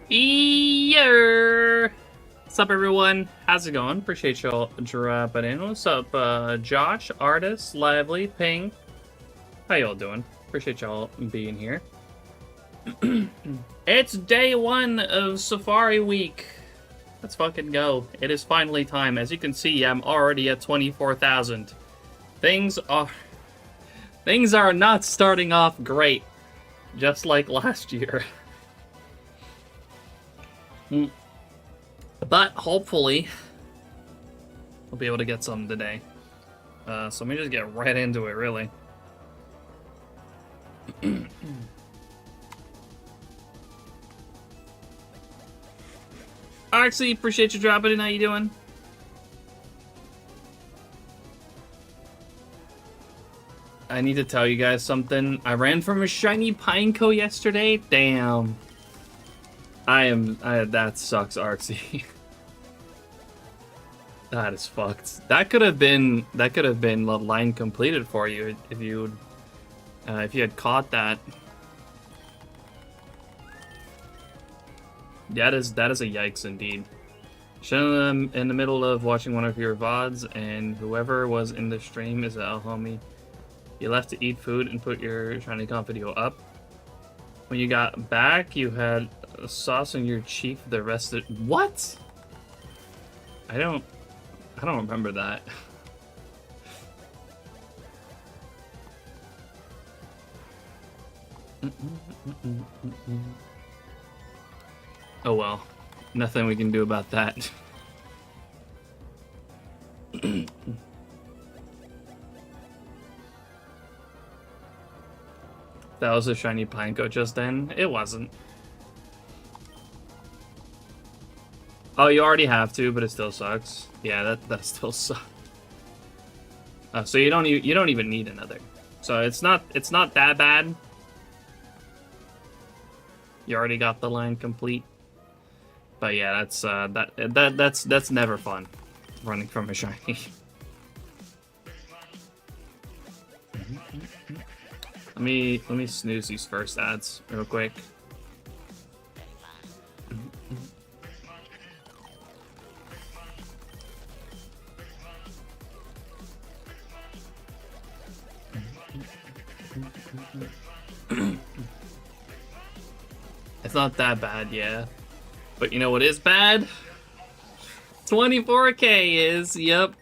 Yeah. What's up, everyone? How's it going? Appreciate y'all dropping in. What's up, Josh, Artist, Lively, Ping? How y'all doing? Appreciate y'all being here. It's day one of Safari Week. Let's fucking go. It is finally time. As you can see, I'm already at 24,000. Things are not starting off great, just like last year. But hopefully, we'll be able to get some today. So let me just get right into it, really. Arxie, appreciate you dropping in. How you doing? I need to tell you guys something. I ran from a shiny Pineco yesterday. Damn. That sucks, Arxie. That is fucked. That could have been the line completed for you if you had caught that. That is a yikes indeed. Showing them in the middle of watching one of your VODs, and whoever was in the stream is a homie. You left to eat food and put your shiny comp video up. When you got back, you had sauce on your cheek for the rest of what? I don't remember that. Oh well, nothing we can do about that. That was a shiny Pineco just then? It wasn't. Oh, you already have to, but it still sucks. Yeah, that still sucks. So you don't even need another. So it's not that bad. You already got the line complete. But yeah, that's never fun, running from a shiny. Let me snooze these first ads real quick. It's not that bad, yeah. But you know what is bad? 24K is, yep.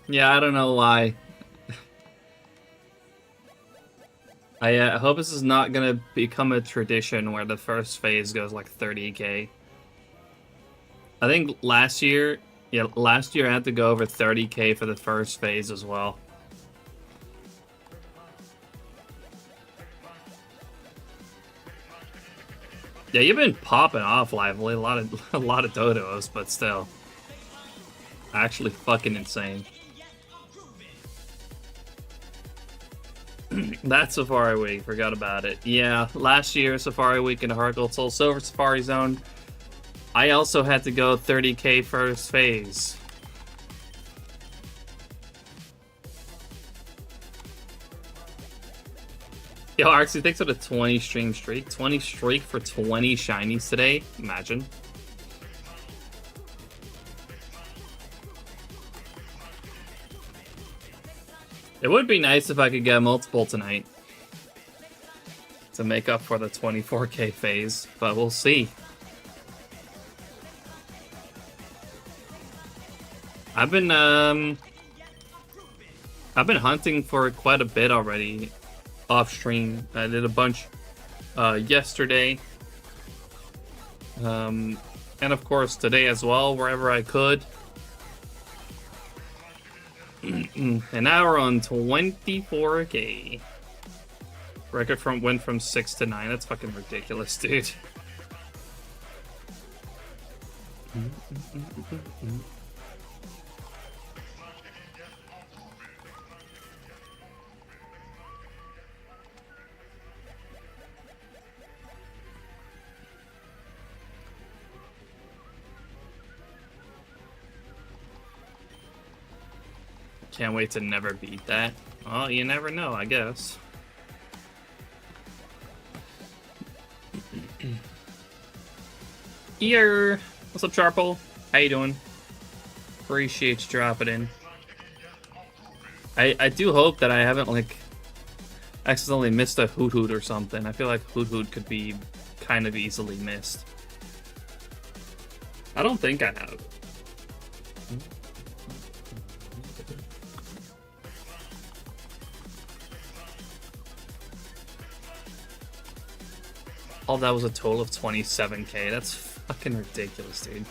Yeah, I don't know why. I hope this is not gonna become a tradition where the first phase goes like 30K. I think last year I had to go over 30K for the first phase as well. Yeah, you've been popping off, Lively. A lot of dodos, but still. Actually fucking insane. That's Safari Week, forgot about it. Yeah, last year Safari Week in the Heart Gold Soul Silver Safari Zone, I also had to go 30K first phase. Yo, Arxie, thanks for the 20 stream streak. 20 streak for 20 shinies today. Imagine. It would be nice if I could get multiple tonight to make up for the 24K phase, but we'll see. I've been hunting for quite a bit already off stream. I did a bunch yesterday, and of course today as well, wherever I could. And now we're on 24K. Record went from 6 to 9. That's fucking ridiculous, dude. Can't wait to never beat that. Well, you never know, I guess. Here. What's up, Charpol? How you doing? Appreciate you dropping in. I do hope that I haven't, like, accidentally missed a Hoot Hoot or something. I feel like Hoot Hoot could be kind of easily missed. I don't think I have. All that was a total of 27k. That's fucking ridiculous, dude.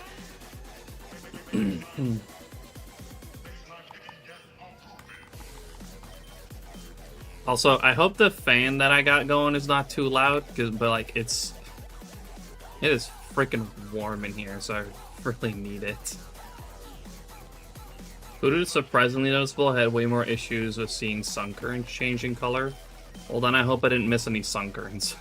Also, I hope the fan that I got going is not too loud, but like it is freaking warm in here, so I really need it. Hoodoo is surprisingly noticeable. I had way more issues with seeing sun currents changing color. Hold on, I hope I didn't miss any sun currents.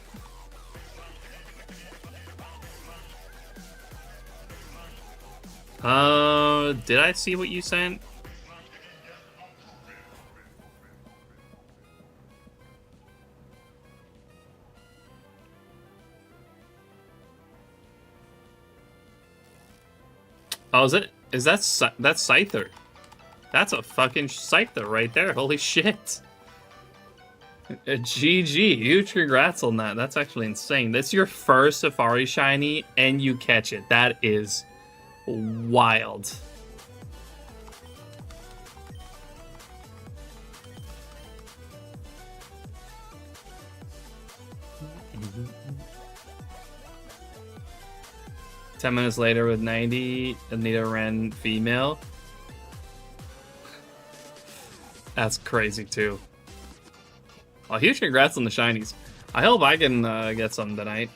Did I see what you sent? Oh, is that Scyther? That's a fucking Scyther right there. Holy shit. GG. Huge congrats on that. That's actually insane. That's your first Safari Shiny and you catch it. That is wild. Ten minutes later with 90, Anita Ren female. That's crazy too. Oh, huge congrats on the shinies. I hope I can get some tonight.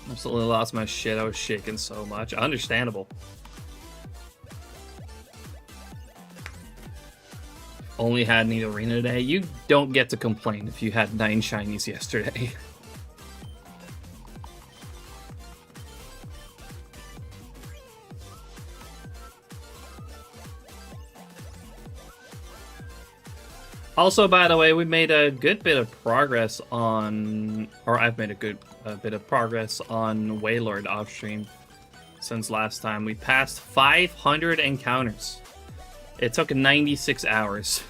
Absolutely lost my shit. I was shaking so much. Understandable. Only had Nidorina today. You don't get to complain if you had 9 shinies yesterday. Also, by the way, we made a good bit of progress on, or I've made a good bit of progress on Wailord off stream since last time. We passed 500 encounters. It took 96 hours.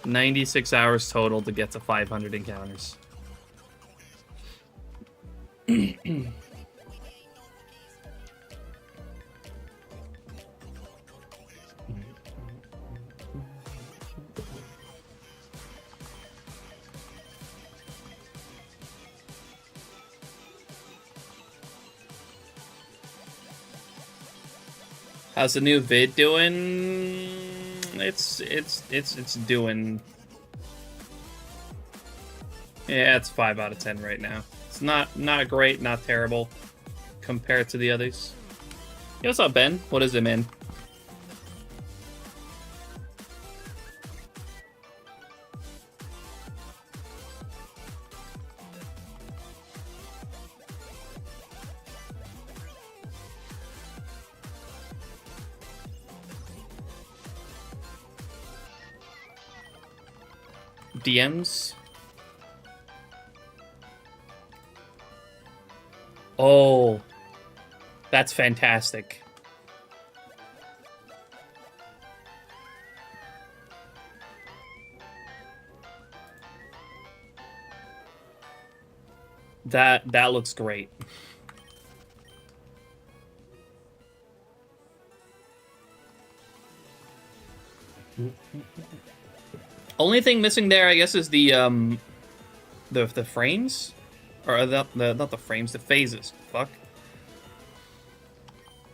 $96 hours total to get to 500 encounters. How's the new vid doing? It's doing. Yeah, it's 5 out of 10 right now. It's not great, not terrible compared to the others. Yo, what's up, Ben? What is it, man? DMs? Oh, that's fantastic. That looks great. Only thing missing there, I guess, is the frames, or not the frames, the phases. Fuck.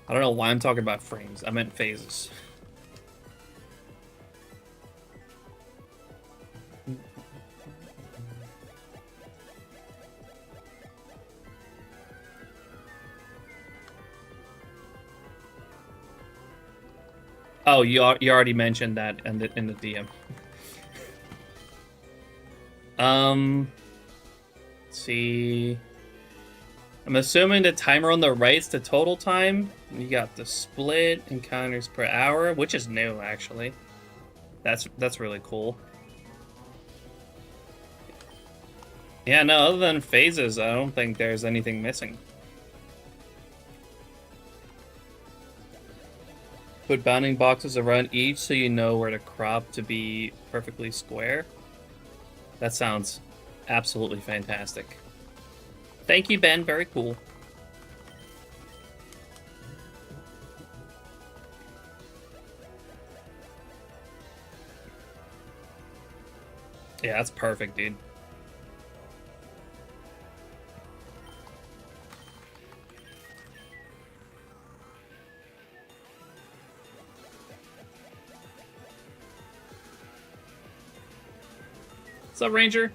I don't know why I'm talking about frames. I meant phases. Oh, you already mentioned that in the DM. Let's see. I'm assuming the timer on the right's the total time. You got the split encounters per hour, which is new actually. That's really cool. Yeah, no, other than phases, I don't think there's anything missing. Put bounding boxes around each so you know where to crop to be perfectly square. That sounds absolutely fantastic. Thank you, Ben. Very cool. Yeah, that's perfect, dude. What's up, Ranger?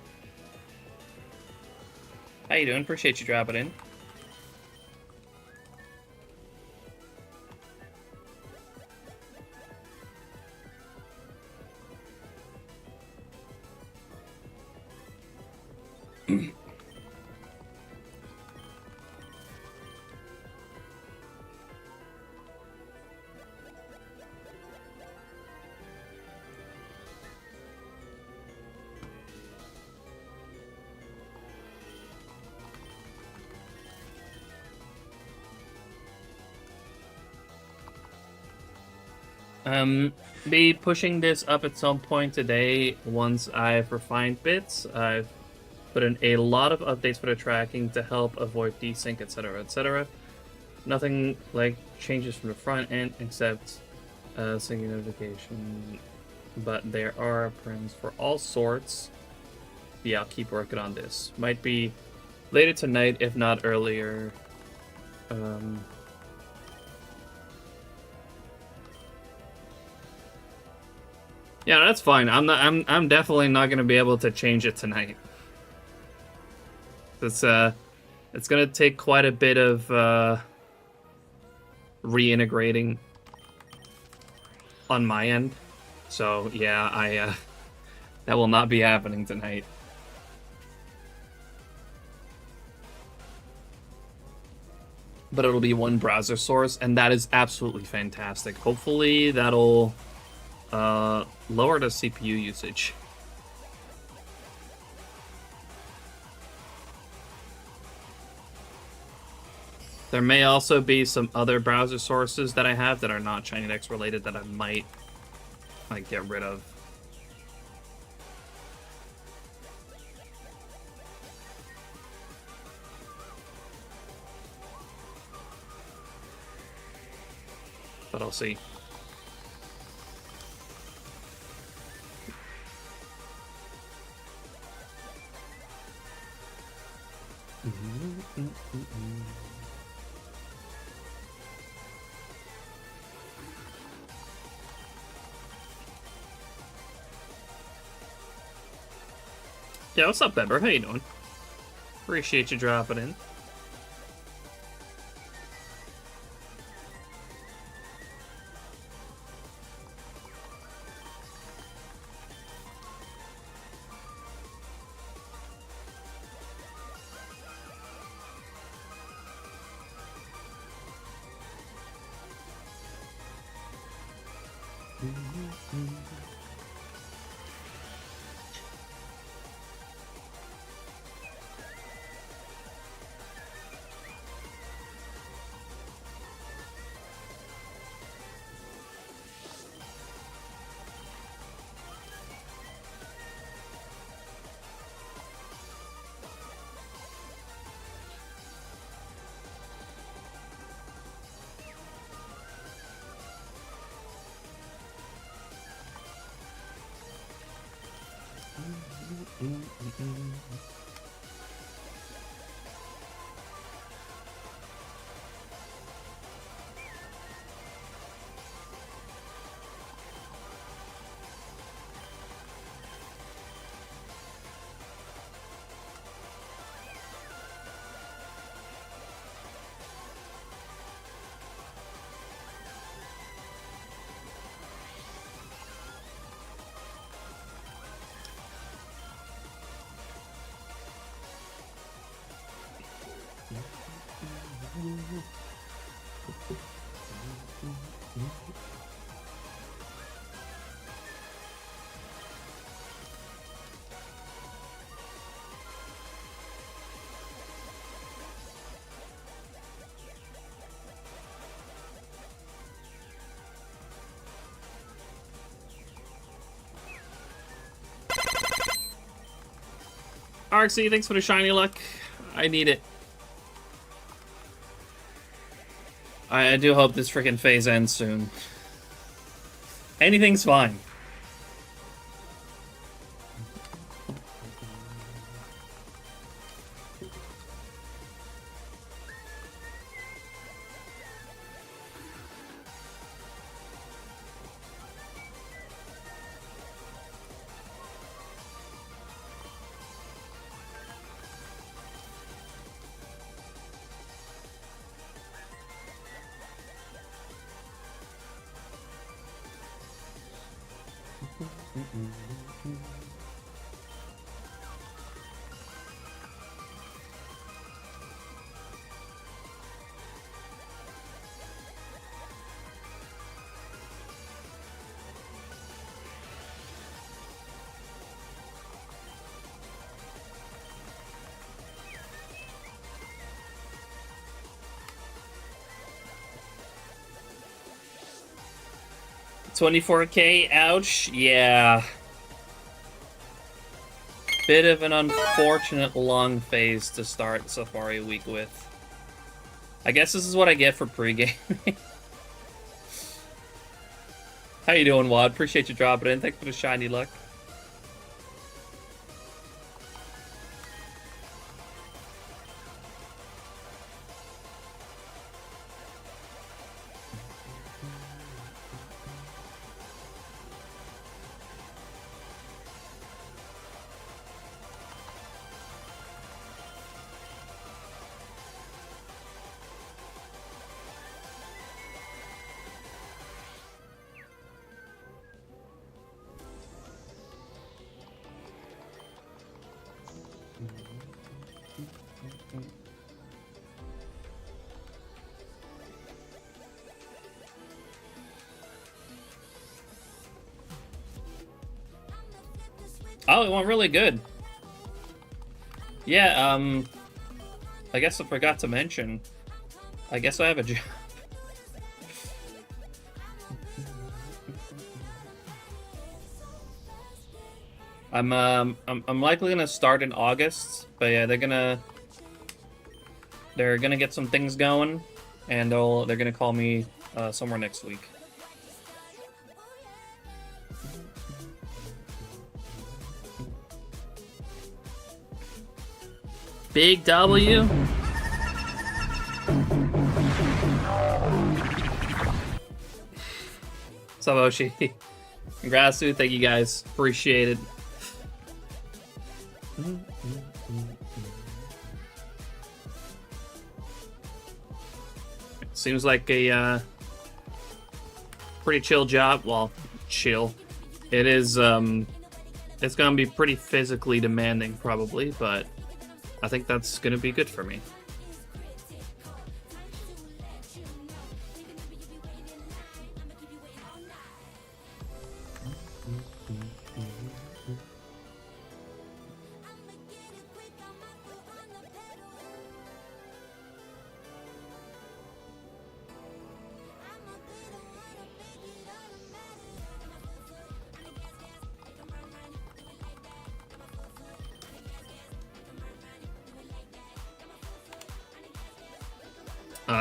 How you doing? Appreciate you dropping in. Be pushing this up at some point today once I've refined bits. I've put in a lot of updates for the tracking to help avoid desync, etc., etc. Nothing like changes from the front end except syncing notification, but there are prims for all sorts. Yeah, I'll keep working on this. Might be later tonight, if not earlier. Yeah, that's fine. I'm definitely not gonna be able to change it tonight. It's gonna take quite a bit of reintegrating on my end. So yeah, that will not be happening tonight. But it'll be one browser source, and that is absolutely fantastic. Hopefully that'll lower the CPU usage. There may also be some other browser sources that I have that are not ShinyDeX related that I might like get rid of. But I'll see. Yeah, what's up, Bember? How you doing? Appreciate you dropping in. RC, thanks for the shiny luck. I need it. I do hope this freaking phase ends soon. Anything's fine. $24K, ouch, yeah. Bit of an unfortunate long phase to start Safari Week with. I guess this is what I get for pre-gaming. How you doing, Wad? Appreciate you dropping in. Thanks for the shiny luck. Oh, it went really good. Yeah, I guess I forgot to mention. I guess I have a job. I'm likely gonna start in August, but yeah, they're gonna get some things going, and they're gonna call me somewhere next week. Big W. Saboshi. Congrats, dude. Thank you guys. Appreciate it. Seems like a pretty chill job. Well, chill. It is. It's gonna be pretty physically demanding, probably, but I think that's gonna be good for me.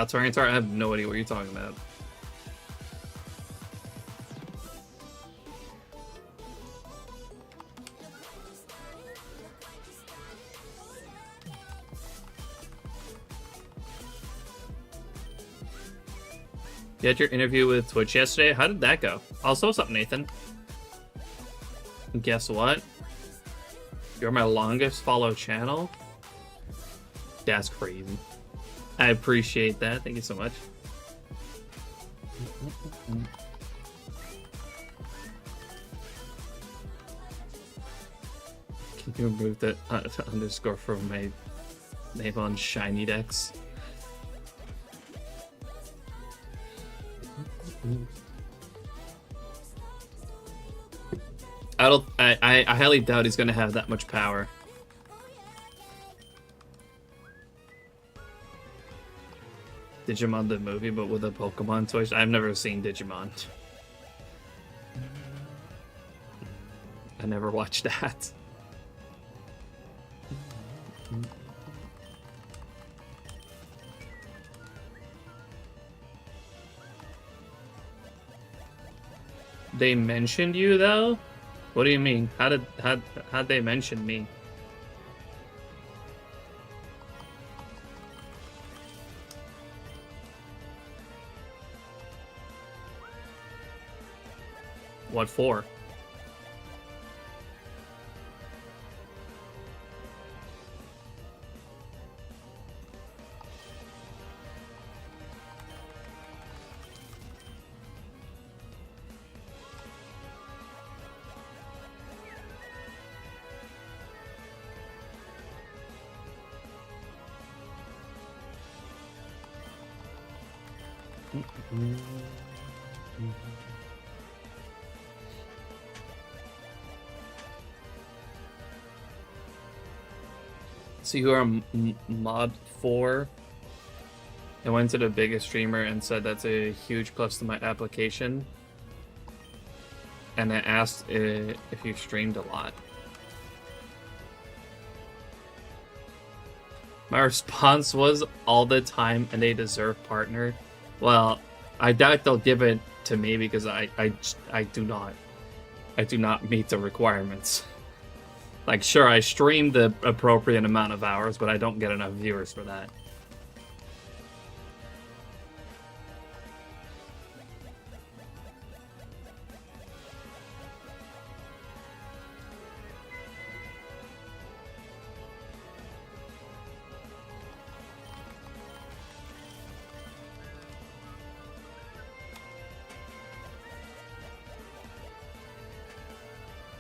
Sorry, I have no idea what you're talking about. You had your interview with Twitch yesterday. How did that go? Also, what's up, Nathan? And guess what? You're my longest followed channel? That's crazy. I appreciate that. Thank you so much. Can you remove the underscore from my name on SHINYDEX? I highly doubt he's gonna have that much power. Digimon the movie, but with a Pokemon twist. I've never seen Digimon. I never watched that. They mentioned you though? What do you mean? How'd they mention me? What for? See who are mod 4. I went to the biggest streamer and said that's a huge plus to my application. And I asked if you streamed a lot. My response was all the time, and they deserve partner. Well, I doubt they'll give it to me because I do not meet the requirements. Like, sure, I stream the appropriate amount of hours, but I don't get enough viewers for that.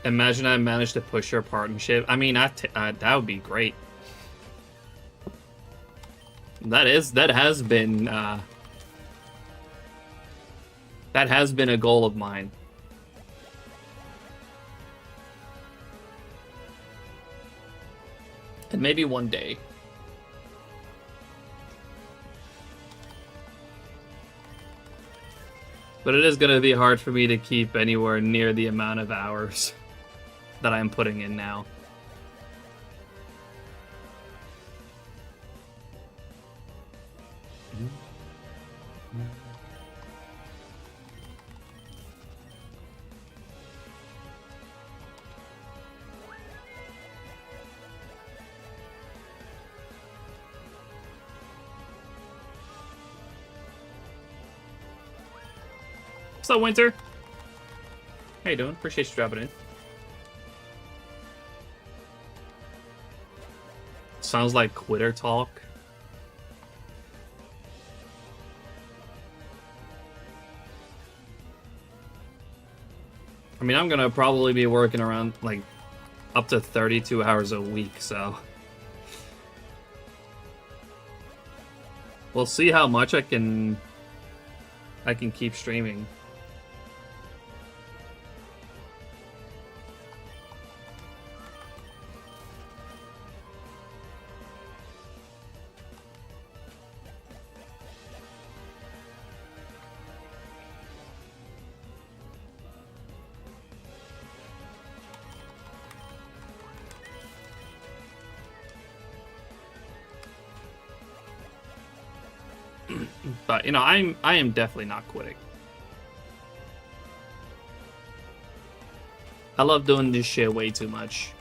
Imagine I managed to push your partnership. I mean, that would be great. That has been a goal of mine. And maybe one day. But it is going to be hard for me to keep anywhere near the amount of hours that I'm putting in now. What's up, Winter? How you doing? Appreciate you dropping in. Sounds like quitter talk. I mean, I'm gonna probably be working around like up to 32 hours a week, so we'll see how much I can keep streaming. But, you know, I am definitely not quitting. I love doing this shit way too much.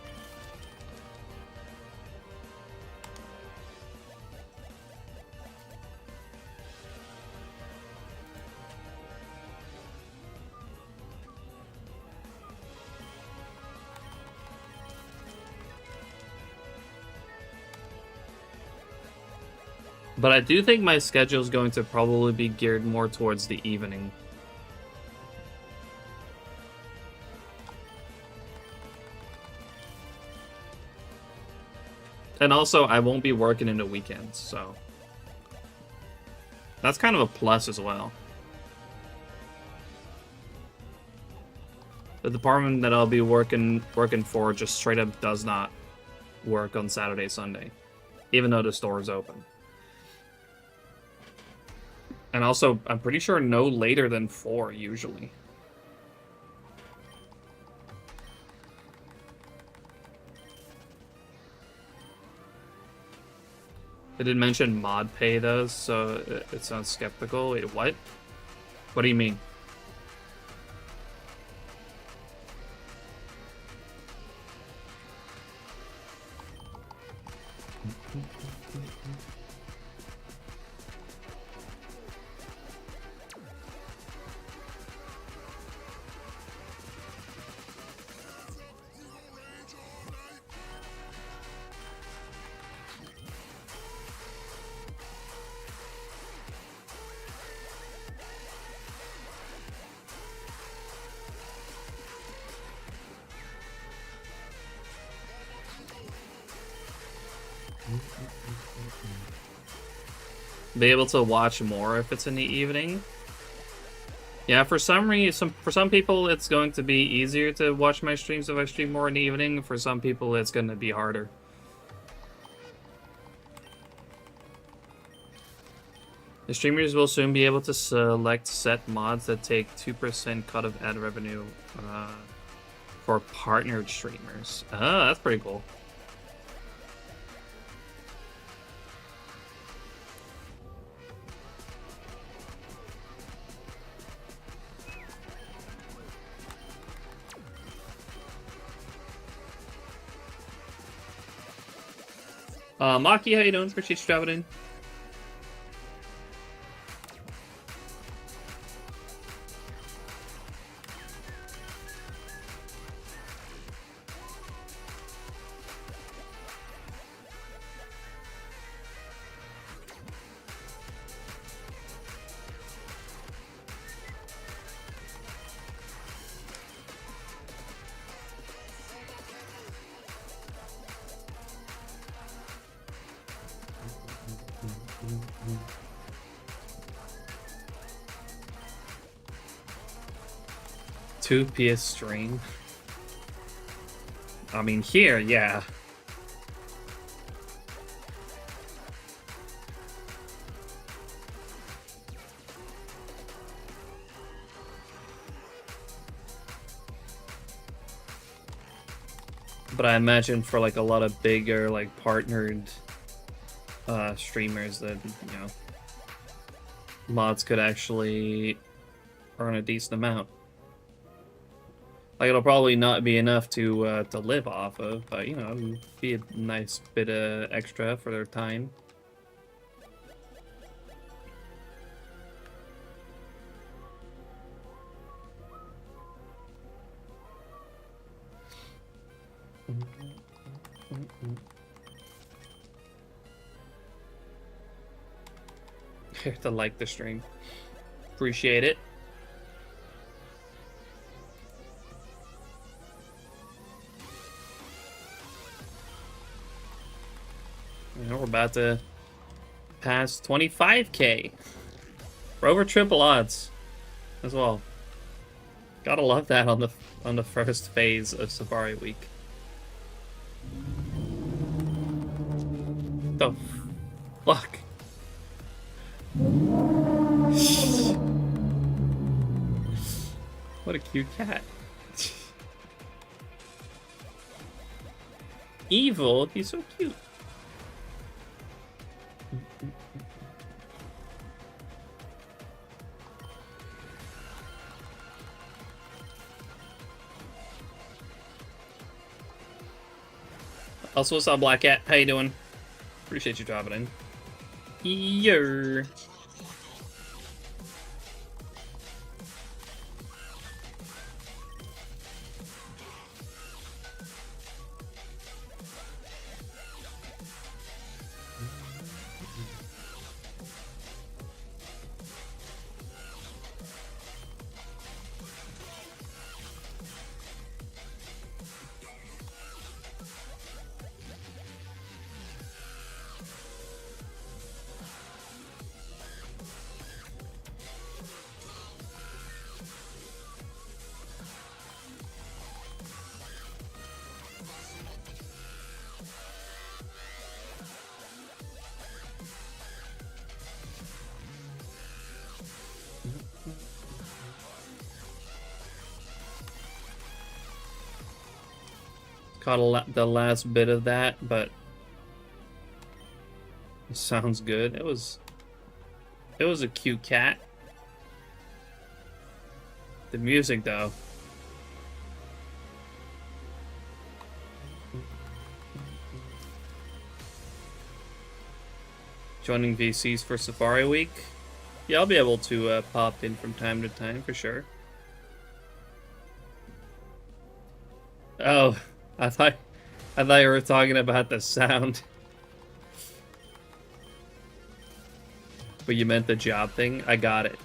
But I do think my schedule is going to probably be geared more towards the evening. And also, I won't be working in the weekends, so that's kind of a plus as well. The department that I'll be working for just straight up does not work on Saturday, Sunday, even though the store is open. And also, I'm pretty sure no later than 4 usually. They did mention mod pay though, so it sounds skeptical. Wait, what? What do you mean? Be able to watch more if it's in the evening. Yeah, for some reason, for some people, it's going to be easier to watch my streams if I stream more in the evening. For some people, it's going to be harder. The streamers will soon be able to select set mods that take 2% cut of ad revenue for partnered streamers. Oh, that's pretty cool. Maki, how you doing? Appreciate you dropping in. PS stream. I mean, here, yeah. But I imagine for like a lot of bigger, like partnered streamers that, you know, mods could actually earn a decent amount. Like, it'll probably not be enough to live off of, but, you know, be a nice bit of extra for their time. Here to like the stream. Appreciate it. You know, we're about to pass 25K. We're over triple odds as well. Gotta love that on the first phase of Safari Week. The fuck? What a cute cat. Evil, he's so cute. Also, what's up, Black Cat? How you doing? Appreciate you dropping in. Yer. Caught the last bit of that, but it sounds good. It was a cute cat. The music, though. Joining VCs for Safari Week. Yeah, I'll be able to pop in from time to time for sure. Oh, I thought you were talking about the sound. But you meant the job thing? I got it.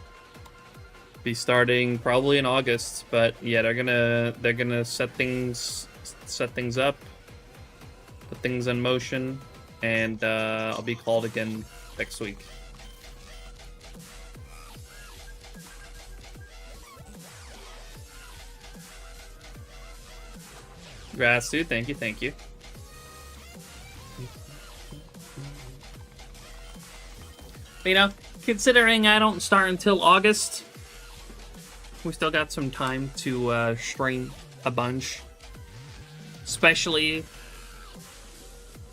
Be starting probably in August, but yeah, they're gonna set things up, put things in motion, and I'll be called again next week. Congrats, dude. Thank you. You know, considering I don't start until August, we still got some time to stream a bunch. Especially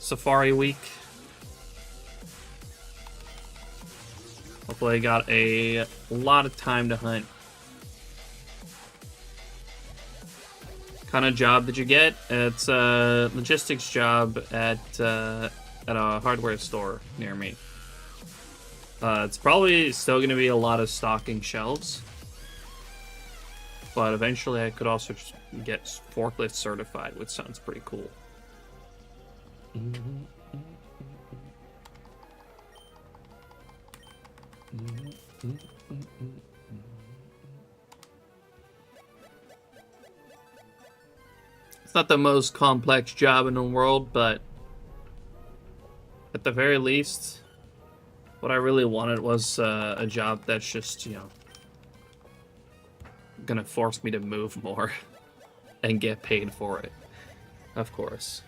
Safari Week. Hopefully I got a lot of time to hunt. What kind of job did you get? It's a logistics job at a hardware store near me. It's probably still going to be a lot of stocking shelves. But eventually I could also just get forklift certified, which sounds pretty cool. It's not the most complex job in the world, but at the very least, what I really wanted was a job that's just, you know, gonna force me to move more and get paid for it, of course.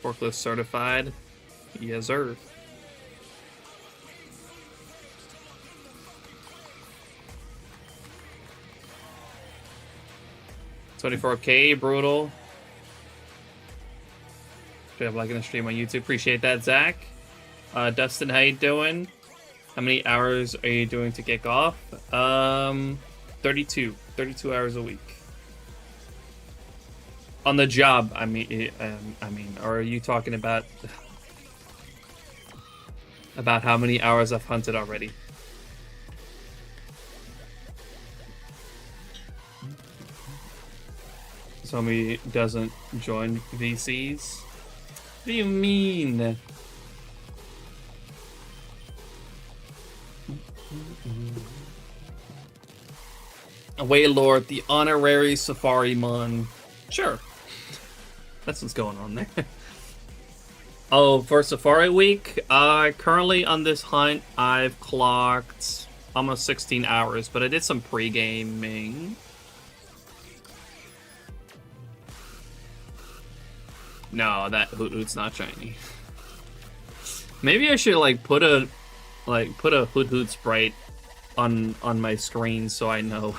Forklift certified, yes sir. 24K, brutal. Straight up liking the stream on YouTube. Appreciate that, Zach. Dustin, how you doing? How many hours are you doing to kick off? 32 hours a week. On the job, I mean, or are you talking about how many hours I've hunted already? Somebody doesn't join VCs? What do you mean? Waylord, the honorary Safari Mon. Sure. That's what's going on there. Oh, for Safari Week, currently on this hunt, I've clocked almost 16 hours, but I did some pre-gaming. No, that Hoot-Hoot's not shiny. Maybe I should put a Hoot-Hoot sprite on my screen so I know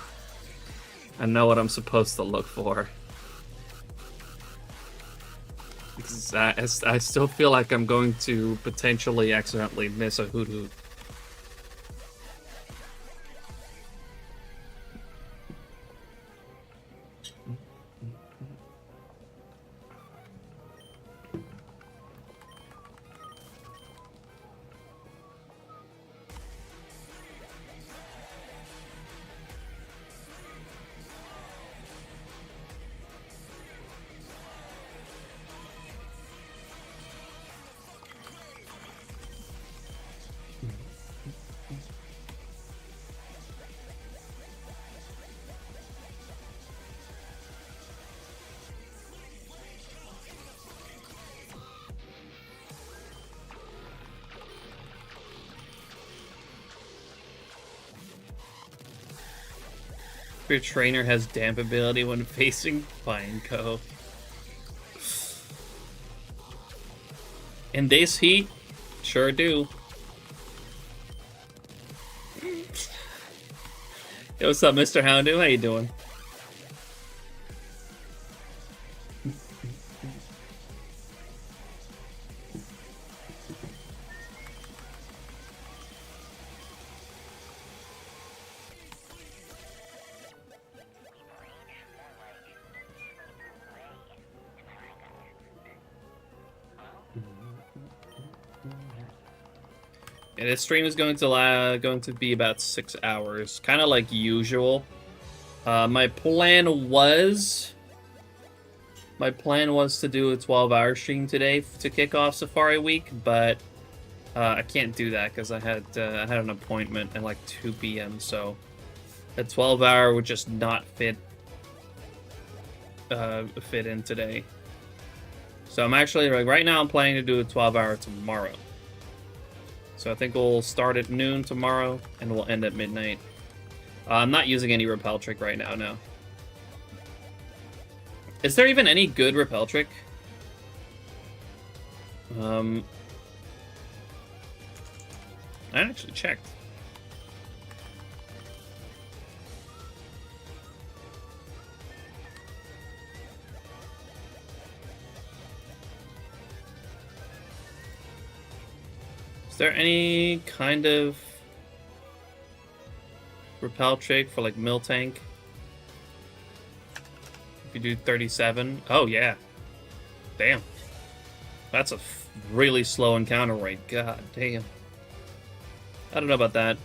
what I'm supposed to look for. Because I still feel like I'm going to potentially accidentally miss a Hoot-Hoot. Your trainer has damp ability when facing Pineco. In this heat, sure do. Yo, what's up, Mr. Houndu? How you doing? And this stream is going to be about 6 hours, kind of like usual. My plan was to do a 12-hour stream today to kick off Safari Week, but I can't do that because I had an appointment at like 2 p.m. So a 12-hour would just not fit in today. So I'm actually right now I'm planning to do a 12-hour tomorrow. So I think we'll start at noon tomorrow, and we'll end at midnight. I'm not using any repel trick right now, no. Is there even any good repel trick? I actually checked. Is there any kind of repel trick for like Miltank? If you do 37. Oh yeah. Damn. That's a really slow encounter rate. God damn. I don't know about that.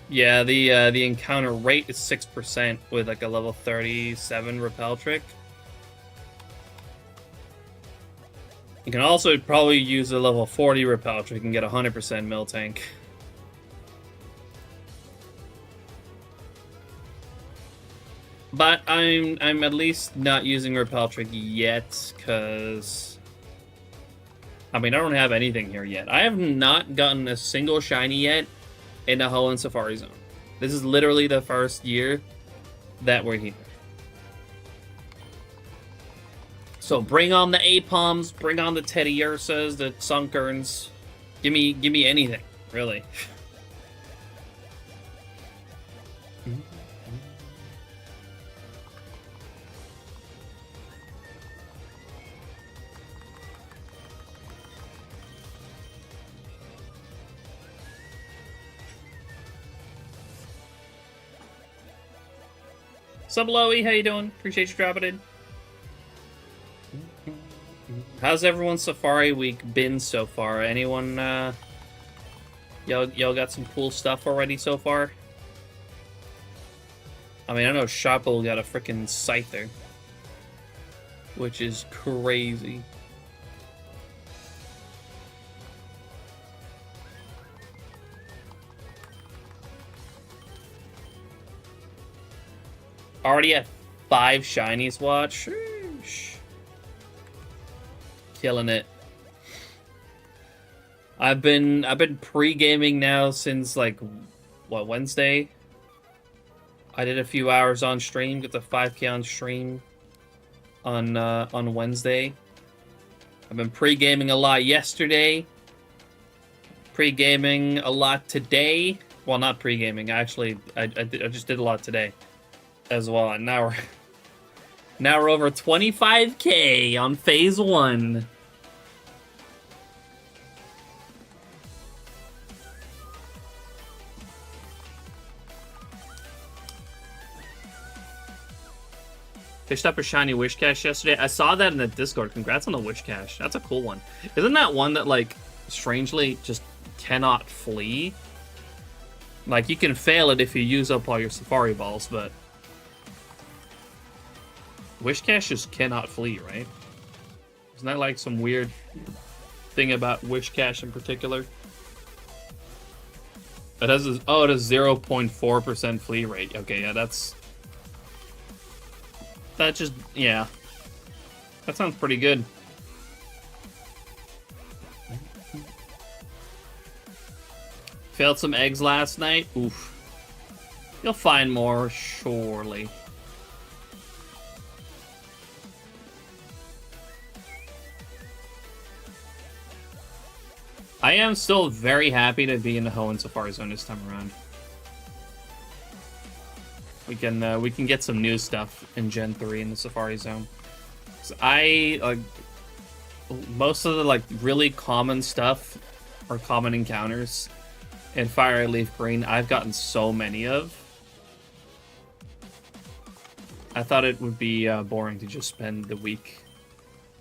Yeah, the encounter rate is 6% with like a level 37 repel trick. You can also probably use a level 40 repel trick and get 100% Miltank. But I'm at least not using repel trick yet, because I mean I don't have anything here yet. I have not gotten a single shiny yet in the Hoenn Safari Zone. This is literally the first year that we're here. So bring on the Apoms, bring on the Teddy Ursas, the Sunkerns. Give me anything, really. Sup, Loey? How you doing? Appreciate you dropping in. How's everyone's Safari Week been so far? Anyone, y'all got some cool stuff already so far? I mean, I know Sharple got a freaking Scyther, which is crazy. Already at 5 shinies, watch. Sheesh. Killing it. I've been pre-gaming now since like what, Wednesday? I did a few hours on stream, got the 5K on stream on Wednesday. I've been pre-gaming a lot yesterday. Pre-gaming a lot today. Well, not pre-gaming. Actually, I just did a lot today as well. And now we're over 25K on phase 1. Fished up a shiny Wish Cache yesterday. I saw that in the Discord. Congrats on the Wish Cache. That's a cool one. Isn't that one that, like, strangely just cannot flee? Like, you can fail it if you use up all your Safari Balls, but Wish Cache just cannot flee, right? Isn't that, like, some weird thing about Wish Cache in particular? It has a 0.4% flee rate. Okay, yeah, that just, yeah. That sounds pretty good. Failed some eggs last night? Oof. You'll find more, surely. I am still very happy to be in the Hoenn Safari Zone this time around. We can get some new stuff in Gen 3 in the Safari Zone. So most of the like really common stuff or common encounters in Fire Leaf Green I've gotten so many of. I thought it would be boring to just spend the week,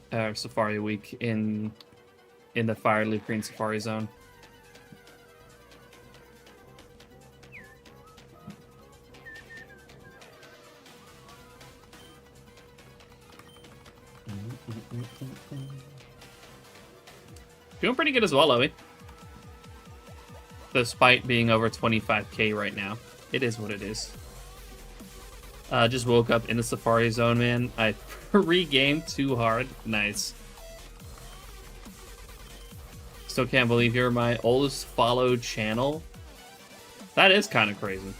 Safari Week in the Fire Leaf Green Safari Zone. Doing pretty good as well, Owie. Despite being over 25k right now. It is what it is. Just woke up in the Safari Zone, man. I regamed too hard. Nice. Still can't believe you're my oldest followed channel. That is kind of crazy.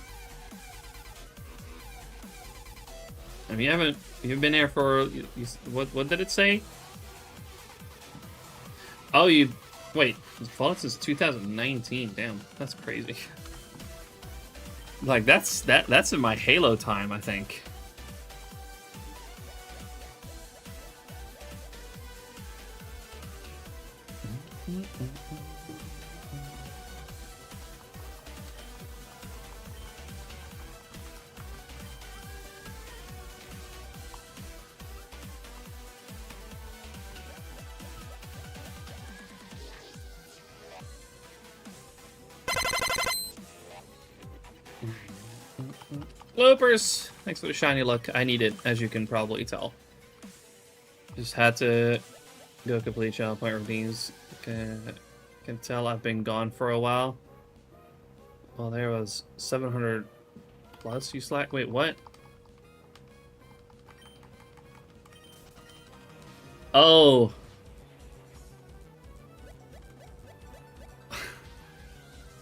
I mean, you've been there for, what did it say? Oh, wait, followed since 2019. Damn, that's crazy. Like that's in my Halo time, I think. Bloopers! Thanks for the shiny luck. I need it, as you can probably tell. Just had to go complete channel point routines. Can tell I've been gone for a while. Well, there was 700 plus you slack. Wait, what? Oh.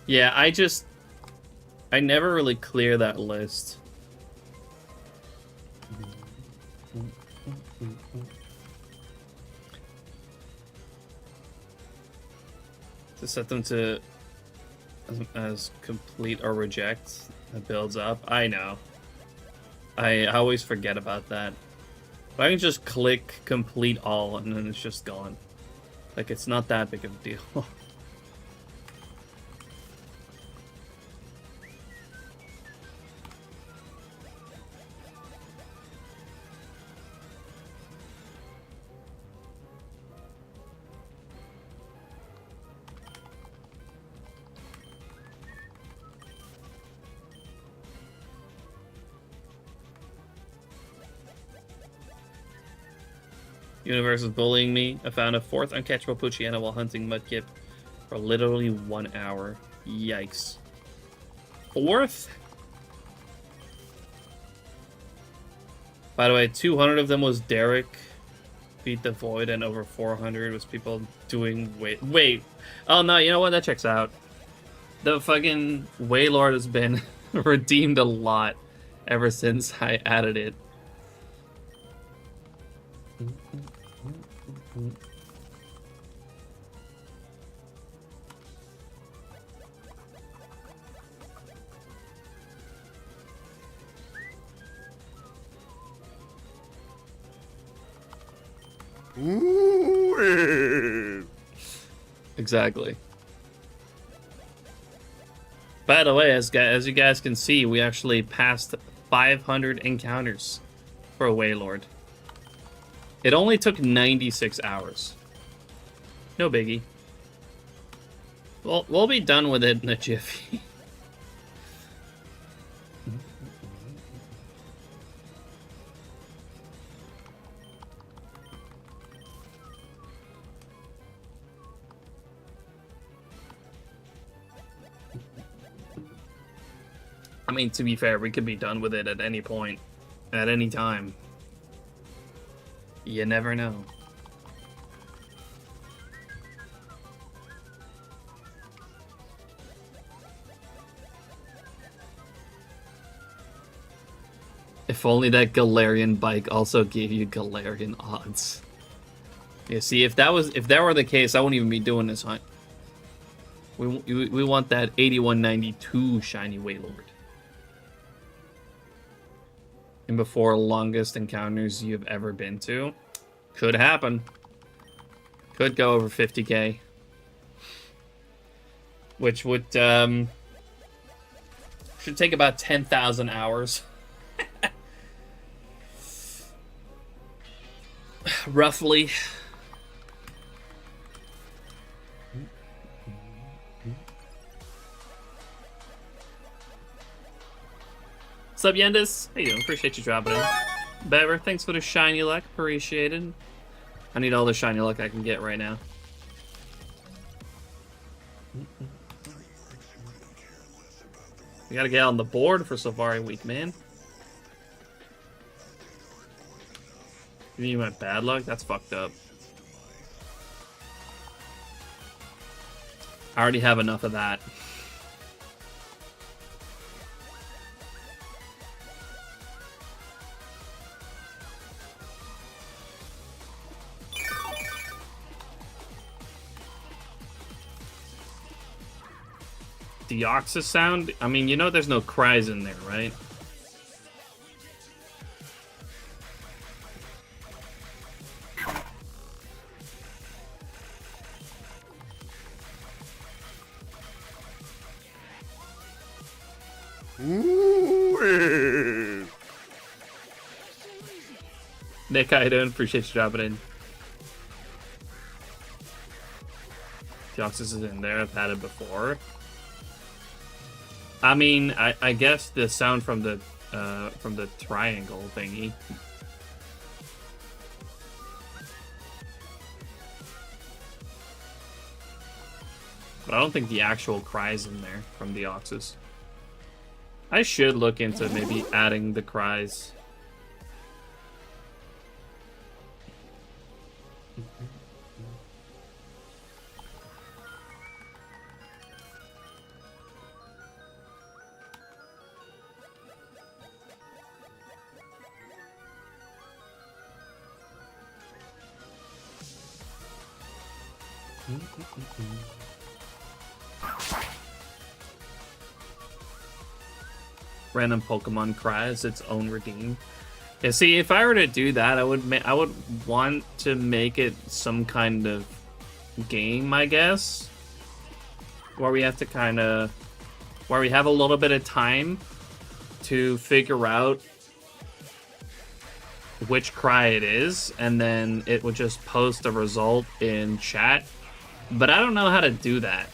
Yeah, I never really clear that list. To set them to as complete or reject, it builds up. I know. I always forget about that. But I can just click complete all and then it's just gone. Like, it's not that big of a deal. Universe is bullying me. I found a fourth uncatchable Poochyena while hunting Mudkip for literally 1 hour. Yikes. Fourth? By the way, 200 of them was Derek beat the Void, and over 400 was people doing... Wait. Oh, no, you know what? That checks out. The fucking Waylord has been redeemed a lot ever since I added it. Ooh. Exactly. By the way, as you guys can see, we actually passed 500 encounters for a Waylord. It only took 96 hours. No biggie. We'll be done with it in a jiffy. I mean, to be fair, we could be done with it at any point, at any time. You never know. If only that Galarian bike also gave you Galarian odds. Yeah, see, if that were the case, I wouldn't even be doing this hunt. We want that 8192 shiny Wailord. And before longest encounters you've ever been to. Could happen. Could go over 50k. Which would, should take about 10,000 hours. Roughly. What's up, Yendis? How you doing? Appreciate you dropping in. Bever, thanks for the shiny luck. Appreciated. I need all the shiny luck I can get right now. You gotta get on the board for Safari Week, man. You mean you went bad luck? That's fucked up. I already have enough of that. Deoxys sound? I mean, you know there's no cries in there, right? Nick, I don't appreciate you dropping in. Deoxys is in there. I've had it before. I mean, I guess the sound from the triangle thingy. But I don't think the actual cries in there from Deoxys. I should look into maybe adding the cries. Random Pokemon cries its own redeem. Yeah, see, if I were to do that, I would want to make it some kind of game, I guess, where we have to where we have a little bit of time to figure out which cry it is, and then it would just post a result in chat. But I don't know how to do that.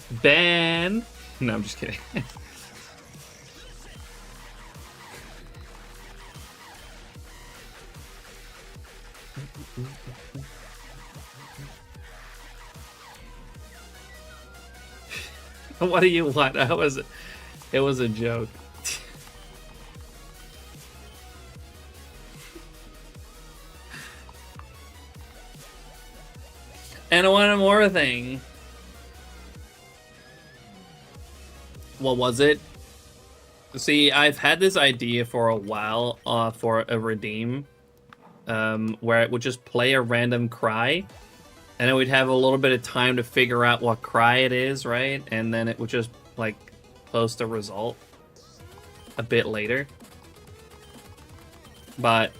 Ben. No, I'm just kidding. What do you want? It was a joke. And one more thing. What was it? See, I've had this idea for a while for a redeem where it would just play a random cry, and it would have a little bit of time to figure out what cry it is, right? And then it would just, like, post a result a bit later. But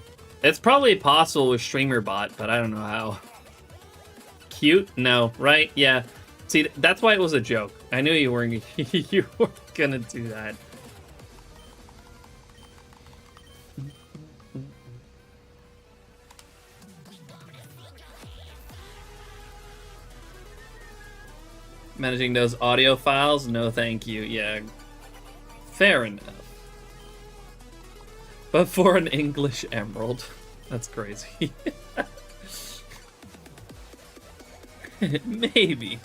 it's probably possible with StreamerBot, but I don't know how. Cute? No, right? Yeah. See, that's why it was a joke. I knew you weren't you were gonna do that. Managing those audio files? No, thank you. Yeah. Fair enough. But for an English Emerald, that's crazy. Maybe.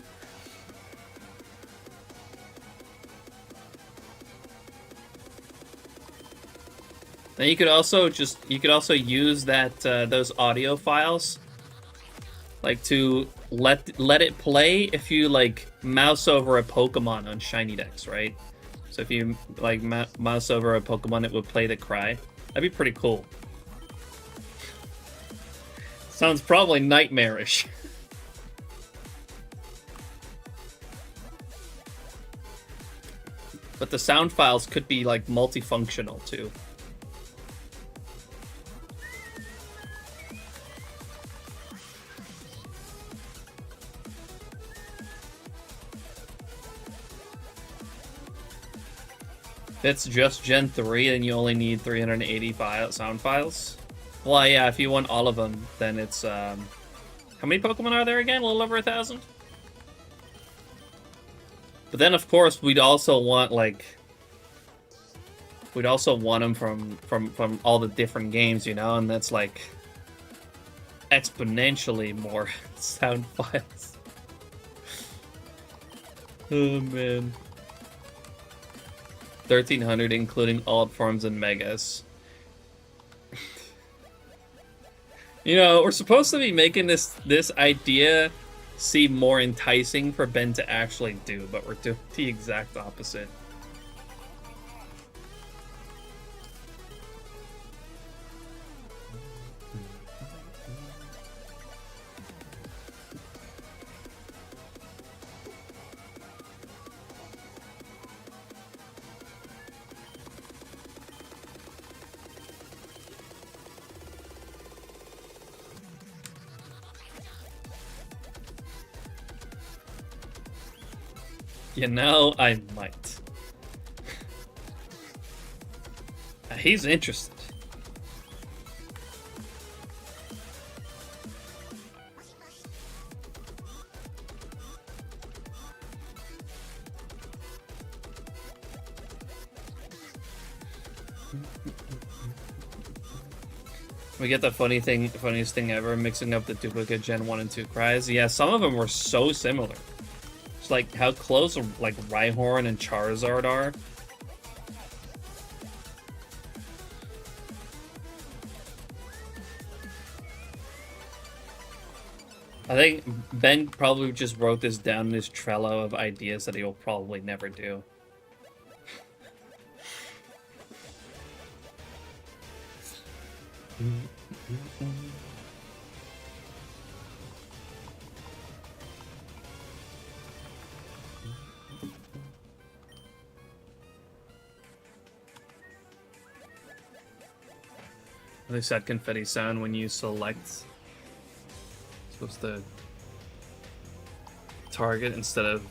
Then you could also use that those audio files, like, to let it play if you, like, mouse over a Pokemon on SHINYDEX, right? So if you, like, mouse over a Pokemon, it would play the cry. That'd be pretty cool. Sounds probably nightmarish. But the sound files could be like multifunctional too. If it's just Gen 3, then you only need 380 sound files. Well, yeah, if you want all of them, then it's, how many Pokemon are there again? A little over 1,000? But then, of course, we'd also want, like... We'd also want them from all the different games, you know? And that's, like... exponentially more sound files. Oh, man. 1,300, including alt forms and megas. You know, we're supposed to be making this idea seem more enticing for Ben to actually do, but we're doing the exact opposite. You know, I might. He's interested. We get the funniest thing ever, mixing up the duplicate Gen 1 and 2 cries. Yeah, some of them were so similar. It's like how close like Rhyhorn and Charizard are. I think Ben probably just wrote this down in his Trello of ideas that he'll probably never do. They said confetti sound when you select. Supposed to target instead of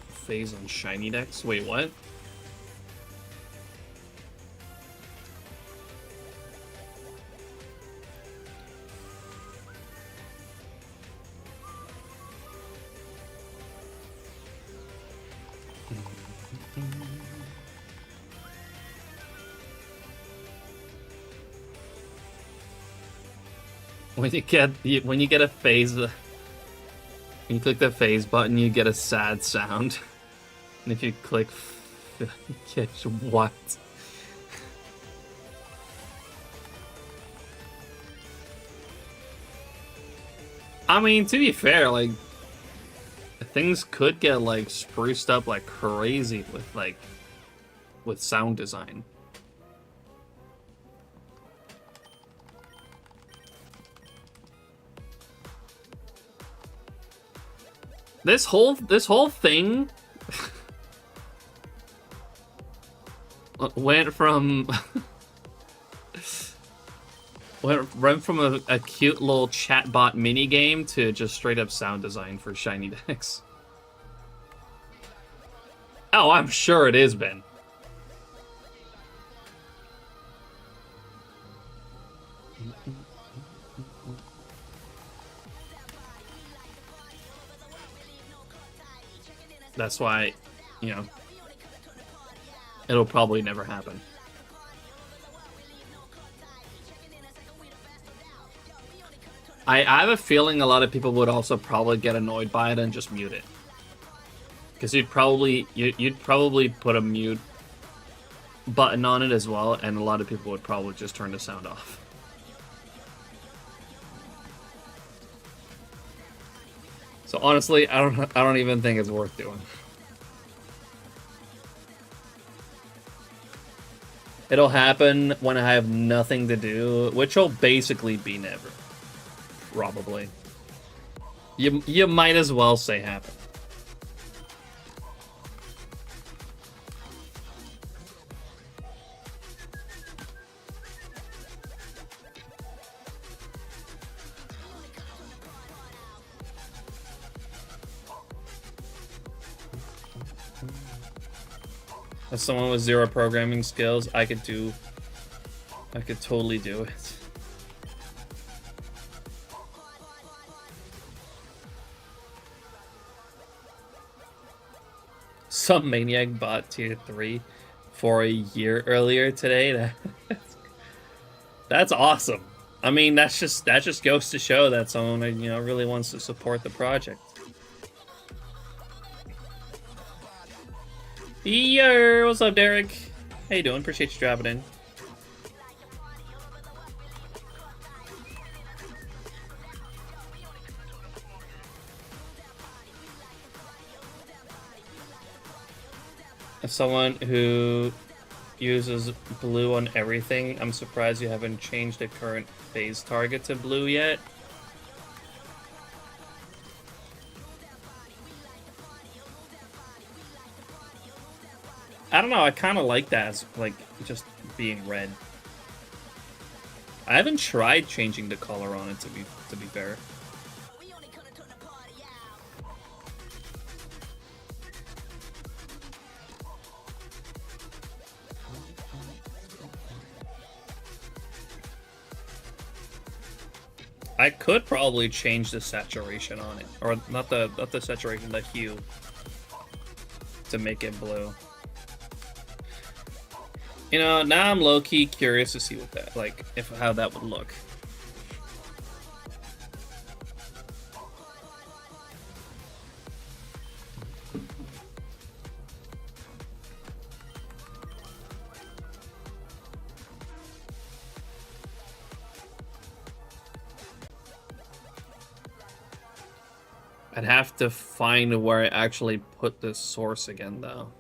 phase on SHINYDEX. Wait, what? When you get a phase, when you click the phase button, you get a sad sound, and if you click, you get what? I mean, to be fair, like things could get like spruced up like crazy with sound design. This whole thing went from a cute little chatbot mini game to just straight up sound design for SHINYDEX. Oh, I'm sure it is, Ben. That's why, you know, it'll probably never happen. I have a feeling a lot of people would also probably get annoyed by it and just mute it. Because you'd probably put a mute button on it as well, and a lot of people would probably just turn the sound off. So honestly, I don't even think it's worth doing. It'll happen when I have nothing to do, which will basically be never. Probably. You might as well say happen. As someone with 0 programming skills, I could totally do it. Some maniac bought tier 3 for a year earlier today. That's awesome. I mean, that just goes to show that someone, you know, really wants to support the project. Yo, what's up, Derek? How you doing? Appreciate you dropping in. As someone who uses blue on everything, I'm surprised you haven't changed the current phase target to blue yet. I don't know, I kind of like that as, like, just being red. I haven't tried changing the color on it, to be fair. I could probably change the saturation on it, or not the saturation, the hue, to make it blue. You know, now I'm low-key curious to see what that, like, how that would look. I'd have to find where I actually put the source again, though.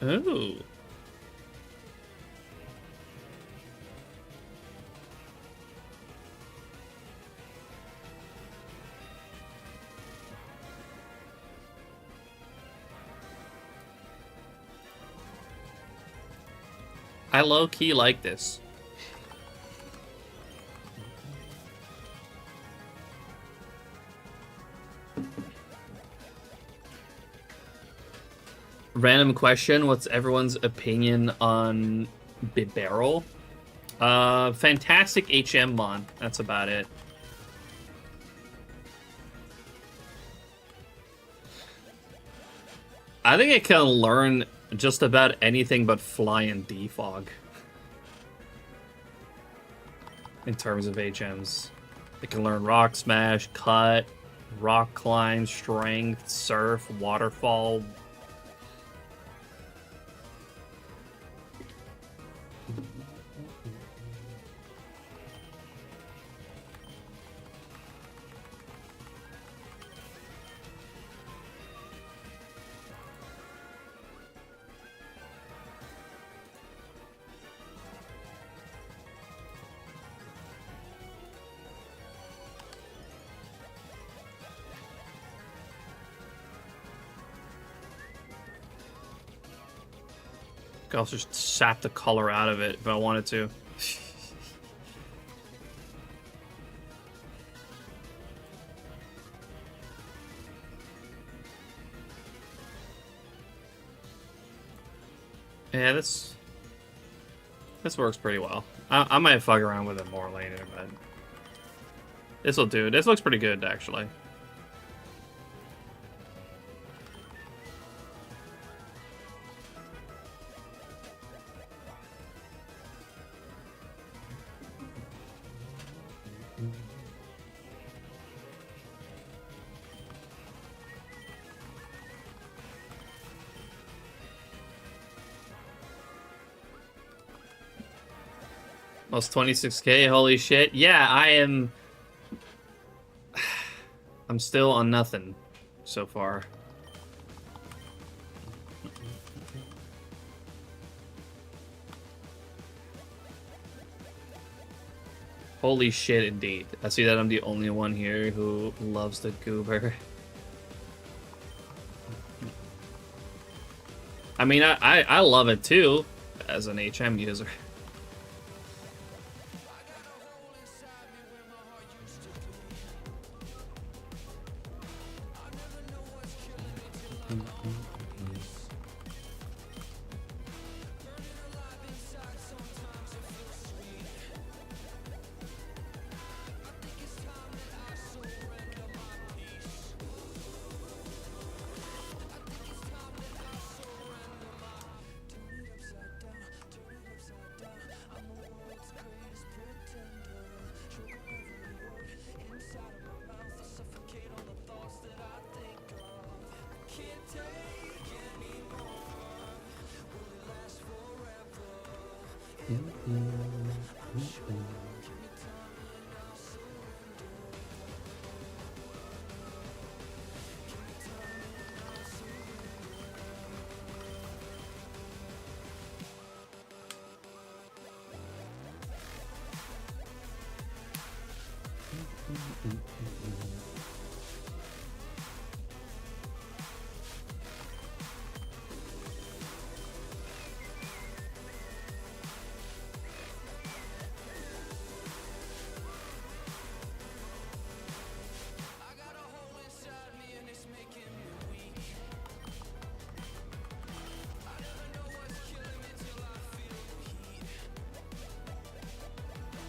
Oh. I low-key like this. Random question, what's everyone's opinion on Bibarrel? Fantastic HM mod, that's about it. I think it can learn just about anything but fly and defog. In terms of HMs. It can learn rock smash, cut, rock climb, strength, surf, waterfall. I could also just sap the color out of it if I wanted to. Yeah, this works pretty well. I might fuck around with it more later, but this'll do. This looks pretty good, actually. Almost 26K, holy shit. Yeah, I am... I'm still on nothing so far. Holy shit, indeed. I see that I'm the only one here who loves the goober. I mean, I love it too, as an HM user.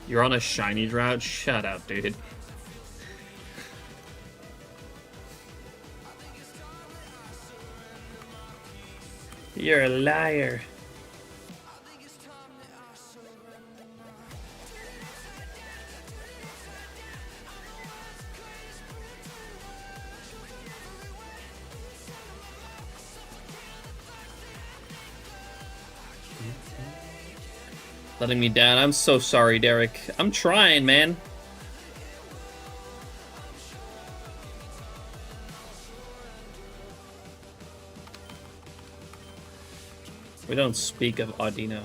You're on a shiny drought? Shut up, dude. You're a liar. Letting me down. I'm so sorry, Derek. I'm trying, man. We don't speak of Audino.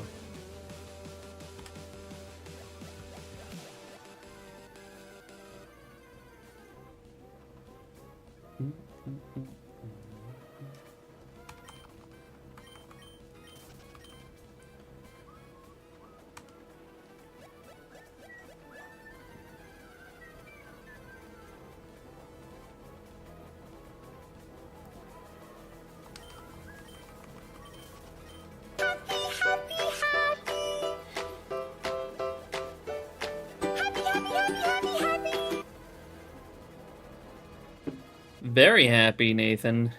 Very happy, Nathan.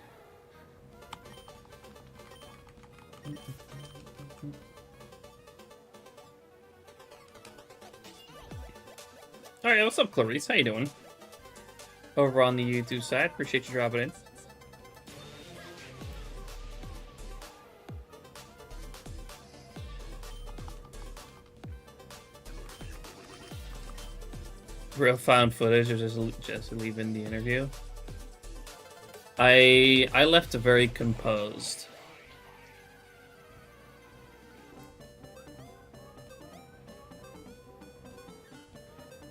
Alright, what's up, Clarice? How you doing? Over on the YouTube side. Appreciate you dropping in. Real found footage or just leaving the interview? I left very composed.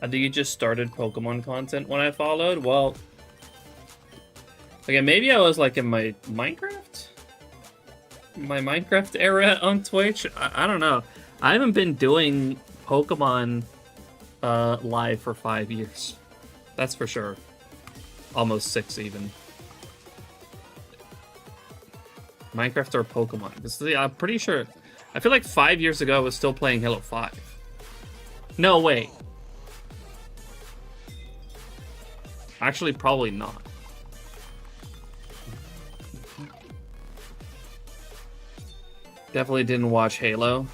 I think you just started Pokemon content when I followed. Well, okay, maybe I was like in my Minecraft era on Twitch. I don't know. I haven't been doing Pokemon live for 5 years. That's for sure. Almost 6 even. Minecraft or Pokemon? I'm pretty sure. I feel like 5 years ago I was still playing Halo 5. No, wait. Actually, probably not. Definitely didn't watch Halo.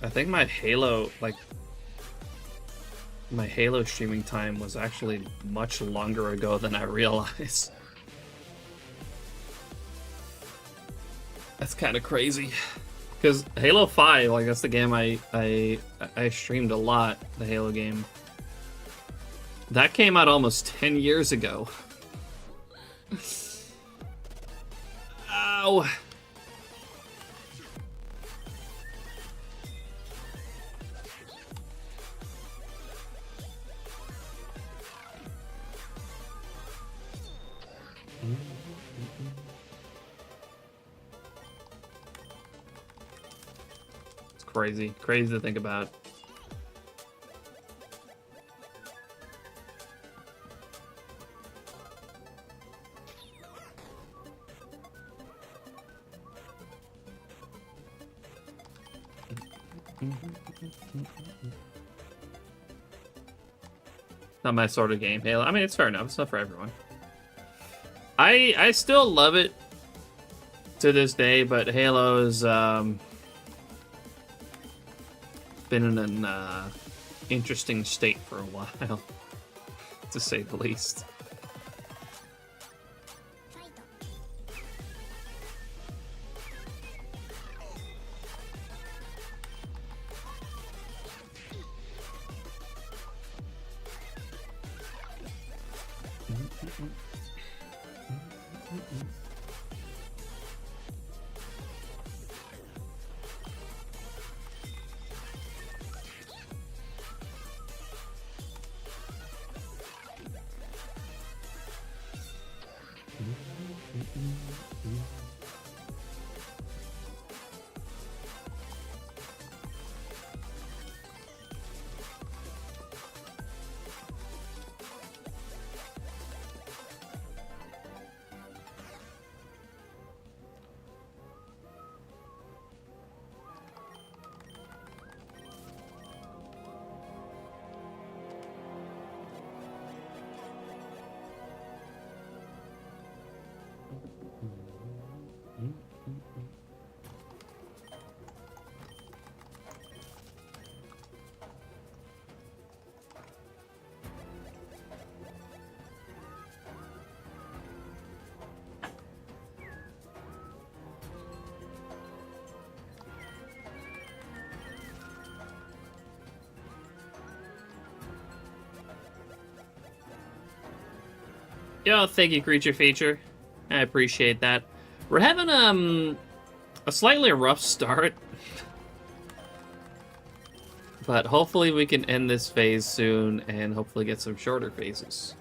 I think my Halo streaming time was actually much longer ago than I realized. That's kind of crazy. Because Halo 5, like that's the game I streamed a lot, the Halo game. That came out almost 10 years ago. Ow. It's crazy. Crazy to think about. Not my sort of game, Halo. I mean, it's fair enough. It's not for everyone. I still love it to this day, but Halo's been in an interesting state for a while, to say the least. Yo, thank you, Creature Feature. I appreciate that. We're having a slightly rough start. But hopefully we can end this phase soon and hopefully get some shorter phases.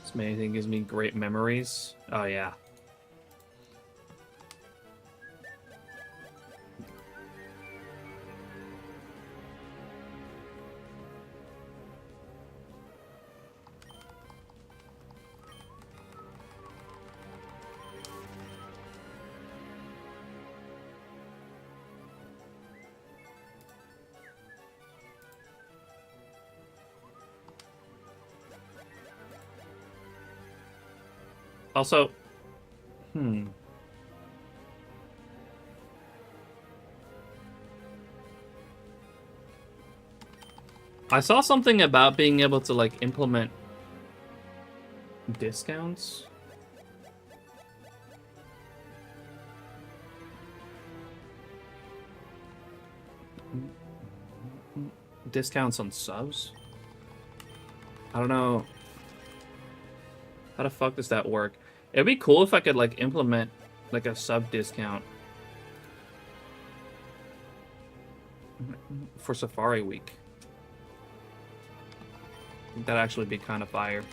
This amazing, gives me great memories. Oh yeah. Also, I saw something about being able to, like, implement discounts. Discounts on subs? I don't know. How the fuck does that work? It'd be cool if I could, like, implement like a sub discount for Safari Week. That'd actually be kind of fire.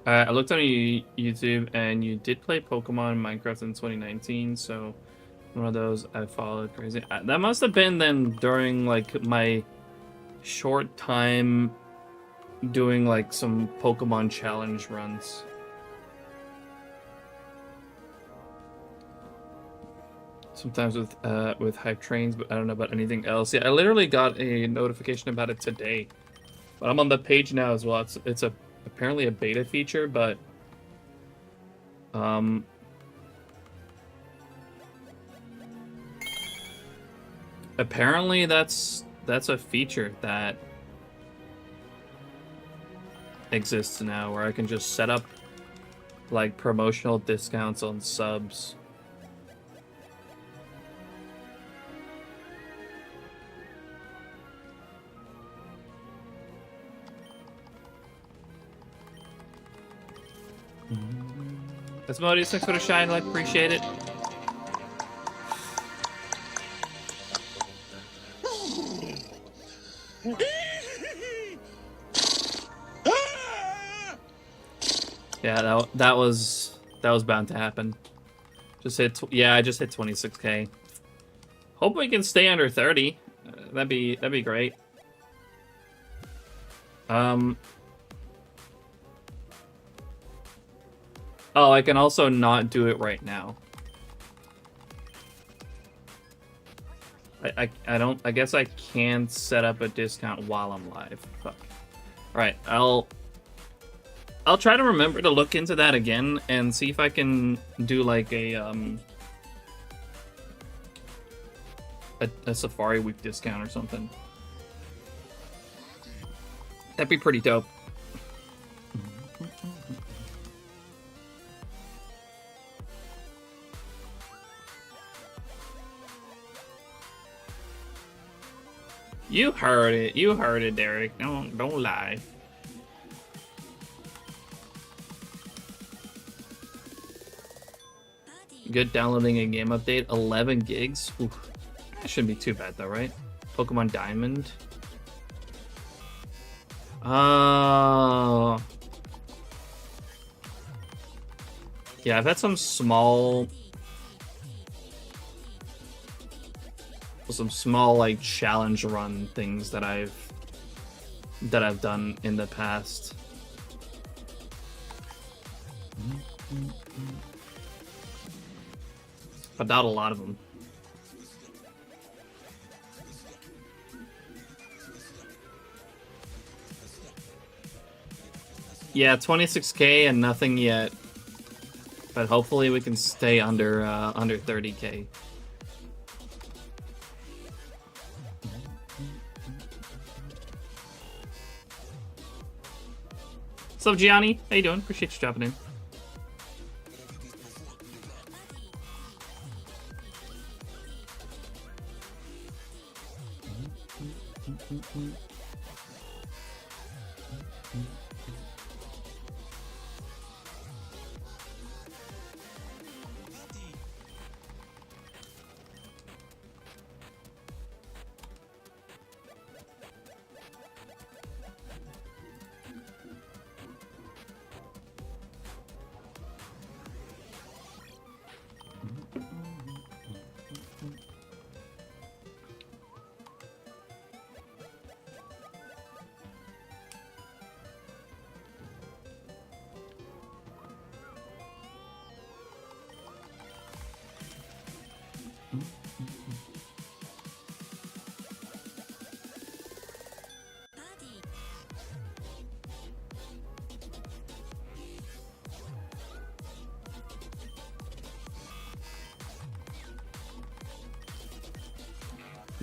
I looked on YouTube, and you did play Pokemon Minecraft in 2019, so one of those I followed crazy. That must have been then during like my short time doing like some Pokemon challenge runs. Sometimes with hype trains, but I don't know about anything else. Yeah, I literally got a notification about it today, but I'm on the page now as well. It's apparently a beta feature, but apparently that's a feature that exists now, where I can just set up like promotional discounts on subs. Asmodeus, thanks for the shine, like, appreciate it. Yeah, that was bound to happen. Just hit, yeah, I just hit 26K. Hope we can stay under 30. That'd be great. Oh, I can also not do it right now. I guess I can set up a discount while I'm live. Fuck. Alright, I'll try to remember to look into that again and see if I can do like a Safari Week discount or something. That'd be pretty dope. You heard it, Derek. Don't lie. Good downloading a game update, 11 gigs. Oof. That shouldn't be too bad though, right? Pokemon Diamond. Oh. Yeah, I've had some small like challenge run things that I've done in the past. But not a lot of them. Yeah, 26K and nothing yet. But hopefully we can stay under 30K. What's up, Gianni? How you doing? Appreciate you dropping in.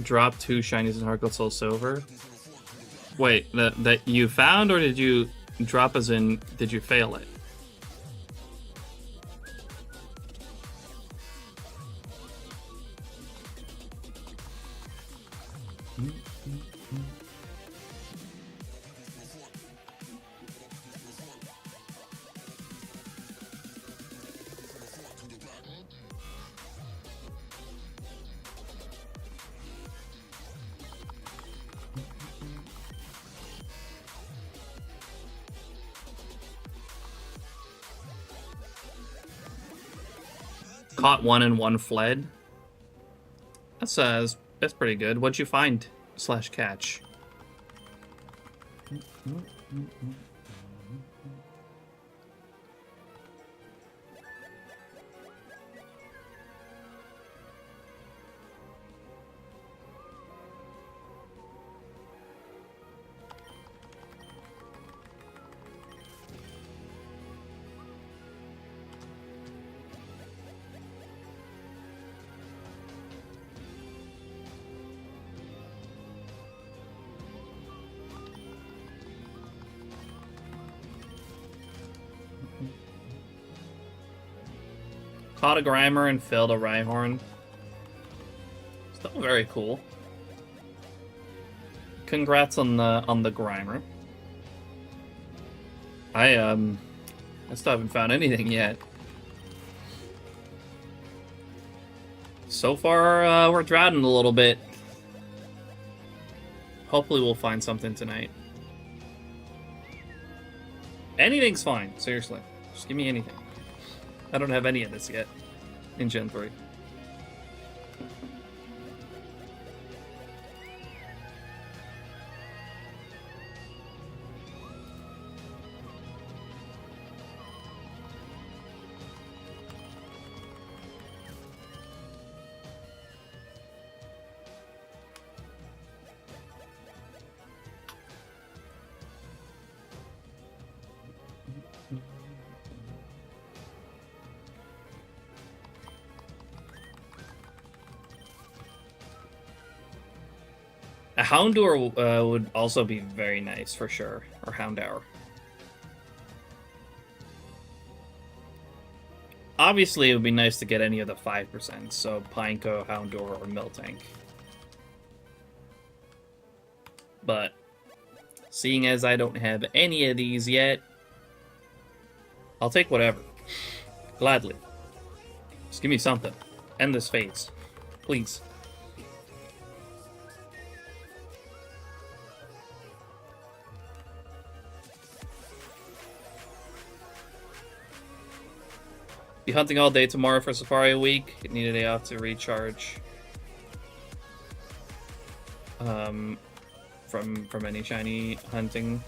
Drop 2 shinies in Heart Gold Soul Silver. Wait, that you found, or did you drop as in, did you fail it? Caught one and one fled. That's pretty good. What'd you find? / catch. Caught a Grimer and failed a Rhyhorn. Still very cool. Congrats on the Grimer. I still haven't found anything yet. So far, we're droughting a little bit. Hopefully we'll find something tonight. Anything's fine, seriously. Just give me anything. I don't have any of this yet in Gen 3. A Houndour would also be very nice for sure, or Houndour. Obviously, it would be nice to get any of the 5%, so Pineco, Houndour, or Miltank. But, seeing as I don't have any of these yet, I'll take whatever. Gladly. Just give me something. End this phase. Please. Be hunting all day tomorrow for Safari Week. Need a day off to recharge. From any shiny hunting.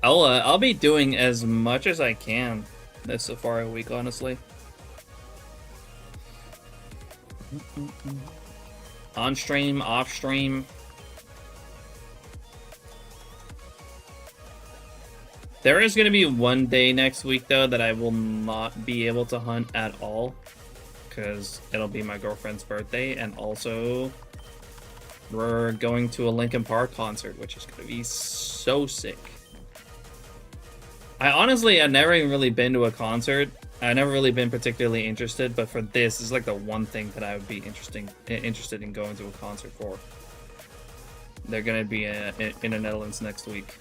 I'll be doing as much as I can this Safari Week, honestly. On stream, off stream. There is going to be one day next week, though, that I will not be able to hunt at all. Because it'll be my girlfriend's birthday, and also we're going to a Linkin Park concert, which is going to be so sick. I've never even really been to a concert. I've never really been particularly interested, but for this is like the one thing that I would be interested in going to a concert for. They're going to be in the Netherlands next week.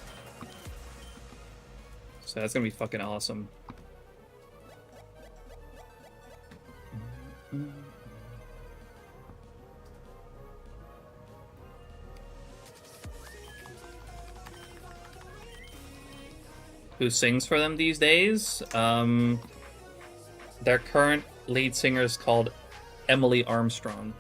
So that's gonna be fucking awesome. Who sings for them these days? Their current lead singer is called Emily Armstrong.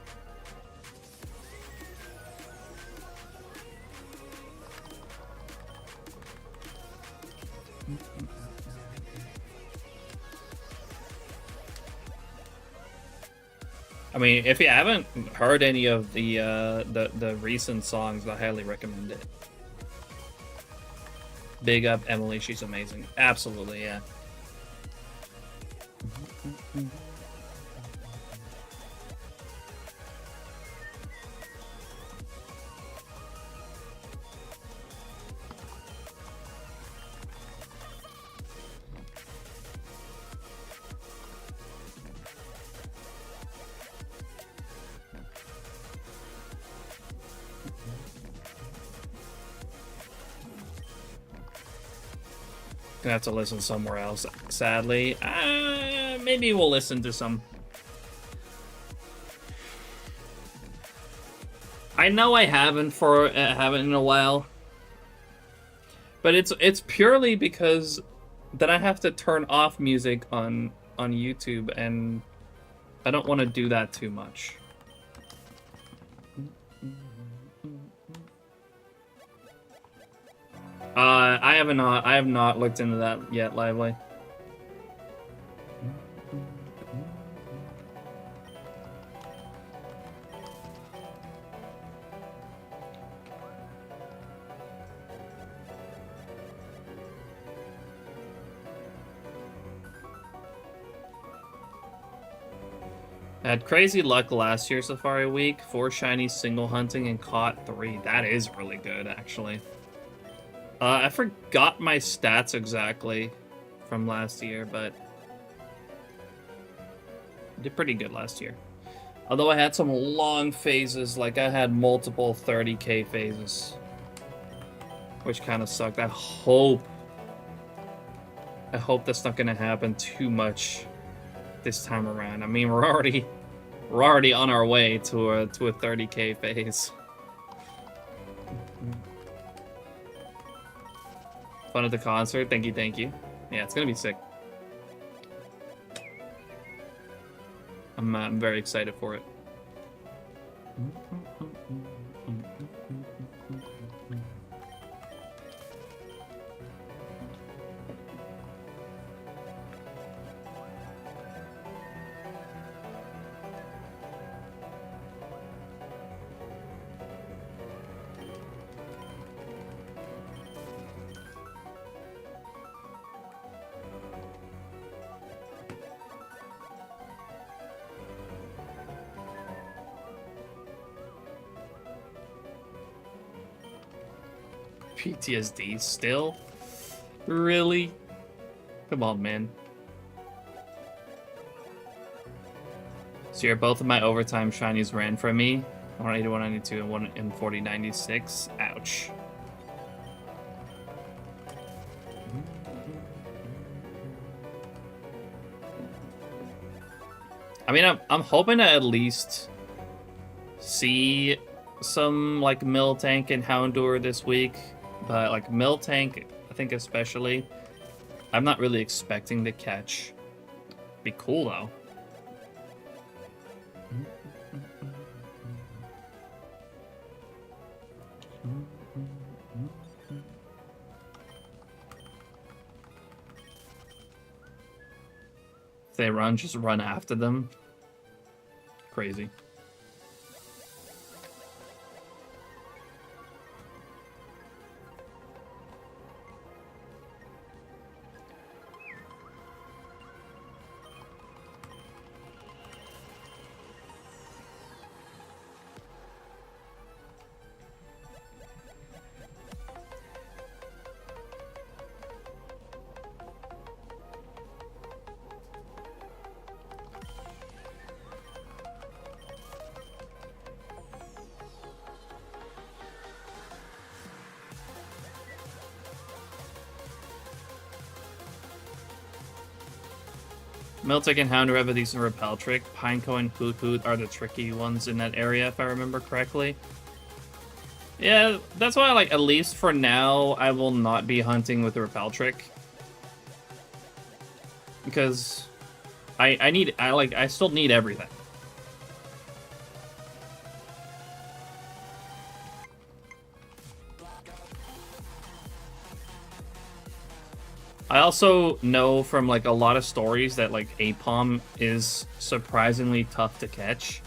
I mean, if you haven't heard any of the recent songs, I highly recommend it. Big up Emily, she's amazing. Absolutely, yeah. Gonna have to listen somewhere else, sadly. Maybe we'll listen to some. I know I haven't in a while, but it's purely because then I have to turn off music on YouTube, and I don't want to do that too much. I have not looked into that yet, Lively. I had crazy luck last year Safari Week, 4 shiny single hunting and caught 3. That is really good, actually. I forgot my stats exactly from last year, but I did pretty good last year. Although I had some long phases, like I had multiple 30k phases, which kind of sucked. I hope that's not gonna happen too much this time around. I mean, we're already on our way to a 30k phase. Fun at the concert. Thank you. Yeah, it's gonna be sick. I'm very excited for it. PTSD still? Really? Come on, man. So yeah, both of my overtime shinies ran from me. 180, 192, and 1 in 40, 96. Ouch. I mean, I'm hoping to at least see some like Miltank and Houndour this week, but like Miltank, I think especially, I'm not really expecting to catch. Be cool though. If they run, just run after them. Crazy. Miltank and Houndour have a decent repel trick. Pineco and Hoot Hoot are the tricky ones in that area, if I remember correctly. Yeah, that's why, like, at least for now, I will not be hunting with the repel trick. Because I still need everything. I also know from like a lot of stories that like Apom is surprisingly tough to catch.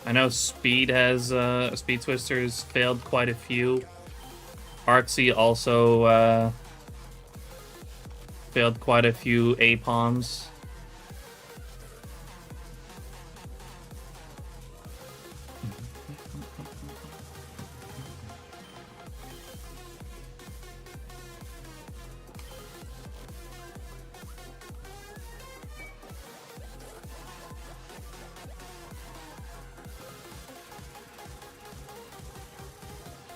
I know Speed has Speed Twisters failed quite a few. Artsy also failed quite a few Apoms.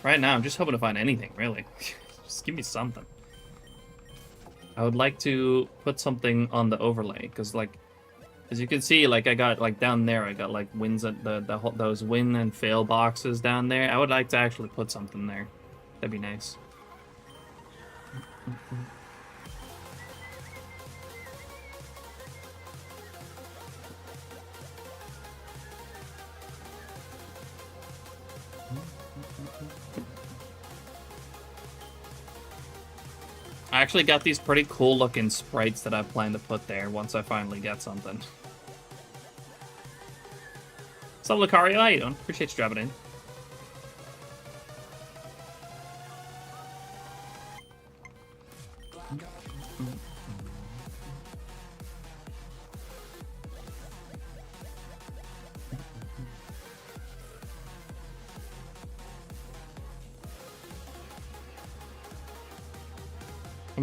Right now, I'm just hoping to find anything, really. Just give me something. I would like to put something on the overlay, because, like, as you can see, like, I got, like, down there, I got, like, wins at those win and fail boxes down there. I would like to actually put something there. That'd be nice. I actually got these pretty cool looking sprites that I plan to put there once I finally get something. What's up, Lucario? How you doing? Appreciate you dropping in.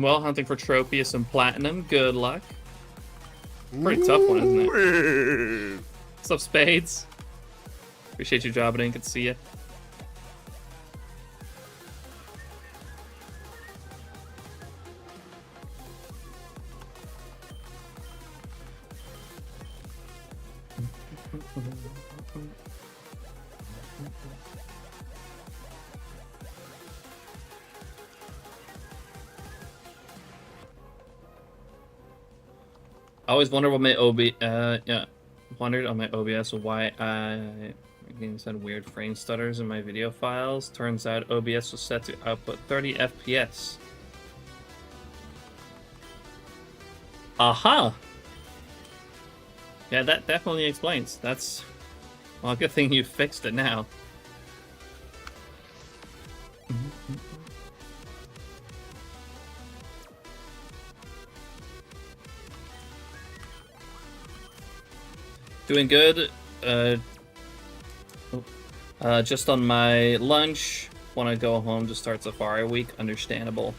Well, hunting for Tropius and Platinum. Good luck. Pretty tough one, isn't it? What's up, Spades? Appreciate you dropping in. Good to see you. I always wonder what my wondered on my OBS why I said weird frame stutters in my video files. Turns out OBS was set to output 30 FPS. Aha! Yeah, that definitely explains. That's, well, good thing you fixed it now. Doing good. Just on my lunch. Want to go home to start Safari Week. Understandable.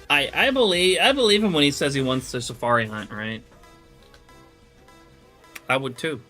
I believe him when he says he wants to safari hunt, right? I would too.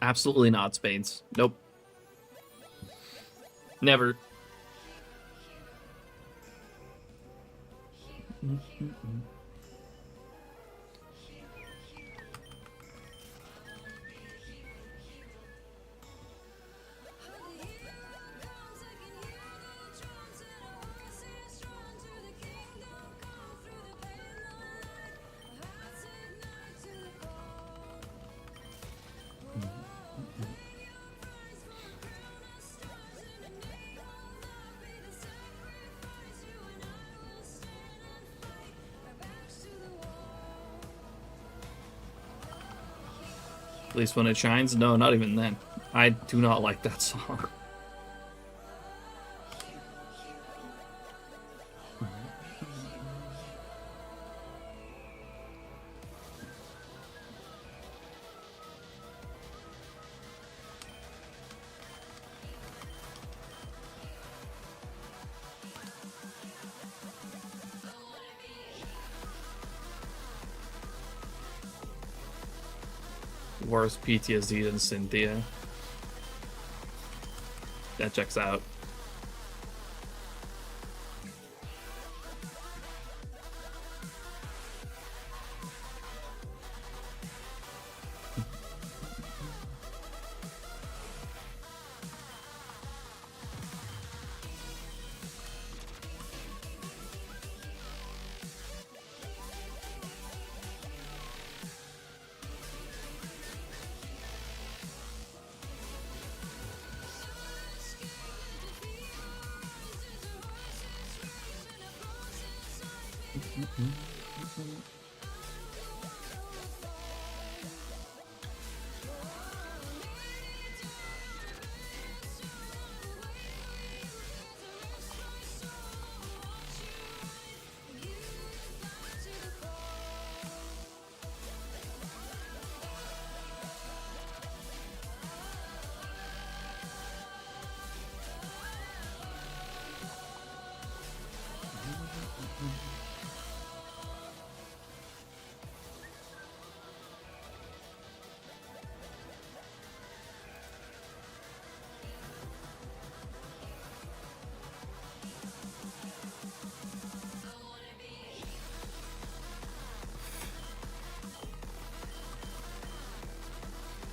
Absolutely not, Spades. Nope. Never. At least when it shines? No, not even then. I do not like that song. Worse PTSD than Cynthia. That checks out.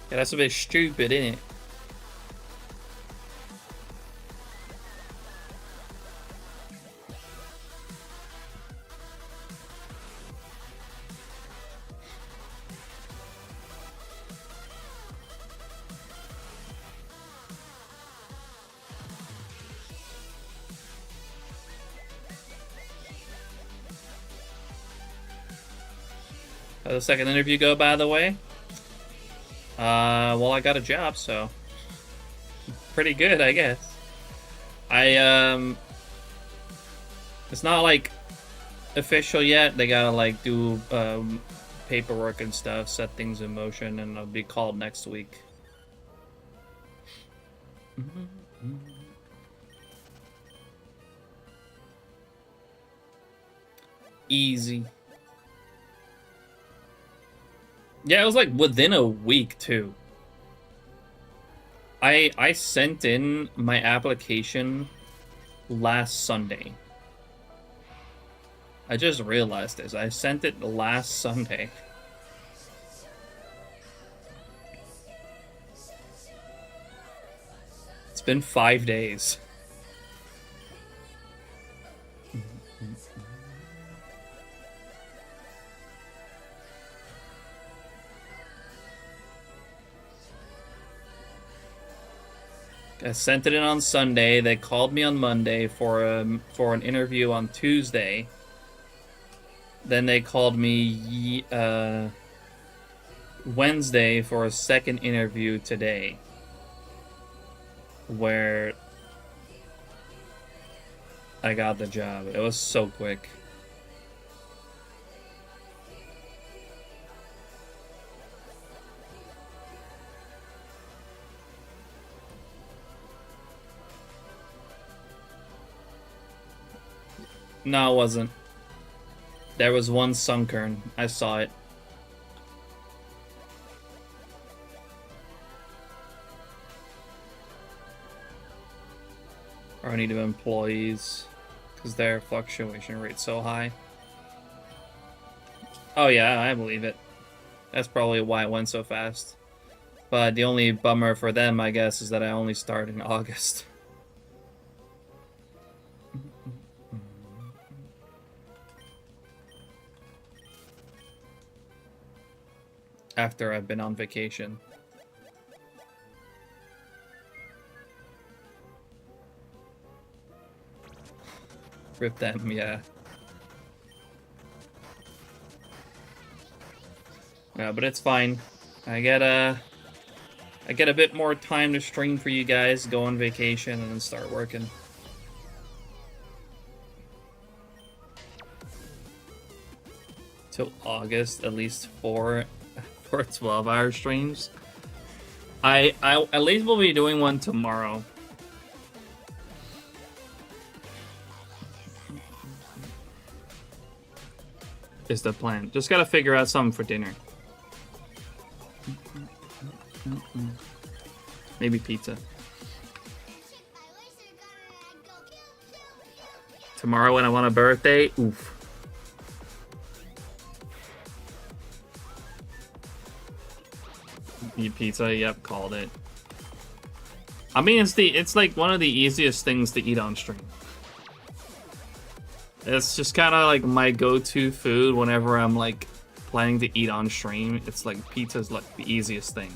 Yeah, that's a bit stupid, isn't it? How'd the second interview go, by the way? Well, I got a job, so pretty good, I guess. It's not like official yet. They gotta like do paperwork and stuff, set things in motion, and I'll be called next week. Easy. Yeah, it was like within a week too. I sent in my application last Sunday. I just realized this. I sent it last Sunday. It's been 5 days. I sent it in on Sunday. They called me on Monday for an interview on Tuesday. Then they called me Wednesday for a second interview today, where I got the job. It was so quick. No, it wasn't. There was one Sunkern. I saw it. Or I need employees, because their fluctuation rate's so high. Oh yeah, I believe it. That's probably why it went so fast. But the only bummer for them, I guess, is that I only start in August. After I've been on vacation. Rip them, yeah. Yeah, but it's fine. I get a bit more time to stream for you guys, go on vacation, and then start working. Till August, at least for 12-hour streams. I at least will be doing one tomorrow. Is the plan. Just gotta figure out something for dinner. Maybe pizza. Tomorrow when I want a birthday, oof. Eat pizza, yep, called it. I mean, it's like one of the easiest things to eat on stream. It's just kind of like my go-to food whenever I'm like planning to eat on stream. It's like pizza's like the easiest thing.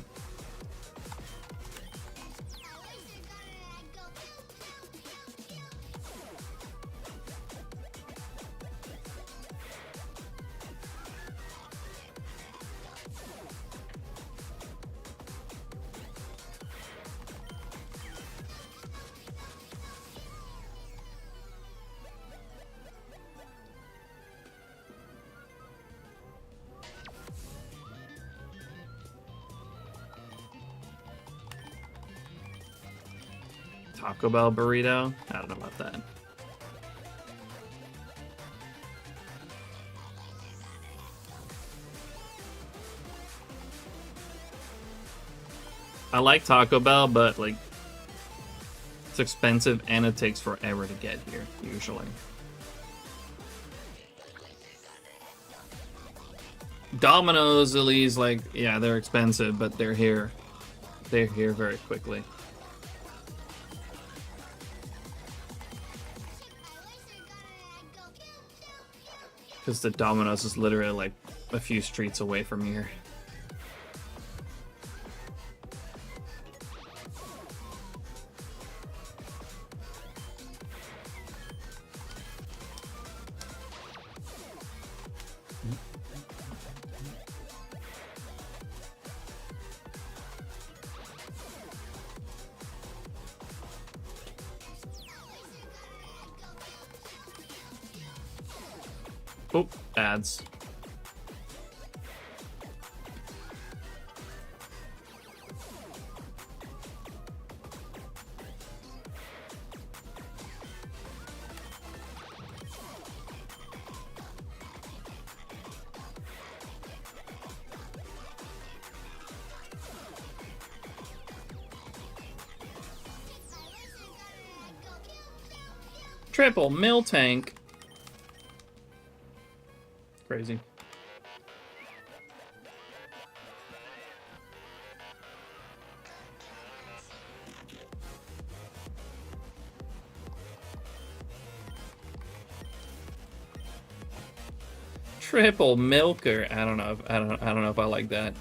Taco Bell burrito? I don't know about that. I like Taco Bell, but like it's expensive and it takes forever to get here, usually. Domino's, at least, like, yeah, they're expensive, but they're here. They're here very quickly. Because the Domino's is literally like a few streets away from here. Oh, ads. Triple mill tank. Crazy. Triple milker. I don't know. I don't know if I like that.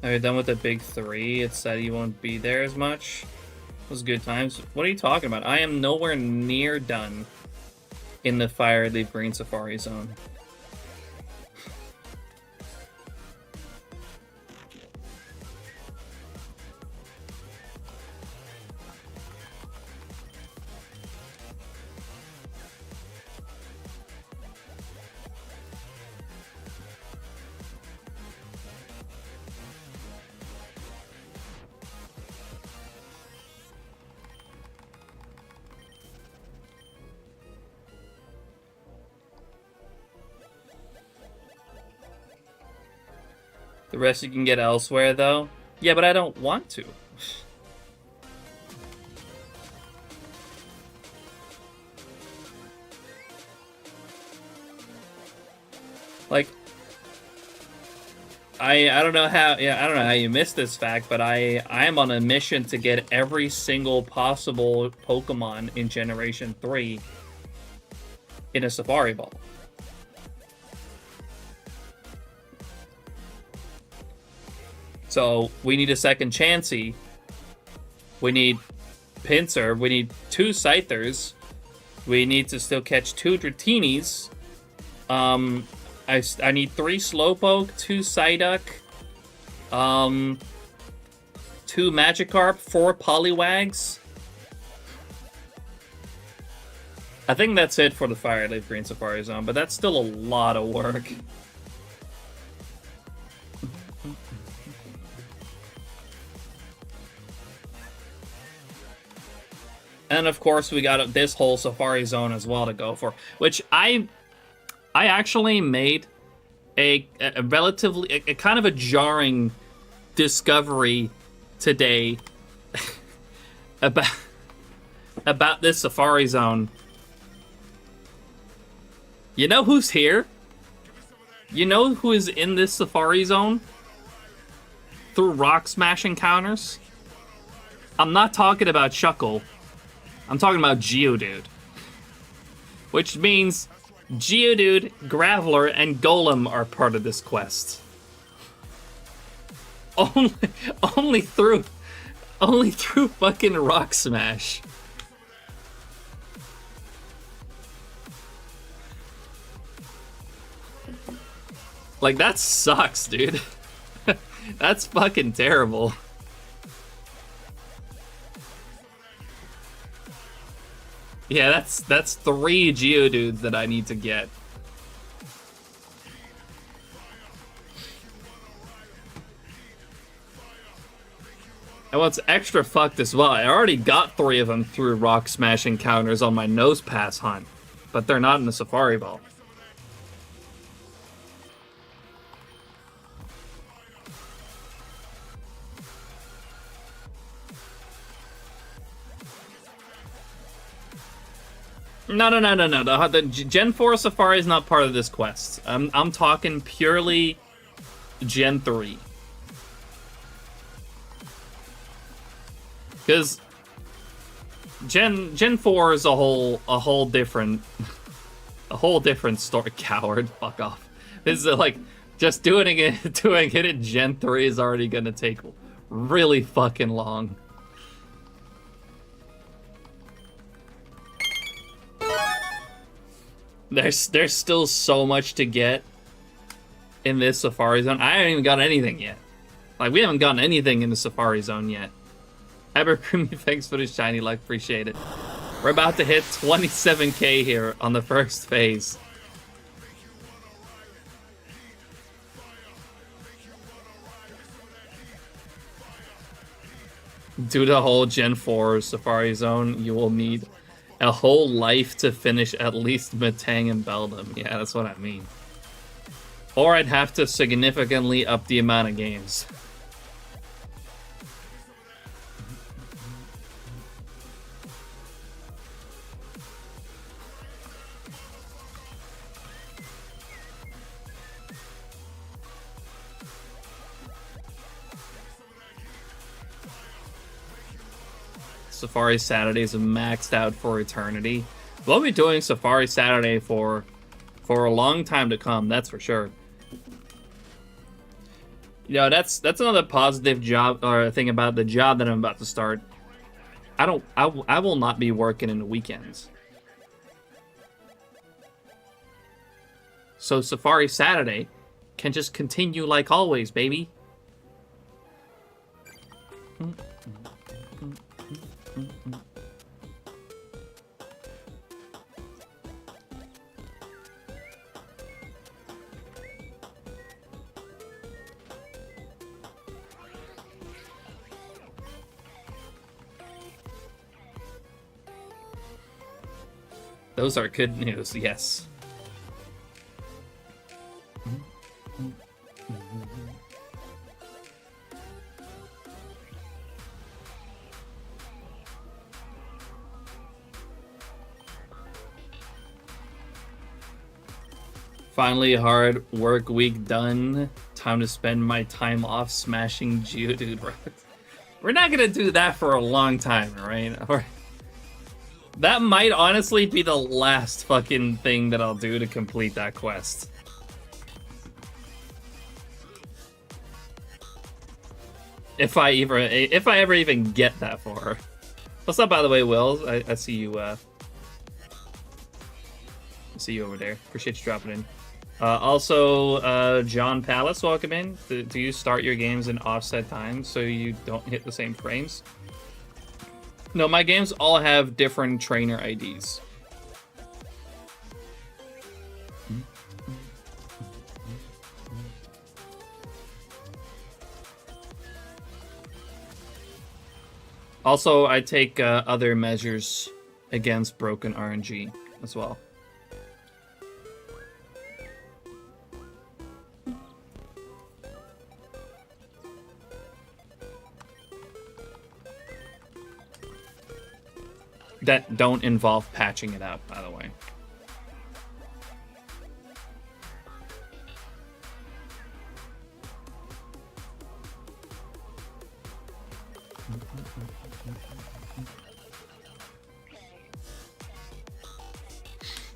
Are you done with the big three? It said you won't be there as much. It was good times. What are you talking about? I am nowhere near done in the Fire Leaf Green Safari Zone. The rest you can get elsewhere, though. Yeah, but I don't want to. Like, I don't know how, yeah, I don't know how you missed this fact, but I'm on a mission to get every single possible Pokemon in Generation 3 in a Safari Ball. So we need a second Chansey. We need Pinsir. We need 2 Scythers. We need to still catch 2 Dratinis. I need 3 Slowpoke, 2 Psyduck, 2 Magikarp, 4 Poliwags. I think that's it for the Fire Leaf Green Safari Zone, but that's still a lot of work. And of course, we got this whole Safari Zone as well to go for, which I actually made a relatively a kind of a jarring discovery today about this Safari Zone. You know who's here? You know who is in this Safari Zone? Through rock smash encounters? I'm not talking about Shuckle. I'm talking about Geodude. Which means Geodude, Graveler, and Golem are part of this quest. Only through fucking Rock Smash. Like, that sucks, dude. That's fucking terrible. Yeah, that's 3 Geodudes that I need to get. And what's extra fucked as well, I already got 3 of them through Rock Smash encounters on my Nose Pass hunt, but they're not in the Safari Ball. No. The Gen 4 Safari is not part of this quest. I'm talking purely Gen 3. Because Gen 4 is a whole different story. Coward, fuck off. This is like just doing it in Gen 3 is already gonna take really fucking long. There's still so much to get in this Safari Zone. I haven't even got anything yet. Like, we haven't gotten anything in the Safari Zone yet. Ebercreamy, thanks for the shiny luck. Appreciate it. We're about to hit 27k here on the first phase. Do the whole Gen 4 Safari Zone, you will need a whole life to finish at least Metang and Beldum. Yeah, that's what I mean. Or I'd have to significantly up the amount of games. Safari Saturdays are maxed out for eternity. We'll be doing Safari Saturday for a long time to come, that's for sure. You know, that's another positive job or thing about the job that I'm about to start. I will not be working in the weekends. So Safari Saturday can just continue like always, baby. Those are good news, yes. Finally, hard work week done. Time to spend my time off smashing Geodude, bro. We're not gonna do that for a long time, alright? That might honestly be the last fucking thing that I'll do to complete that quest. If I ever even get that far. What's up, by the way, Will? I see you. I see you over there. Appreciate you dropping in. Also, John Palace, welcome in. Do you start your games in offset times so you don't hit the same frames? No, my games all have different trainer IDs. Also, I take other measures against broken RNG as well. That don't involve patching it out, by the way.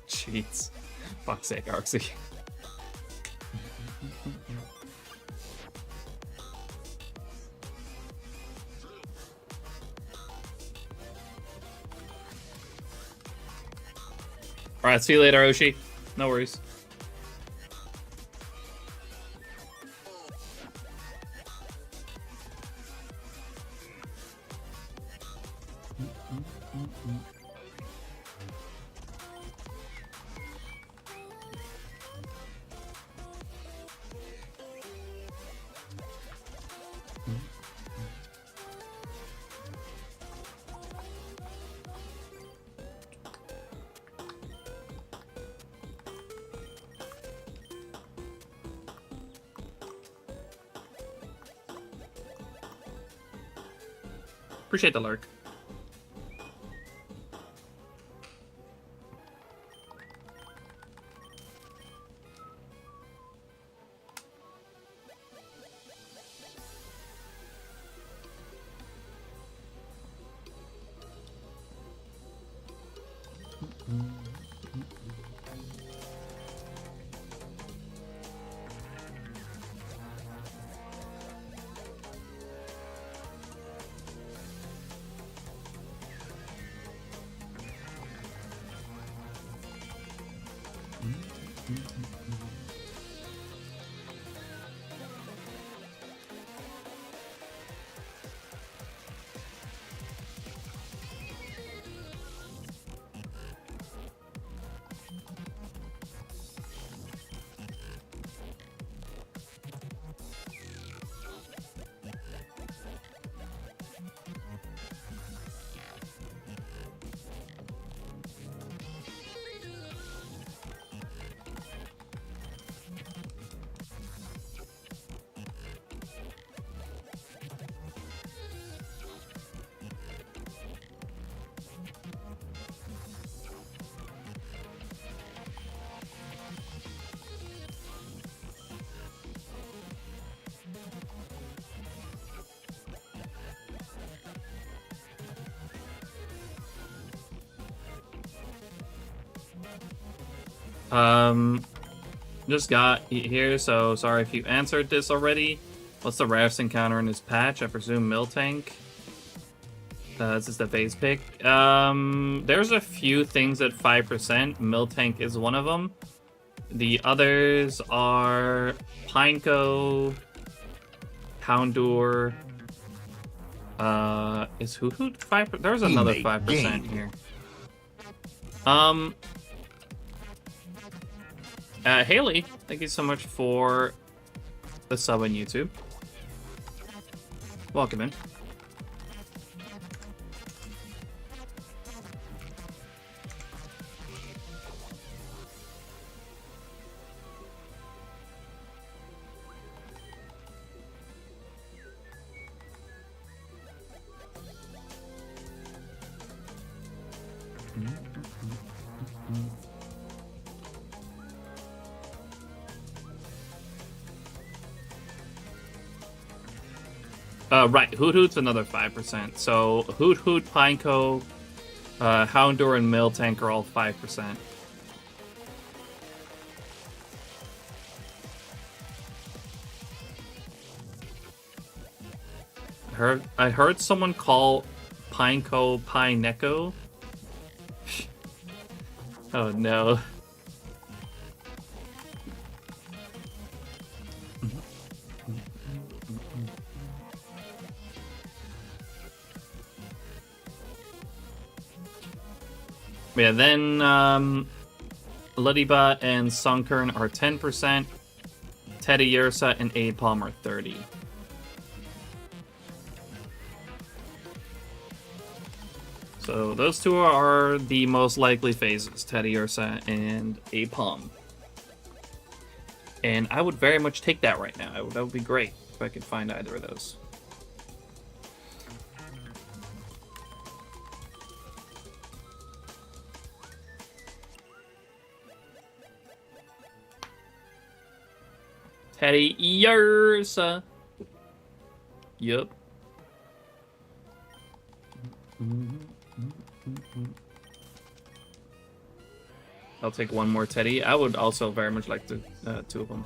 Cheats. Fuck's sake, Arxie. Alright, see you later, Oshi. No worries. Appreciate the lurk. Just got here, so sorry if you answered this already. What's the rarest encounter in this patch? I presume Miltank. This is the base pick. There's a few things at 5%. Miltank is one of them. The others are Pineco, Houndour. Is Hoothoot 5%? There's another 5% here. Haley, thank you so much for the sub on YouTube. Welcome in. Right, Hoot Hoot's another 5%. So Hoot Hoot, Pineco, Houndour, and Miltank are all 5%. I heard someone call Pineco Pineco. Oh no. Yeah, then Ludiba and Sunkern are 10%. Teddiursa and Apom are 30. So those two are the most likely phases, Teddiursa and Apom. And I would very much take that right now. That would be great if I could find either of those. Teddiursa. Yup. I'll take one more Teddy. I would also very much like two of them.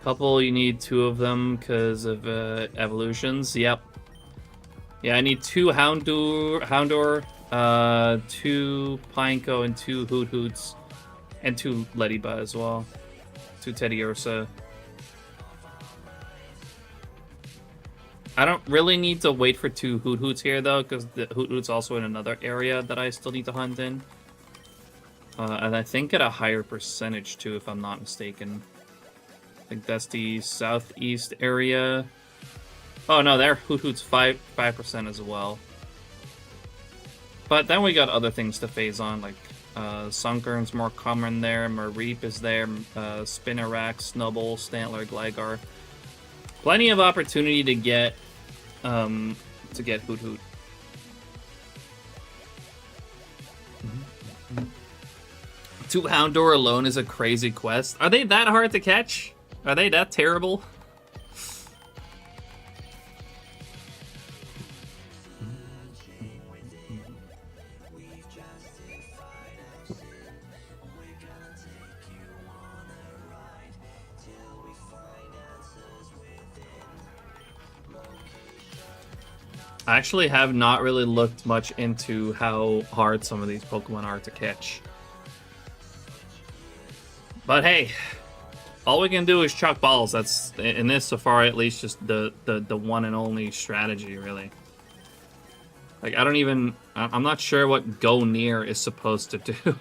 Couple, you need two of them because of evolutions. Yep. Yeah, I need two Houndour, two Pineco, and two Hoot Hoots, and two Ludiba as well. Two Teddiursa. I don't really need to wait for two Hoot Hoots here, though, because the Hoot Hoot's also in another area that I still need to hunt in. And I think at a higher percentage, too, if I'm not mistaken. I think that's the southeast area. Oh, no, there Hoot Hoot's 5% as well. But then we got other things to phase on, like Sunkern's more common there, Mareep is there, Spinnerack, Snubbull, Stantler, Gligar. Plenty of opportunity to get Hoot Hoot. Two Houndour alone is a crazy quest. Are they that hard to catch? Are they that terrible? I actually have not really looked much into how hard some of these Pokemon are to catch. But hey, all we can do is chuck balls. That's, in this so far at least, just the one and only strategy, really. Like, I'm not sure what go near is supposed to do.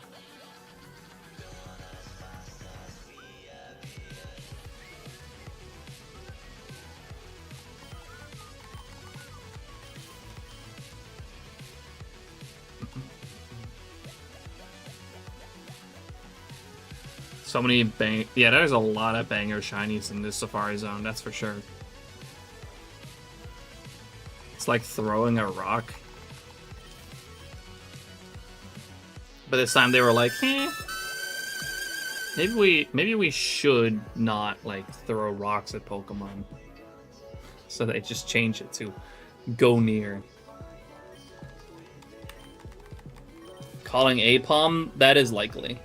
So many yeah, there's a lot of banger shinies in this Safari Zone, that's for sure. It's like throwing a rock. But this time they were like, maybe we should not like throw rocks at Pokemon. So they just changed it to go near. Calling Apom, that is likely.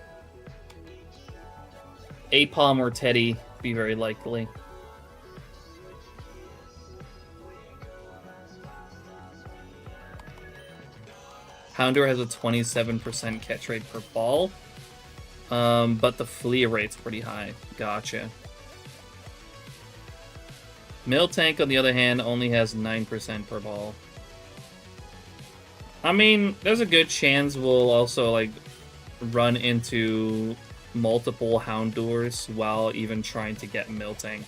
Apom or Teddy be very likely. Houndour has a 27% catch rate per ball, but the flea rate's pretty high. Gotcha. Miltank, on the other hand, only has 9% per ball. I mean, there's a good chance we'll also like run into multiple Houndours while even trying to get Miltank.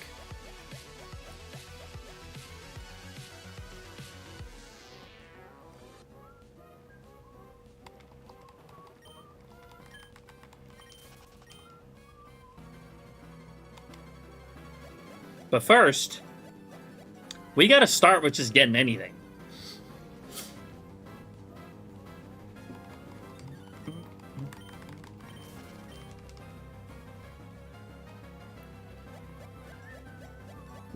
But first, we gotta start with just getting anything.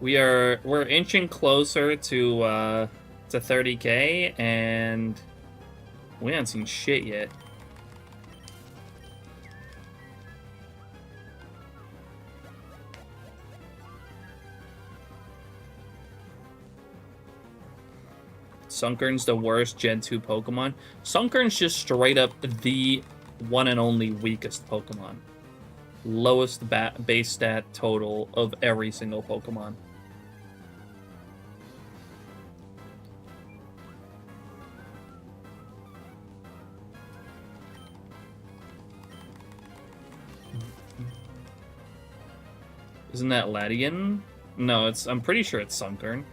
We're inching closer to 30K, and we haven't seen shit yet. Sunkern's the worst Gen 2 Pokemon. Sunkern's just straight up the one and only weakest Pokemon. Lowest base stat total of every single Pokemon. Isn't that Latian? No, I'm pretty sure it's Sunkern.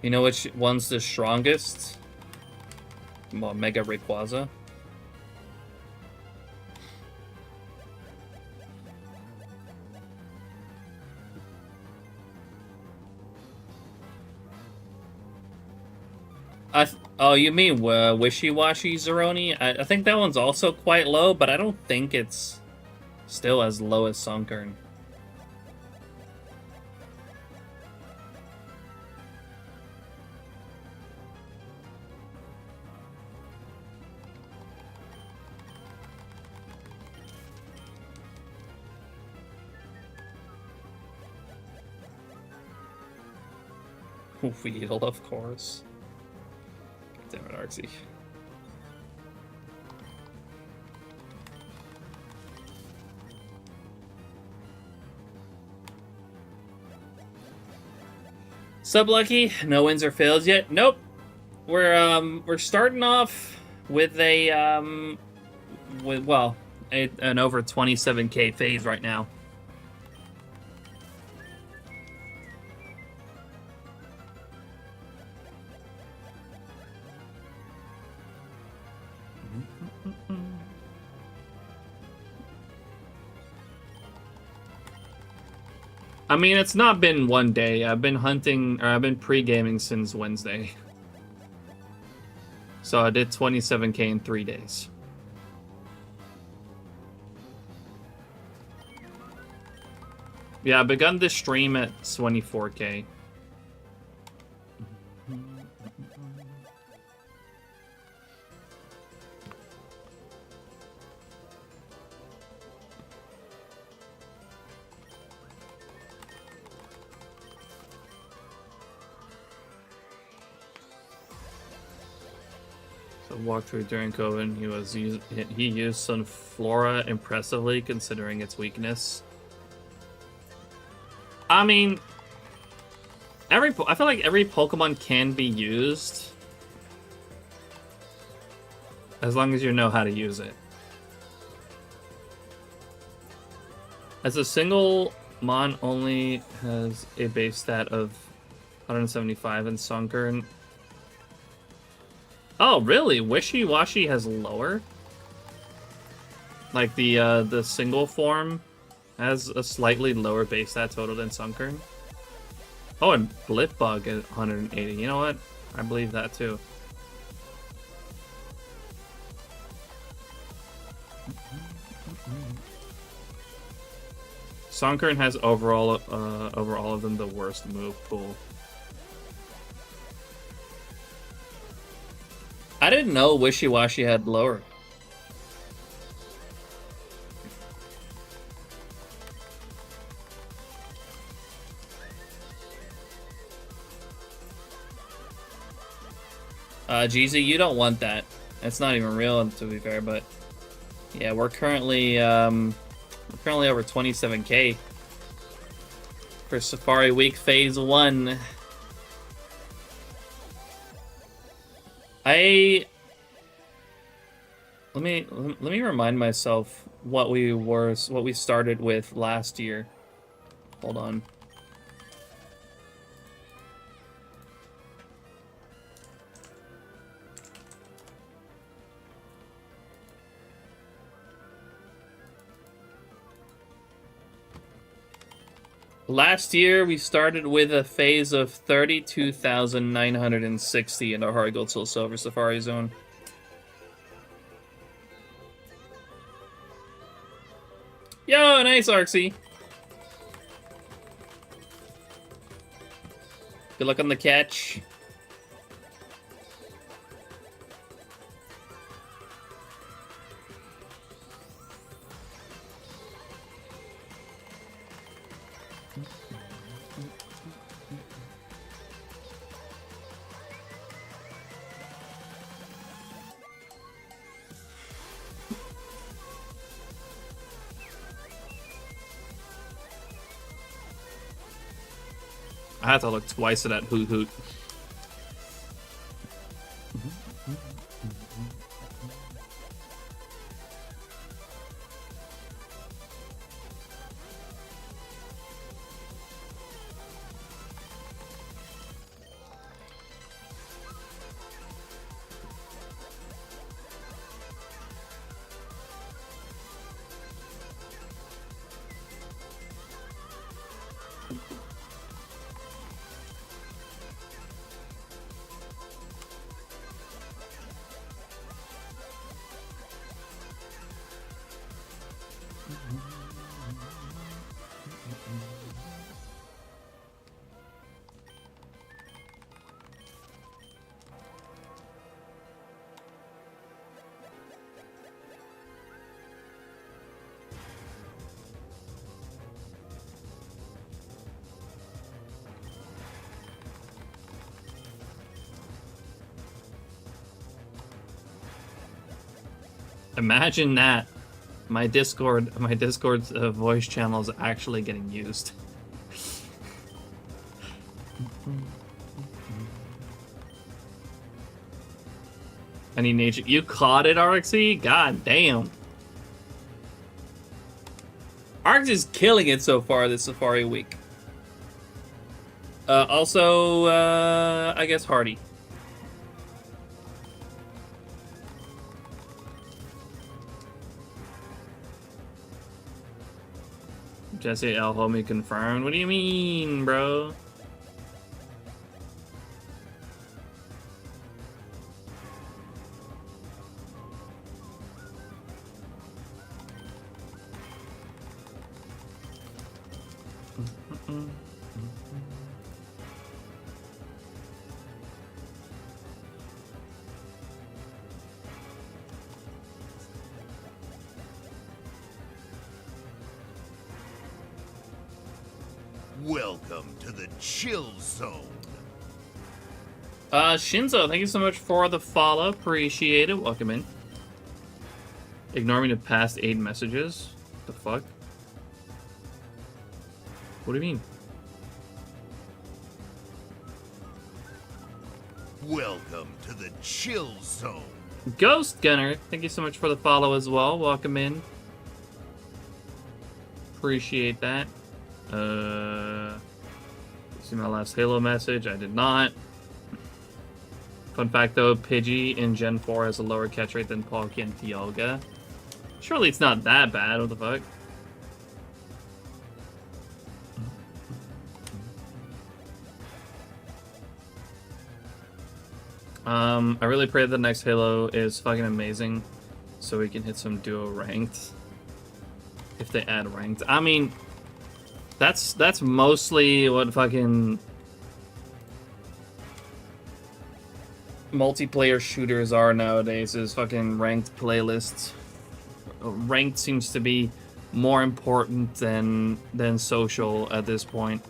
You know which one's the strongest? Well, Mega Rayquaza. Oh, you mean Wishy-Washy Zeroni? I think that one's also quite low, but I don't think it's still as low as Sunkern. Weedle, of course. Damn it, Arxie. Sublucky, no wins or fails yet. Nope. We're starting off with an over 27K phase right now. I mean, it's not been one day. I've been hunting, or I've been pre-gaming since Wednesday. So I did 27K in 3 days. Yeah, I begun this stream at 24K. Walkthrough during COVID, he used Sunflora impressively considering its weakness. I mean, I feel like every Pokemon can be used as long as you know how to use it. As a single Mon only has a base stat of 175 in Sunkern. Oh, really? Wishy-Washy has lower? Like the single form has a slightly lower base stat total than Sunkern. Oh, and Blipbug at 180. You know what? I believe that too. Sunkern has overall over all of them the worst move pool. I didn't know Wishy-Washy had lower. Jeezy, you don't want that. It's not even real, to be fair, but yeah, we're currently over 27K for Safari Week Phase 1. Let me remind myself what we started with last year. Hold on. Last year, we started with a phase of 32,960 in our Hard Gold Soul Silver Safari Zone. Yo, nice, Arxie. Good luck on the catch. I had to look twice at that hoot hoot. Imagine that. My Discord's voice channel is actually getting used. I need nature. You caught it, Arxie? God damn. Arxie's killing it so far this Safari week. Also, I guess Hardy. Jesse L. Homie confirmed. What do you mean, bro? Welcome to the chill zone. Shinzo, thank you so much for the follow. Appreciate it. Welcome in. Ignore me the past 8 messages. The fuck? What do you mean? Welcome to the chill zone. Ghost Gunner, thank you so much for the follow as well. Welcome in. Appreciate that. See my last Halo message? I did not. Fun fact though, Pidgey in Gen 4 has a lower catch rate than Palkia and Dialga. Surely it's not that bad, what the fuck? I really pray the next Halo is fucking amazing so we can hit some duo ranked. If they add ranked. I mean, that's mostly what fucking multiplayer shooters are nowadays, is fucking ranked playlists. Ranked seems to be more important than social at this point.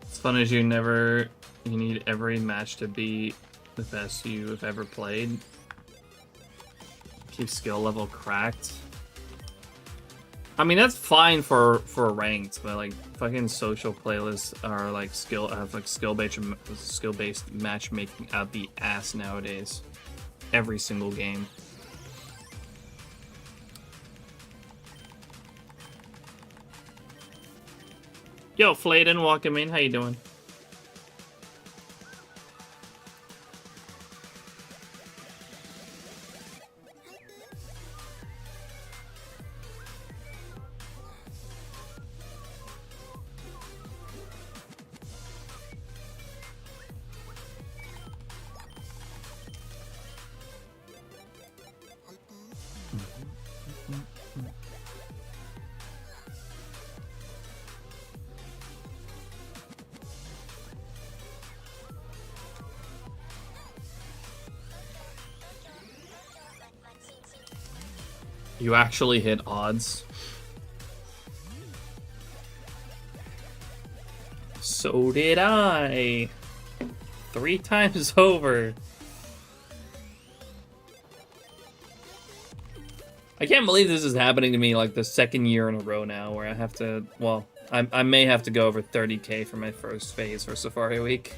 It's fun as you need every match to be the best you have ever played. Keep skill level cracked. I mean, that's fine for ranked, but like fucking social playlists are like skill-based matchmaking out the ass nowadays. Every single game. Yo, Flayden, welcome in. How you doing? You actually hit odds. So did I. 3 times over. I can't believe this is happening to me like the second year in a row now where I have to, well, I may have to go over 30k for my first phase for Safari Week.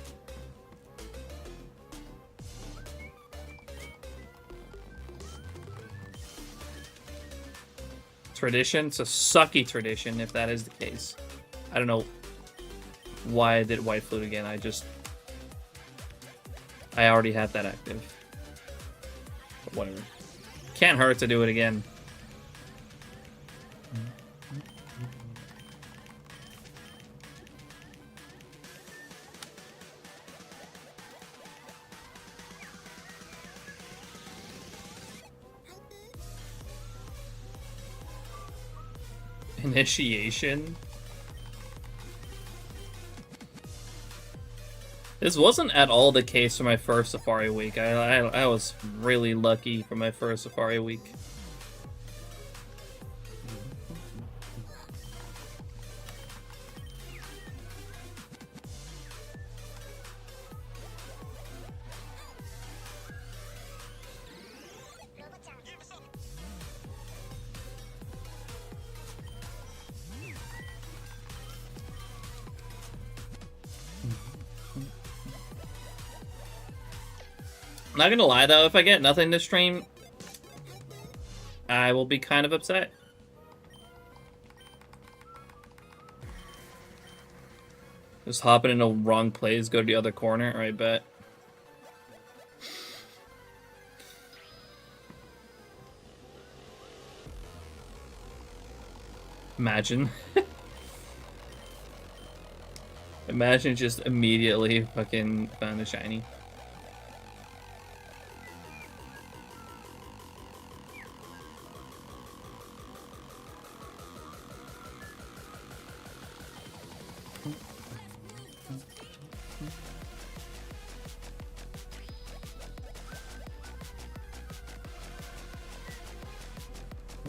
Tradition? It's a sucky tradition if that is the case. I don't know why I did White Flute again. I already had that active. But whatever. Can't hurt to do it again. Initiation? This wasn't at all the case for my first Safari Week. I was really lucky for my first Safari Week. Not gonna lie though, if I get nothing this stream, I will be kind of upset. Just hopping in the wrong place, go to the other corner, alright, bet. Imagine. Imagine just immediately fucking found a shiny.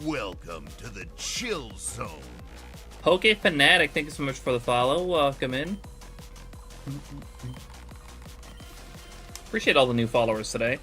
Welcome to the chill zone. Poke Fanatic, thank you so much for the follow. Welcome in. Appreciate all the new followers today.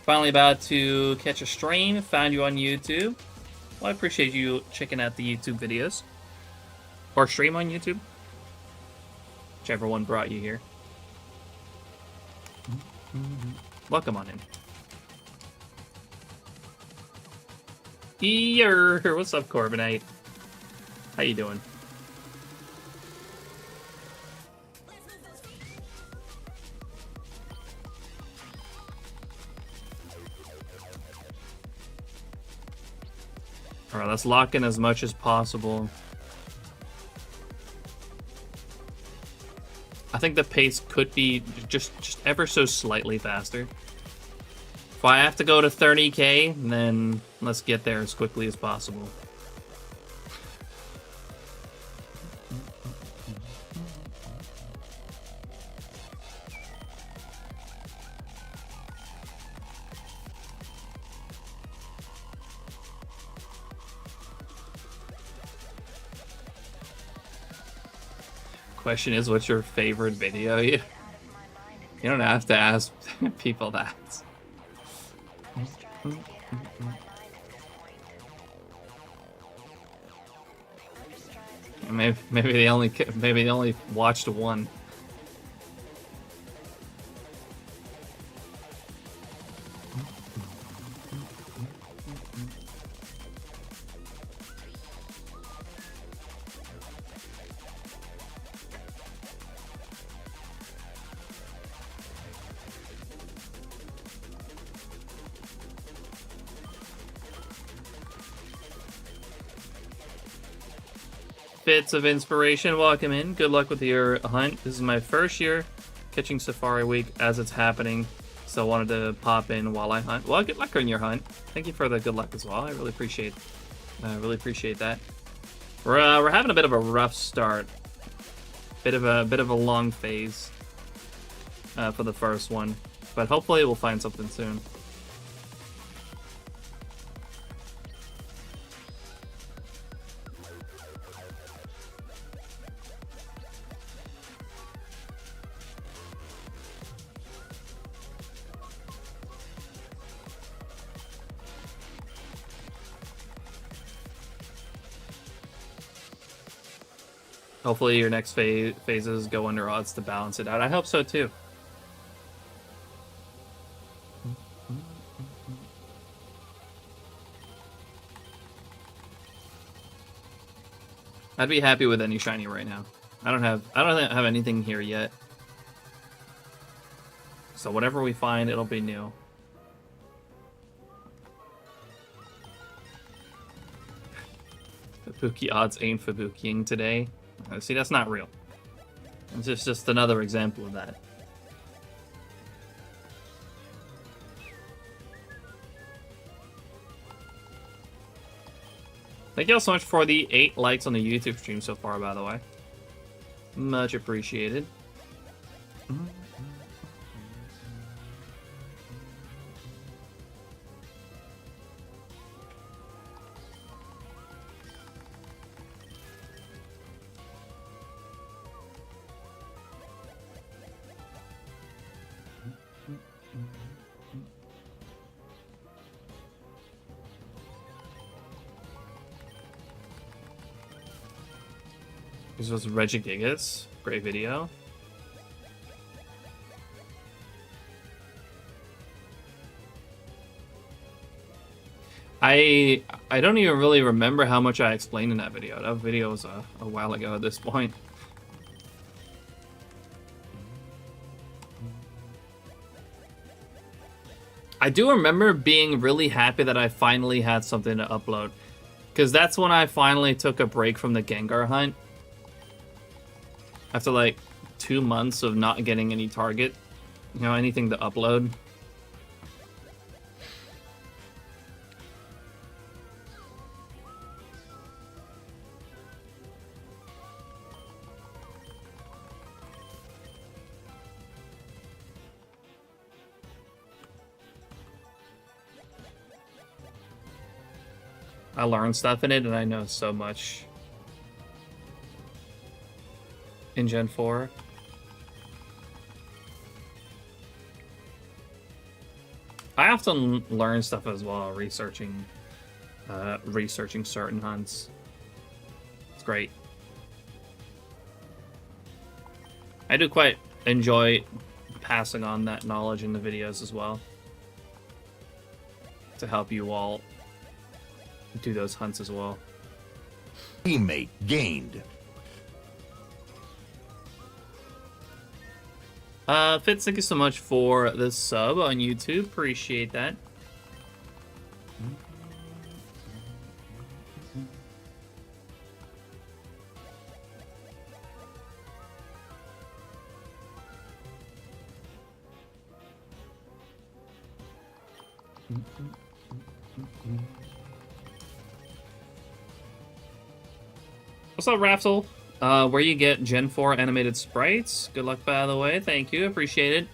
Finally about to catch a stream. Found you on YouTube. Well, I appreciate you checking out the YouTube videos. Or stream on YouTube. Whichever one brought you here. Welcome on in. Eeyar! What's up, Corbinite? How you doing? Alright, let's lock in as much as possible. I think the pace could be just ever so slightly faster. If I have to go to 30k, then let's get there as quickly as possible. question is, what's your favorite video? You don't have to ask people that. Maybe they only watched one. Bits of inspiration, welcome in. Good luck with your hunt. This is my first year catching Safari Week as it's happening, so I wanted to pop in while I hunt. Well, good luck on your hunt. Thank you for the good luck as well. I really appreciate that. We're having a bit of a rough start. Bit of a long phase for the first one, but hopefully we'll find something soon. Hopefully your next phases go under odds to balance it out. I hope so too. I'd be happy with any shiny right now. I don't have anything here yet. So whatever we find, it'll be new. Fubuki odds ain't Fubukiing today. See, that's not real. It's just another example of that. Thank you all so much for the 8 likes on the YouTube stream so far, by the way. Much appreciated. This was Regigigas. Great video. I don't even really remember how much I explained in that video. That video was a while ago at this point. I do remember being really happy that I finally had something to upload, because that's when I finally took a break from the Gengar hunt. After like 2 months of not getting any target, anything to upload. I learned stuff in it, and I know so much. In Gen 4. I often learn stuff as well, researching certain hunts. It's great. I do quite enjoy passing on that knowledge in the videos as well, to help you all do those hunts as well. Teammate gained. Fitz, thank you so much for the sub on YouTube. Appreciate that. What's up, Raftel? Where you get Gen 4 animated sprites. Good luck, by the way. Thank you. Appreciate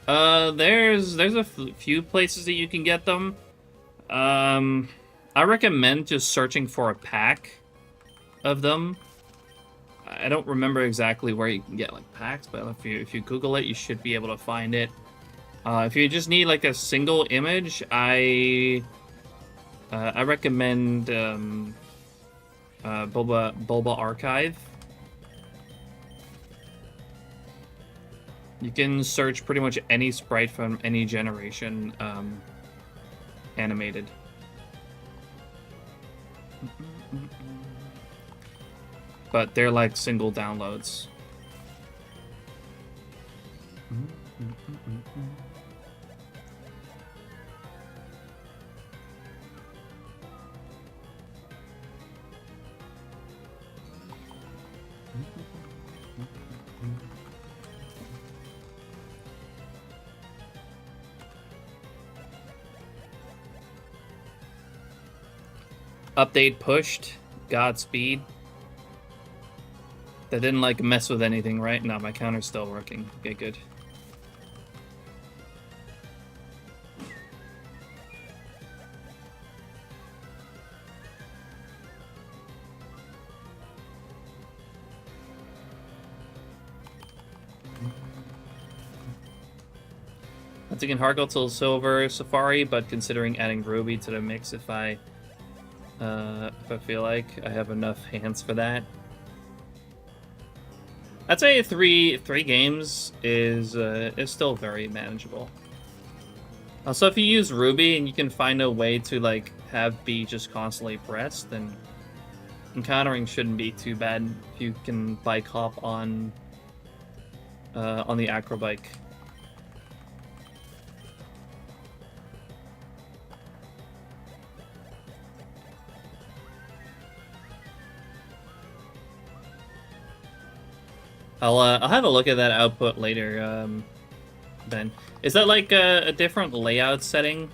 it. There's a few places that you can get them. I recommend just searching for a pack of them. I don't remember exactly where you can get like packs, but if you Google it, you should be able to find it. If you just need like a single image, I recommend Bulba Archive. You can search pretty much any sprite from any generation animated. But they're like single downloads. Update pushed. Godspeed. That didn't like mess with anything, right? No, my counter's still working. Okay, good. I'm thinking hard gold till silver safari, but considering adding ruby to the mix if I feel like I have enough hands for that. I'd say three games is still very manageable. Also, if you use ruby and you can find a way to like have B just constantly pressed, then encountering shouldn't be too bad if you can bike hop on the acrobike. I'll have a look at that output later, Ben. Is that like a different layout setting?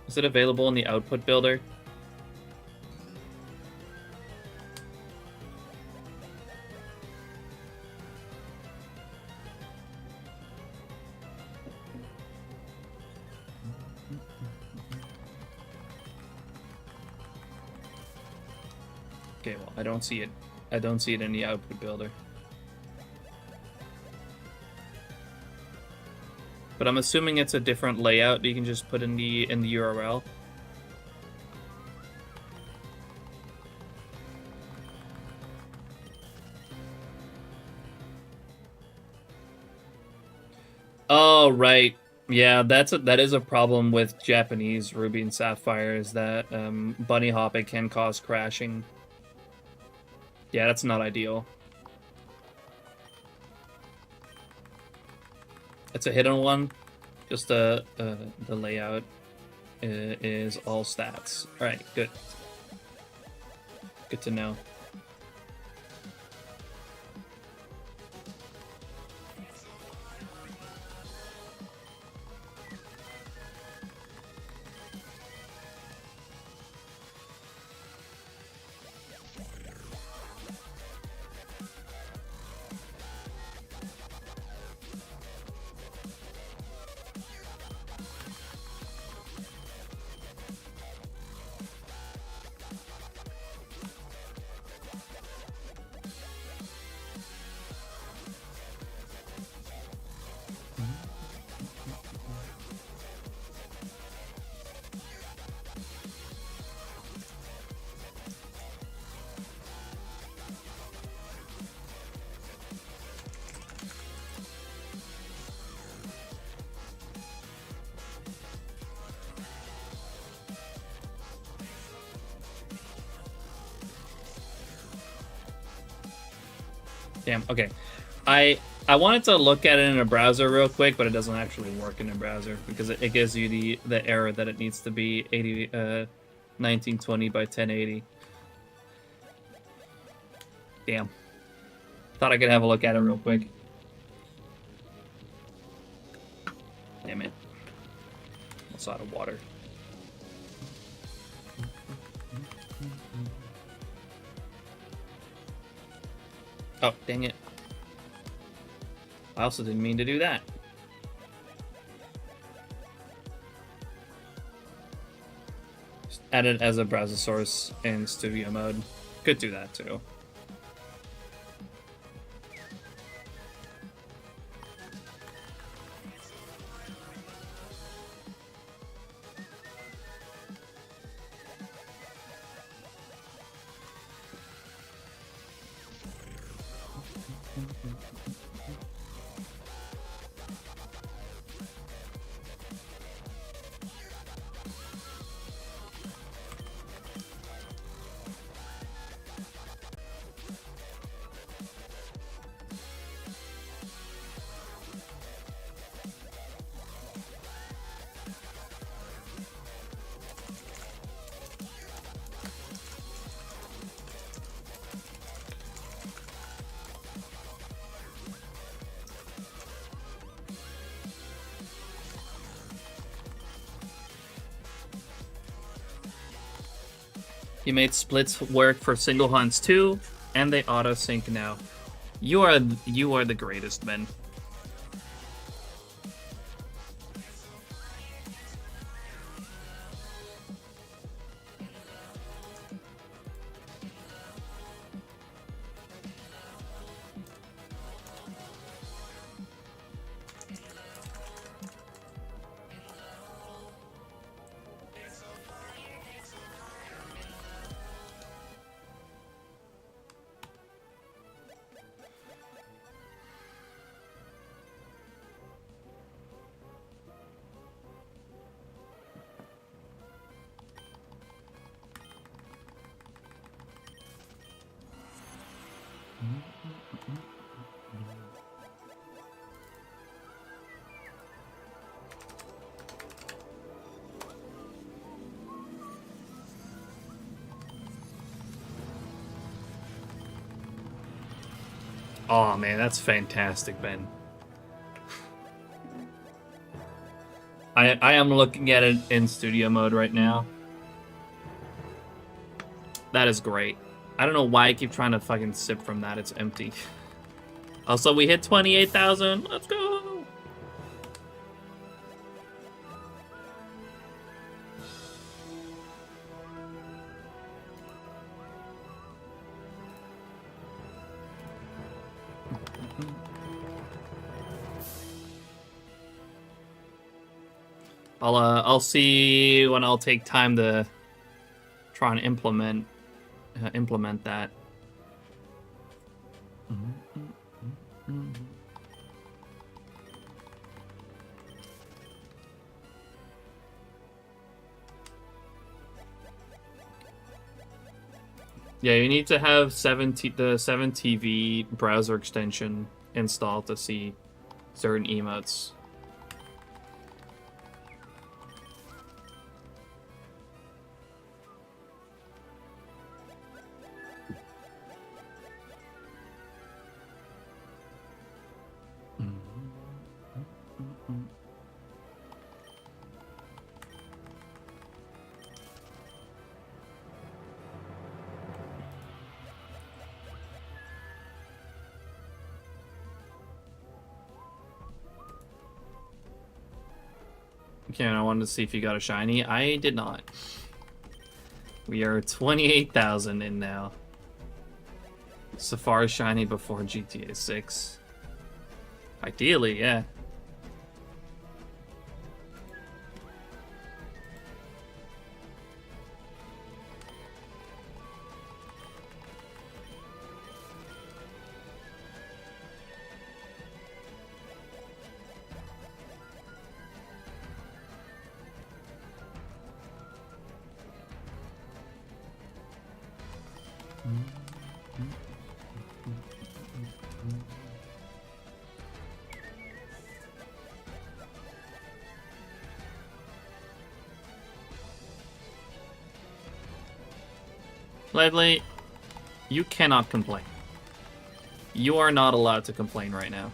Is it available in the output builder? Okay, well, I don't see it. I don't see it in the output builder. But I'm assuming it's a different layout that you can just put in the URL. Oh, right. Yeah, that is a problem with Japanese Ruby and Sapphire, is that bunny hopping can cause crashing. Yeah, that's not ideal. It's a hidden one. Just the layout is all stats. All right, good. Good to know. Damn, okay. I wanted to look at it in a browser real quick, but it doesn't actually work in a browser because it gives you the error that it needs to be 1920 by 1080. Damn. Thought I could have a look at it real quick. Damn it. It's out of water. Oh, dang it. I also didn't mean to do that. add it as a browser source in studio mode. Could do that too. You made splits work for single hunts too, and they auto sync now. You are the greatest, man. Oh man, that's fantastic, Ben. I am looking at it in studio mode right now. That is great. I don't know why I keep trying to fucking sip from that. It's empty. Also, we hit 28,000. Let's go. I'll see when I'll take time to try and implement that. Yeah, you need to have the 7TV browser extension installed to see certain emotes. Okay, I wanted to see if you got a shiny. I did not. We are 28,000 in now. Safari shiny before GTA 6. Ideally, yeah. Lately, you cannot complain. You are not allowed to complain right now.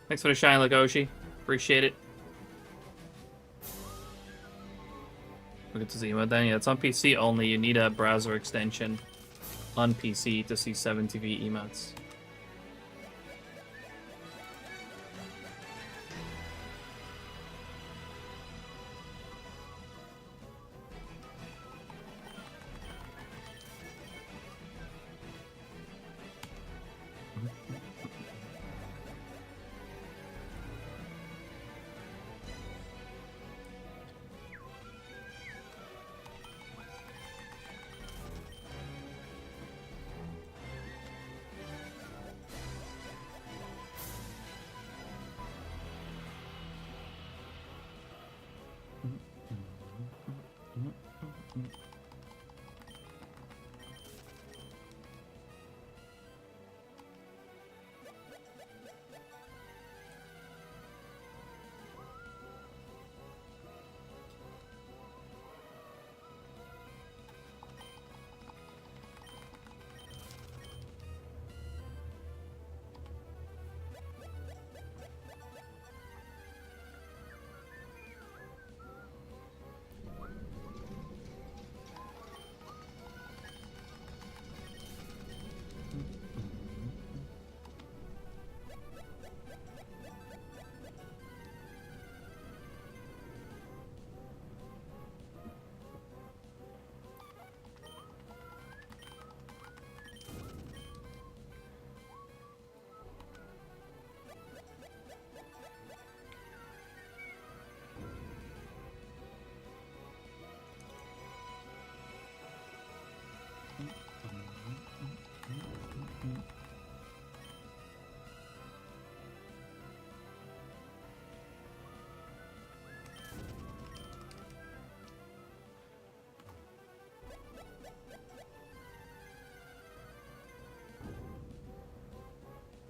Thanks for the shine, Lagoshi. Appreciate it. Look at Zima then. Yeah, it's on PC only. You need a browser extension on PC to see 7TV emotes.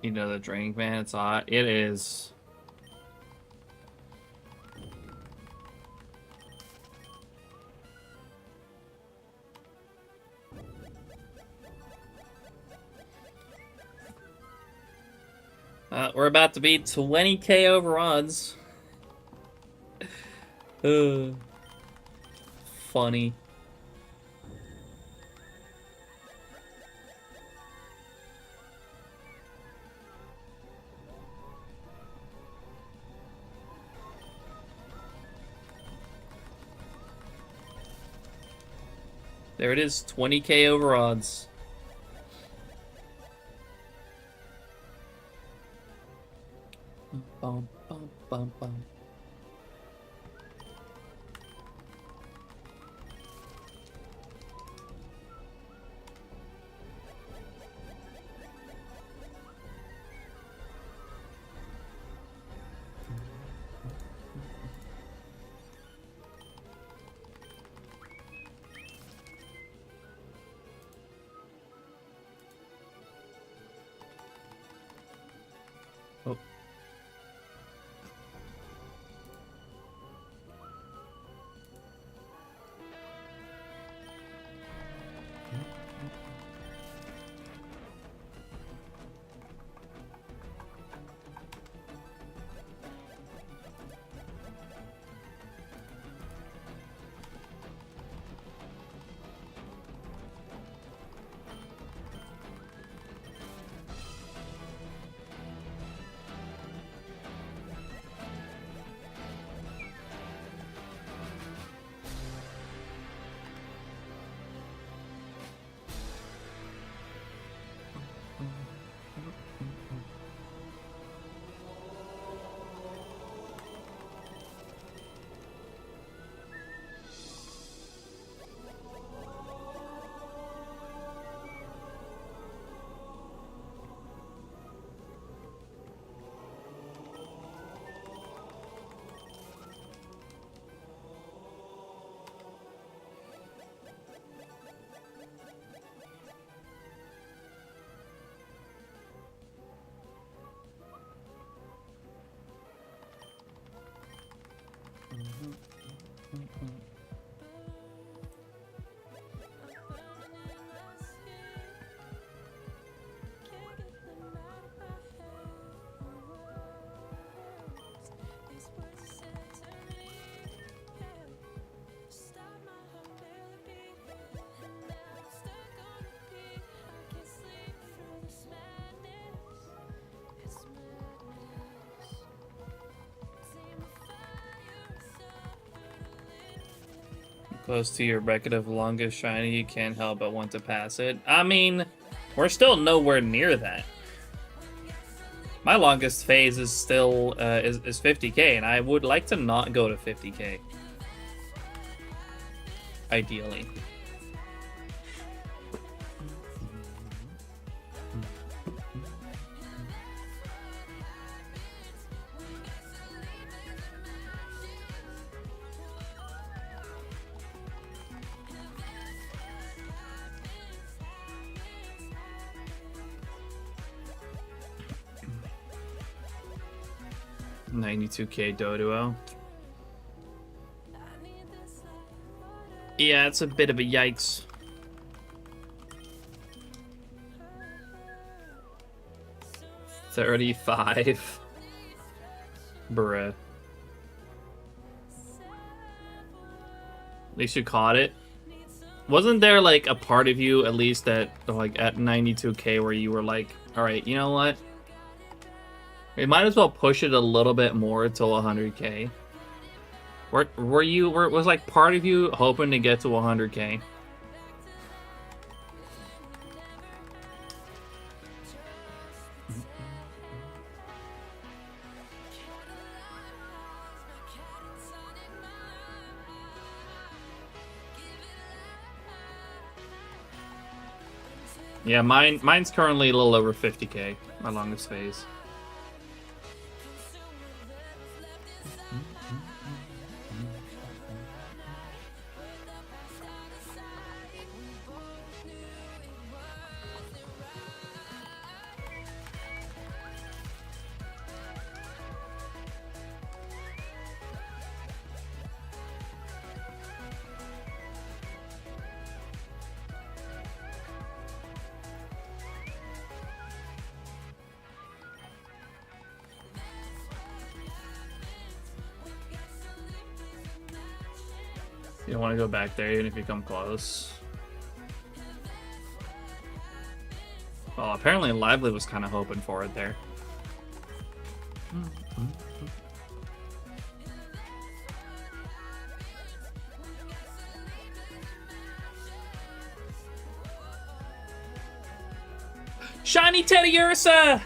You know the drink, man. It's hot. It is. We're about to be 20k over odds. Funny. There it is, 20k over odds. Bum, bum, bum, bum. Close to your bracket of longest shiny, you can't help but want to pass it. I mean, we're still nowhere near that. My longest phase is still is 50k, and I would like to not go to 50k. Ideally. $92k Doduo. Yeah, it's a bit of a yikes. $35. Bruh. At least you caught it. Wasn't there like a part of you at least that like at 92k where you were like, all right, you know what? We might as well push it a little bit more till 100k. Was like part of you hoping to get to 100k? Yeah, mine's currently a little over 50k, my longest phase. You don't want to go back there even if you come close. Well, apparently Lively was kind of hoping for it there. Shiny Teddiursa!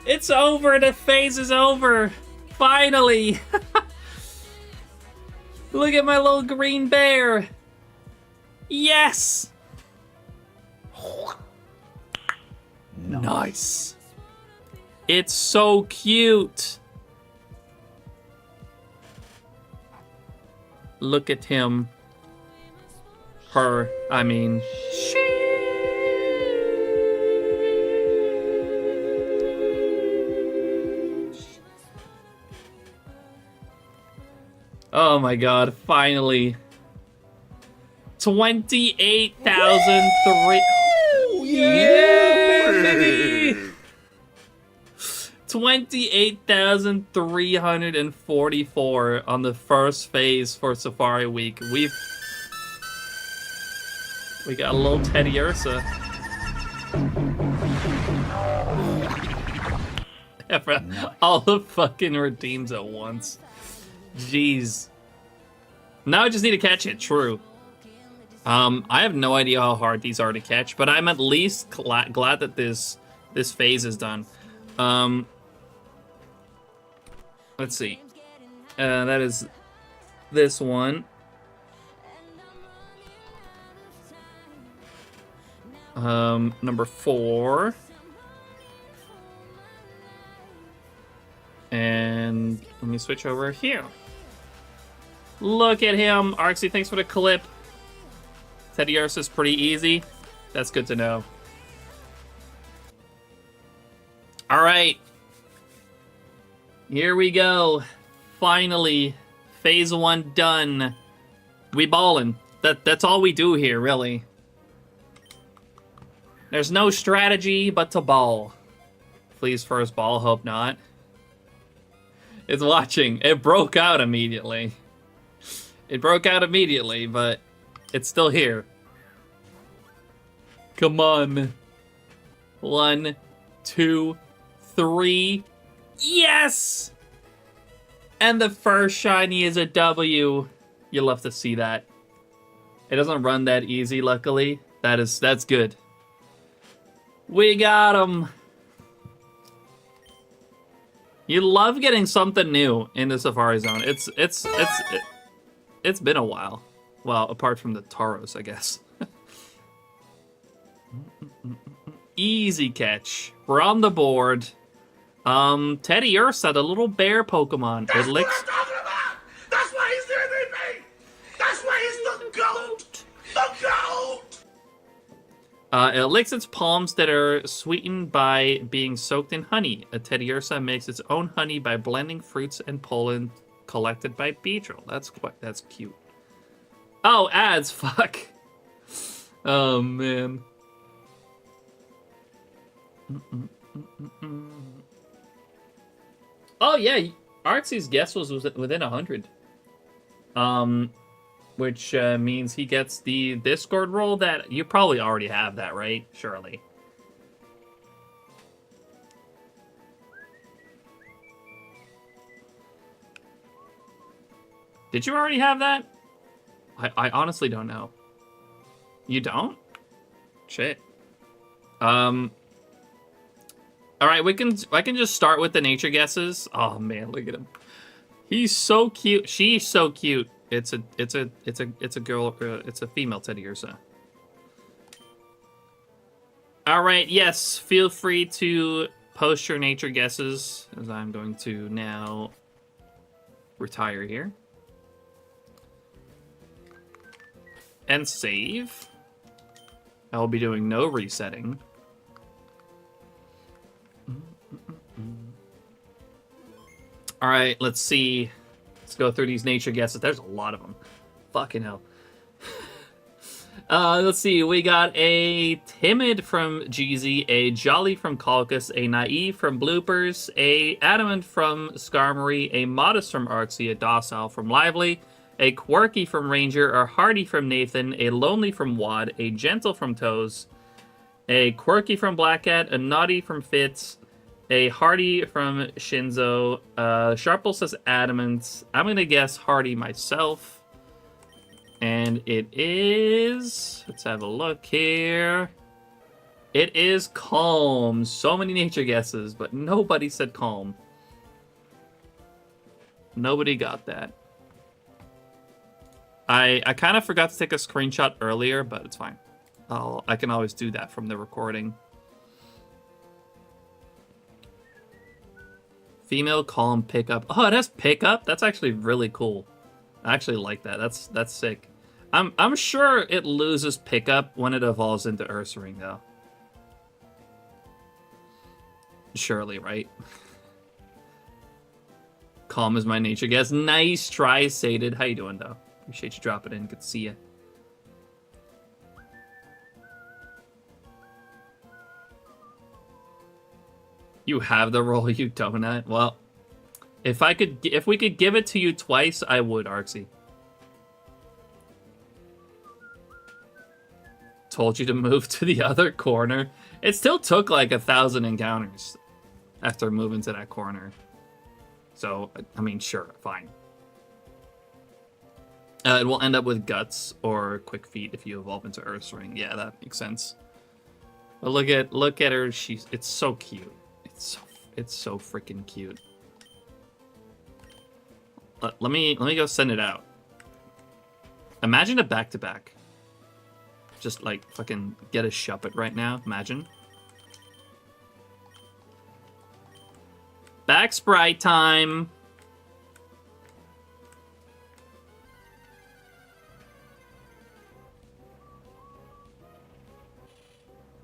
It's over, the phase is over! Finally! Look at my little green bear! Yes! Nice! It's so cute! Look at him. Her, I mean, she. Oh my god, finally. 28,003. Yeah, baby! 28,344 on the first phase for Safari Week. We got a little Teddiursa. All the fucking redeems at once. Jeez. Now I just need to catch it, true. I have no idea how hard these are to catch, but I'm at least glad that this phase is done. Let's see. That is this one. Number 4. And let me switch over here. Look at him. Arxie, thanks for the clip. Teddiursa is pretty easy. That's good to know. All right. Here we go. Finally, phase 1 done. We ballin'. That's all we do here, really. There's no strategy but to ball. Please first ball, hope not. It's watching. It broke out immediately. It broke out immediately, but it's still here. Come on. 1, 2, 3. Yes! And the first shiny is a W. You love to see that. It doesn't run that easy, luckily. That's good. We got him. You love getting something new in the Safari Zone. It's been a while. Well, apart from the Tauros, I guess. Easy catch. We're on the board. Teddy Ursa, the little bear Pokemon. That's what I'm talking about! That's why he's the MVP! That's why he's the GOAT! The GOAT! It licks its palms that are sweetened by being soaked in honey. A Teddy Ursa makes its own honey by blending fruits and pollen collected by Beedrill. That's cute. Oh, ads, fuck. Oh, man. Oh, yeah, Artsy's guess was within 100. Which means he gets the Discord role that... You probably already have that, right? Surely. Did you already have that? I honestly don't know. You don't? Shit. All right, I can just start with the nature guesses. Oh man, look at him. He's so cute. She's so cute. It's a girl. It's a female Teddy Ursa. All right. Yes. Feel free to post your nature guesses, as I'm going to now retire here and save. I will be doing no resetting. All right, let's see. Let's go through these nature guesses. There's a lot of them. Fucking hell. Let's see. We got a timid from Jeezy, a jolly from Caucus, a naive from Bloopers, a adamant from Skarmory, a modest from Artsy, a docile from Lively, a quirky from Ranger, a hardy from Nathan, a lonely from Wad, a gentle from Toes, a quirky from Blackcat, a naughty from Fitz, a hardy from Shinzo. Sharple says adamant. I'm going to guess hardy myself. And it is... Let's have a look here. It is calm. So many nature guesses, but nobody said calm. Nobody got that. I kind of forgot to take a screenshot earlier, but it's fine. I can always do that from the recording. Female calm pickup. Oh, it has pickup? That's actually really cool. I actually like that. That's sick. I'm sure it loses pickup when it evolves into Ursaring, though. Surely, right? Calm is my nature guess. Nice try, Sated. How you doing, though? Appreciate you dropping in. Good to see you. You have the role, you donut. Well, if we could give it to you twice, I would, Arxie. Told you to move to the other corner. It still took like 1,000 encounters after moving to that corner. So, I mean, sure, fine. It will end up with Guts or Quick Feet if you evolve into Ursaring. Yeah, that makes sense. But look at her. It's so cute. It's so freaking cute. Let me go send it out. Imagine a back-to-back. Just like fucking get a Shuppet right now. Imagine. Back sprite time.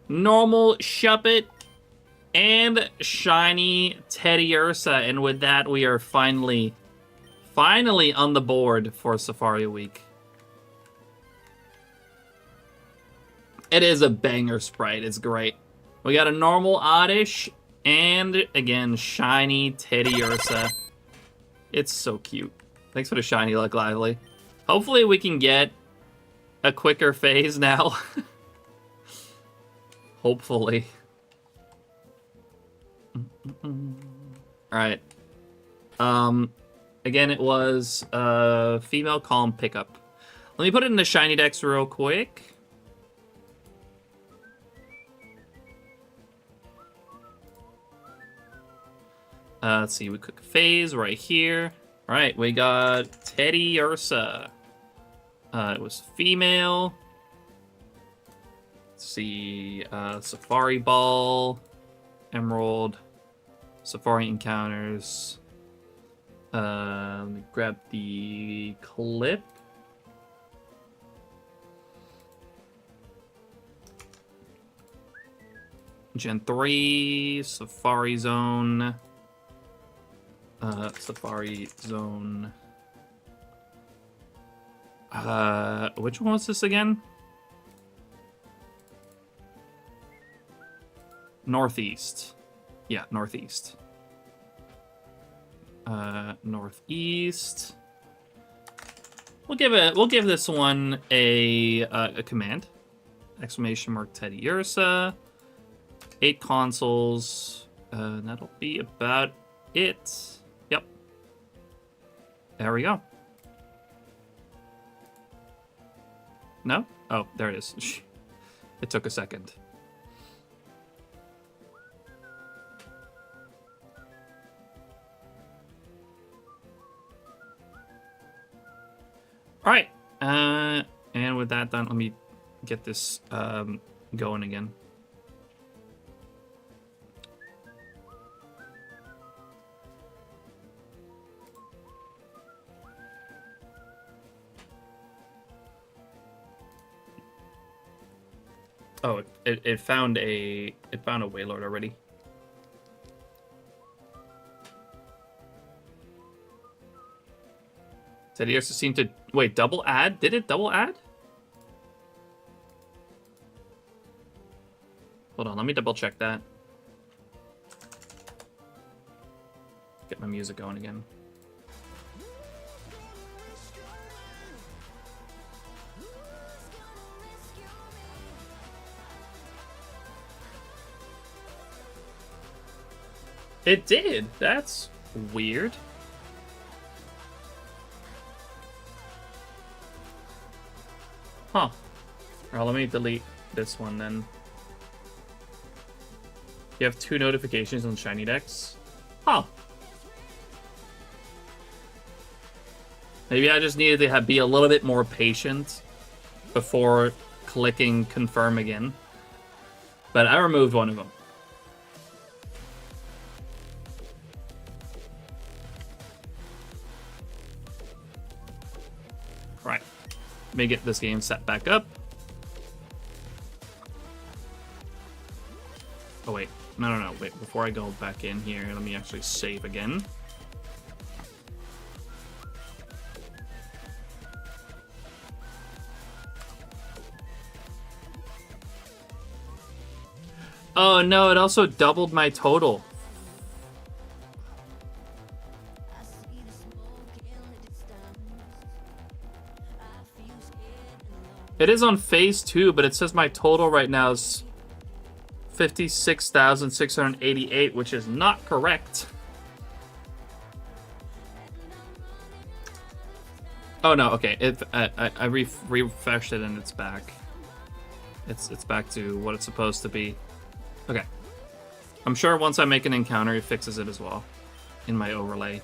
Normal Shuppet. And shiny Teddy Ursa. And with that, we are finally on the board for Safari Week. It is a banger sprite. It's great. We got a normal Oddish. And, again, shiny Teddy Ursa. It's so cute. Thanks for the shiny luck, Lively. Hopefully we can get a quicker phase now. Hopefully. Alright. Again, it was female calm pickup. Let me put it in the SHINYDEX real quick. Let's see, we click phase right here. All right, we got Teddy Ursa. It was female. Let's see, Safari Ball, Emerald, Safari Encounters. Let me grab the clip. Gen 3, Safari Zone. Safari Zone. Which one was this again? Northeast. Yeah, Northeast. Northeast. We'll give this one a command. Exclamation mark Teddy Ursa. 8 consoles. That'll be about it. Yep. There we go. No? Oh, there it is. It took a second. All right. And with that done, let me get this going again. Oh, it found a Waylord already. Teddy Ursa seemed to wait. Double add? Did it double add? Hold on, let me double check that. Get my music going again. It did. That's weird. Huh. Alright, let me delete this one then. You have 2 notifications on SHINYDEX. Huh. Maybe I just needed to be a little bit more patient before clicking confirm again. But I removed one of them. Right. Let me get this game set back up. Oh, wait. No. Wait, before I go back in here, let me actually save again. Oh, no, it also doubled my total. It is on phase 2, but it says my total right now is 56,688, which is not correct. Oh no, okay. I refreshed it and it's back. It's back to what it's supposed to be. Okay. I'm sure once I make an encounter, it fixes it as well in my overlay.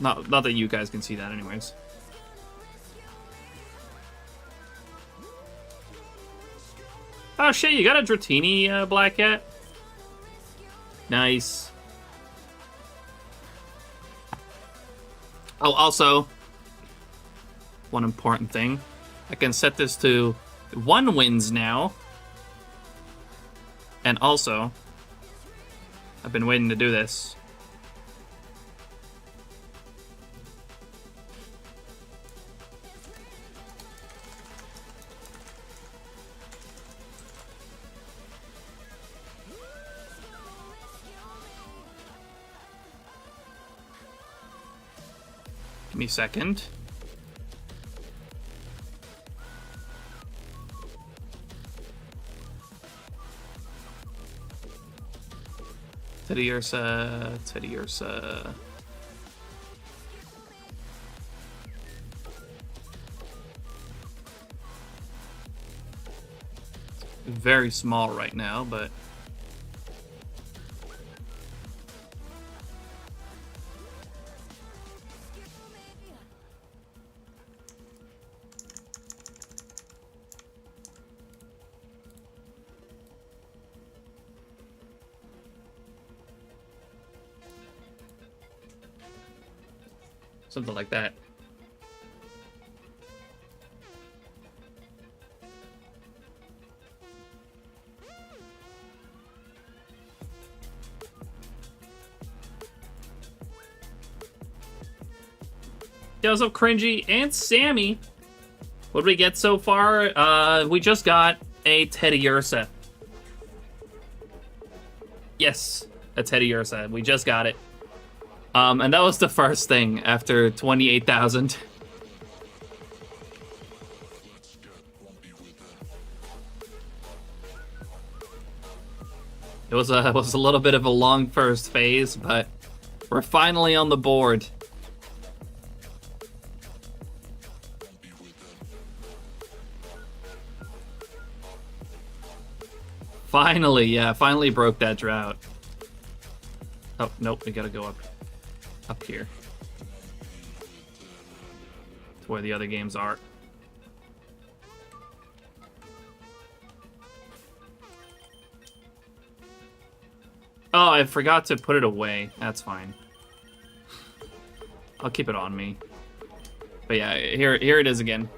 Not that you guys can see that, anyways. Oh shit, you got a Dratini, Black Cat? Nice. Oh, also, one important thing. I can set this to 1 wins now. And also, I've been waiting to do this. Give me a second. Teddy Ursa. very small right now, but something like that. Yo, what's up, Cringy and Sammy? What did we get so far? We just got a Teddy Ursa. Yes, a Teddy Ursa. We just got it. And that was the first thing after 28,000. It was a little bit of a long first phase, but we're finally on the board. Finally, yeah, finally broke that drought. Oh, nope, we gotta go up here. To where the other games are. Oh, I forgot to put it away. That's fine. I'll keep it on me. But yeah, here it is again.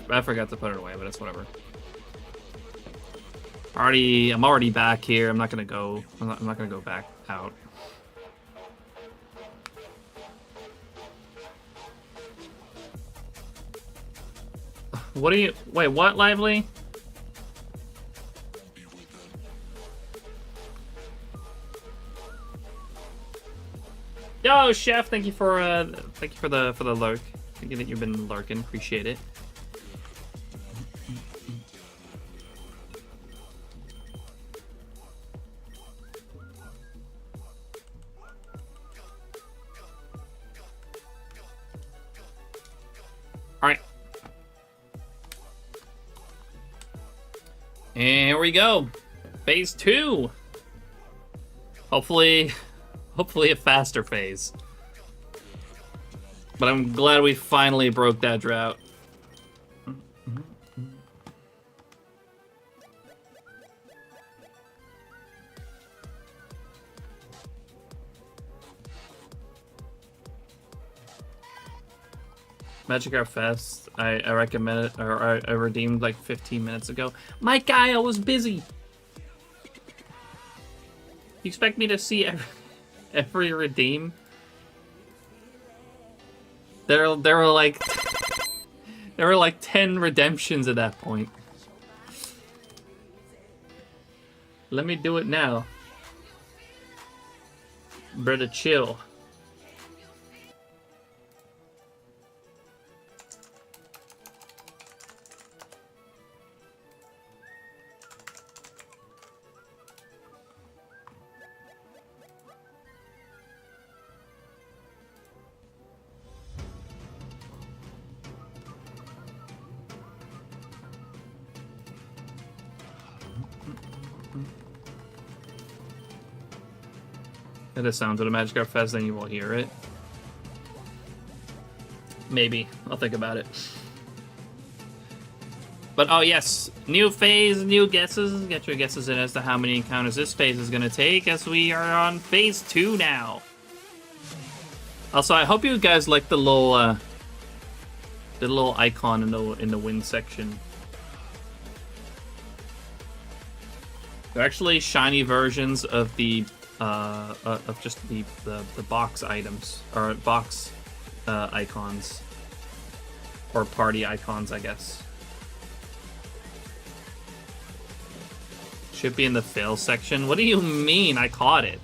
I forgot to put it away, but it's whatever. I'm already back here. I'm not gonna go back out. What are you? Wait, what, Lively? Yo, Chef, thank you for the lurk. Thank you that you've been lurking. Appreciate it. Alright. And here we go. Phase 2. Hopefully a faster phase. But I'm glad we finally broke that drought. Magic Art Fest, I recommend it, or I redeemed like 15 minutes ago. My guy, I was busy. You expect me to see every redeem? There were like 10 redemptions at that point. Let me do it now. Brother, chill. It is sound to the Magic Art Fest, then you will hear it. Maybe. I'll think about it. But oh yes, new phase, new guesses. Get your guesses in as to how many encounters this phase is going to take, as we are on phase 2 now. Also, I hope you guys like the little icon in the win section. They're actually shiny versions of the of just the box items, or box icons, or party icons, I guess. Should be in the fail section. What do you mean? I caught it.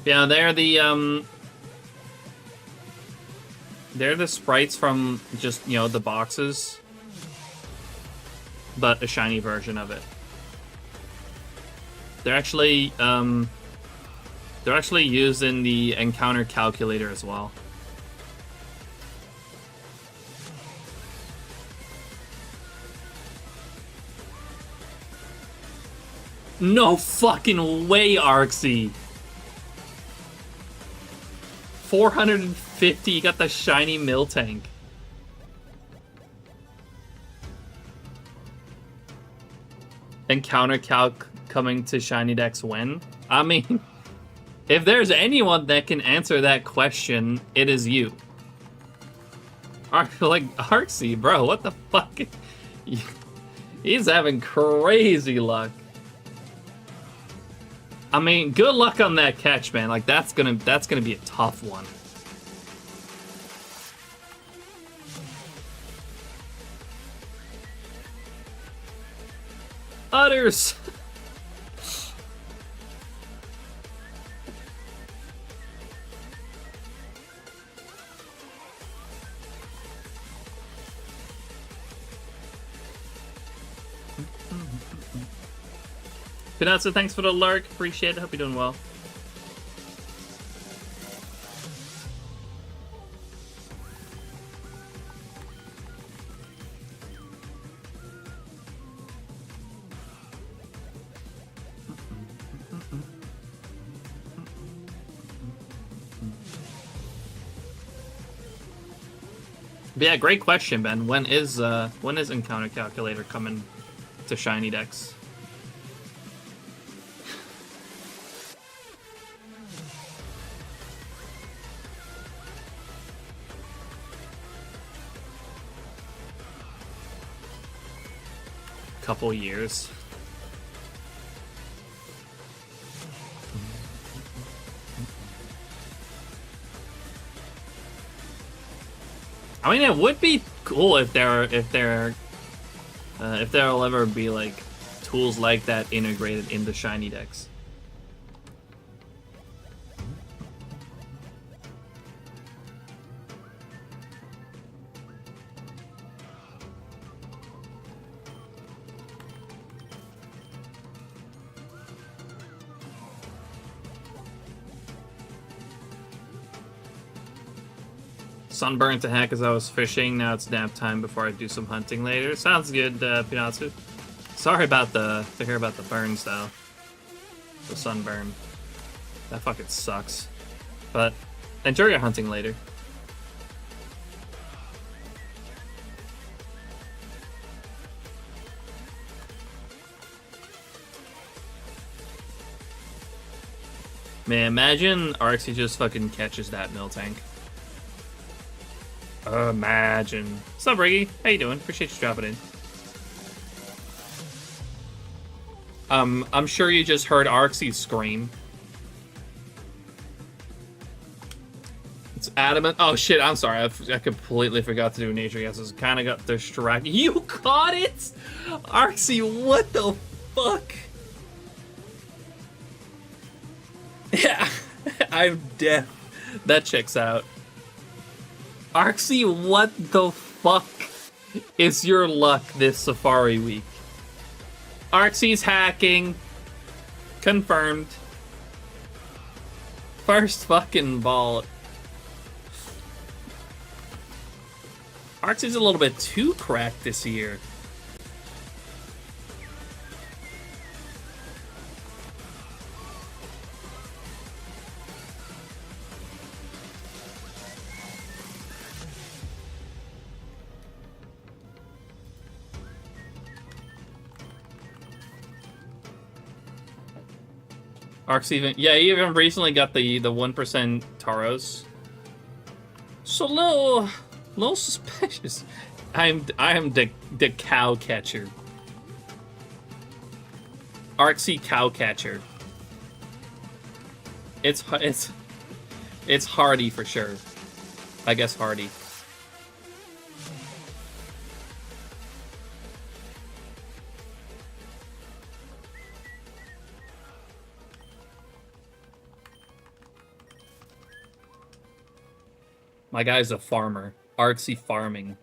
Yeah, they're the They're the sprites from just, you know, the boxes, but a shiny version of it. They're actually used in the encounter calculator as well. No fucking way, Arxie. 450, you got the shiny Miltank. Encounter calc coming to SHINYDEX when? I mean, if there's anyone that can answer that question, it is you. Like, Arxie, bro, what the fuck? He's having crazy luck. I mean, good luck on that catch, man. Like, that's gonna be a tough one. Utters! Pinazza, thanks for the lurk. Appreciate it. Hope you're doing well. But yeah, great question, Ben. When is Encounter Calculator coming to SHINYDEX? Couple years. I mean, it would be cool if there'll ever be like tools like that integrated into SHINYDEX. Sunburned to heck as I was fishing. Now it's nap time before I do some hunting later. Sounds good, Pinatsu. Sorry about to hear about the burns though. The sunburn. That fucking sucks. But enjoy your hunting later. Man, imagine Arxie just fucking catches that Miltank. Imagine. What's up, Riggy? How you doing? Appreciate you dropping in. I'm sure you just heard Arxie scream. It's adamant. Oh shit, I'm sorry. I completely forgot to do nature guesses. Kind of got distracted. You caught it? Arxie, what the fuck? Yeah, I'm deaf. That checks out. Arxie, what the fuck is your luck this Safari week? Arxie's hacking. Confirmed. First fucking ball. Arxie's a little bit too cracked this year. Arx even, yeah, he even recently got the 1% Taros. So little suspicious. I am the cow catcher. Arxie cow catcher. It's hardy for sure. I guess hardy. My guy's a farmer. Artsy farming.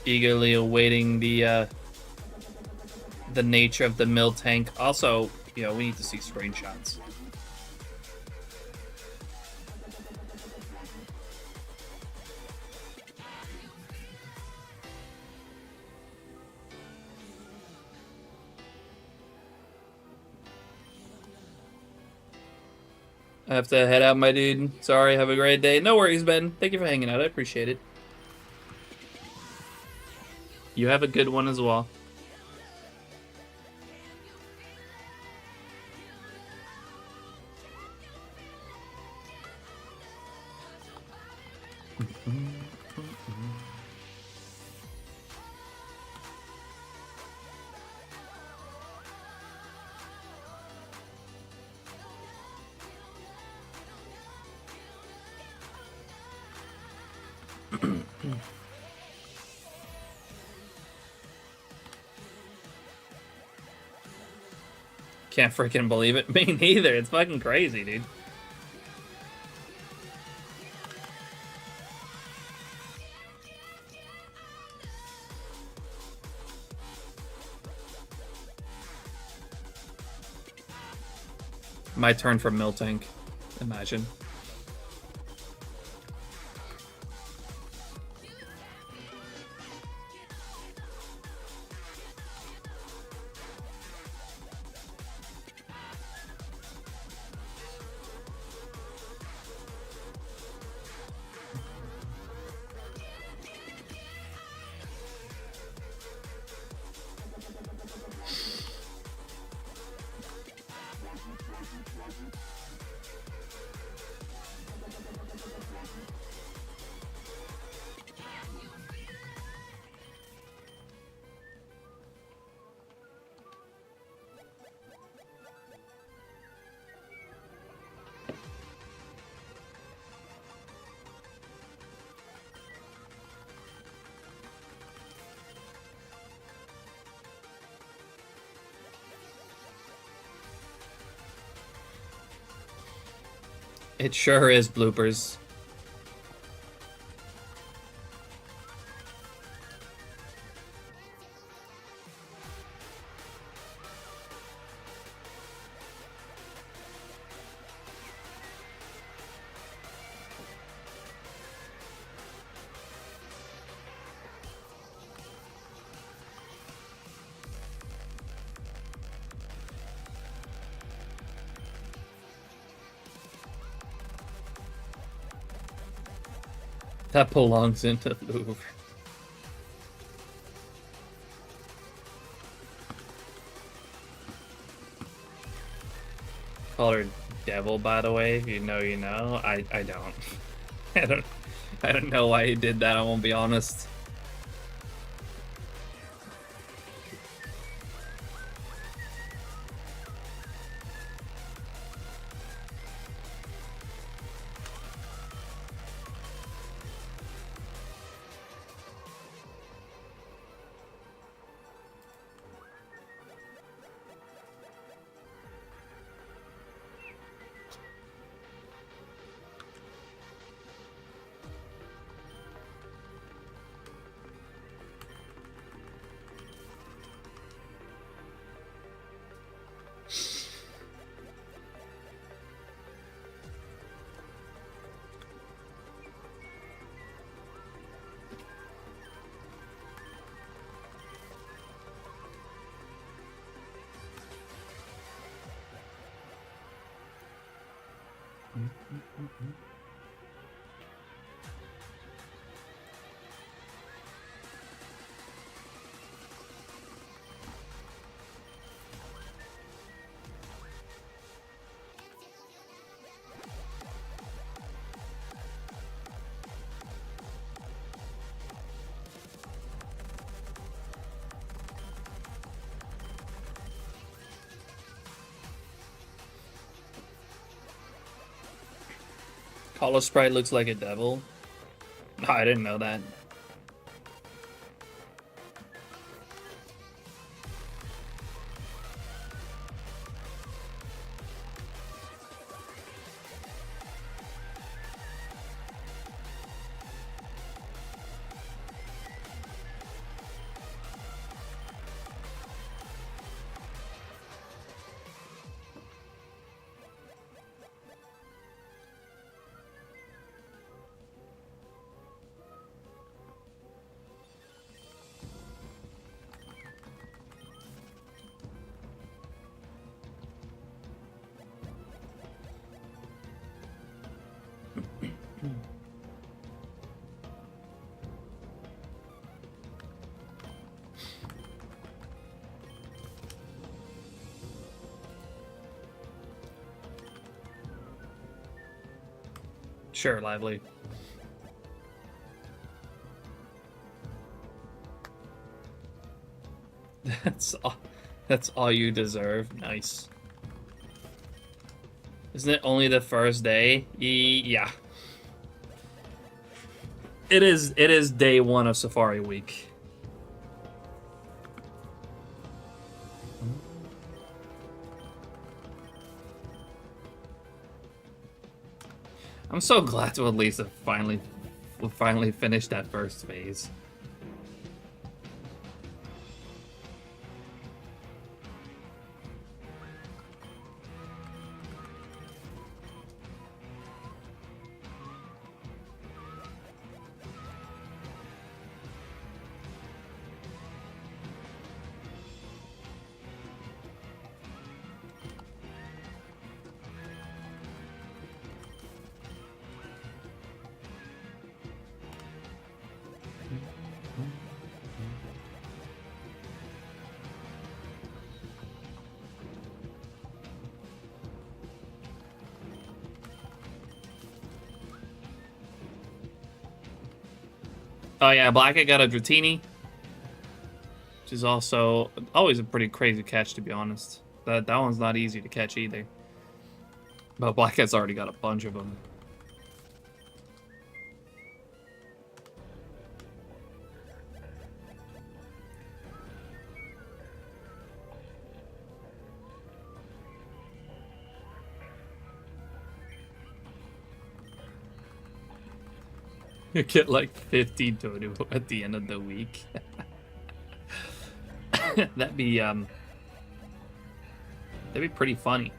Eagerly awaiting the nature of the mill tank. Also, you know, we need to see screenshots. I have to head out, my dude. Sorry, have a great day. No worries, Ben. Thank you for hanging out. I appreciate it. You have a good one as well. Can't freaking believe it. Me neither. It's fucking crazy, dude. My turn for mill tank. Imagine. It sure is bloopers. That belongs into the Louvre. Call her devil, by the way. If you know, you know. I don't. I don't know why he did that. I won't be honest. Hollow Sprite looks like a devil. No, I didn't know that. Sure, Lively. That's all you deserve. Nice. Isn't it only the first day? Yeah. It is day 1 of Safari Week. I'm so glad to at least have finally finished that first phase. Oh yeah, Blackett got a Dratini, which is also always a pretty crazy catch, to be honest. That one's not easy to catch either. But Blackett's already got a bunch of them. You get like 50 Dodo at the end of the week. That'd be pretty funny.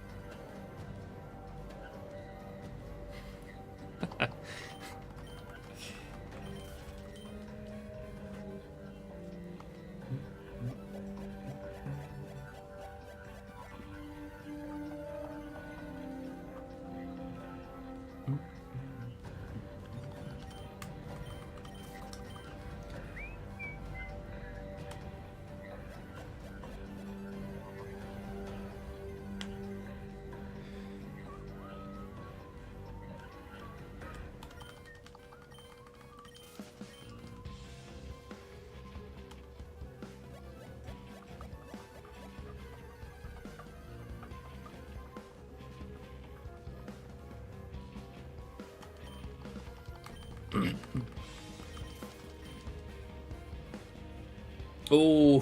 Oh,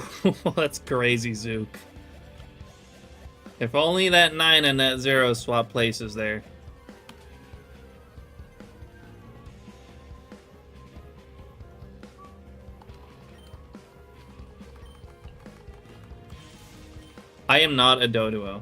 that's crazy, Zook. If only that 9 and that 0 swap places there. I am not a Doduo.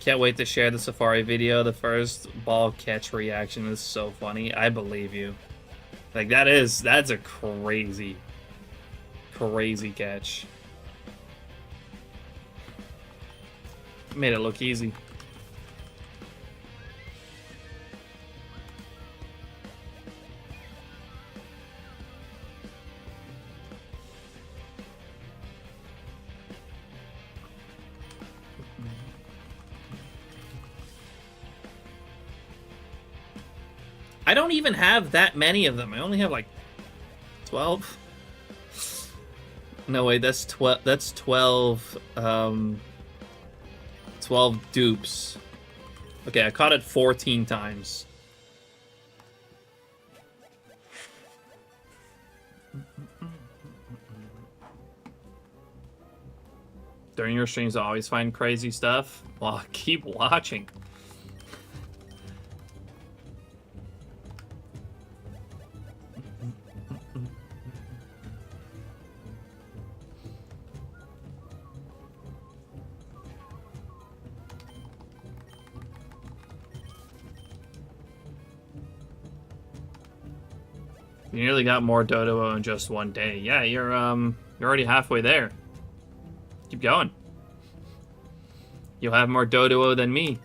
Can't wait to share the safari video. The first ball catch reaction is so funny. I believe you. Like, that's a crazy, crazy catch. Made it look easy. I don't even have that many of them. I only have like 12. No, wait, that's 12. That's 12. 12 dupes. Okay, I caught it 14 times. During your streams, I always find crazy stuff. Well, keep watching. You nearly got more Dodo in just one day. Yeah, you're already halfway there. Keep going. You'll have more Dodo than me.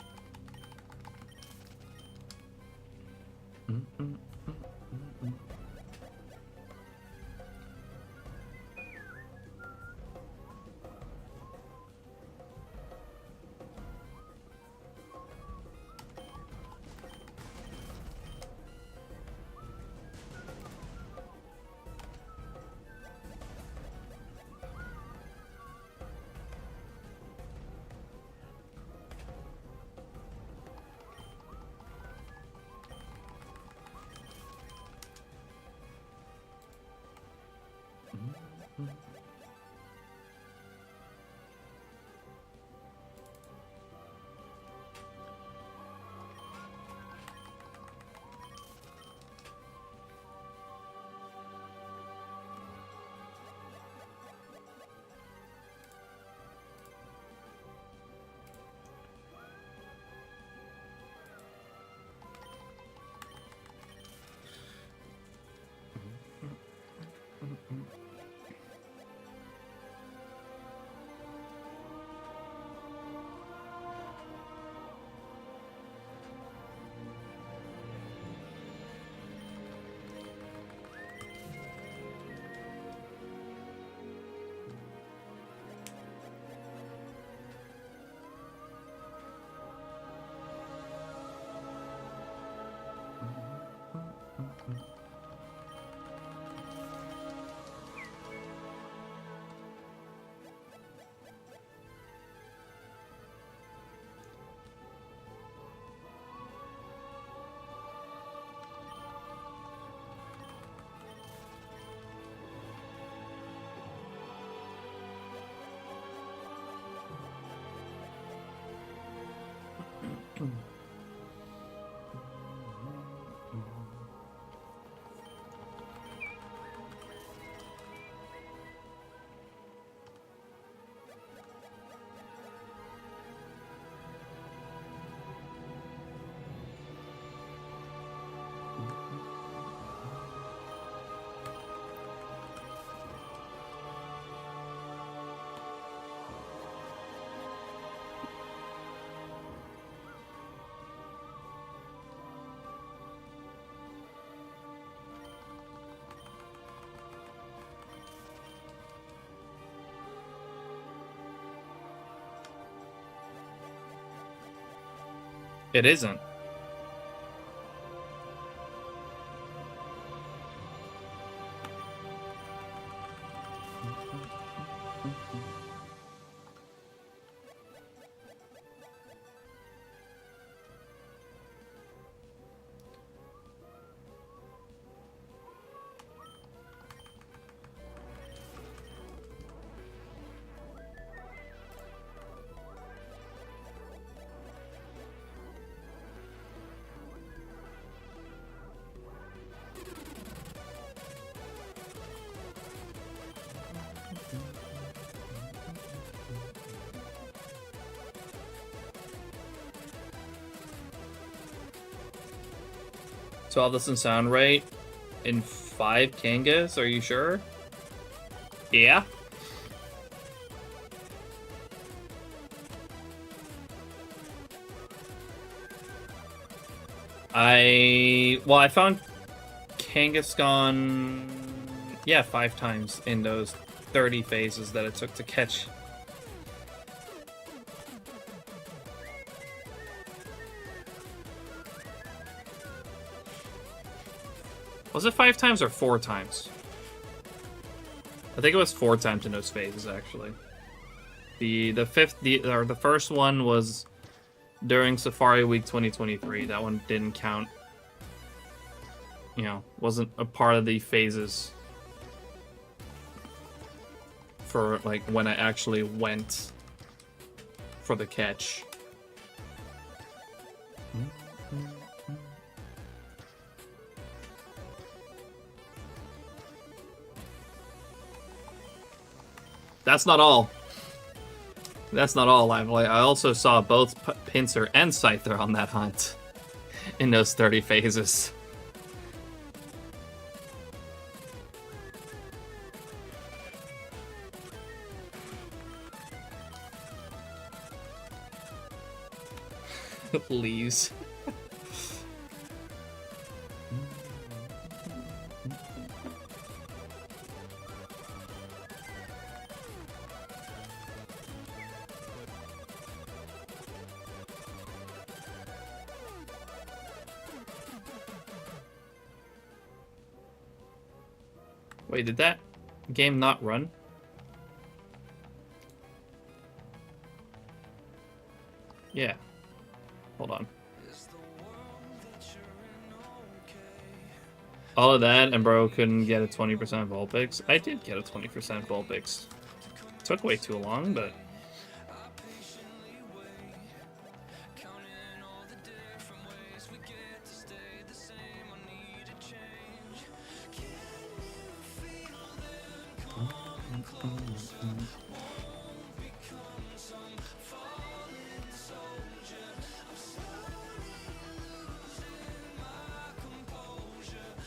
It isn't. 12 doesn't sound right. In 5 Kangas, are you sure? Yeah. I found Kangaskhan, yeah, 5 times in those 30 phases that it took to catch. Was it 5 times or 4 times? I think it was 4 times in those phases, actually. The first one was during Safari Week 2023. That one didn't count. You know, wasn't a part of the phases for, like, when I actually went for the catch. That's not all. That's not all, I also saw both Pinsir and Scyther on that hunt in those 30 phases. Please. Wait, did that game not run? Yeah. Hold on. All of that, and bro couldn't get a 20% Vulpix. I did get a 20% Vulpix. Took way too long, but...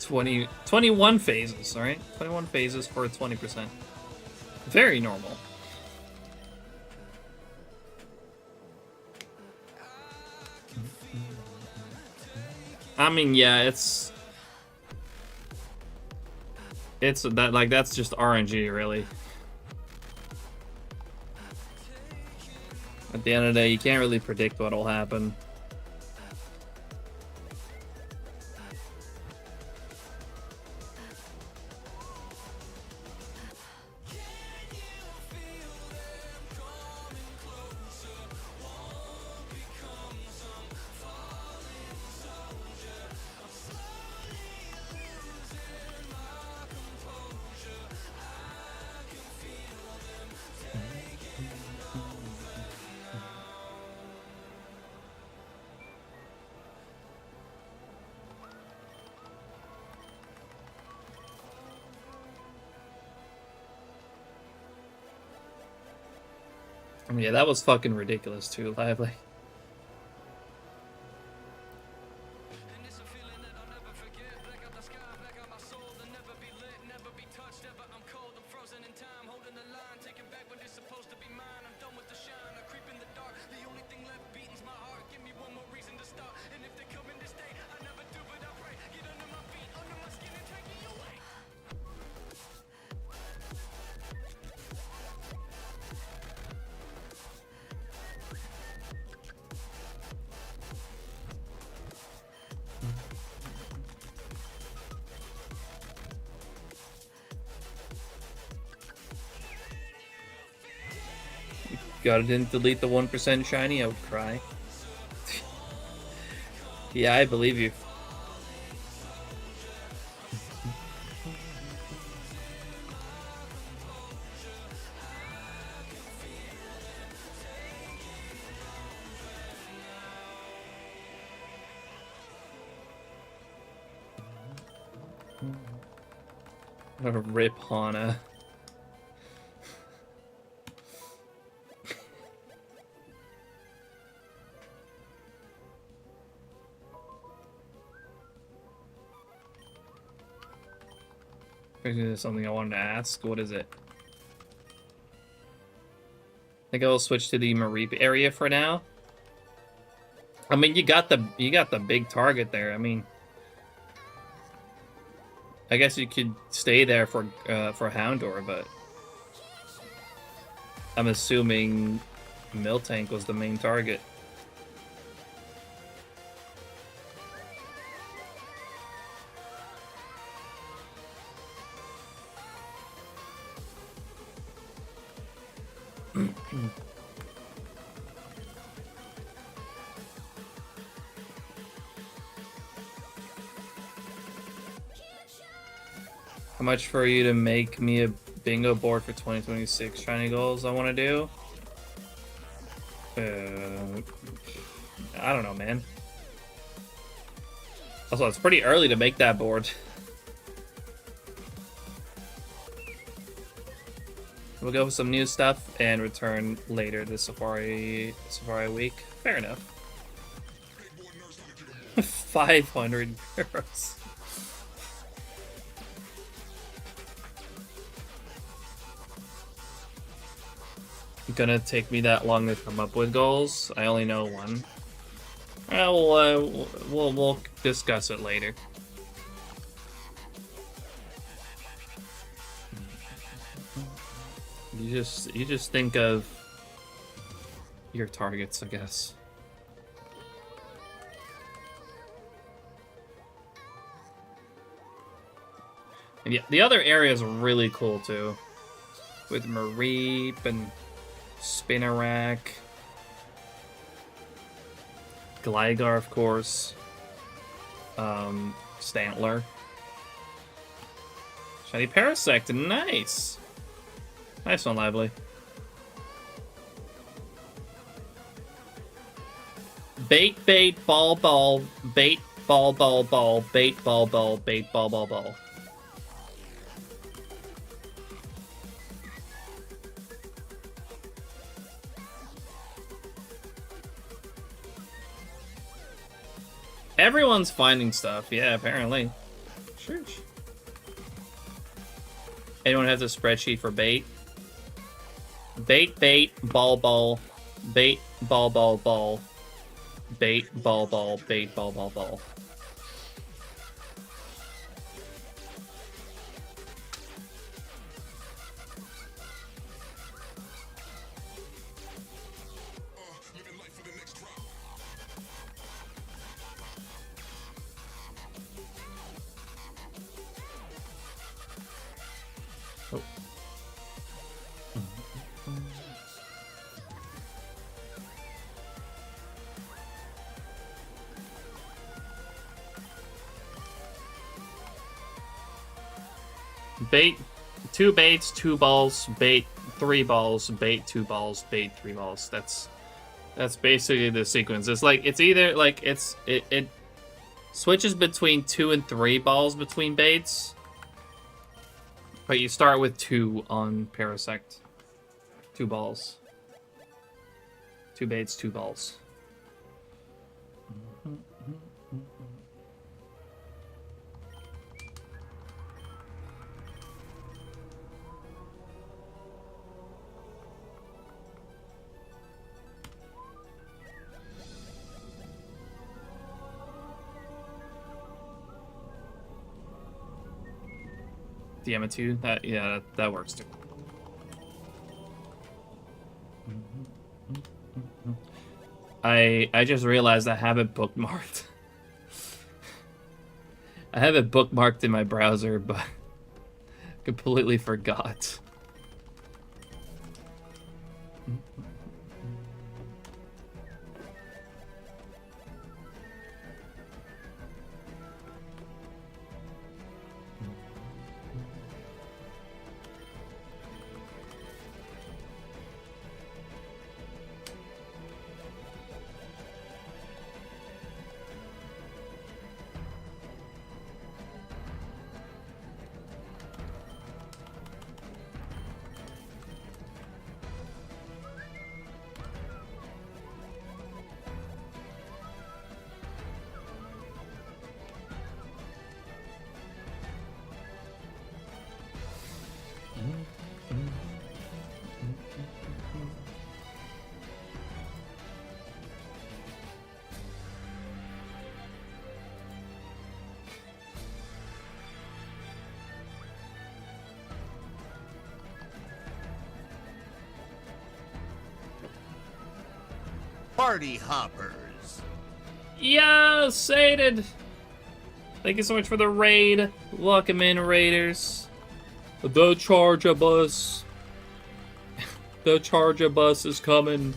$20, 21 phases, alright? 21 phases for 20%. Very normal. I mean, yeah, it's that, like, that's just RNG, really. At the end of the day, you can't really predict what'll happen. Yeah, that was fucking ridiculous too, Lively. God, I didn't delete the 1% shiny, I would cry. Yeah, I believe you. What a rip, Hana. There's something I wanted to ask. What is it? I think I'll switch to the Mareep area for now. I mean, you got the big target there. I mean, I guess you could stay there for Houndour, but I'm assuming Miltank was the main target. How much for you to make me a bingo board for 2026 shiny goals I want to do? I don't know, man. Also, it's pretty early to make that board. We'll go with some new stuff and return later this Safari week. Fair enough. 500 euros. Gonna take me that long to come up with goals. I only know one. We'll discuss it later. You just think of your targets, I guess. And yeah, the other area is really cool too, with Mareep and Spinnerack, Gligar, of course, Stantler, shiny Parasect, nice. Nice one, Lively. Bait, ball, bait, ball, bait, ball, bait, ball. Everyone's finding stuff, yeah, apparently. Sure. Anyone has a spreadsheet for bait? Bait, ball, bait, ball, bait, ball, bait, ball. Bait, 2 baits, 2 balls, bait, 3 balls, bait, 2 balls, bait, 3 balls. That's basically the sequence. It's like it's either like it switches between 2 and 3 balls between baits, but you start with 2 on Parasect. 2 balls. 2 baits, 2 balls. DM2, that works too. I just realized I have it bookmarked. I have it bookmarked in my browser, but completely forgot. Party hoppers. Yeah, sated. Thank you so much for the raid. Welcome in, raiders. The charger bus. The charger bus is coming.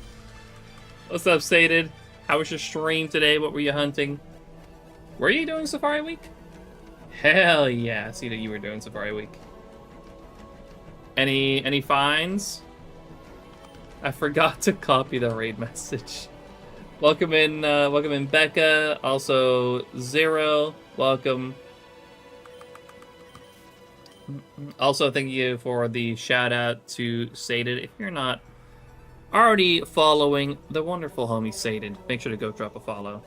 What's up, sated? How was your stream today? What were you hunting? Were you doing Safari Week? Hell yeah, I see that you were doing Safari Week. Any finds? I forgot to copy the raid message. Welcome in Becca. Also Zero, welcome. Also, thank you for the shout out to Sated. If you're not already following the wonderful homie Sated, make sure to go drop a follow.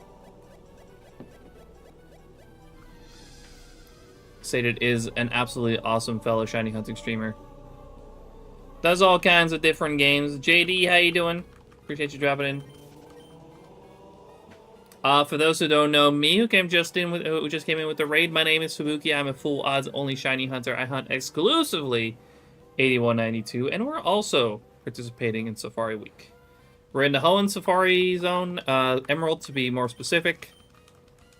Sated is an absolutely awesome fellow shiny hunting streamer. Does all kinds of different games. JD, how you doing? Appreciate you dropping in. For those who don't know me, who just came in with the raid, my name is Fubuki. I'm a full odds only shiny hunter. I hunt exclusively 8192, and we're also participating in Safari Week. We're in the Hoenn Safari Zone, Emerald to be more specific,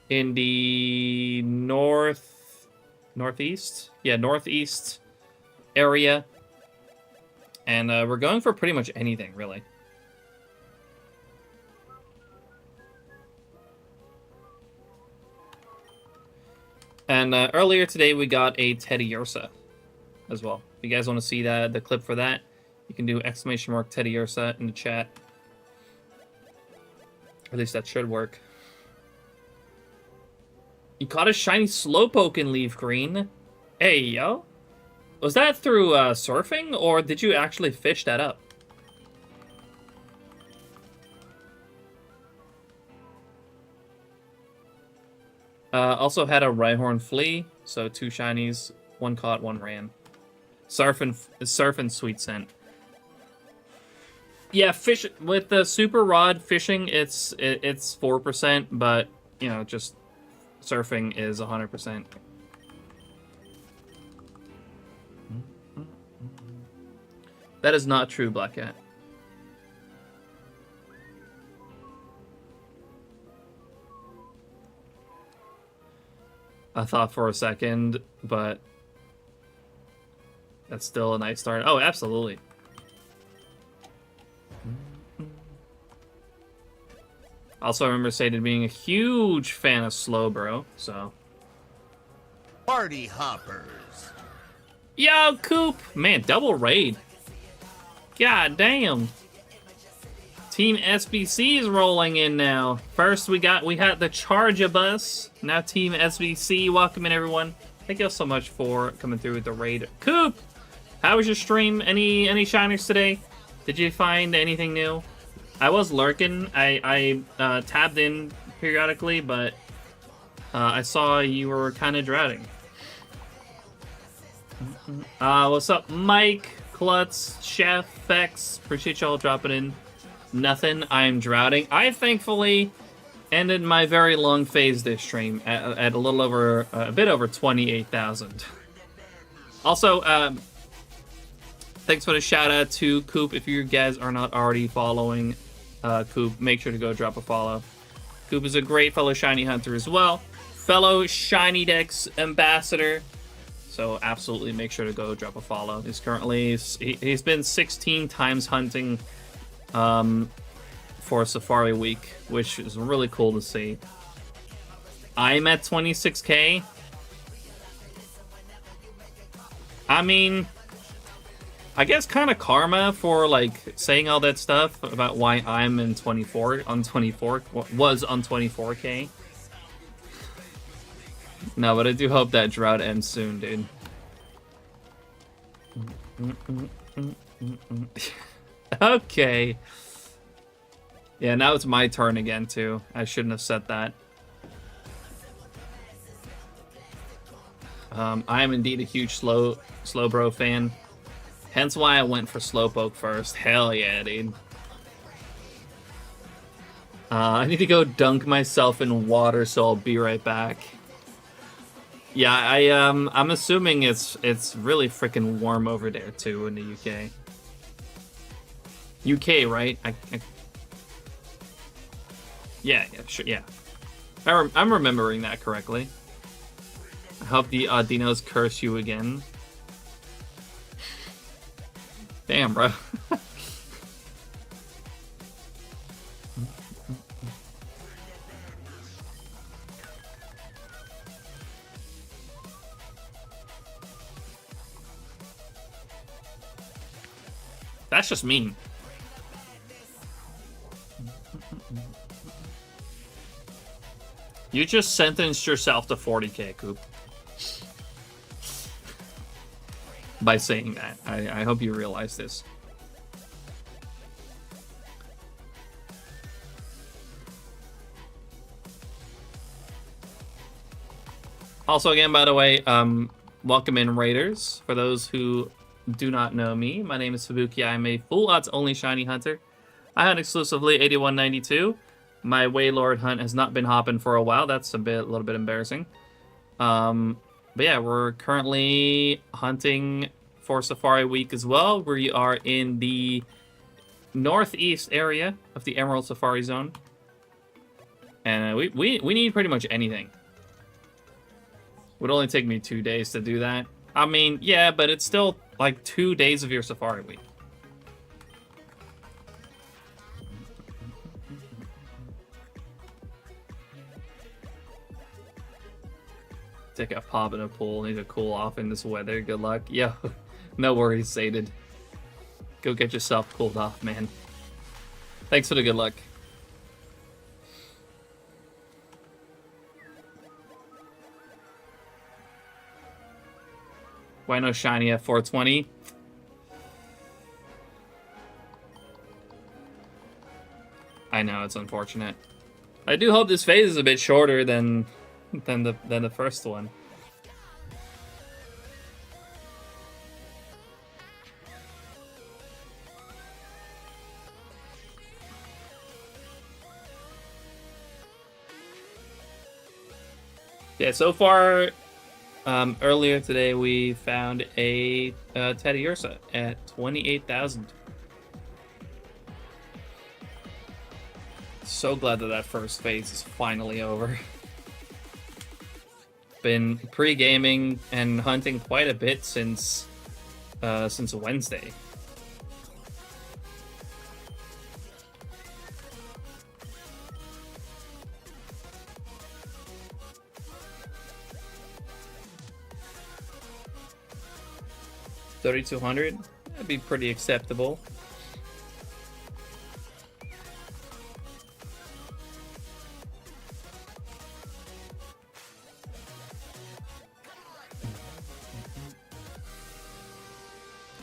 in the northeast area, and we're going for pretty much anything, really. And earlier today, we got a Teddy Ursa as well. If you guys want to see the clip for that, you can do !! Teddy Ursa in the chat. Or at least that should work. You caught a shiny Slowpoke in Leaf Green. Hey, yo. Was that through surfing, or did you actually fish that up? Also had a Rhyhorn Flea, so 2 shinies, 1 caught, 1 ran. Surf and Sweet Scent. Yeah, fish with the super rod fishing, it's 4%, but you know, just surfing is 100%. That is not true, Black Cat. I thought for a second, but that's still a nice start. Oh, absolutely. Also, I remember Sadie being a huge fan of Slowbro, so. Party hoppers. Yo, Coop! Man, double raid. God damn. Team SBC is rolling in now. First, we had the Charger Bus. Now Team SBC. Welcome in, everyone. Thank you all so much for coming through with the raid. Coop! How was your stream? Any shiners today? Did you find anything new? I was lurking. I tabbed in periodically, but I saw you were kind of droughting. What's up, Mike, Klutz, Chef, Fex? Appreciate y'all dropping in. Nothing. I'm droughting. I thankfully ended my very long phase this stream at a little over, a bit over 28,000. Also, thanks for the shout out to Coop. If you guys are not already following Coop, make sure to go drop a follow. Coop is a great fellow shiny hunter as well, fellow SHINYDEX ambassador. So absolutely make sure to go drop a follow. He's been 16 times hunting for Safari Week, which is really cool to see. I'm at 26K. I mean, I guess kind of karma for like saying all that stuff about why I'm in 24 on 24K. No, but I do hope that drought ends soon, dude. Okay. Yeah, now it's my turn again, too. I shouldn't have said that. I am indeed a huge Slowbro fan. Hence why I went for Slowpoke first. Hell yeah, dude. I need to go dunk myself in water, so I'll be right back. Yeah, I'm assuming it's really freaking warm over there too in the UK. UK, right? Yeah, yeah, sure, yeah. I'm remembering that correctly. I hope the dinos curse you again. Damn, bro. That's just mean. You just sentenced yourself to 40k, Coop. By saying that. I hope you realize this. Also, again, by the way, welcome in Raiders. For those who do not know me, my name is Fubuki. I'm a full odds only shiny hunter. I hunt exclusively 8192. My Waylord hunt has not been hopping for a while. That's a little bit embarrassing. But yeah, we're currently hunting for Safari Week as well. We are in the northeast area of the Emerald Safari Zone. And we need pretty much anything. Would only take me 2 days to do that. I mean, yeah, but it's still like 2 days of your Safari Week. Take a pop in a pool. Need to cool off in this weather. Good luck. Yo, no worries, Sated. Go get yourself cooled off, man. Thanks for the good luck. Why no shiny at 420? I know, it's unfortunate. I do hope this phase is a bit shorter than the first one. Yeah, so far, earlier today we found a Teddy Ursa at 28,000. So glad that that first phase is finally over. Been pre-gaming and hunting quite a bit since Wednesday. $3,200? That'd be pretty acceptable.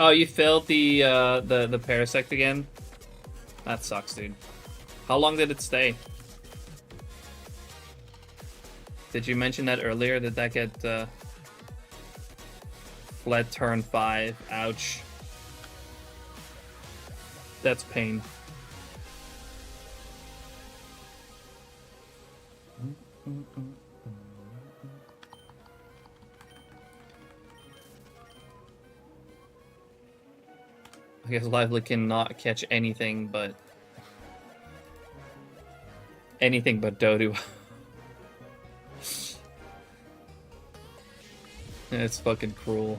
Oh, you failed the Parasect again? That sucks, dude. How long did it stay? Did you mention that earlier? Did that get fled turn 5? Ouch. That's pain. I guess Lively cannot catch anything but Dodu. It's fucking cruel.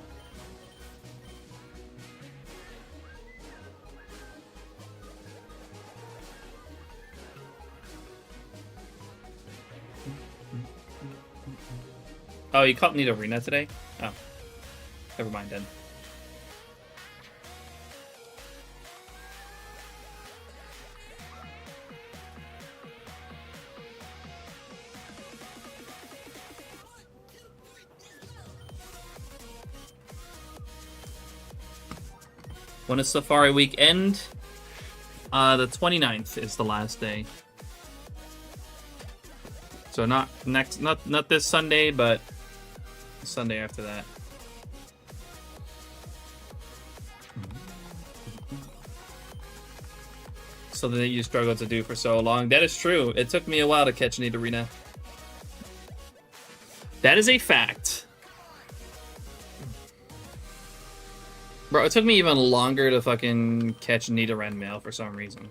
Oh, you caught Nidorina today? Oh. Never mind then. When does Safari Week end? The 29th is the last day. So not this Sunday, but the Sunday after that. Something that you struggled to do for so long. That is true. It took me a while to catch Nidorina. That is a fact. Bro, it took me even longer to fucking catch Nidoran male for some reason.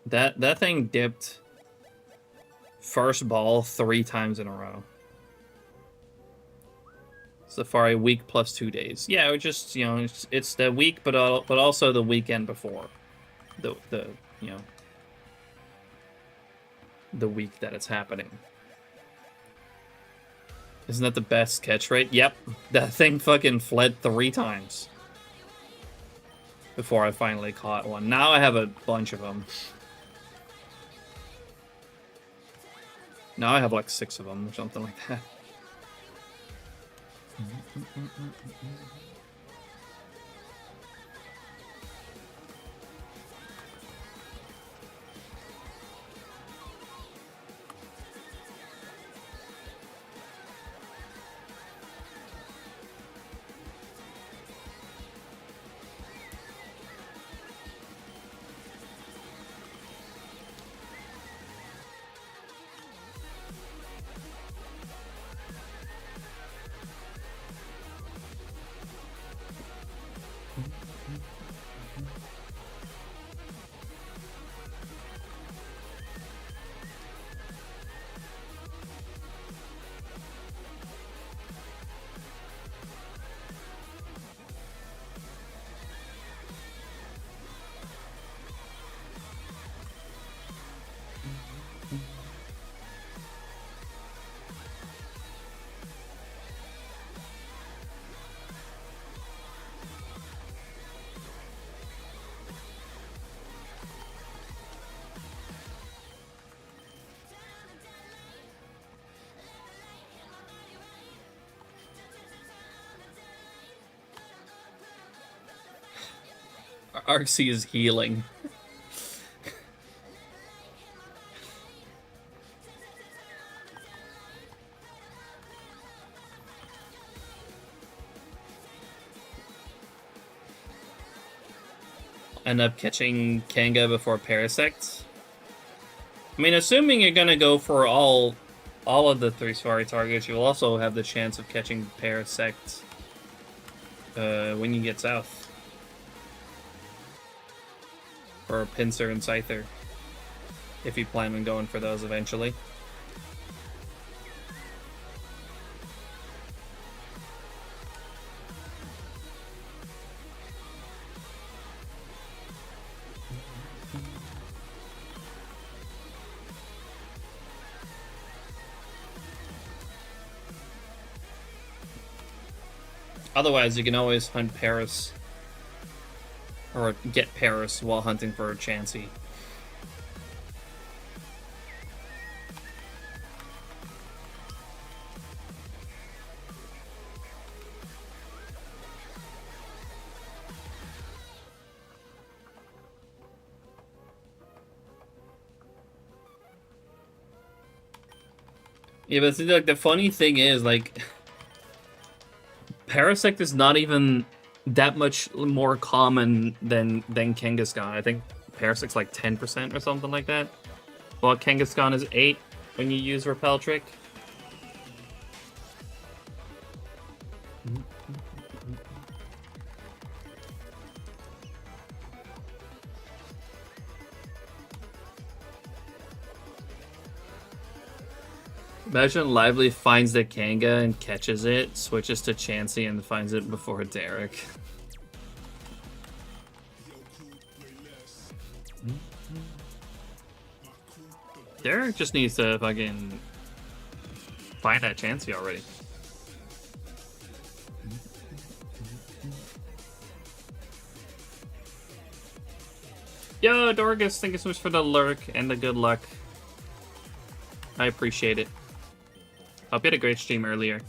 That thing dipped first ball 3 times in a row. Safari week plus 2 days. Yeah, it just, you know, it's the week, but also the weekend before the you know, the week that it's happening. Isn't that the best catch rate? Yep, that thing fucking fled 3 times before I finally caught one. Now I have a bunch of them. Now I have like 6 of them or something like that. RC is healing. End up catching Kanga before Parasect. I mean, assuming you're gonna go for all of the 3 Safari targets, you'll also have the chance of catching Parasect when you get south. Or Pinsir and Scyther, if you plan on going for those eventually. Otherwise, you can always hunt Paris. Or get Paris while hunting for a Chansey. Yeah, but see, like, the funny thing is, like, Parasect is not even that much more common than Kangaskhan. I think Parasect's like 10% or something like that. While Kangaskhan is 8 when you use Repel Trick. Imagine Lively finds the Kanga and catches it, switches to Chansey and finds it before Derek. Derek just needs to fucking find that Chansey already. Yo, Dorgus, thank you so much for the lurk and the good luck. I appreciate it. Hope you had a great stream earlier.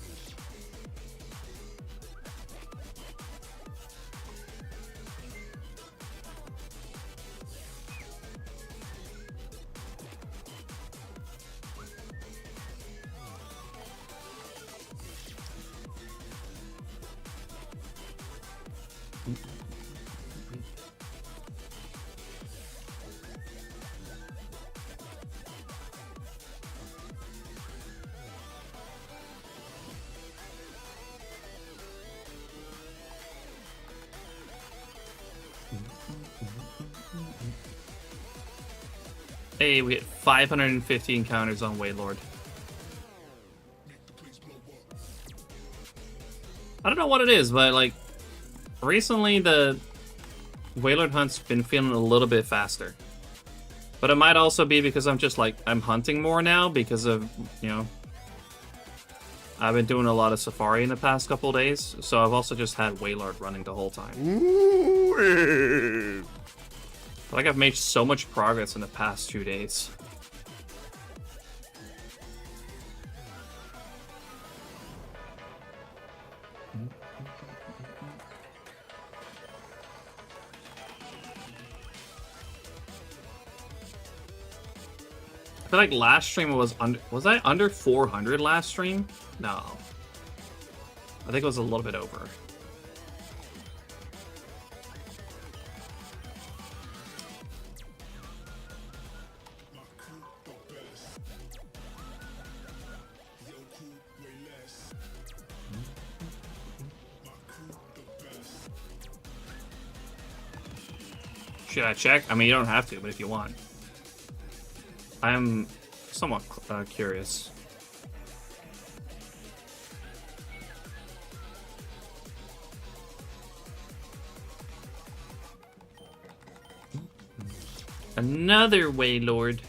Hey, we get 550 encounters on Waylord. I don't know what it is, but like recently the Waylord hunt's been feeling a little bit faster. But it might also be because I'm just like I'm hunting more now because of, you know, I've been doing a lot of safari in the past couple days, so I've also just had Waylord running the whole time. I like I've made so much progress in the past 2 days. I feel like last stream was I under 400 last stream? No. I think it was a little bit over. Should I check? I mean, you don't have to, but if you want. I am somewhat curious. Another Waylord.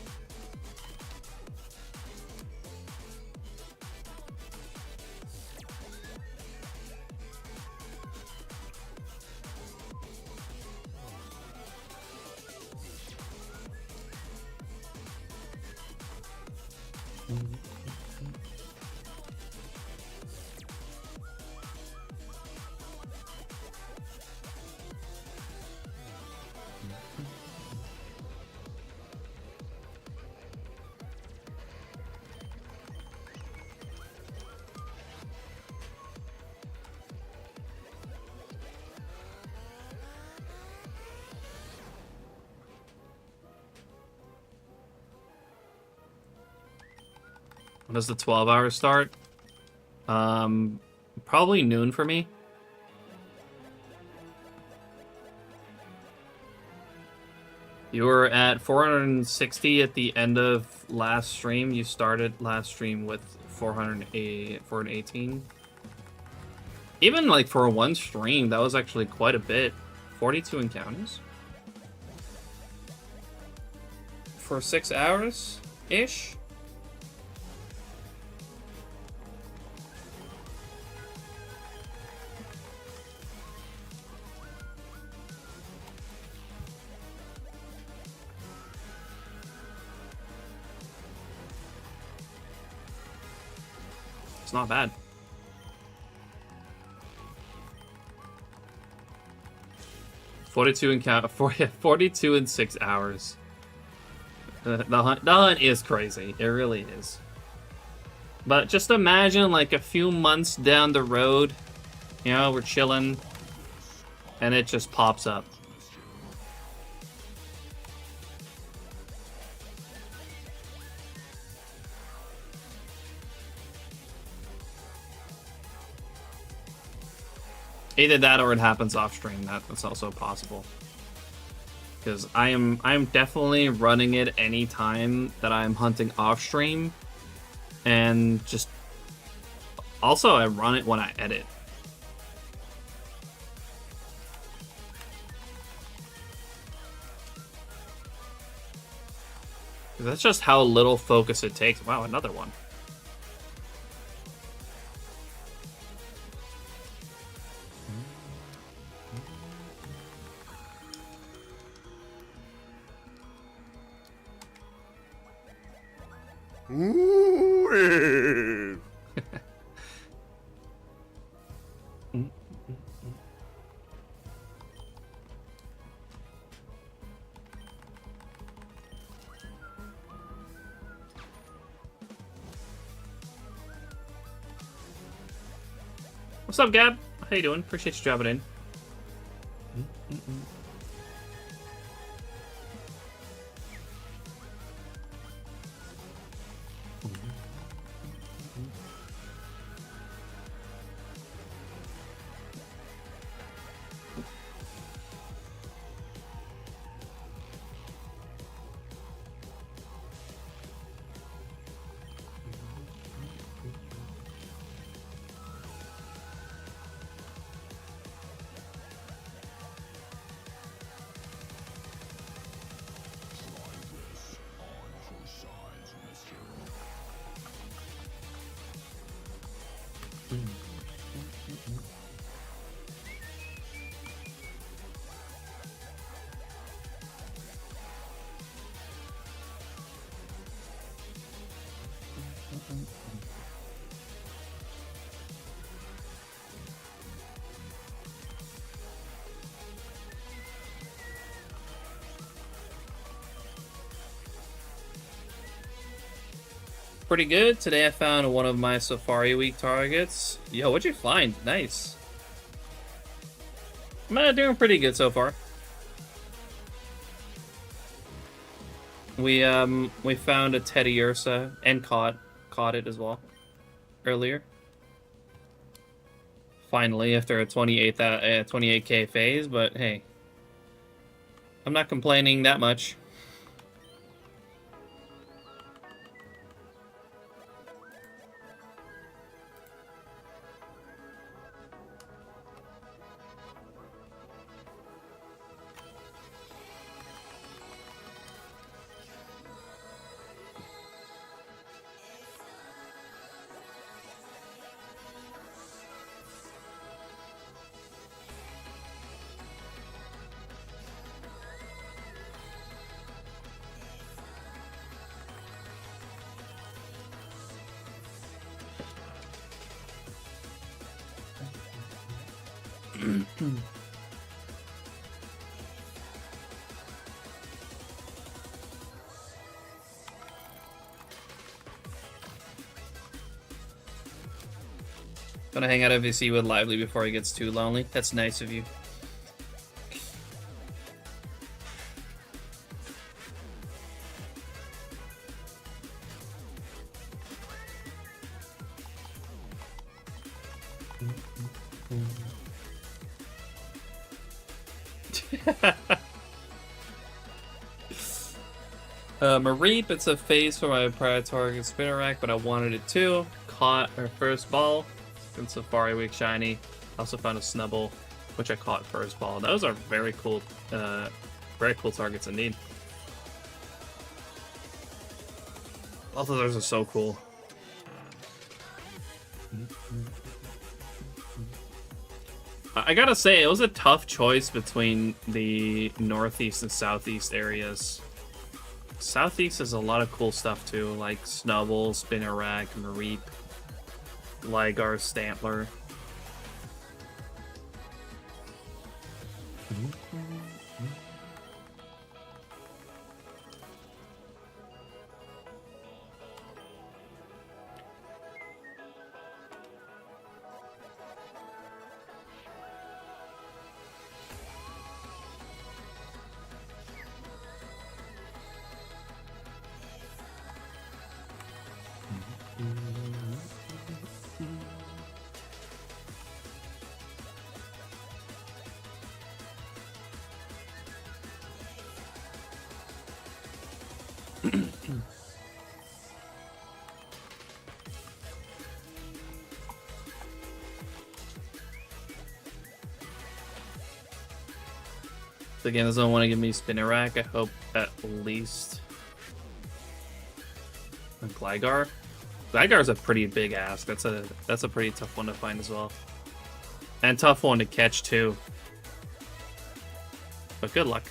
When does the 12 hours start? Probably noon for me. You were at 460 at the end of last stream. You started last stream with 418. Even like for one stream, that was actually quite a bit. 42 encounters. For 6 hours-ish? It's not bad. — 42 in 6 hours. The hunt is crazy. It really is. But just imagine like a few months down the road, you know, we're chilling, and it just pops up. Either that or it happens off stream. That's also possible. Because I am definitely running it any time that I'm hunting off stream, and just also I run it when I edit. That's just how little focus it takes. Wow, another one. What's up, Gab? How you doing? Appreciate you dropping in. Pretty good. Today I found one of my Safari Week targets. Yo, what'd you find? Nice. I'm doing pretty good so far. We found a Teddy Ursa and caught it as well earlier. Finally, after a 28K phase, but hey, I'm not complaining that much. Gonna hang out FVC with Lively before he gets too lonely. That's nice of you. Mareep, it's a phase for my prior target spinner rack, but I wanted it too. Caught our first ball in Safari Week Shiny. Also found a Snubble, which I caught first ball. Those are very cool targets indeed. Both of those are so cool. I gotta say, it was a tough choice between the northeast and southeast areas. Southeast has a lot of cool stuff too, like Snubble, Spinnerack, Mareep, Ligar, Stantler. The game doesn't want to give me Spinnerack. I hope at least a Gligar. Gligar's a pretty big ask. That's a pretty tough one to find as well, and tough one to catch too. But good luck.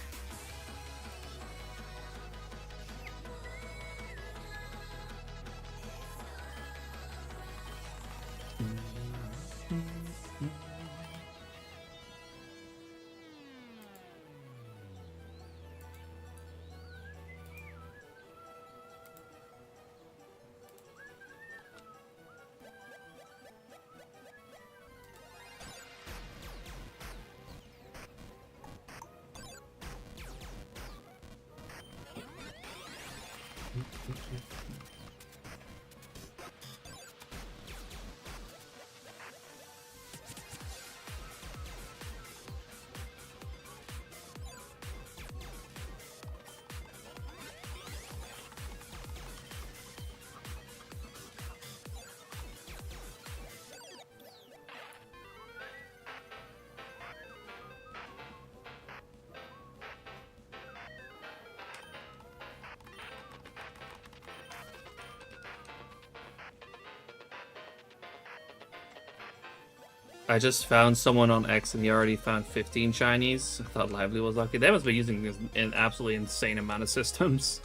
I just found someone on X and he already found 15 shinies. I thought Lively was lucky. They must be using this an absolutely insane amount of systems.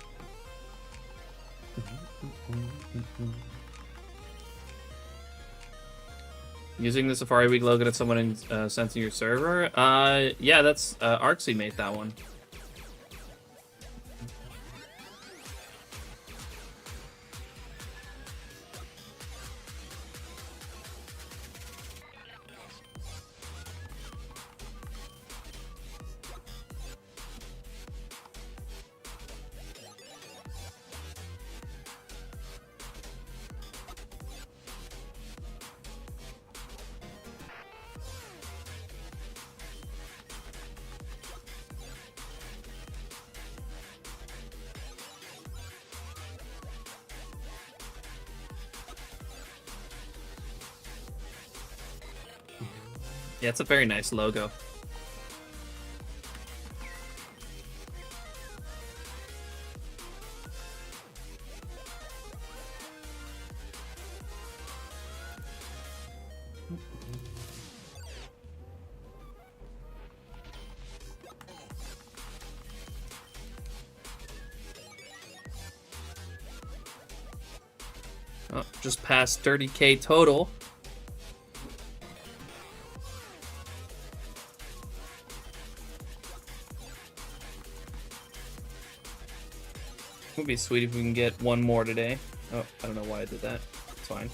Using the Safari Week logo at someone in sensing your server? Yeah, that's Arxie made that one. Yeah, it's a very nice logo. Oh, just past 30k total. Would be sweet if we can get one more today. Oh, I don't know why I did that. It's fine.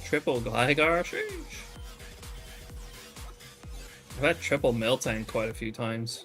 Triple Gligar? Sheesh. I've had triple Miltank quite a few times.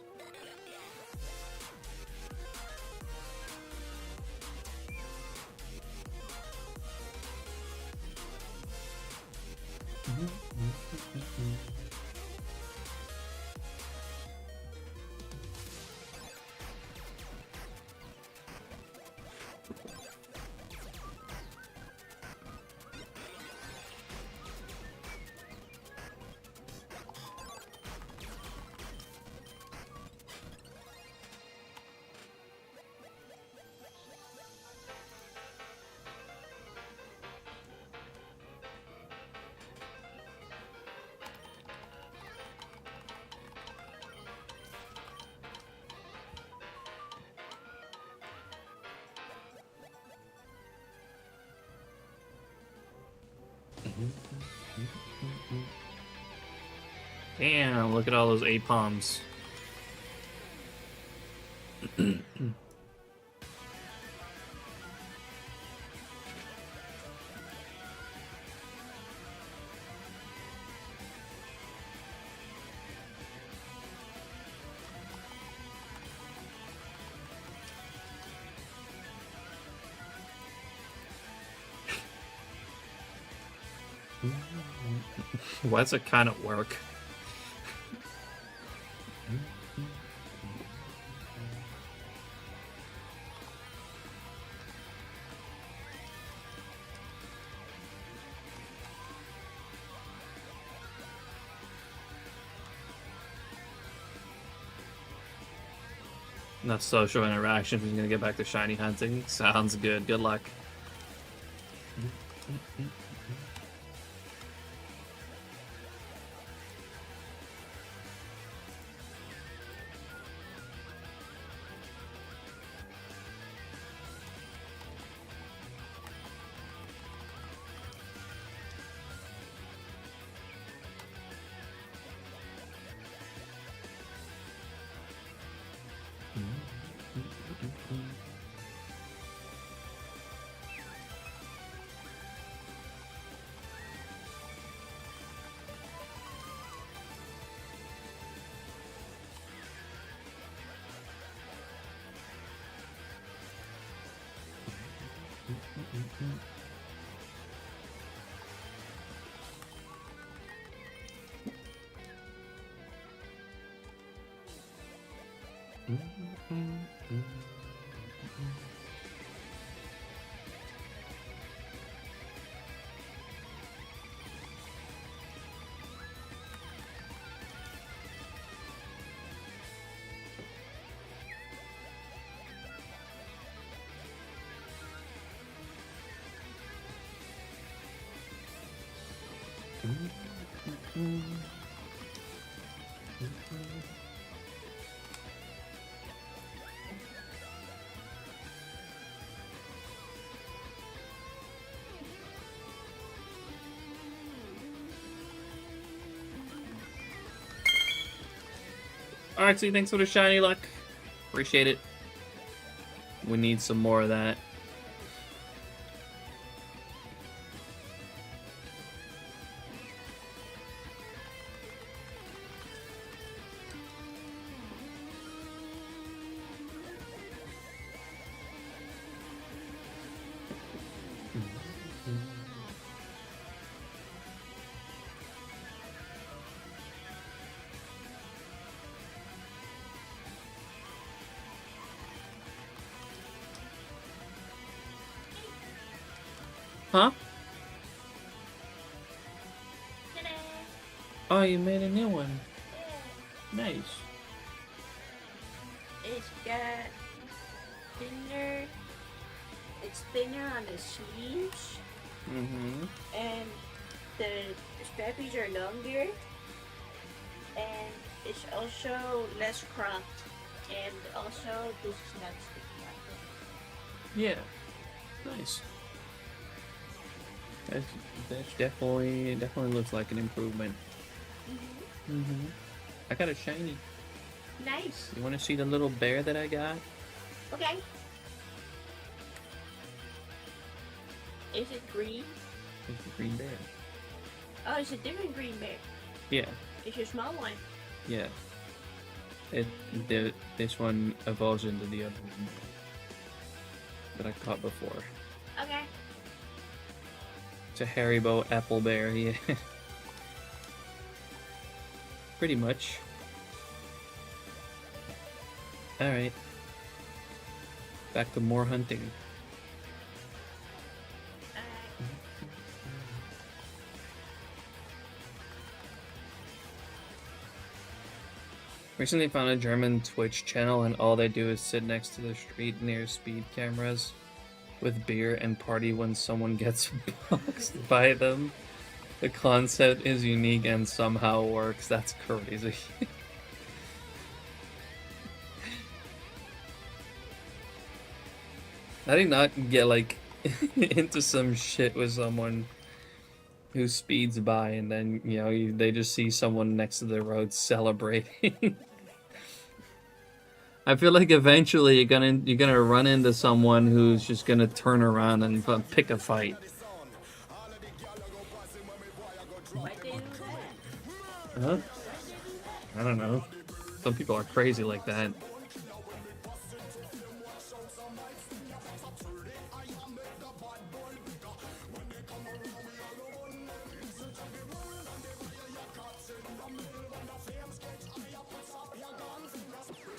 Damn, look at all those APOMs. Why does it kind of work? Enough social interaction. He's gonna get back to shiny hunting. Sounds good. Good luck. Alright, so thanks for the shiny luck. Appreciate it. We need some more of that. Huh? Oh, you made a new one. Nice. It's got thinner. It's thinner on the sleeves, Mm-hmm. and the strappies are longer, and it's also less cropped, and also this is not sticky out. Yeah. Nice. That's definitely looks like an improvement. Mm-hmm. I got a shiny. Nice. You want to see the little bear that I got? Okay. Is it green? It's a green bear. Oh, it's a different green bear. Yeah. It's a small one. Yeah. This one evolves into the other one that I caught before. Okay. It's a Haribo apple bear, yeah. Pretty much. Alright. Back to more hunting. Recently found a German Twitch channel and all they do is sit next to the street near speed cameras with beer and party when someone gets boxed by them. The concept is unique and somehow works. That's crazy. I did not get like into some shit with someone who speeds by and then, you know, they just see someone next to the road celebrating. I feel like eventually you're gonna run into someone who's just gonna turn around and pick a fight. Why they do that? Huh? I don't know. Some people are crazy like that.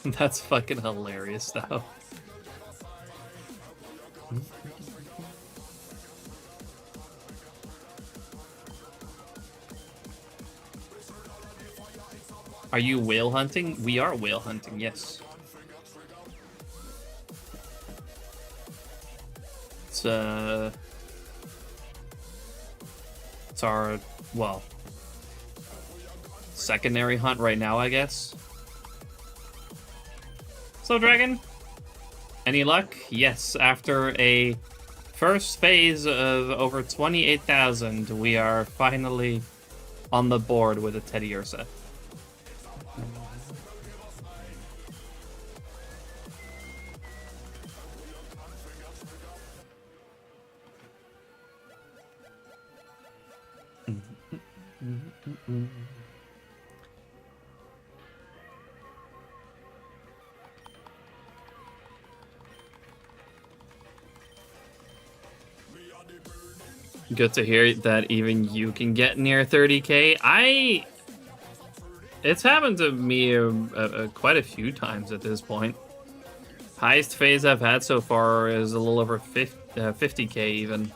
That's fucking hilarious, though. Are you whale hunting? We are whale hunting, yes. It's our, well, secondary hunt right now, I guess. So, Dragon, any luck? Yes, after a first phase of over 28,000, we are finally on the board with a Teddy Ursa. Good to hear that even you can get near 30k. It's happened to me quite a few times at this point. Highest phase I've had so far is a little over 50k even.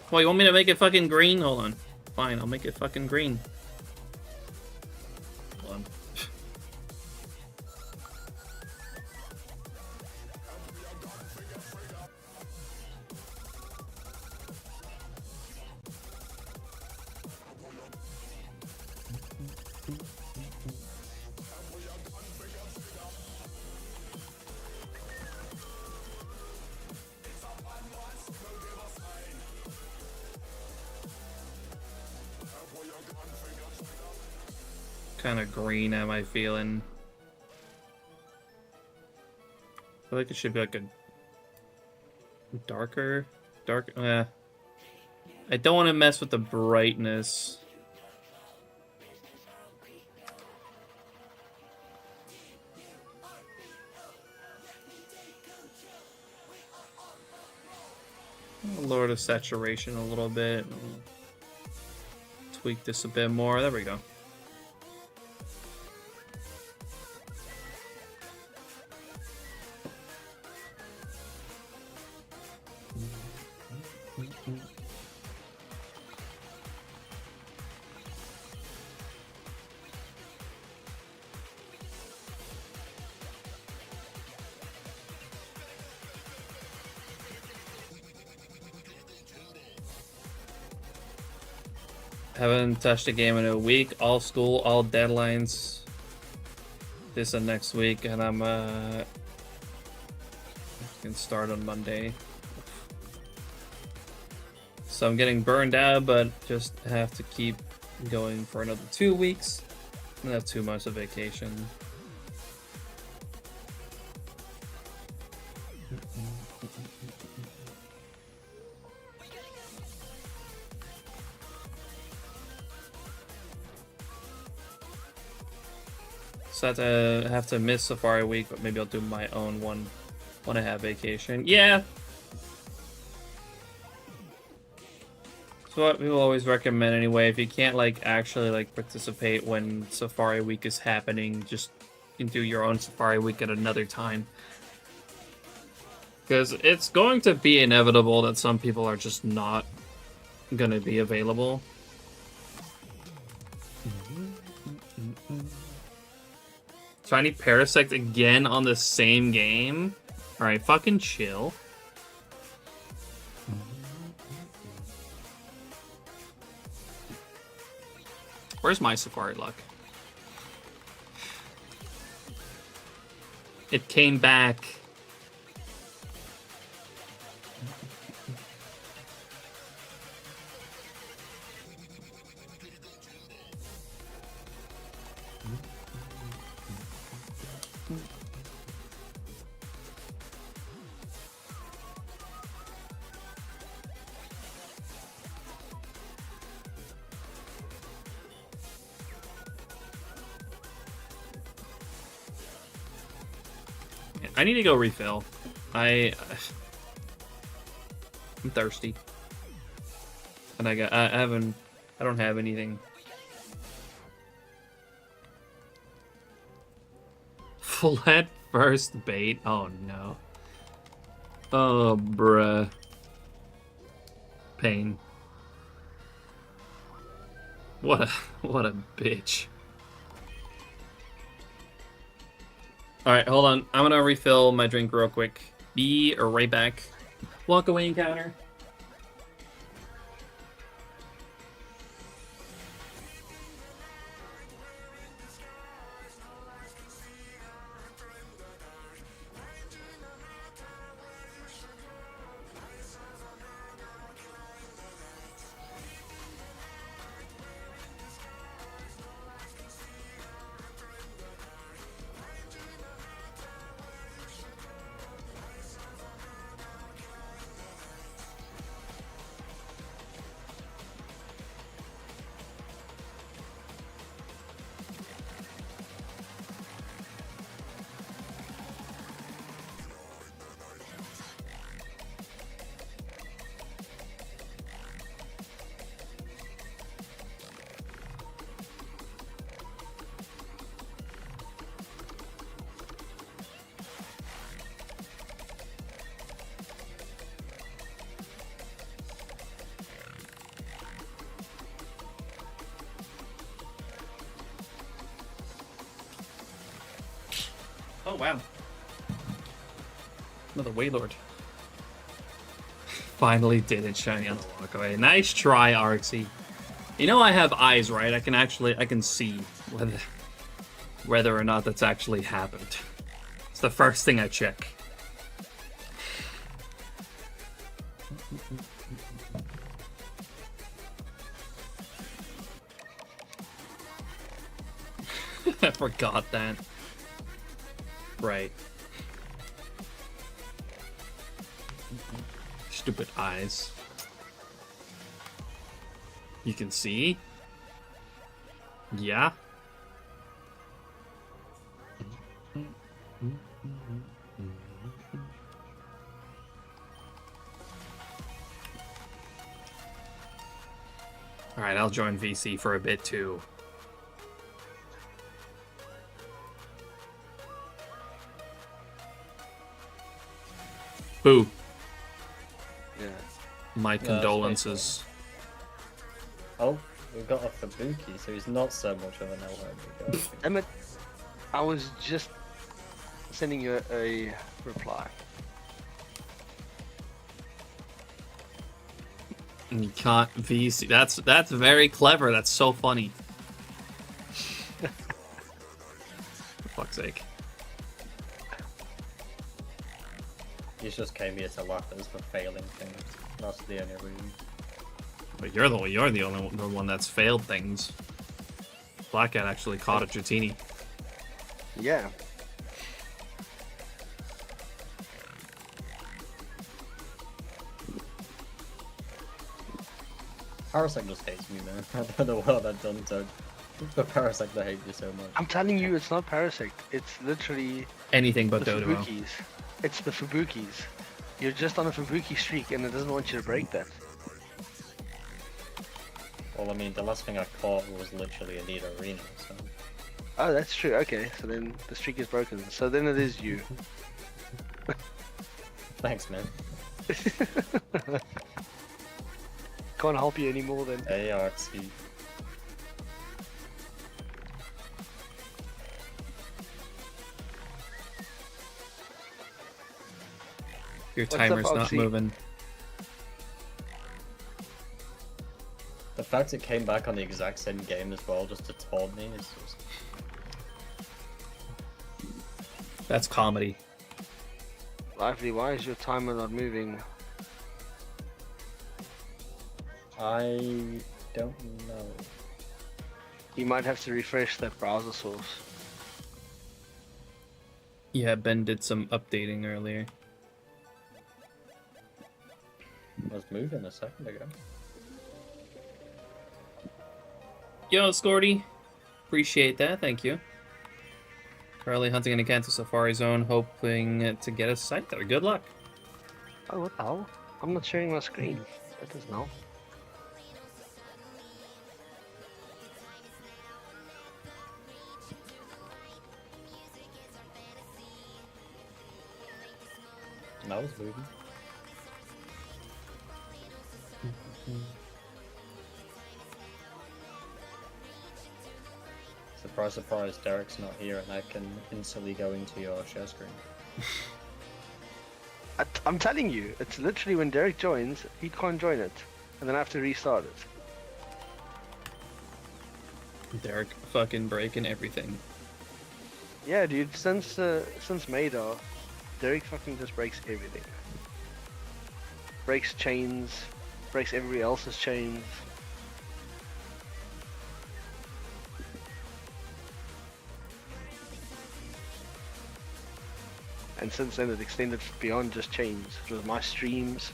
Well, you want me to make it fucking green? Hold on. Fine, I'll make it fucking green. Hold on. Kind of green am I feeling? I feel like it should be like a dark. I don't want to mess with the brightness. I'll lower the saturation a little bit. Tweak this a bit more. There we go. Haven't touched a game in a week. All school, all deadlines. This and next week, and I'm can start on Monday. So I'm getting burned out, but just have to keep going for another 2 weeks. I don't have too much of vacation. So I have to miss Safari Week, but maybe I'll do my own one when I have vacation. Yeah. So what people always recommend anyway, if you can't like actually like participate when Safari Week is happening, just you can do your own Safari Week at another time. Because it's going to be inevitable that some people are just not going to be available. Shiny Parasect again on the same game? Alright, fucking chill. Where's my Safari luck? It came back. I need to go refill. I'm thirsty. And I don't have anything. Flat first bait? Oh no. Oh bruh. Pain. What a bitch. Alright, hold on. I'm gonna refill my drink real quick. Be right back. Walk away encounter. wow. Another Waylord. Finally did it, shiny on the walkway. Nice try, Artsy. You know I have eyes, right? I can see whether or not that's actually happened. It's the first thing I check. I forgot that. Right. Stupid eyes. You can see? Yeah. Alright, I'll join VC for a bit too. Boo. Yeah. My condolences. Oh, we've got a Fubuki, so he's not so much of an Elhome. Damn it. I was just sending you a reply. And you can't VC. That's very clever. That's so funny. For fuck's sake. He just came here to laugh at us for failing things. That's the only reason. But you're the only one that's failed things. Black Cat actually caught a Dratini. Yeah. Parasect just hates me, man. I don't know what I've done to the Parasect that hates you so much. I'm telling you, it's not Parasect. It's literally Anything but the Dodo. Fubukis. It's the Fubukis. You're just on a Fubuki streak and it doesn't want you to break that. Well, I mean, the last thing I caught was literally Elite Arena, so... Oh, that's true. Okay, so then the streak is broken. So then it is you. Thanks, man. Can't help you anymore then. Hey, Artsy. Your What's up, timer's not Oxy? moving. The fact it came back on the exact same game as well, just to taunt me, is just... That's comedy. Lively, why is your timer not moving? I don't know. You might have to refresh that browser source. Yeah, Ben did some updating earlier. I was moving a second ago. Yo, Scorty. Appreciate that, thank you. Currently hunting in a Kanto Safari Zone, hoping to get a sight there. Good luck. Oh, what the hell? I'm not sharing my screen. That doesn't help. And I was moving. Surprise, surprise, Derek's not here and I can instantly go into your share screen. I'm telling you, it's literally when Derek joins, he can't join it. And then I have to restart it. Derek fucking breaking everything. Yeah, dude, since Madar, Derek fucking just breaks everything. Breaks chains, breaks everybody else's chains. And since then it extended beyond just chains. It was my streams.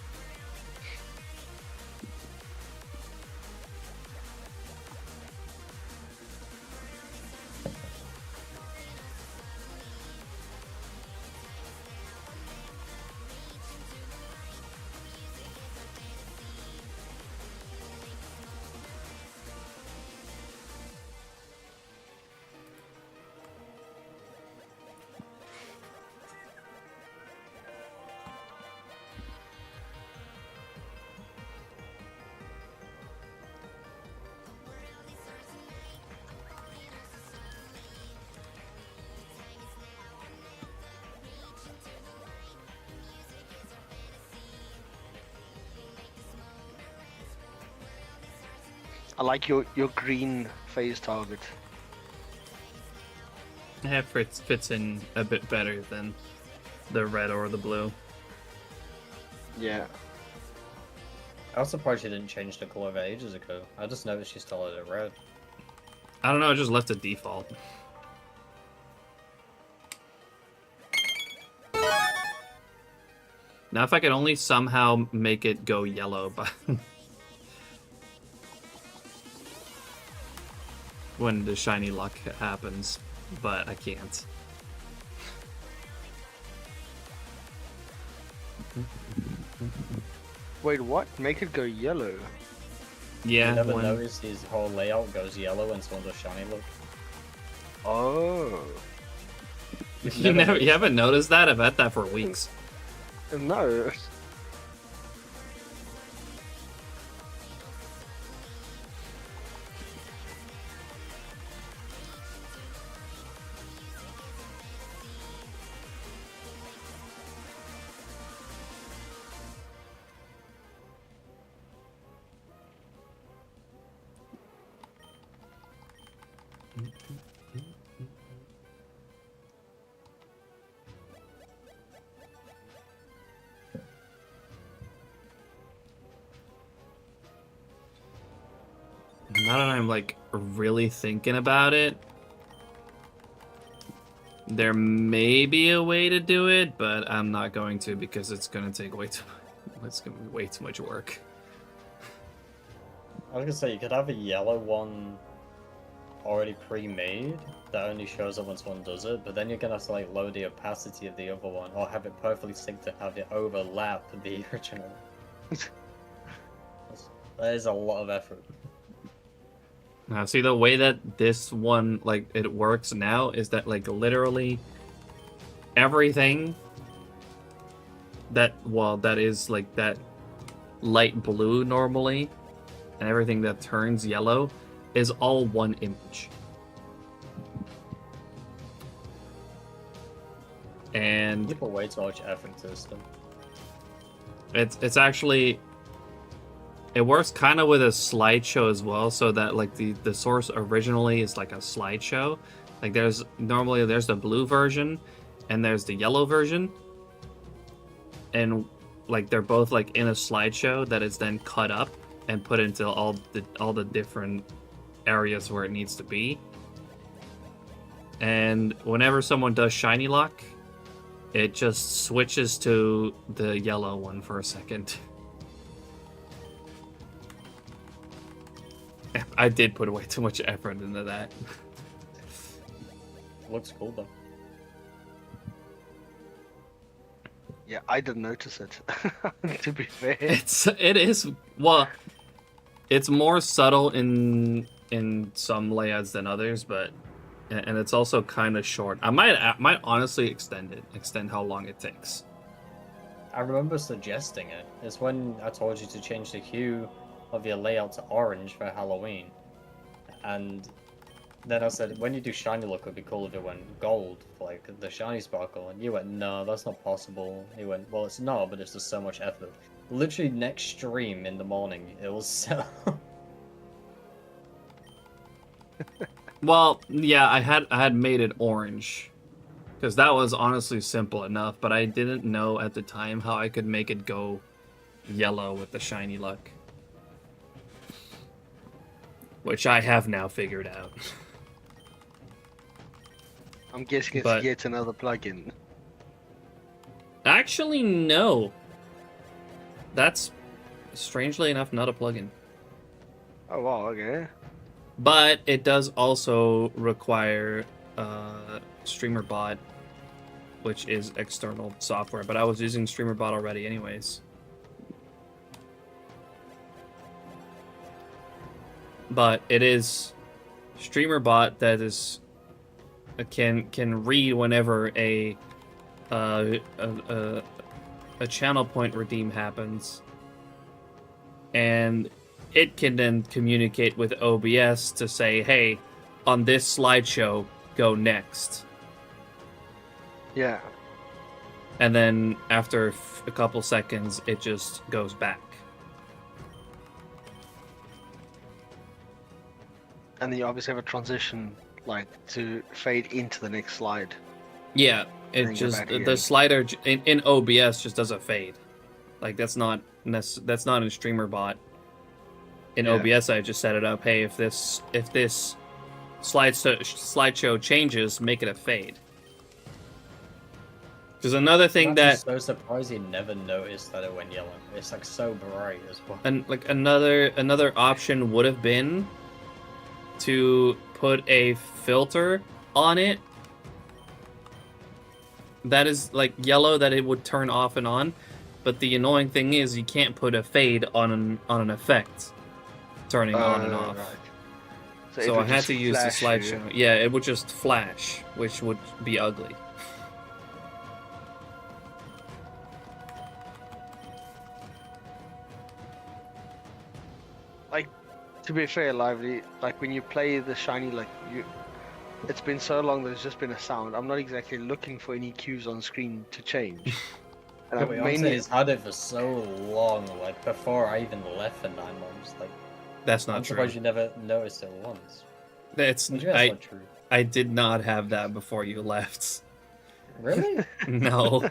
I like your green phase target. Yeah, fits in a bit better than the red or the blue. Yeah. I was surprised she didn't change the color of it ages ago. I just noticed she still had it red. I don't know, I just left it default. Now if I could only somehow make it go yellow, but when the shiny luck happens, but I can't. Wait, what? Make it go yellow? Yeah, You never when- noticed his whole layout goes yellow when someone does shiny look. Oh. you haven't noticed that? I've had that for weeks. No. Now that I'm like really thinking about it, there may be a way to do it, but I'm not going to because it's gonna take it's gonna be way too much work. I was gonna say, you could have a yellow one already pre-made that only shows up when someone does it, but then you're gonna have to like load the opacity of the other one, or have it perfectly synced to have it overlap the original. That is a lot of effort. Now, see, the way that this one, like, it works now is that, like, literally everything that, well, that is, like, that light blue normally, and everything that turns yellow is all one image. And You put way too much effort into this stuff. it's actually... It works kind of with a slideshow as well, so that like the source originally is like a slideshow. Like there's the blue version and there's the yellow version. And like they're both like in a slideshow that is then cut up and put into all the different areas where it needs to be. And whenever someone does shiny lock, it just switches to the yellow one for a second. I did put way too much effort into that. Looks cool though. Yeah, I didn't notice it. To be fair. It is well, it's more subtle in some layouts than others, but and it's also kind of short. I might honestly extend how long it takes. I remember suggesting it. It's when I told you to change the hue of your layout to orange for Halloween. And then I said, when you do shiny look, it would be cool if it went gold, like the shiny sparkle. And you went, no, that's not possible. He went, well, it's not, but it's just so much effort. Literally next stream in the morning, it was so... Well, yeah, I had made it orange. Because that was honestly simple enough, but I didn't know at the time how I could make it go yellow with the shiny luck. Which I have now figured out. I'm guessing it's But- yet another plugin. Actually, no. That's, strangely enough, not a plugin. Oh wow, okay. But it does also require StreamerBot, which is external software. But I was using StreamerBot already anyways. But it is StreamerBot that is can read whenever a channel point redeem happens, and it can then communicate with OBS to say, "Hey, on this slideshow, go next." Yeah. And then after a couple seconds, it just goes back. And then you obviously have a transition, like, to fade into the next slide. Yeah, it Then go just back the again. slider in OBS just does a fade. Like that's not that's not in Streamer Bot. In Yeah. OBS, I just set it up. Hey, if this slideshow changes, make it a fade. There's another thing I'm that actually so surprised you never noticed that it went yellow. It's like so bright as well. and like another option would have been to put a filter on it that is like yellow that it would turn off and on, but the annoying thing is you can't put a fade on an effect turning on and off. Right. So it I would had just to use the flash you. slideshow. Yeah, it would just flash, which would be ugly. Like, to be fair, Lively, like when you play the shiny, like it's been so long that it's just been a sound. I'm not exactly looking for any cues on screen to change. And Yeah, I'm but I'm mainly saying he's had it for so long, like before I even left for 9 months. Like, That's not I'm true. surprised you never noticed it once. That's What do you mean that's not true? I did not have that before you left. Really? No.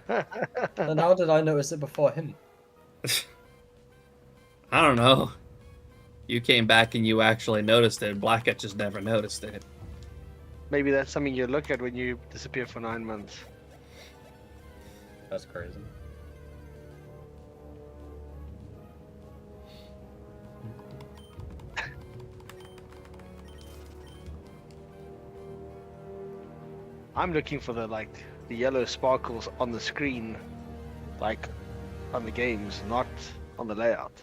Then how did I notice it before him? I don't know. You came back and you actually noticed it. Blackett just never noticed it. maybe that's something you look at when you disappear for 9 months. That's crazy. I'm looking for the yellow sparkles on the screen, like on the games, not on the layout.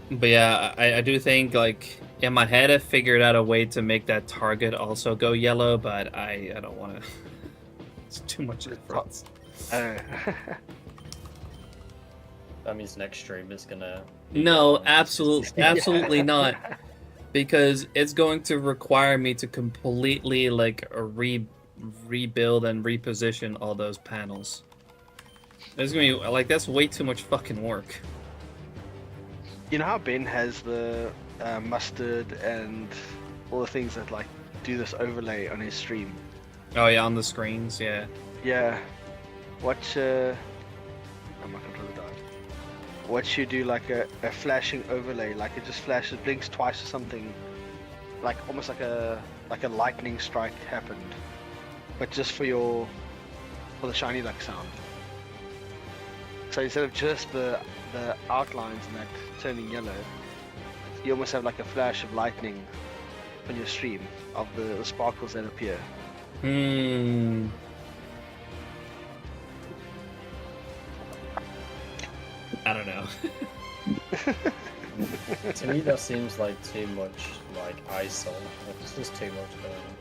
But yeah, I do think, like, in my head I figured out a way to make that target also go yellow, but I don't want to. It's too much effort. That means next stream is gonna. No, absolutely not. Because it's going to require me to completely, like, rebuild and reposition all those panels. It's gonna be, like, that's way too much fucking work. You know how Ben has the mustard and all the things that like do this overlay on his stream? Oh yeah, on the screens, yeah. Yeah. Watch oh, my controller died. Watch you do like a flashing overlay, like it just flashes, blinks twice or something, like almost like a lightning strike happened, but just for the SHINYDEX sound. So instead of just the outlines and that turning yellow, you almost have like a flash of lightning on your stream of the sparkles that appear. Hmm. I don't know. To me, that seems like too much, like ISO. Like, it's just too much going on.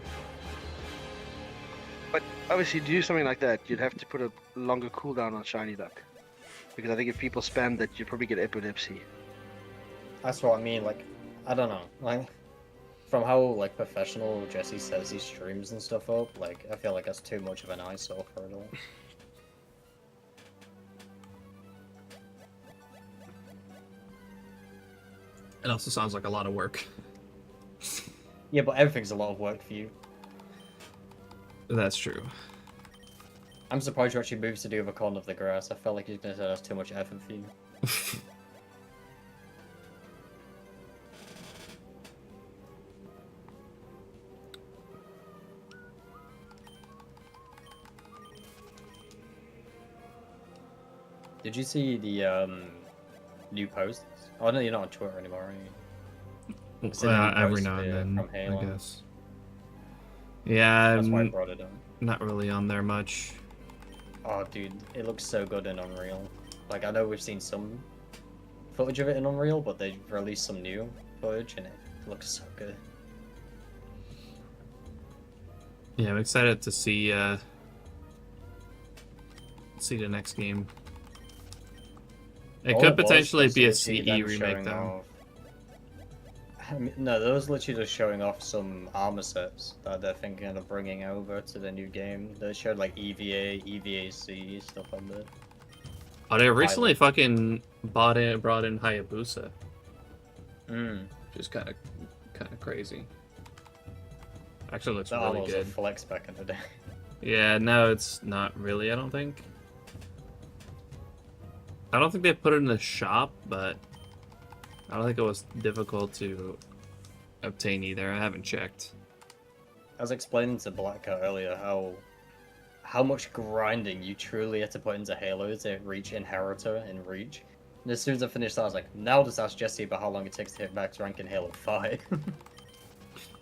But obviously, to do something like that, you'd have to put a longer cooldown on SHINYDEX. Because I think if people spam that, you'd probably get epilepsy. That's what I mean. Like, I don't know. Like, from how like professional Jesse says he streams and stuff up, like I feel like that's too much of an ISO for it all. It also sounds like a lot of work. Yeah, but everything's a lot of work for you. That's true. I'm surprised you actually moved to the other corner of the grass. I felt like you were gonna say that's too much effort for you. Did you see the new posts? Oh no, you're not on Twitter anymore, are you? Every now and then, from Halo. I guess. Yeah, That's why I I'm brought it up. not really on there much. Oh, dude, it looks so good in Unreal. Like, I know we've seen some footage of it in Unreal, but they released some new footage, and it looks so good. Yeah, I'm excited to see the next game. It All could was potentially be a basically CE them remake, showing though. I mean, no, those literally just showing off some armor sets that they're thinking of bringing over to the new game. They showed like EVA, EVAC, stuff like that. Oh, they recently Pilot. fucking brought in Hayabusa, Mm. which is kind of crazy. Actually, looks That really armor was a good. flex back in the day. Yeah, no, it's not really. I don't think. I don't think they put it in the shop, but I don't think it was difficult to obtain either. I haven't checked. I was explaining to Blacker earlier how much grinding you truly had to put into Halo to reach Inheritor and Reach. And as soon as I finished that, I was like, now just ask Jesse about how long it takes to hit max rank in Halo 5.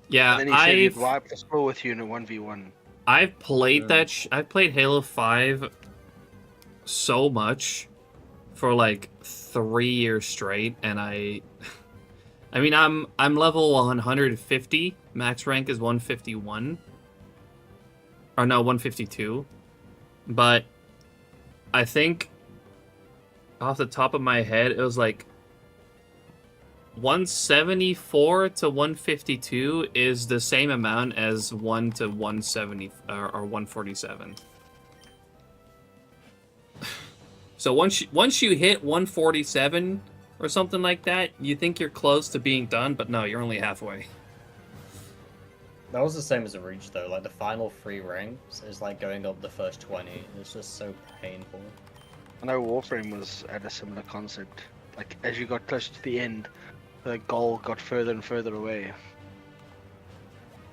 Yeah, And then he said he'd wipe the score with you in a 1v1. I've played I've played Halo 5 so much for like 3 years straight, and I mean I'm level 150. Max rank is 151. Or no, 152. But I think off the top of my head it was like 174 to 152 is the same amount as 1 to 170 or 147. So once you hit 147 or something like that, you think you're close to being done, but no, you're only halfway. That was the same as a Reach though, like the final 3 ranks is like going up the first 20. It's just so painful. I know Warframe was at a similar concept. Like, as you got closer to the end, the goal got further and further away.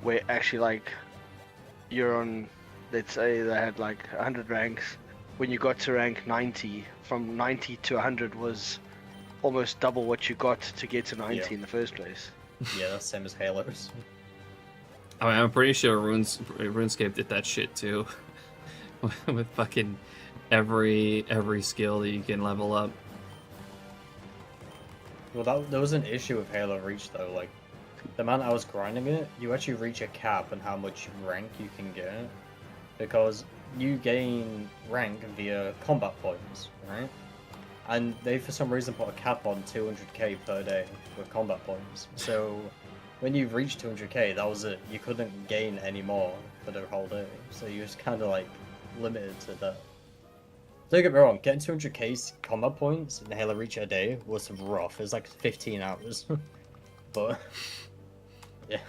Where actually, like, you're on, let's say they had like 100 ranks. When you got to rank 90, from 90 to 100 was almost double what you got to get to 90 in the first place. Yeah, that's the same as Halo's. I mean, I'm pretty sure RuneScape did that shit too. With fucking every skill that you can level up. Well, there was an issue with Halo Reach though. Like, the amount I was grinding it, you actually reach a cap on how much rank you can get, because you gain rank via combat points, right? And they, for some reason, put a cap on 200k per day with combat points. So when you reach 200k, that was it. You couldn't gain any more for the whole day. So you was kind of like limited to that. Don't get me wrong, getting 200k combat points in Halo Reach a day was rough. It was like 15 hours. But, yeah.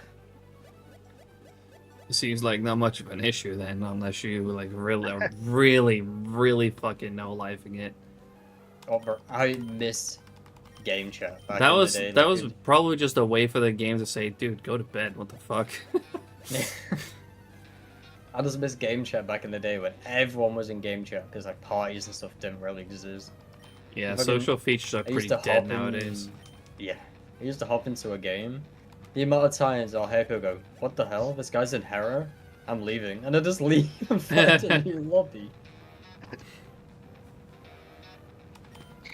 Seems like not much of an issue then, unless you like really fucking know lifing it. Oh, bro, I miss game chat. Back That in was the day, that was probably just a way for the game to say, dude, go to bed. What the fuck? I just miss game chat back in the day when everyone was in game chat because like parties and stuff didn't really exist. Yeah, Fucking- social features are I used pretty to dead hop nowadays. Yeah, I used to hop into a game. The amount of times I'll hear people go, "What the hell? This guy's in Hera. I'm leaving," and I just leave and find a new lobby.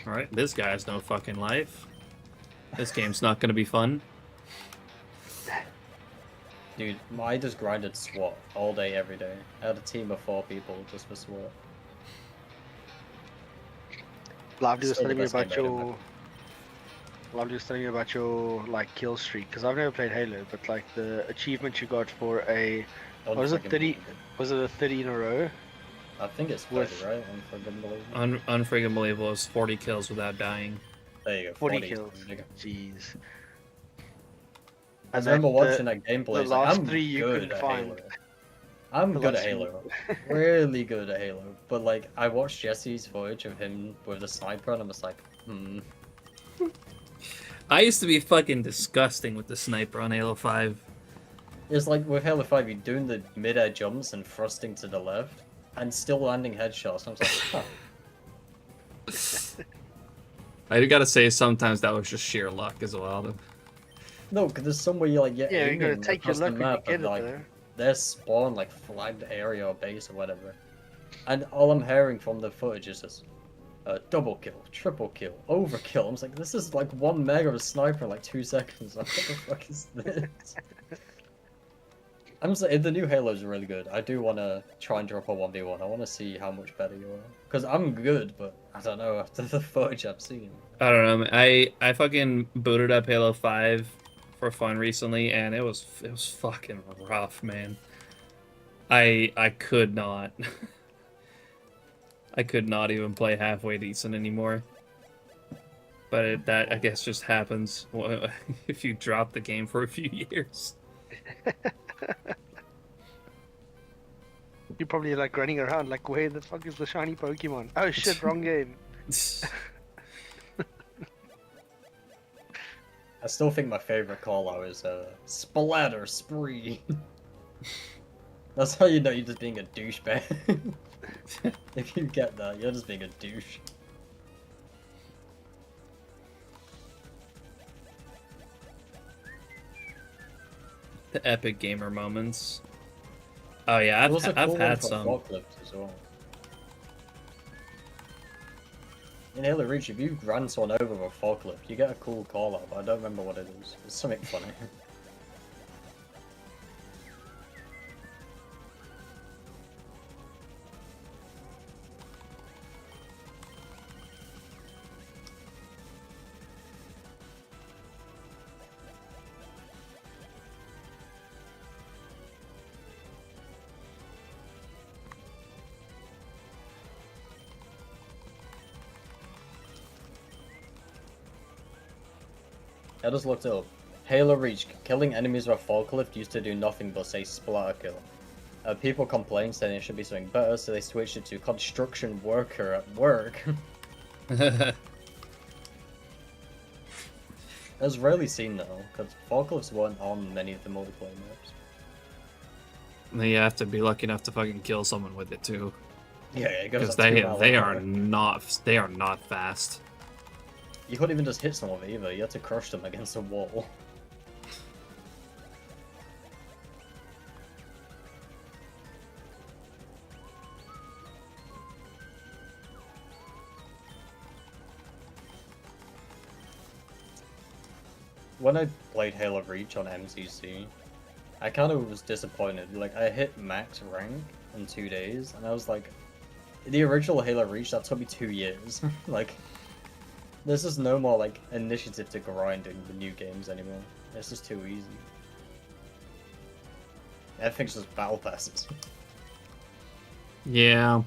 Alright, this guy has no fucking life. This game's not gonna be fun. Dude, I just grinded SWAT all day, every day. I had a team of 4 people just for SWAT. Lively was Still the telling me best game about ever, your... Lively was telling me about your, like, kill streak. Because I've never played Halo, but, like, the achievement you got for a... Was it 30? Was it a 30 in a row? I think it's 30, with- right? Unforgivable. Unfreaking believable is 40 kills without dying. There you go. 40 40 kills. Bigger. Jeez. I And remember that- watching that gameplay. the it's like, last I'm 3 you good couldn't at find. Halo. I'm The good at last Halo. Really good at Halo. But like, I watched Jesse's footage of him with the sniper, and I'm just like, I used to be fucking disgusting with the sniper on Halo 5. It's like with Halo 5, you're doing the mid-air jumps and thrusting to the left, and still landing headshots. I'm just like, huh. I gotta say, sometimes that was just sheer luck as well. No, because there's somewhere you like get Yeah, you gotta aiming take your across the luck when you map get and it like there. their spawn like flagged area or base or whatever, and all I'm hearing from the footage is just double kill, triple kill, overkill. I'm just like, this is like 1 meg of a sniper in like 2 seconds. Like, what the fuck is this? I'm saying the new Halo's really good. I do want to try and drop a 1v1. I want to see how much better you are. Because I'm good, but I don't know after the footage I've seen. I don't know. I fucking booted up Halo 5 for fun recently, and it was fucking rough, man. I could not. I could not even play halfway decent anymore. But that, I guess, just happens if you drop the game for a few years. You're probably like running around like, where the fuck is the shiny Pokemon? Oh shit, wrong game. I still think my favorite call out is Splatter Spree. That's how you know you're just being a douchebag. If you get that, you're just being a douche. The epic gamer moments. Oh yeah, There was a I've cool had one for some. forklifts as well. In Halo Reach, if you run someone over with a forklift, you get a cool call out, but I don't remember what it is. It's something funny. I just looked it up. Halo Reach, killing enemies with a forklift used to do nothing but say splatter kill. People complained saying it should be something better, so they switched it to construction worker at work. It was rarely seen though, because forklifts weren't on many of the multiplayer maps. You have to be lucky enough to fucking kill someone with it too, Yeah, it goes because up 2 miles they an are hour. not fast. You couldn't even just hit someone with it either, you had to crush them against a wall. When I played Halo Reach on MCC, I kind of was disappointed. Like, I hit max rank in 2 days, and I was like, the original Halo Reach, that took me 2 years. Like, there's just no more, like, initiative to grind in the new games anymore. It's just too easy. Everything's just battle passes. Yeah.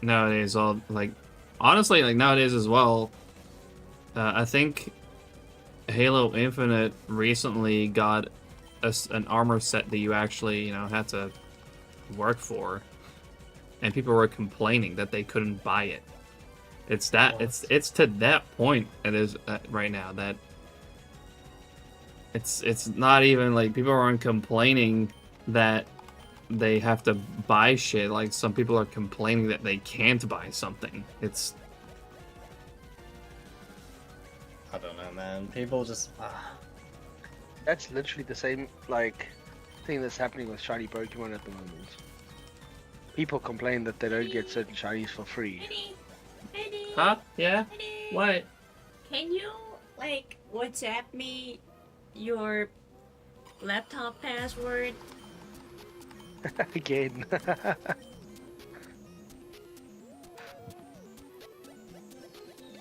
Nowadays, all like, honestly, like nowadays as well. I think Halo Infinite recently got an armor set that you actually, had to work for, and people were complaining that they couldn't buy it. It's to that point it is right now that it's not even like people aren't complaining that they have to buy shit. Like some people are complaining that they can't buy something. It's I don't know, man. People just... That's literally the same like thing that's happening with shiny Pokemon at the moment. People complain that they don't get certain shinies for free. Eddie, huh? Yeah. Eddie, What? Can you, like, WhatsApp me your laptop password? Again.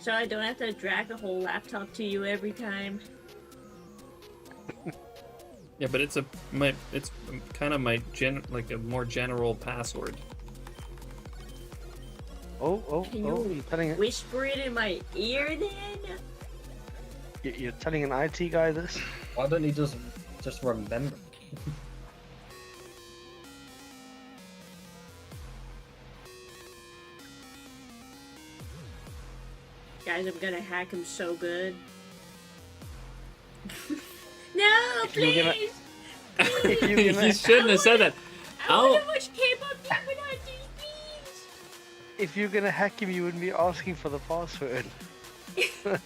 So I don't have to drag the whole laptop to you every time. Yeah, but it's kind of like a more general password. Can you you're telling whisper it in my ear then? you're telling an IT guy this? Why don't you just remember? Guys, I'm gonna hack him so good. No, If you're gonna- please! If you're You gonna shouldn't have said that. I Oh. wonder which K-pop you would have these bees! if you're gonna hack him, you wouldn't be asking for the password. Oh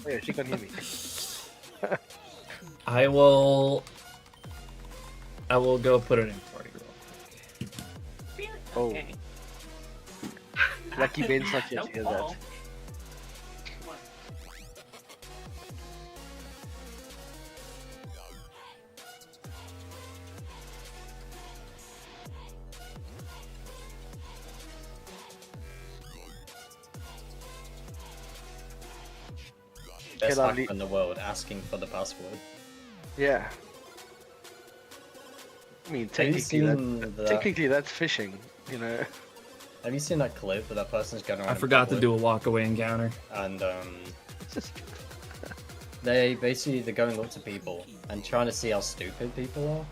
yeah, she can't hear me. I will go put it in for you. Really? Oh. Okay. Lucky Ben's not yet to hear that. Uh-oh. best Okay, hacker lovely. in the world asking for the password. Yeah. I mean, Have you technically that's phishing, you know. Have you seen that clip where that person's going around I in forgot to public do a walk-away encounter. and they're going up to people and trying to see how stupid people are.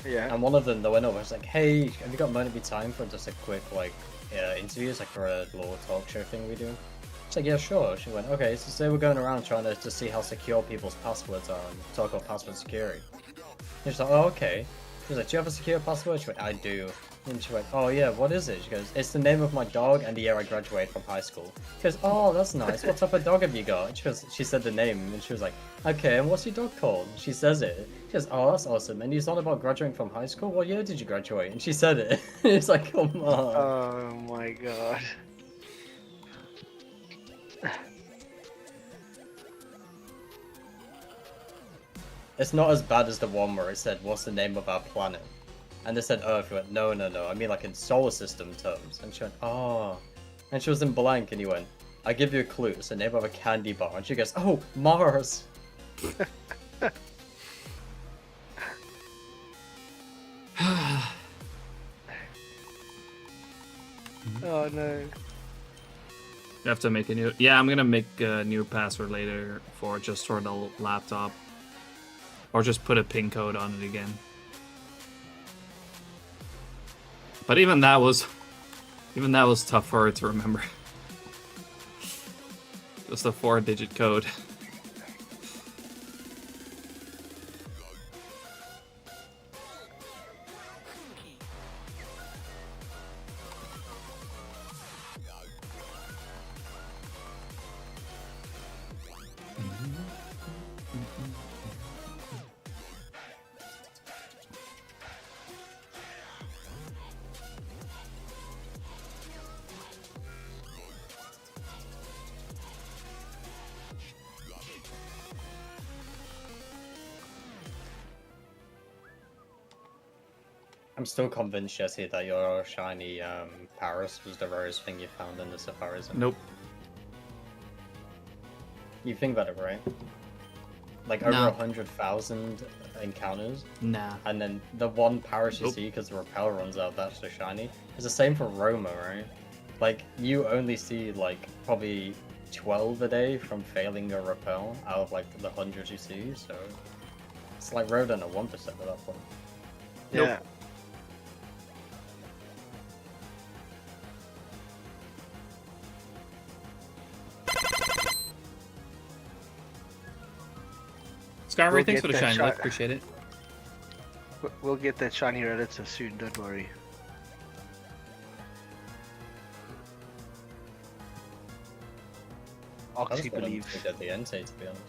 Yeah. And one of them, they went over, was like, "Hey, have you got money time for just a quick like interviews, like for a little talk show thing we do?" She's like, "Yeah, sure." She went, "Okay, so say we're going around trying to see how secure people's passwords are and talk about password security." And she's like, "Oh, okay." She was like, "Do you have a secure password?" She went, "I do." And she went, "Oh yeah, what is it?" She goes, "It's the name of my dog and the year I graduated from high school." She goes, "Oh, that's nice. What type of dog have you got?" She said the name, and she was like, "Okay, and what's your dog called?" She says it. She goes, "Oh, that's awesome. And he's on about graduating from high school? What year did you graduate?" And she said it. It's like, come on. Oh my god. It's not as bad as the one where it said, "What's the name of our planet?" And they said Earth. He went, "No, no, no. I mean like in solar system terms." And she went, "Oh." And she was in blank, and he went, "I give you a clue. It's the name of a candy bar." And she goes, "Oh, Mars." Oh no. You have to make a new. Yeah, I'm gonna make a new password later for the laptop, or just put a pin code on it again. But even that was tough for her to remember. Just a 4-digit code. I'm still convinced, Jesse, that your shiny Paris was the rarest thing you found in the Safari Zone. Nope. You think about it, right? Like over 100,000 encounters, Nah. and then the one Paris you Nope. see because the repel runs out, that's the shiny. It's the same for Roma, right? Like, you only see, like, probably 12 a day from failing a repel out of, like, the hundreds you see, so... It's like rare than a 1% at that point. Nope. Yeah. Skyray, We'll thanks get for the that shine. shot. Appreciate it. We'll get that shiny Reddit soon, don't worry. I Oxy just want him believes. to get the Entei, to be honest.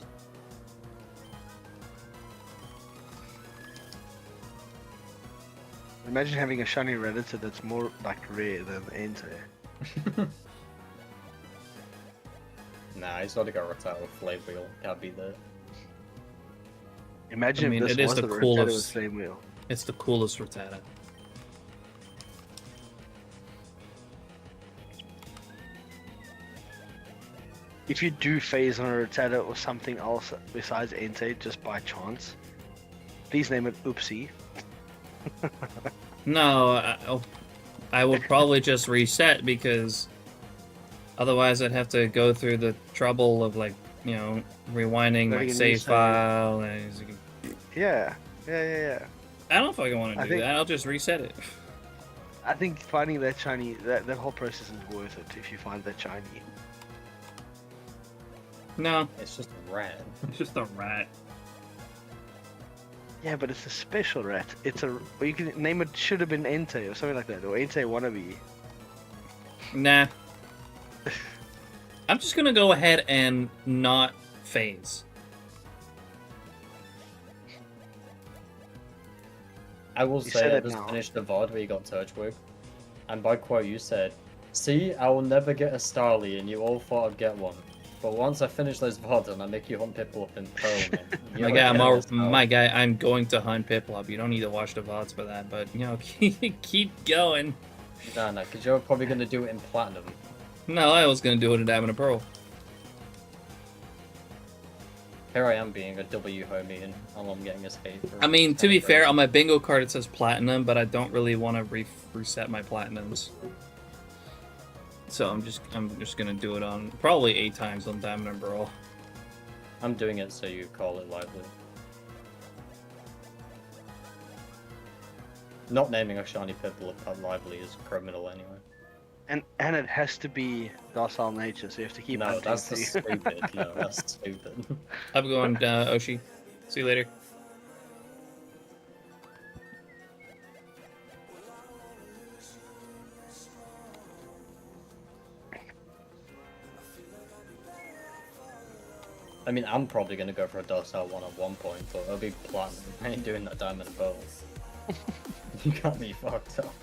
Imagine having a shiny Redditor that's more like rare than Entei. Nah, he's got to go Rattata with Flame Wheel. Can't be there. Imagine I mean, if this it is was the the Rattata with coolest. Flame Wheel. It's the coolest Rattata. If you do phase on a Rattata or something else besides Entei just by chance, please name it Oopsie. No, I would probably just reset because otherwise I'd have to go through the trouble of like, you know, rewinding my Loading a new save save. file. And Yeah. Yeah. I don't fucking want to I do think- that. I'll just reset it. I think finding that shiny, that whole process is worth it if you find that shiny. No, It's just red. it's just a rat. Yeah, but it's a special rat. It's a, or you can name it should have been Entei or something like that, or Entei wannabe. Nah. I'm just gonna go ahead and not phase. I will You say said I it just now. finished the VOD where you got Turchwig, and by quote you said, "See, I will never get a Starly, and you all thought I'd get one. But once I finish those VODs and I make you hunt Piplup in Pearl, man, you My ain't guy, getting a Starly." my guy, I'm going to hunt Piplup. You don't need to watch the VODs for that, but you know, keep going. Nah, because you're probably gonna do it in Platinum. No, I was gonna do it in Diamond and Pearl. Here I am being a W homie, and all I'm getting is hate. I mean, to be fair, on my bingo card it says platinum, but I don't really want to reset my platinums. So I'm just gonna do it on probably 8 times on Diamond and Brawl. I'm doing it so you call it lively. Not naming a shiny Piplup lively is criminal anyway. And it has to be docile nature, so you have to keep. No, that's the stupid. No, that's stupid. I'm going Oshi. See you later. I mean, I'm probably gonna go for a docile one at one point, but it'll be platinum. I ain't doing that diamond and pearl. You got me fucked up.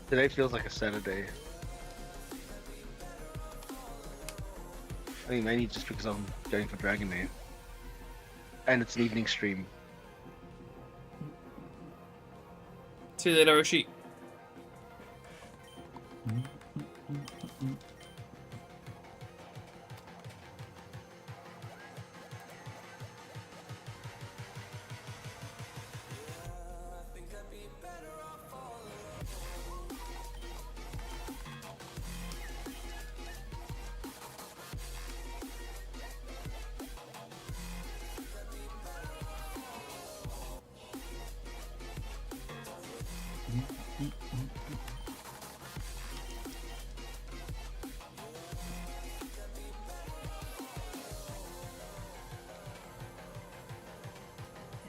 Today feels like a Saturday. I mean, mainly just because I'm going for Dragon Maid. And it's an evening stream. See you later, Oshi.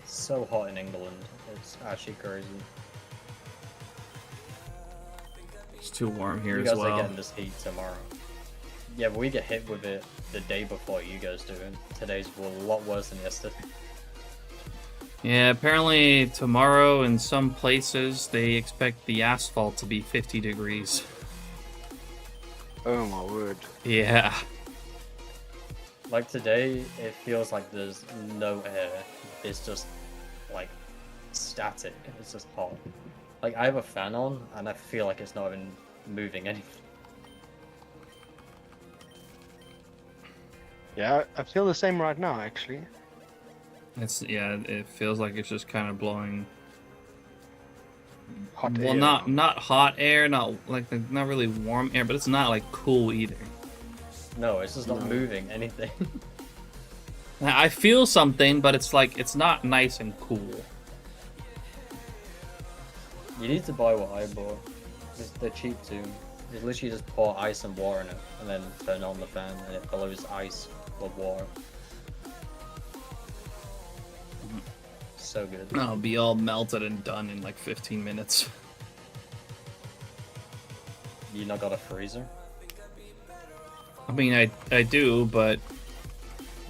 It's so hot in England. It's actually crazy. It's too warm here You as guys are well. getting this heat tomorrow. Yeah, but we get hit with it the day before you guys do, and today's a lot worse than yesterday. Yeah, apparently tomorrow in some places they expect the asphalt to be 50 degrees. Oh my word. Yeah. Like today, it feels like there's no air. It's just like static. It's just hot. Like I have a fan on, and I feel like it's not even moving anything. Yeah, I feel the same right now, actually. It feels like it's just kind of blowing. Hot Well, air. not hot air, not really warm air, but it's not like cool either. No, it's just not moving anything. I feel something, but it's like it's not nice and cool. You need to buy what I bought. They're cheap too. You literally just pour ice and water in it, and then turn on the fan, and it blows ice or water. So good. I'll be all melted and done in like 15 minutes. You not got a freezer? I mean, I do, but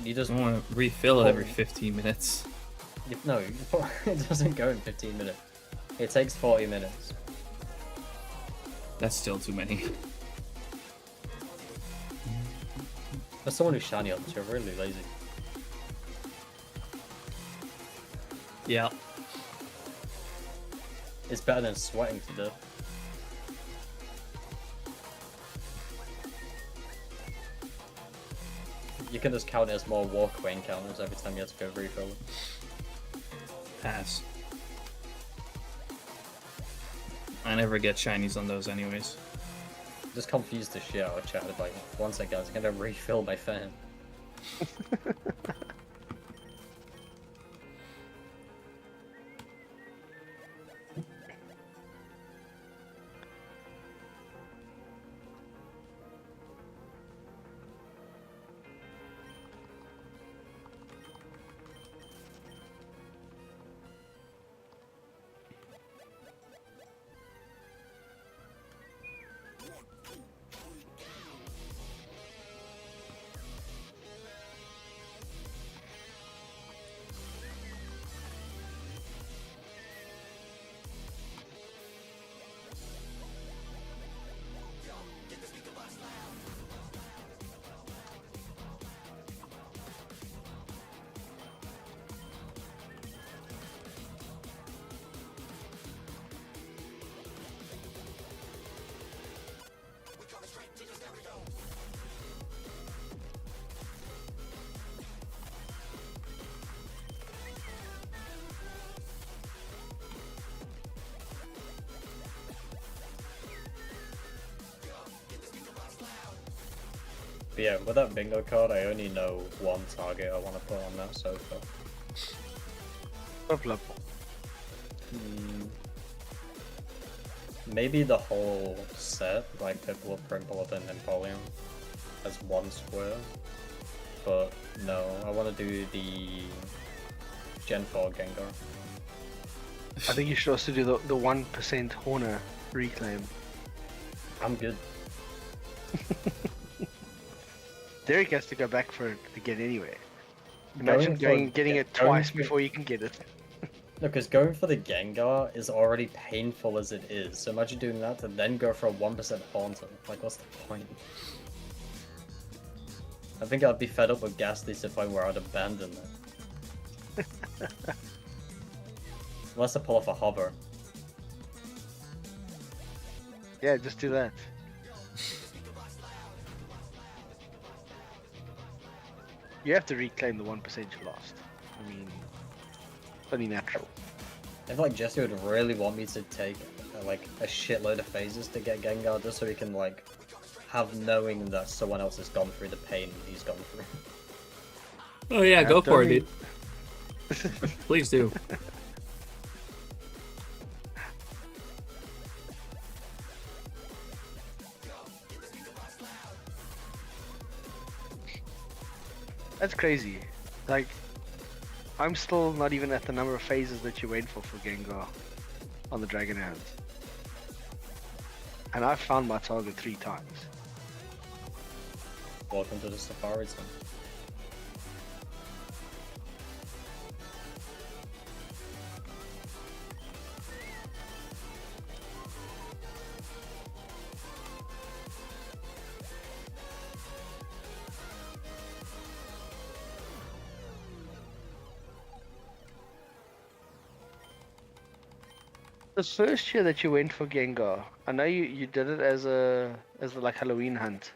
You just I want to refill it every 15 minutes. no. It doesn't go in 15 minutes. It takes 40 minutes. That's still too many. For someone who's shiny on, you're really lazy. Yeah. It's better than sweating to death. You can just count it as more walkway encounters every time you have to go refill it. Pass. I never get shinies on those anyways. Just confused the shit out of chat. Like, one sec guys, I'm gonna refill my fan. But yeah, with that bingo card, I only know one target I want to put on that so far. Purple. Maybe the whole set, like Piplup, Primplup, and Empoleon, as one square. But no, I want to do the Gen 4 Gengar. I think you should also do the 1% Horner reclaim. I'm good. Derek has to go back for it again anyway. Imagine getting it twice before you can get it. No, because going for the Gengar is already painful as it is. So imagine doing that to then go for a 1% Haunter. Like, what's the point? I think I'd be fed up with Ghastly to the point where I'd abandon it. Unless I pull off a Hover. Yeah, just do that. You have to reclaim the 1% you lost. I mean, it's only natural. I feel like Jesse would really want me to take like a shitload of phases to get Gengar just so he can like have knowing that someone else has gone through the pain he's gone through. Oh yeah, go for it, dude. Please do. That's crazy. Like, I'm still not even at the number of phases that you went for Gengar on the Dragon Hands. And I've found my target 3 times. Welcome to the Safari Zone. The first year that you went for Gengar, I know you did it as a like Halloween hunt.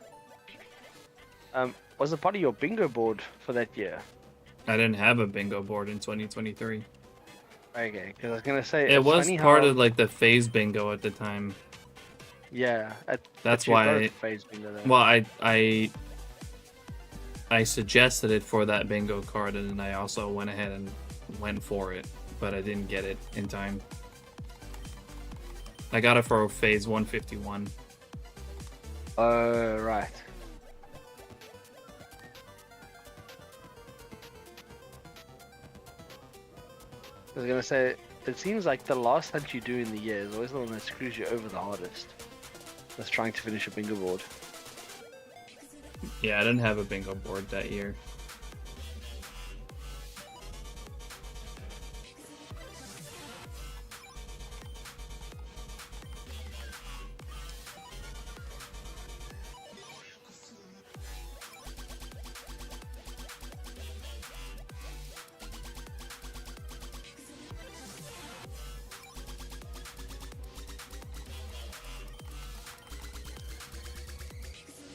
Was it part of your bingo board for that year? I didn't have a bingo board in 2023. Okay, because I was gonna say It was part of like the phase bingo at the time. Yeah, That's you got why. a phase bingo there. Well, I suggested it for that bingo card, and then I also went ahead and went for it, but I didn't get it in time. I got it for phase 151. Right. I was gonna say, it seems like the last hunt you do in the year is always the one that screws you over the hardest. That's trying to finish a bingo board. Yeah, I didn't have a bingo board that year.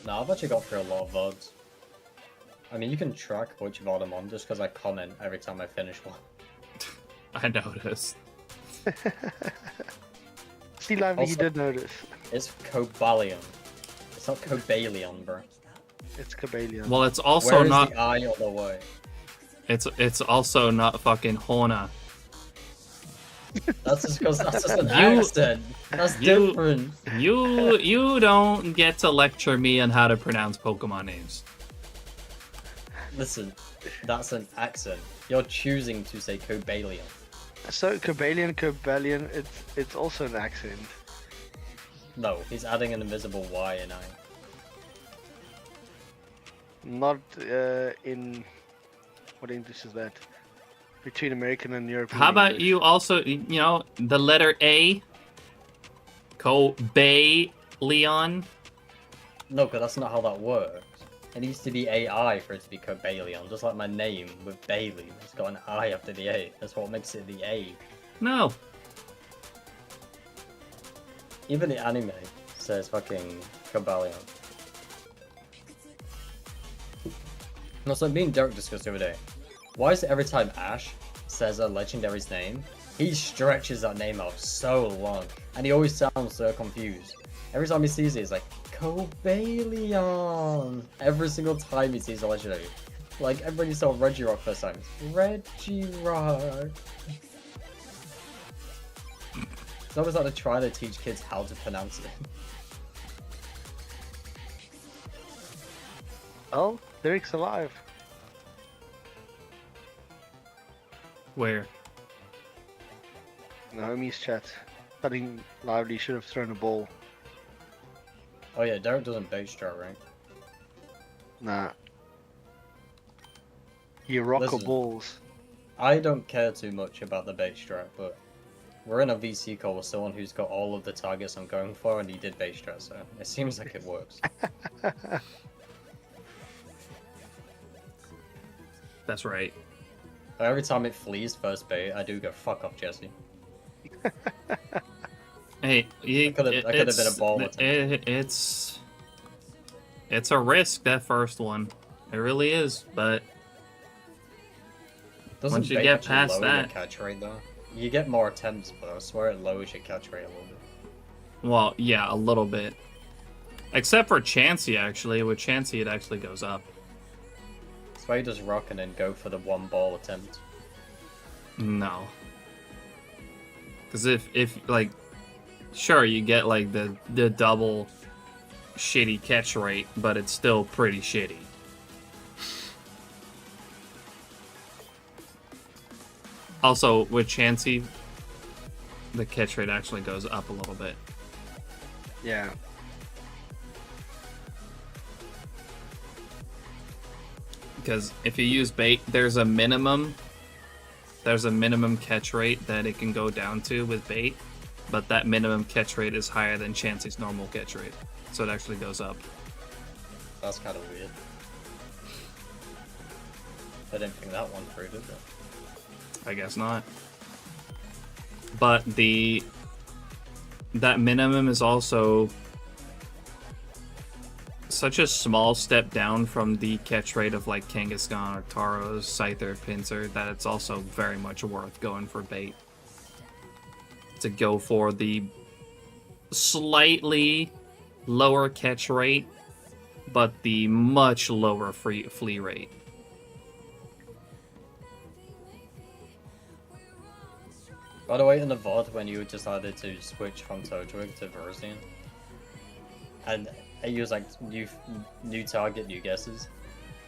No, I've actually got through a lot of VODs. I mean, you can track which VOD I'm on just because I comment every time I finish one. I noticed. See, Lively, you Also- did notice. It's Cobalion. It's not Cobalion, bro. It's Cabalion. Well, it's also Where is not. the I all the way? It's also not fucking Hona. That's just because that's just an You- accent. That's you- different. You don't get to lecture me on how to pronounce Pokemon names. Listen, that's an accent. You're choosing to say Cobalion. So Cabalion, it's also an accent. No, he's adding an invisible Y and I. Not in what English is that? Between American and European. How about English. you also, you know, the letter A? Cobalion? No, because that's not how that works. It needs to be AI for it to be Cobalion, just like my name with Bailey. It's got an I after the A. That's what makes it the A. No. Even the anime says fucking Cobalion. No, so me and Derek discussed the other day. Why is it every time Ash says a legendary's name, he stretches that name out so long, and he always sounds so confused. Every time he sees it, he's like Cobalion! Every single time he sees a legendary. Like, everybody saw Regirock first time. Regirock! It's almost like they're trying to teach kids how to pronounce it. Oh, Derek's alive. Where? Naomi's chat. Cutting lively should have thrown a ball. Oh yeah, Derek doesn't bait strat, right? Nah. You rock Listen. balls. I don't care too much about the bait strat, but we're in a VC call with someone who's got all of the targets I'm going for, and he did bait strat, so it seems like it works. That's right. Every time it flees first bait, I do go, fuck off, Jesse. Hey, I could have been a ball attempt. It's a risk, that first one. It really is, but Doesn't once you bait get actually past lower that- your catch rate though? You get more attempts, but I swear it lowers your catch rate a little bit. well, yeah, a little bit. Except for Chansey, actually. With Chansey, it actually goes up. That's why he does rock and then go for the one ball attempt. No. Because if like, sure, you get like the double shitty catch rate, but it's still pretty shitty. Also, with Chansey, the catch rate actually goes up a little bit. Yeah. Because if you use bait, there's a minimum catch rate that it can go down to with bait, but that minimum catch rate is higher than Chansey's normal catch rate, so it actually goes up. That's kind of weird. I didn't think that one through, did they? I guess not. But that minimum is also such a small step down from the catch rate of like Kangaskhan or Tauros, Scyther, Pinsir, that it's also very much worth going for bait. To go for the slightly lower catch rate, but the much lower flea rate. By the way, in the VOD, when you decided to switch from Todrick to Verzian, and you was like, new target, new guesses,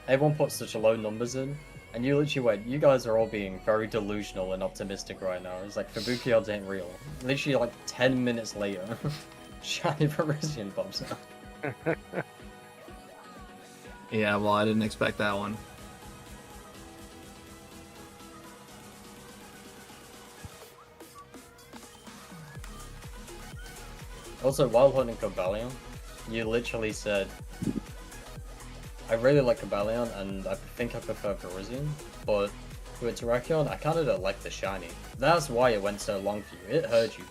everyone put such low numbers in, and you literally went, you guys are all being very delusional and optimistic right now. It's like, Fubuki odds ain't real. Literally like 10 minutes later, shiny Verzian pops out. Yeah, well, I didn't expect that one. Also, while hunting Cobalion, you literally said, I really like Cobalion and I think I prefer Verzian, but with Terrakion, I kinda don't like the shiny. That's why it went so long for you. It hurt you.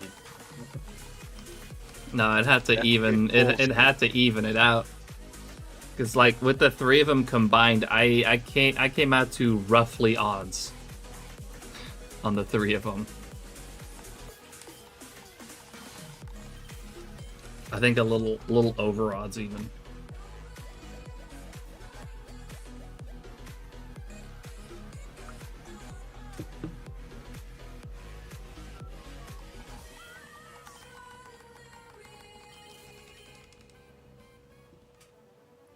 No, it had to even it had to even it out. Cause like with the three of them combined, I came out to roughly odds on the three of them. I think a little over odds even.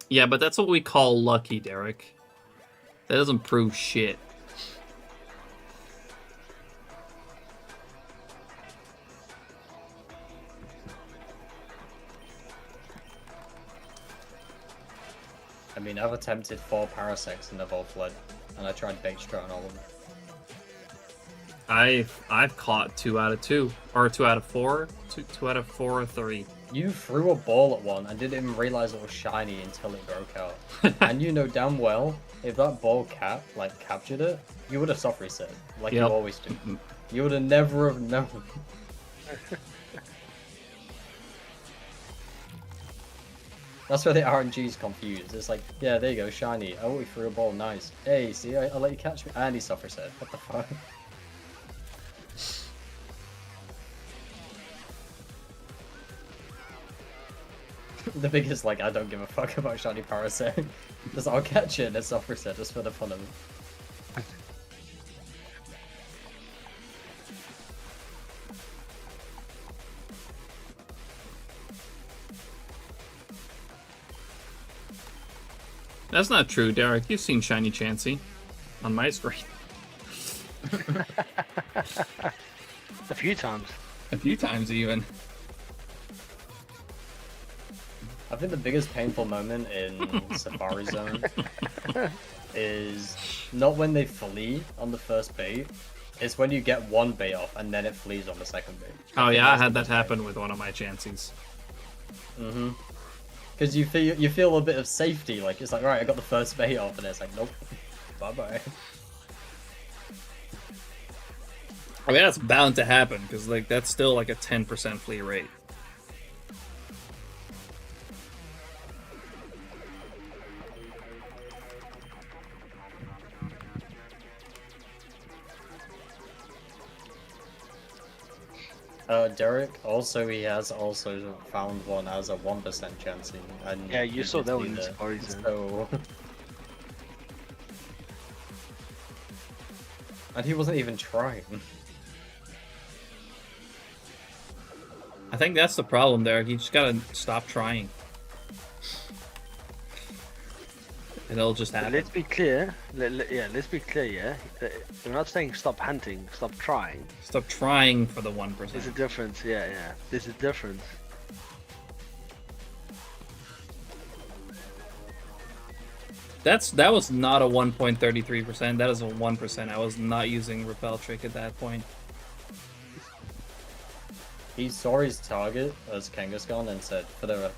Yeah, but that's what we call lucky, Derek. That doesn't prove shit. I mean, I've attempted 4 Parasects and they've all fled, and I tried bait strat on all of them. I've caught 2 out of 2, or 2 out of 4, 2 out of 4 or 3. You threw a ball at one and didn't even realize it was shiny until it broke out. And you know damn well, if that ball captured it, you would have soft reset, like you always do. You would have never have known. That's where the RNG's confused. It's like, yeah, there you go, shiny. Oh, we threw a ball, nice. Hey, see, I'll let you catch me. And he soft reset. What the fuck? The biggest, like, I don't give a fuck about shiny Parasect. Just I'll catch it and it's off reset just for the fun of it. That's not true, Derek. You've seen Shiny Chansey on my screen. A few times. A few times, even. I think the biggest painful moment in Safari Zone is not when they flee on the first bait, it's when you get one bait off and then it flees on the second bait. Oh yeah, I had that happen with one of my Chanseys. Mm-hmm. Because you feel a bit of safety, like it's like, right, I got the first bait off, and it's like, nope, bye-bye. I mean, that's bound to happen, because like that's still like a 10% flee rate. Derek, also he has also found one as a 1% chancing. And Yeah, you saw did that see one in Safari Zone. So... and he wasn't even trying. I think that's the problem, Derek. You just gotta stop trying. And it'll just But happen. let's be clear. Let's be clear. Yeah, we're not saying stop hunting. Stop trying. Stop trying for the 1%. There's a difference. Yeah. There's a difference. That was not a 1.33%. That is a 1%. I was not using Repel Trick at that point. He saw his target as Kangaskhan and said, for the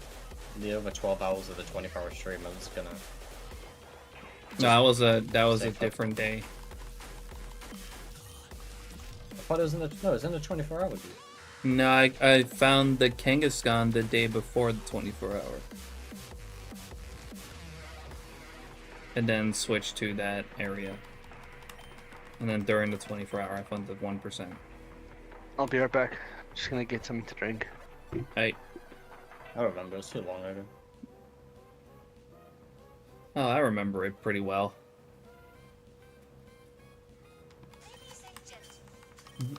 over 12 hours of the 24-hour stream, I'm just gonna... No, that was a different day. I thought it was in the... No, it was in the 24-hour, dude. No, I found the Kangaskhan the day before the 24-hour. And then switched to that area. And then during the 24-hour, I found the 1%. I'll be right back. Just gonna get something to drink. Hey. I don't remember, it's too long ago. Oh, I remember it pretty well. But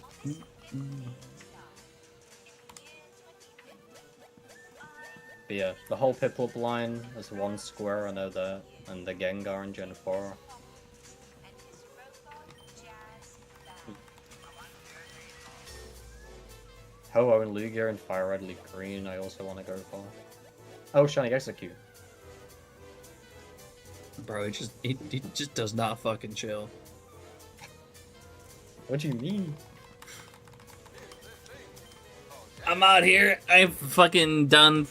yeah, the whole Piplup line is one square, I know that, and the Gengar and Gen 4. Ho-Oh and Lugia and Fire Red Leaf Green I also want to go for. Oh, Shiny Execute. Bro, it just does not fucking chill. What do you mean? I'm out here. I've fucking done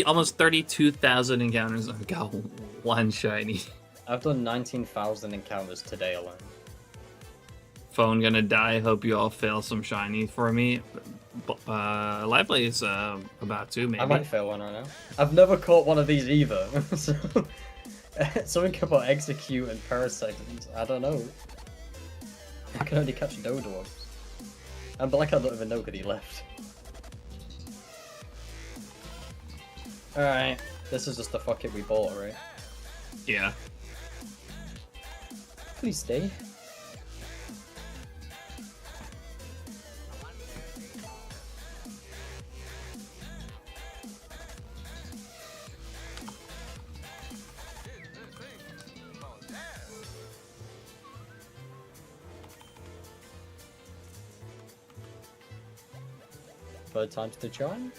almost 32,000 encounters. I've got one shiny. I've done 19,000 encounters today alone. Phone gonna die. Hope you all fail some shiny for me. Lively is about to, maybe. I might fail one right now. I've never caught one of these either. So something about Execute and Parasect, I don't know. I can only catch Dodogs. And Black I don't even know because he left. Alright, this is just the fuck it we bought, right? Yeah. Please stay. Third time's the charm?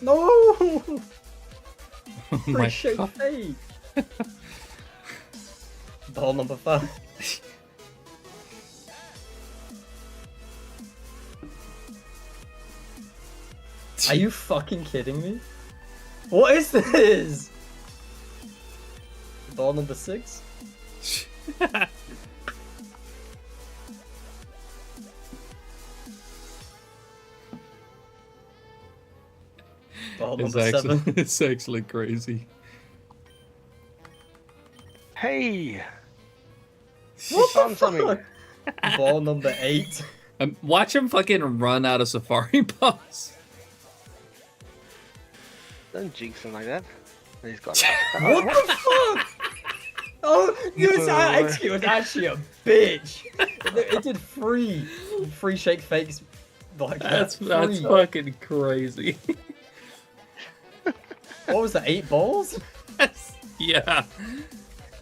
No! Oh my Appreciate God. fate! Ball number 5. Are you fucking kidding me? What is this? Ball number 6? Ball It's number actually 7. it's actually crazy. Hey, What found the something. fuck? Ball number 8. Watch him fucking run out of safari balls. Don't jinx him like that. He's got What the fuck? Oh, this execute was actually a bitch. It did three shake fakes. Like That's three. fucking crazy. What was that? 8 balls? Yeah.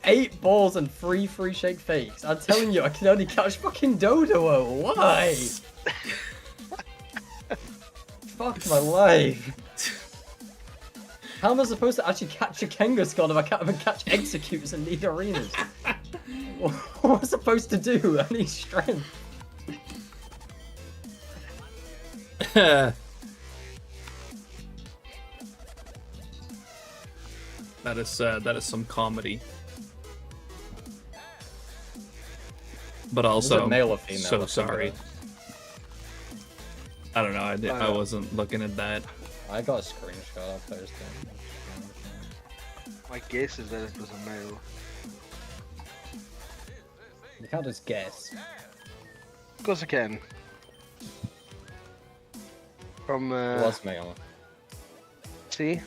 8 balls and 3 free shake fakes. I'm telling you, I can only catch fucking Dodo. Why? Fuck my life. How am I supposed to actually catch a Kangaskhan if I can't even catch executes in these arenas? What am I supposed to do? I need strength. That is some comedy. But also, it male or female? so Let's think sorry. about I don't know. I wasn't looking at that. I got a screenshot. I'll post it. My guess is that it was a male. You can't just guess. Of course I can. From It was male. see?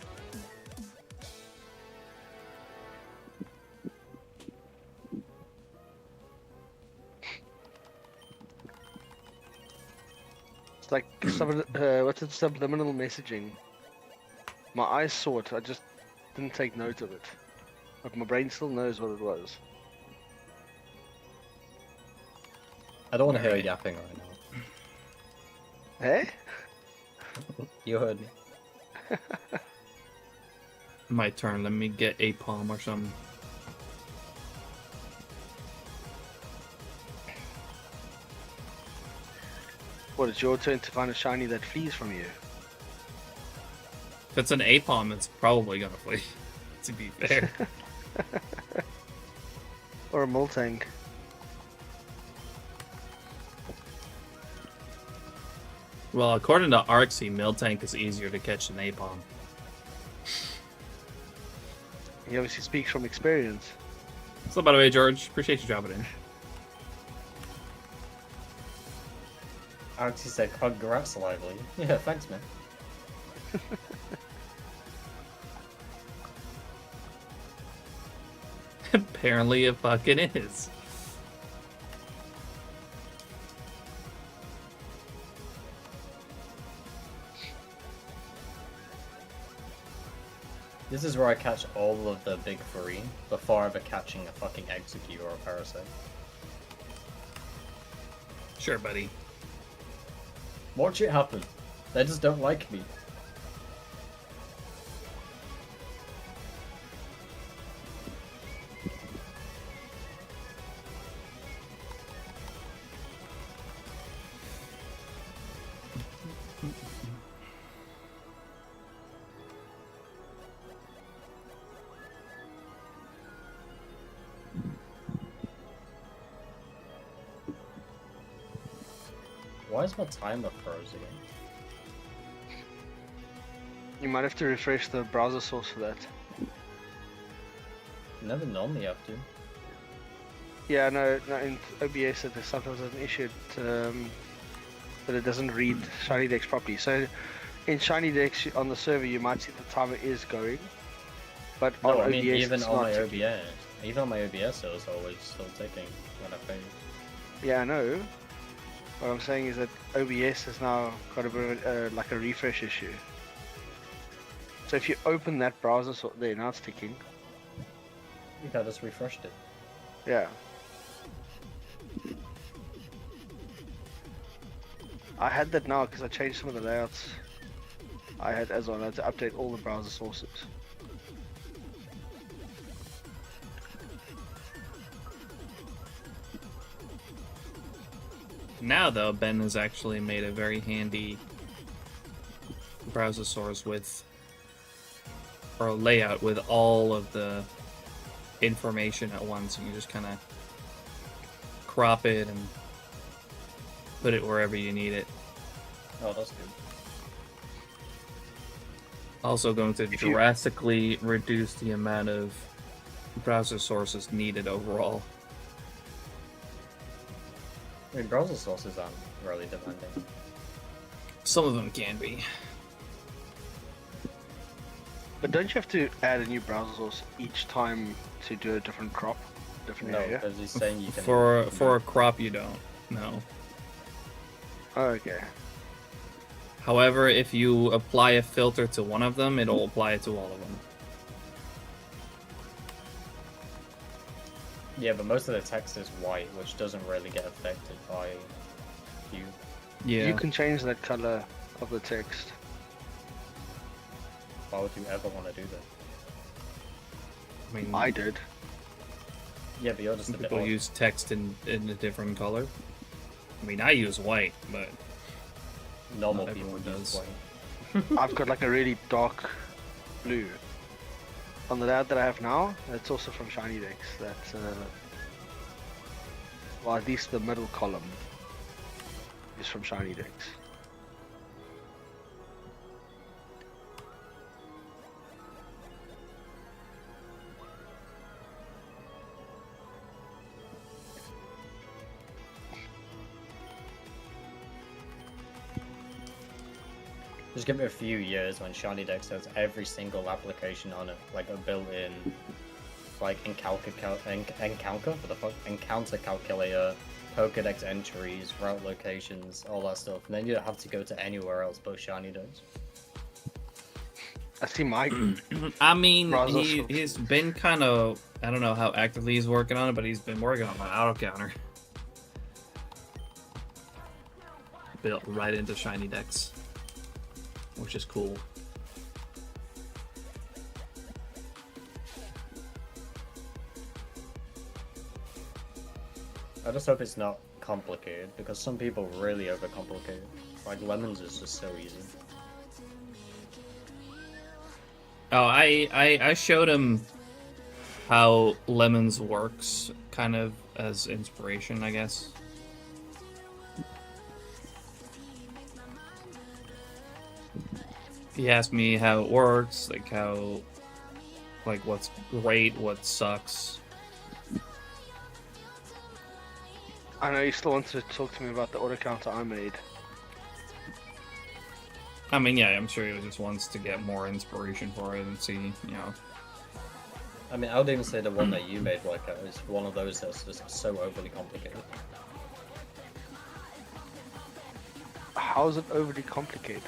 It's like what's it, subliminal messaging. My eyes saw it, I just didn't take note of it. But my brain still knows what it was. I don't want to hear you yapping right now. Hey? You heard me. My turn. Let me get a palm or something. What, it's your turn to find a shiny that flees from you? If it's an A-palm, it's probably gonna flee. To be fair. Or a Moltang? Well, according to Arxie, Miltank is easier to catch than A-palm. He obviously speaks from experience. So, by the way, George, appreciate you dropping in. Alex said, congrats, Lively. Yeah, thanks, man. Apparently, it fucking is. This is where I catch all of the big three before ever catching a fucking Execute or a Parasite. Sure, buddy. Watch it happen. They just don't like me. Why is my timer frozen? You might have to refresh the browser source for that. Never normally have to. Yeah, no, in OBS there's sometimes an issue that it doesn't read ShinyDex properly. So in ShinyDex on the server you might see the timer is going, but on No, I OBS mean even it's on not my ticking. OBS. Even on my OBS it was always still ticking when I played. Yeah, I know. What I'm saying is that OBS has now got a bit of like a refresh issue. So if you open that browser source, there, now it's ticking. Yeah, I just refreshed it. Yeah. I had that now because I changed some of the layouts I had as well. I had to update all the browser sources. Now, though, Ben has actually made a very handy browser source with, or a layout with all of the information at once. You can just kind of crop it and put it wherever you need it. Oh, that's good. Also going to If you- drastically reduce the amount of browser sources needed overall. I mean, browser sources aren't really demanding. Some of them can be. But don't you have to add a new browser source each time to do a different crop, different No, area? because he's saying you can. For a crop, you don't. No. Oh, okay. However, if you apply a filter to one of them, it'll apply it to all of them. Yeah, but most of the text is white, which doesn't really get affected by hue. Yeah. You can change that color of the text. Why would you ever want to do that? I mean, I did. Yeah, but you're just a some bit people odd. use text in a different color. I mean, I use white, but Normal not people everyone use does. white. I've got like a really dark blue. On the lad that I have now, it's also from SHINYDEX. That's well, at least the middle column is from SHINYDEX. Just give it a few years when SHINYDEX has every single application on it, like a built-in, like encounter calculator, Pokédex entries, route locations, all that stuff, and then you don't have to go to anywhere else but SHINYDEX. I see my I mean, Browser he's been kind of, I don't know how actively he's working on it, but he's been working on my auto counter. Built right into SHINYDEX, which is cool. I just hope it's not complicated, because some people really overcomplicate it. Like, Lemons is just so easy. Oh, I showed him how Lemons works, kind of as inspiration, I guess. He asked me how it works, like what's great, what sucks. I know you still want to talk to me about the auto counter I made. I mean, yeah, I'm sure he just wants to get more inspiration for it and see, you know. I mean, I would even say the one that you made, Royko, is one of those that's just so overly complicated. How is it overly complicated?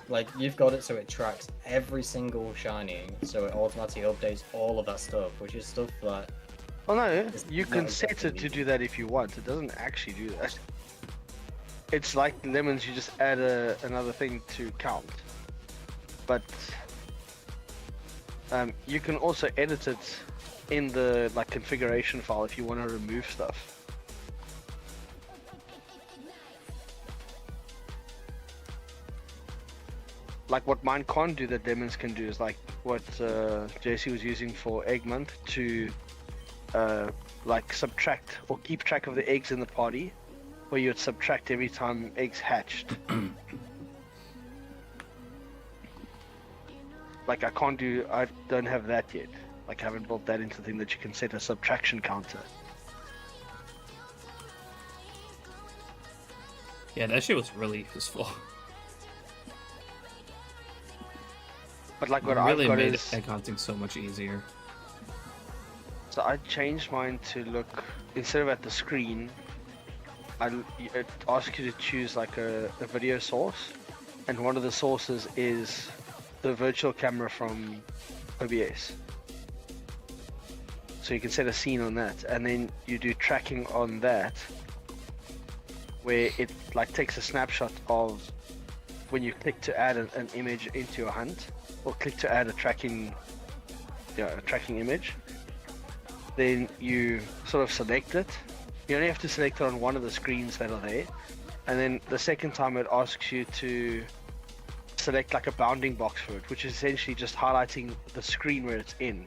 Like, you've got it so it tracks every single shiny, so it automatically updates all of that stuff, which is stuff that... Oh no, It's you not can set exactly it to needed. do that if you want. It doesn't actually do that. It's like Lemons, you just add another thing to count. But you can also edit it in the like configuration file if you want to remove stuff. Like what mine can't do that Lemons can do is like what JC was using for Eggman to like subtract or keep track of the eggs in the party, where you'd subtract every time eggs hatched. Like I don't have that yet. Like I haven't built that into the thing that you can set a subtraction counter. Yeah, that shit was really useful. But like what Really I've got made is, egg hunting so much easier. so I changed mine to look, instead of at the screen, it asks you to choose like a video source, and one of the sources is the virtual camera from OBS. So you can set a scene on that, and then you do tracking on that, where it like takes a snapshot of when you click to add an image into your hunt, or click to add a tracking image. Then you sort of select it. You only have to select it on one of the screens that are there, and then the second time it asks you to select like a bounding box for it, which is essentially just highlighting the screen where it's in,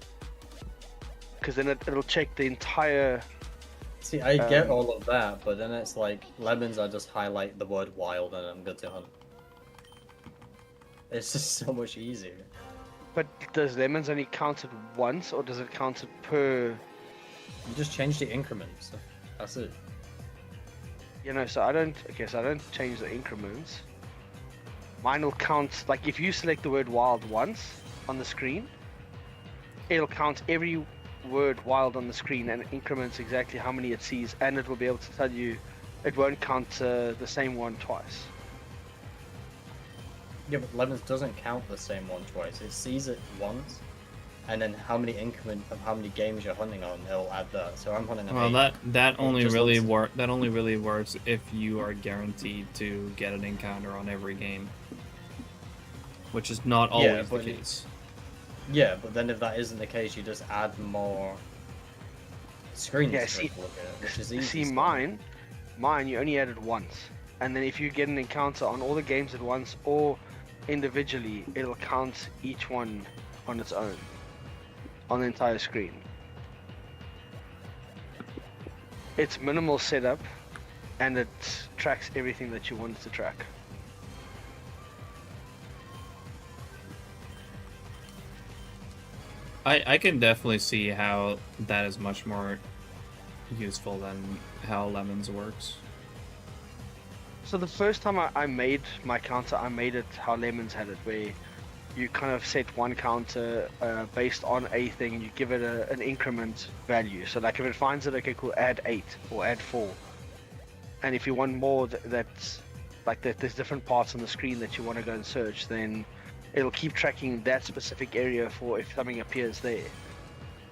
because then it'll check the entire. See, I get all of that, but then it's like, Lemons, I just highlight the word wild and I'm good to hunt. It's just so much easier. But does lemons only count it once, or does it count it per? You just change the increments. That's it. You know, so I don't. Okay, so I don't change the increments. Mine will count. Like if you select the word wild once on the screen, it'll count every word wild on the screen and increments exactly how many it sees, and it will be able to tell you. It won't count the same one twice. Yeah, but Lemons doesn't count the same one twice. It sees it once, and then how many increment of how many games you're hunting on, it'll add that. So I'm hunting on Well, 8. that only just really looks- that only really works if you are guaranteed to get an encounter on every game, which is not always the but case. Yeah, but then if that isn't the case, you just add more screens Yeah, to see- look at, which is easy. See, still. mine, you only add it once, and then if you get an encounter on all the games at once or individually, it'll count each one on its own, on the entire screen. It's minimal setup, and it tracks everything that you want it to track. I can definitely see how that is much more useful than how Lemons works. So the first time I made my counter, I made it how Lemons had it, where you kind of set one counter based on a thing, and you give it an increment value. So like if it finds it, okay, cool, add 8 or add 4. And if you want more that's like that, there's different parts on the screen that you want to go and search, then it'll keep tracking that specific area for if something appears there.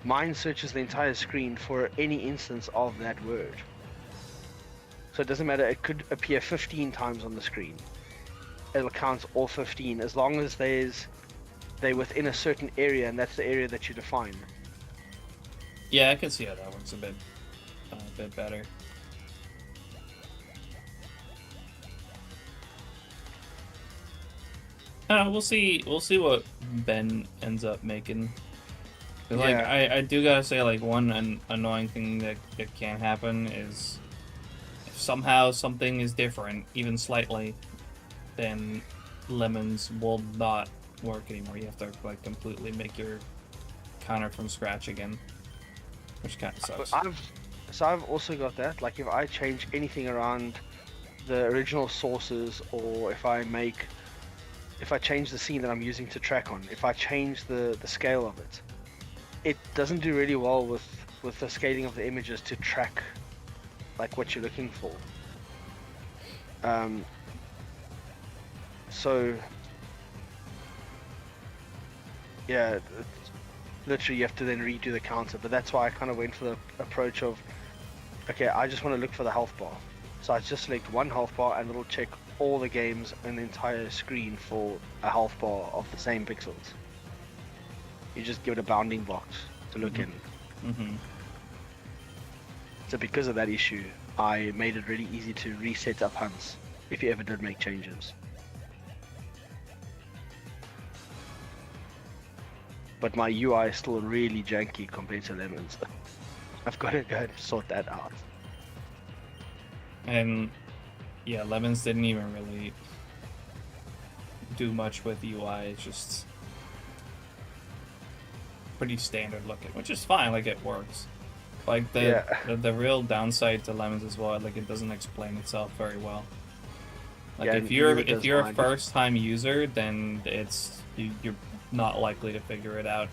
Mine searches the entire screen for any instance of that word. So it doesn't matter, it could appear 15 times on the screen. It'll count all 15 as long as they're within a certain area, and that's the area that you define. Yeah, I can see how that works a bit better. We'll see what Ben ends up making. 'Cause, like, Yeah. I do gotta say, like, one annoying thing that can happen is if somehow something is different, even slightly, then Lemons will not work anymore. You have to, like, completely make your counter from scratch again, which kind of sucks. I've also got that. Like if I change anything around the original sources, or if I change the scene that I'm using to track on, if I change the scale of it, it doesn't do really well with the scaling of the images to track like what you're looking for. So yeah, literally you have to then redo the counter, but that's why I kind of went for the approach of, okay, I just want to look for the health bar. So I just select one health bar and it'll check all the games and the entire screen for a health bar of the same pixels. You just give it a bounding box to look in. Mm-hmm. So because of that issue, I made it really easy to reset up hunts if you ever did make changes. But my UI is still really janky compared to Lemons. I've got to go and sort that out. And yeah, Lemons didn't even really do much with UI. It's just pretty standard looking, which is fine. Like it works. Like the real downside to Lemons as well, like it doesn't explain itself very well. Like Yeah, if you're neither does a mine. first time user, then you're not likely to figure it out.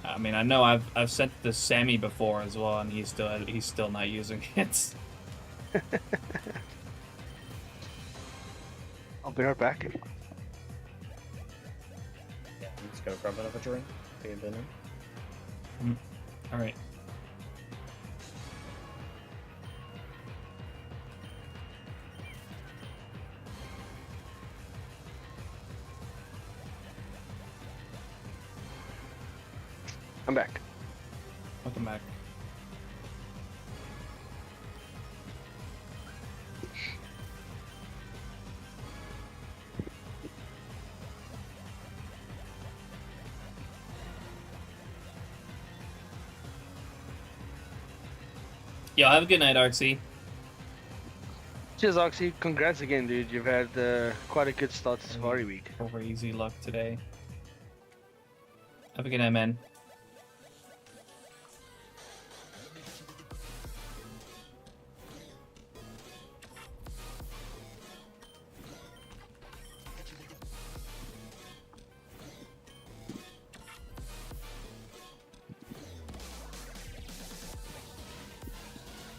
I mean, I know I've sent the Sammy before as well, and he's still not using it. I'll be right back. Yeah, I'm just gonna grab another drink. Be a minute. All right. I'm back. Welcome back. Yo, have a good night, Artsy. Cheers, Oxy. Congrats again, dude. You've had quite a good start to Safari Week. Crazy luck today. Have a good night, man.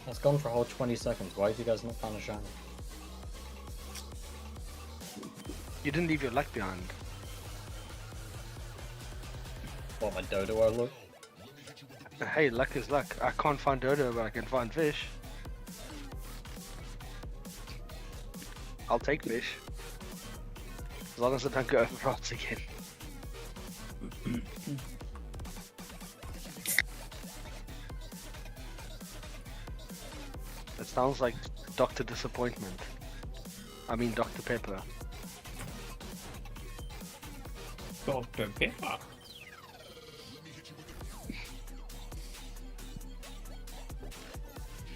It's gone for a whole 20 seconds. Why have you guys not found a shiny? You didn't leave your luck behind. What, my dodo I look? Hey, luck is luck. I can't find dodo, but I can find fish. I'll take fish. As long as I don't go over rods again. That sounds like Dr. Disappointment. I mean Dr. Pepper. Dr. Pepper.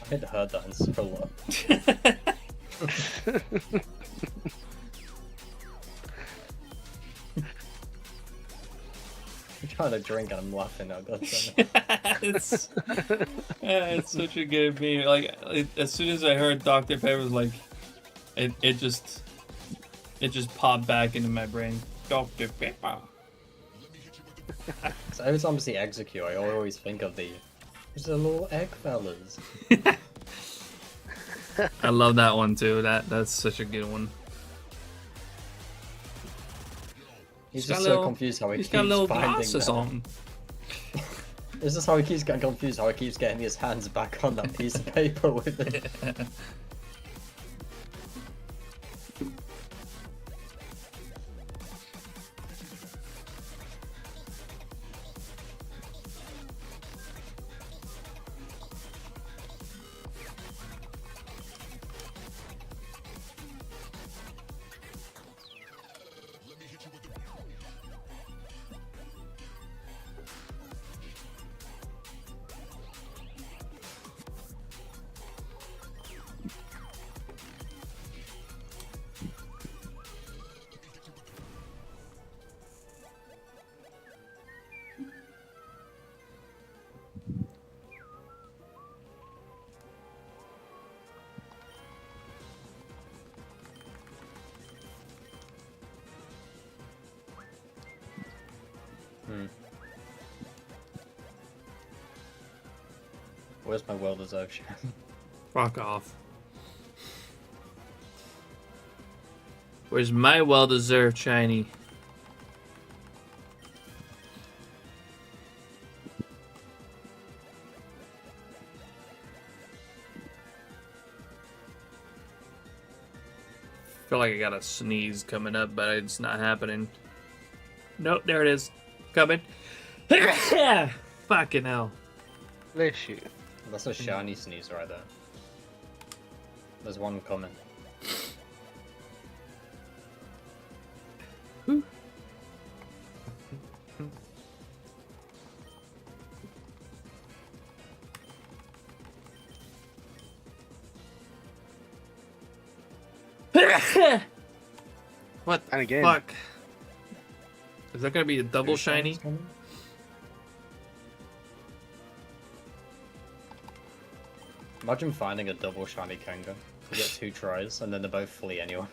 I hadn't heard that in so long. I'm trying to drink and I'm laughing now. It's such a good meme. Like as soon as I heard Dr. Pepper, was like, it just popped back into my brain. Dr. Pepper. So every time I see Execute, I always think of there's a little egg fellas. I love that one too. That's such a good one. He's got just so little- confused how he He's keeps got little finding glasses them. on. This is how he keeps getting confused, how he keeps getting his hands back on that piece of paper with it. Where's my well-deserved share? Fuck off. Where's my well-deserved shiny? Feel like I got a sneeze coming up, but it's not happening. Nope, there it is. Coming. Fucking hell. Bless you. That's a shiny sneeze right there. There's one coming. What And again. fuck? Is that gonna be a double shiny? Imagine finding a double shiny Kanga. You get 2 tries, and then they both flee anyway.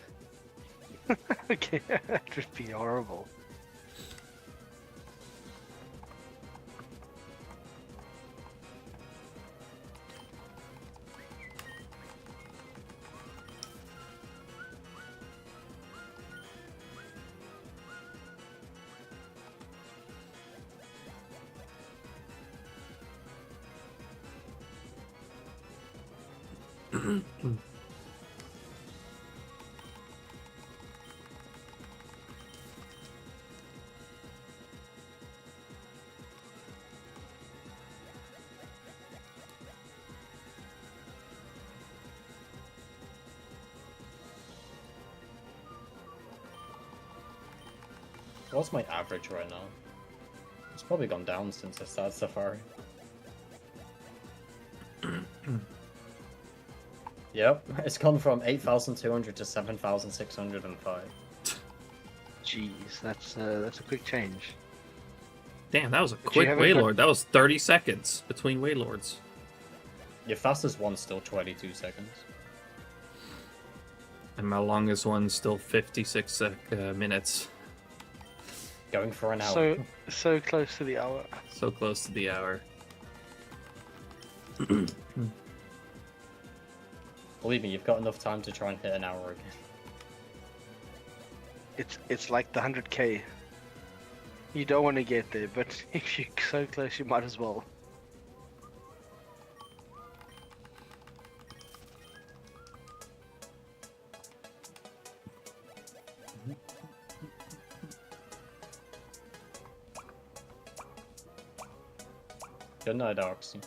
Okay, that would be horrible. What's my average right now? It's probably gone down since I started Safari. Yep, it's gone from 8,200 to 7,605. Jeez, that's a quick change. Damn, that was a But you quick haven't got- Waylord. That was 30 seconds between Waylords. Your fastest one's still 22 seconds. And my longest one's still 56 minutes. Going for an hour. So close to the hour. So close to the hour. Believe me, you've got enough time to try and hit an hour again. It's like the 100k. You don't want to get there, but if you're so close, you might as well. Good night, Oxy.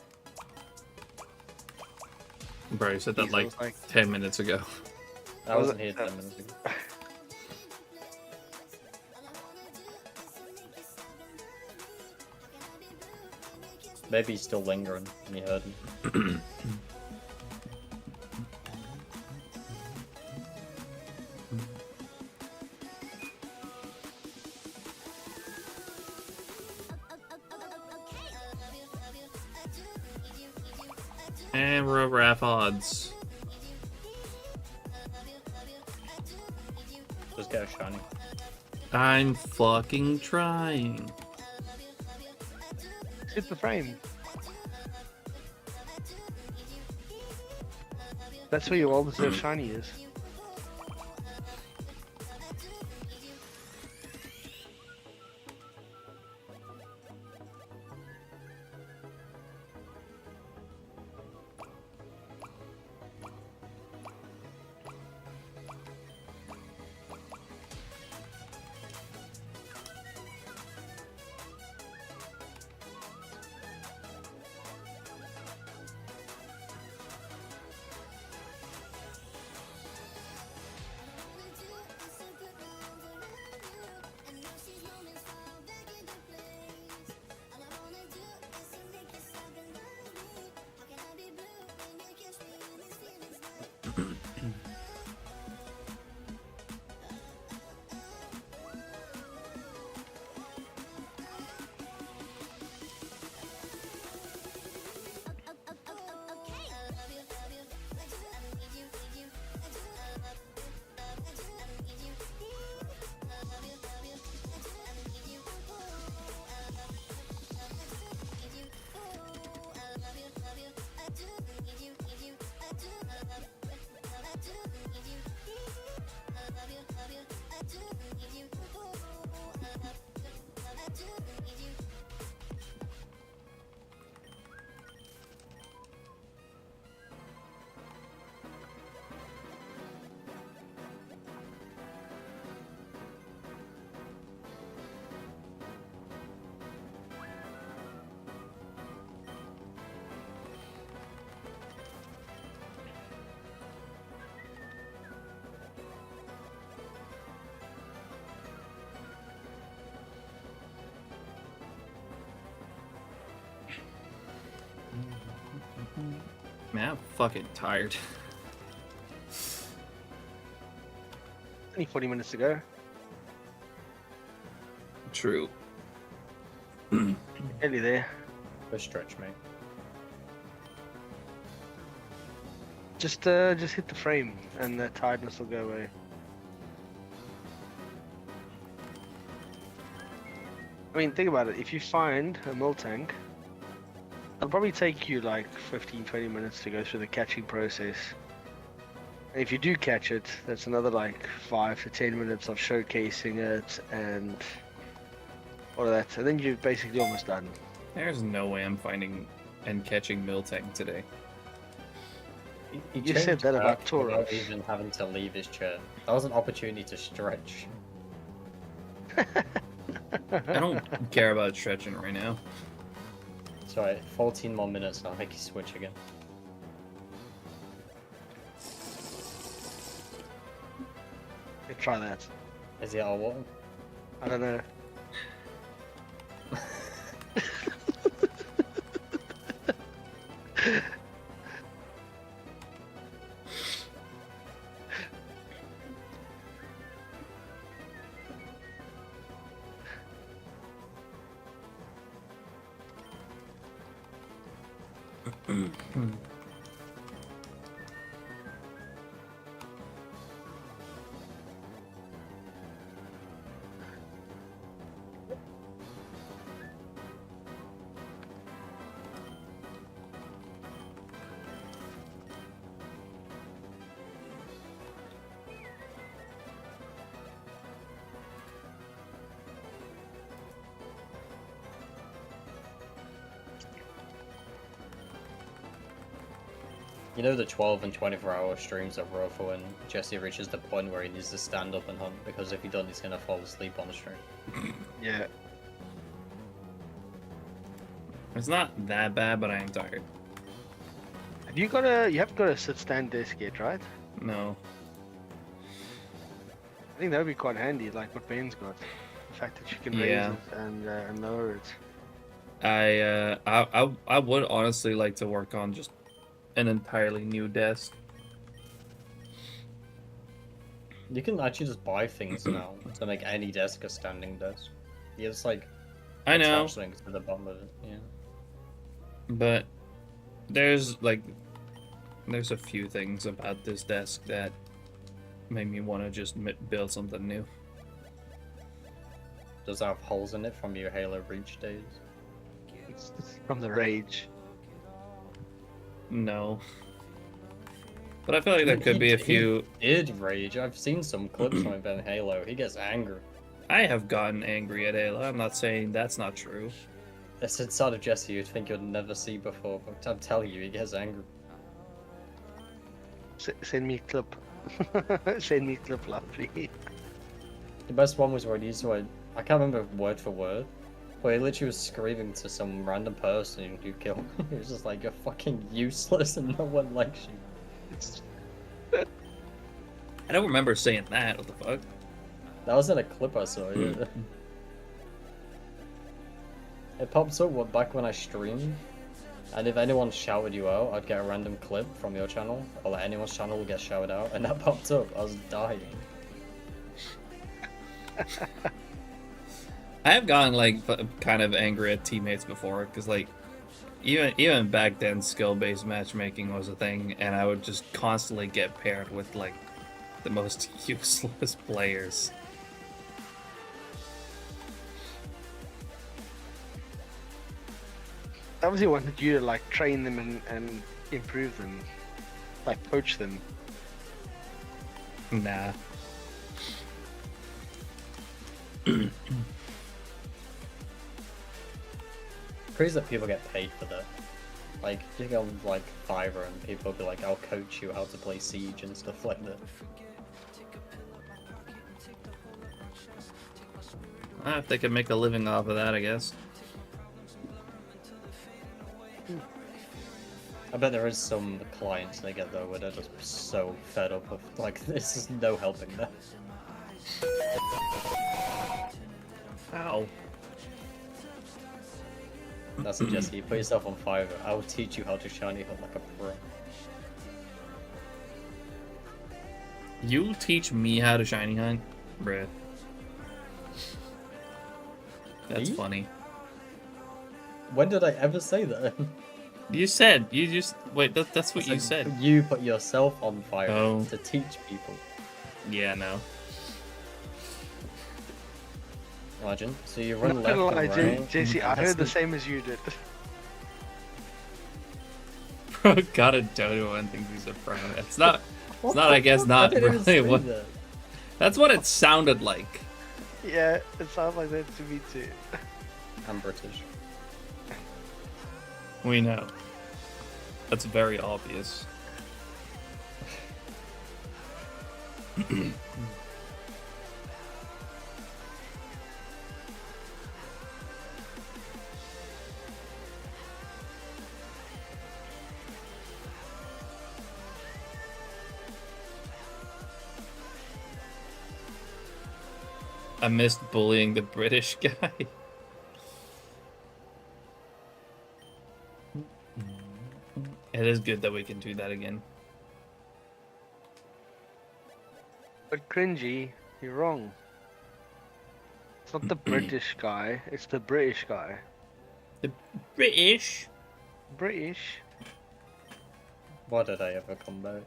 Bro, you said that Jeez, I like was like- 10 minutes ago. I Was wasn't it- here 10 minutes ago. Maybe he's still lingering and you heard him. And we're over half odds. Just get a shiny. I'm fucking trying. Hit the frame. That's where your well-deserved shiny is. Man, I'm fucking tired. Only 40 minutes to go. True. Nearly there. Good stretch, mate. Just hit the frame, and the tiredness will go away. I mean, think about it. If you find a mill tank, it'll probably take you like 15-20 minutes to go through the catching process. And if you do catch it, that's another like 5 to 10 minutes of showcasing it and all of that. And then you're basically almost done. There's no way I'm finding and catching Miltank today. You said that about Tauros. Without Tauros. even having to leave his chair. That was an opportunity to stretch. I don't care about stretching right now. It's alright, 14 more minutes and I'll make you switch again. Yeah, try that. Is he out of water? I don't know. You know the 12 and 24-hour streams are rough when Jesse reaches the point where he needs to stand up and hunt, because if he doesn't, he's gonna fall asleep on the stream. Yeah. It's not that bad, but I am tired. You haven't got a sit-stand desk yet, right? No. I think that would be quite handy, like what Ben's got. The fact that you can raise Yeah. it and lower it. I would honestly like to work on just an entirely new desk. You can actually just buy things now to make any desk a standing desk. You just like I know, attach things to the bottom of it. Yeah. but there's a few things about this desk that made me want to just build something new. Does it have holes in it from your Halo Reach days? It's from the rage. No. But I feel like there could be a few. He did rage. I've seen some clips from him in Halo. He gets angry. I have gotten angry at Halo. I'm not saying that's not true. It's a side of Jesse you'd think you'd never see before, but I'm telling you, he gets angry. Send me a clip. Send me a clip, lovely. The best one was when he used to, I can't remember word for word, but he literally was screaming to some random person who killed him. He was just like, you're fucking useless and no one likes you. I don't remember saying that. What the fuck? That was in a clip I saw, yeah. It pops up back when I streamed, and if anyone shouted you out, I'd get a random clip from your channel, or like anyone's channel will get shouted out, and that popped up. I was dying. I have gotten like kind of angry at teammates before, because like even back then, skill-based matchmaking was a thing, and I would just constantly get paired with like the most useless players. I obviously wanted you to like train them and improve them, like coach them. Nah. Crazy that people get paid for that. Like, you go on like Fiverr and people will be like, I'll coach you how to play Siege and stuff like that. If they could make a living off of that, I guess. I bet there is some clients they get though where they're just so fed up of like this is no helping them. Ow. That's a Jesse. You put yourself on Fiverr. I will teach you how to shiny hunt like a pro. You teach me how to shiny hunt? Bruh. That's Me? funny. When did I ever say that? You said, you just, wait, that's what you said. You put yourself on Fiverr Oh. to teach people. Yeah, no. Imagine. So you run Not left gonna lie, and right. Jesse, I That's heard the same as you did. Bro got a dodo and thinks he's a pro. It's not, I guess, not I didn't even say really what. that. That's what it sounded like. Yeah, it sounds like that to me too. I'm British. We know. That's very obvious. I missed bullying the British guy. It is good that we can do that again. But cringy, you're wrong. It's not the British guy, it's the British guy. The British? British? Why did I ever come back?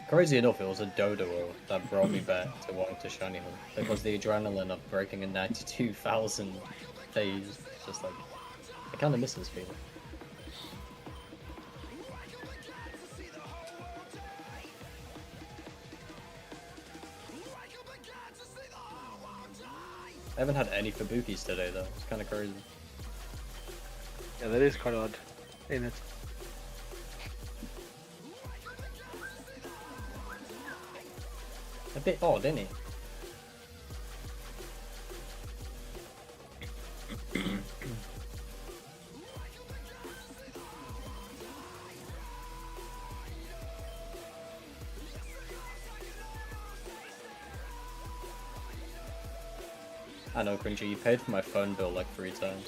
Crazy enough, it was a dodo world that brought me back to wanting to shiny hunt. Because the adrenaline of breaking a 92,000 phase, just like, I kind of miss this feeling. I haven't had any Fabukis today though, it's kind of crazy. Yeah, that is quite odd, ain't it? A bit odd, isn't it? I know, Cringy, you paid for my phone bill like 3 times.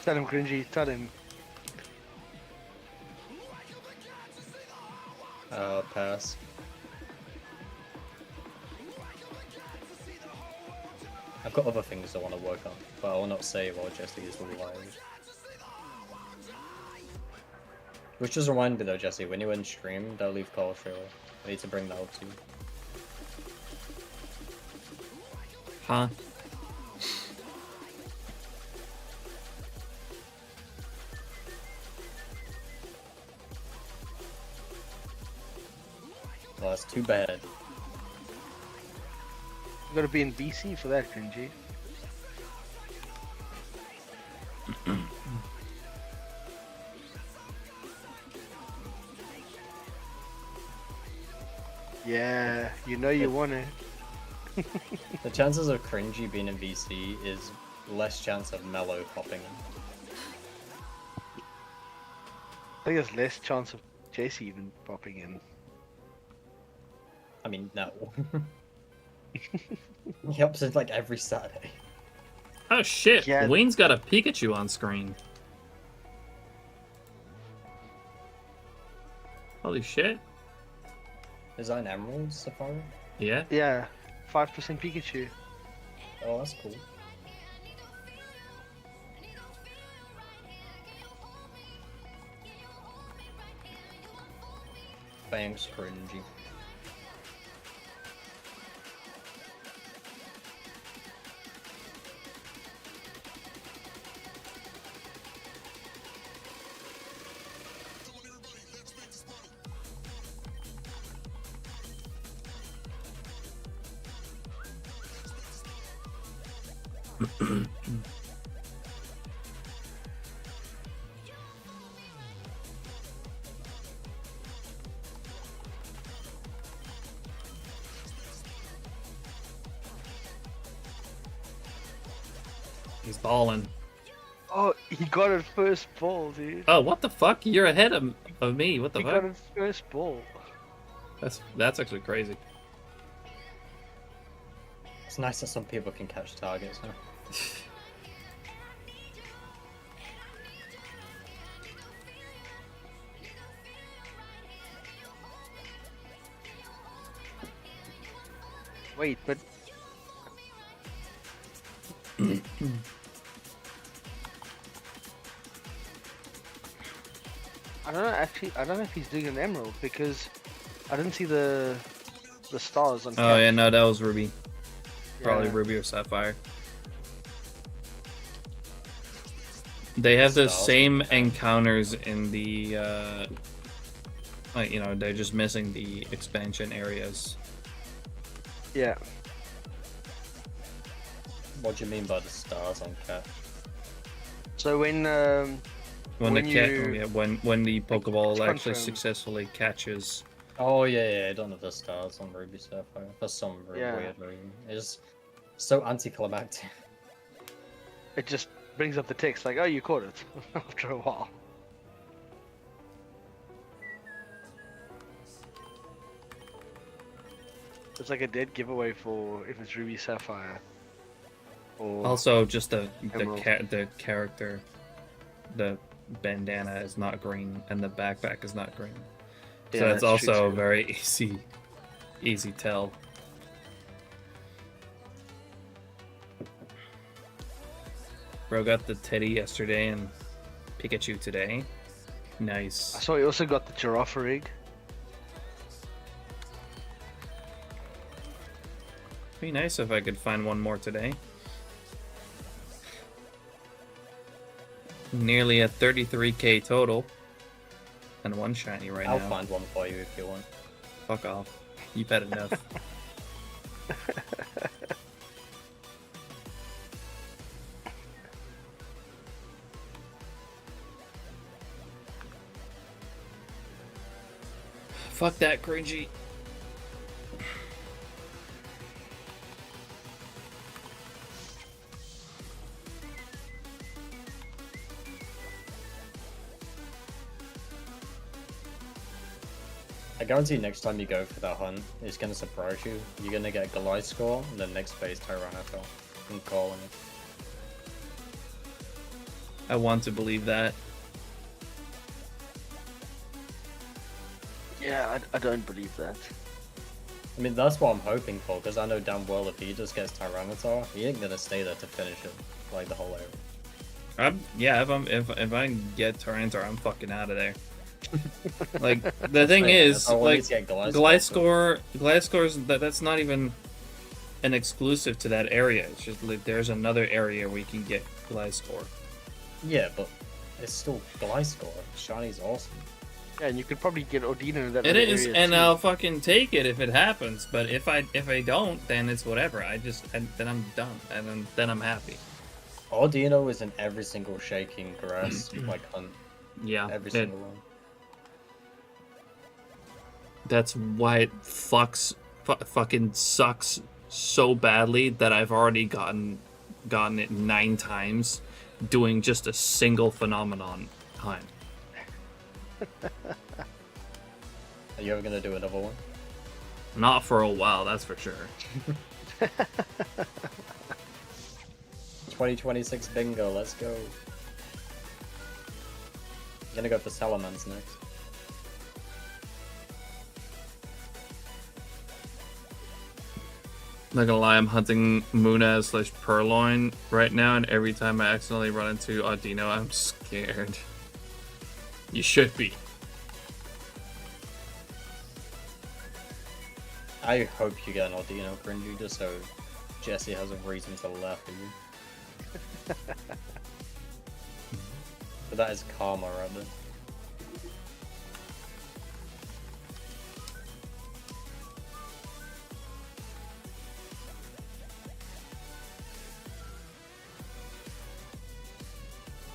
Tell him, Cringy, tell him. Pass. I've got other things I want to work on, but I will not say while Jesse is live. Which does remind me though, Jesse, when you end stream, don't leave Call Trailer. I need to bring that up to you. Huh? Well, that's too bad. You gotta be in BC for that, Cringy. Yeah, you know you want it. The chances of Cringy being in VC is less chance of Mellow popping in. I think there's less chance of Jesse even popping in. I mean, no. He helps us like every Saturday. Oh shit! Yeah. Wayne's got a Pikachu on screen. Holy shit! Is that an Emerald Safari? Yeah. Yeah, 5% Pikachu. Oh, that's cool. Thanks, Cringy. He's balling. Oh, he got it first ball, dude. Oh, what the fuck? You're ahead of me. What the He fuck? got it first ball. That's actually crazy. It's nice that some people can catch targets, huh? Wait, but I don't know. Actually, I don't know if he's doing an emerald because I didn't see the the stars on. Oh Cat. yeah, no, that was Ruby. Probably Yeah. Ruby or Sapphire. They have the Stars same on Cat. encounters in the, like, you know, they're just missing the expansion areas. Yeah. What do you mean by the stars on Cat? So when When, When the cat, you- yeah, when the Pokeball It's actually confirmed. successfully catches. Oh yeah, I don't have the stars on Ruby Sapphire for some Yeah. weird reason. It's so anticlimactic. it just brings up the text like, oh, you caught it after a while. It's like a dead giveaway for if it's Ruby Sapphire. Or Also, just the Emerald. the character, the bandana is not green and the backpack is not green. So Yeah, that's that's true also too. very easy tell. Bro got the Teddy yesterday and Pikachu today. I Nice. saw you also got the giraffe rig. Be nice if I could find one more today. Nearly a 33k total. And one shiny right I'll now. find one for you if you want. Fuck off. You bet enough. Fuck that cringy. I guarantee next time you go for that hunt, it's gonna surprise you. You're gonna get Goliath score, and then next phase Tyranitar. I'm calling it. I want to believe that. Yeah, I don't believe that. I mean, that's what I'm hoping for, because I know damn well if he just gets Tyranitar, he ain't gonna stay there to finish it, like the whole area. Yeah, if I get Tyranitar, I'm fucking out of there. Like the thing Yeah, is, that's all I need like to get Goliath Goliath score's that's not even an exclusive to that area. It's just like there's another area where you can get Goliath score. Yeah, but it's still Goliath score. Shiny's awesome. Yeah, and you could probably get Odina in that It other is, area and too. I'll fucking take it if it happens. But if I don't, then it's whatever. Then I'm done, and then I'm happy. Audino is in every single shaking grass like hunt. Yeah, Every single one. that's why it fucking sucks so badly that I've already gotten it 9 times doing just a single phenomenon hunt. Are you ever gonna do another one? Not for a while, that's for sure. 2026 bingo, let's go. I'm gonna go for Salamence next. Not gonna lie, I'm hunting Munaz / Purloin right now, and every time I accidentally run into Audino, I'm scared. You should be. I hope you get an Audino cringy just so Jesse has a reason to laugh at you. But that is karma right there.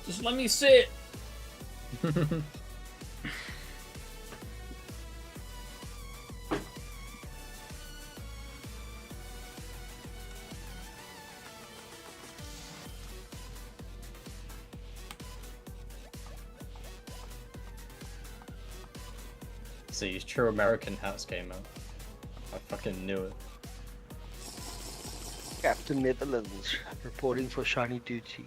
Just let me sit. See, True American Hats came out. I fucking knew it. Captain Netherlands reporting for shiny duty.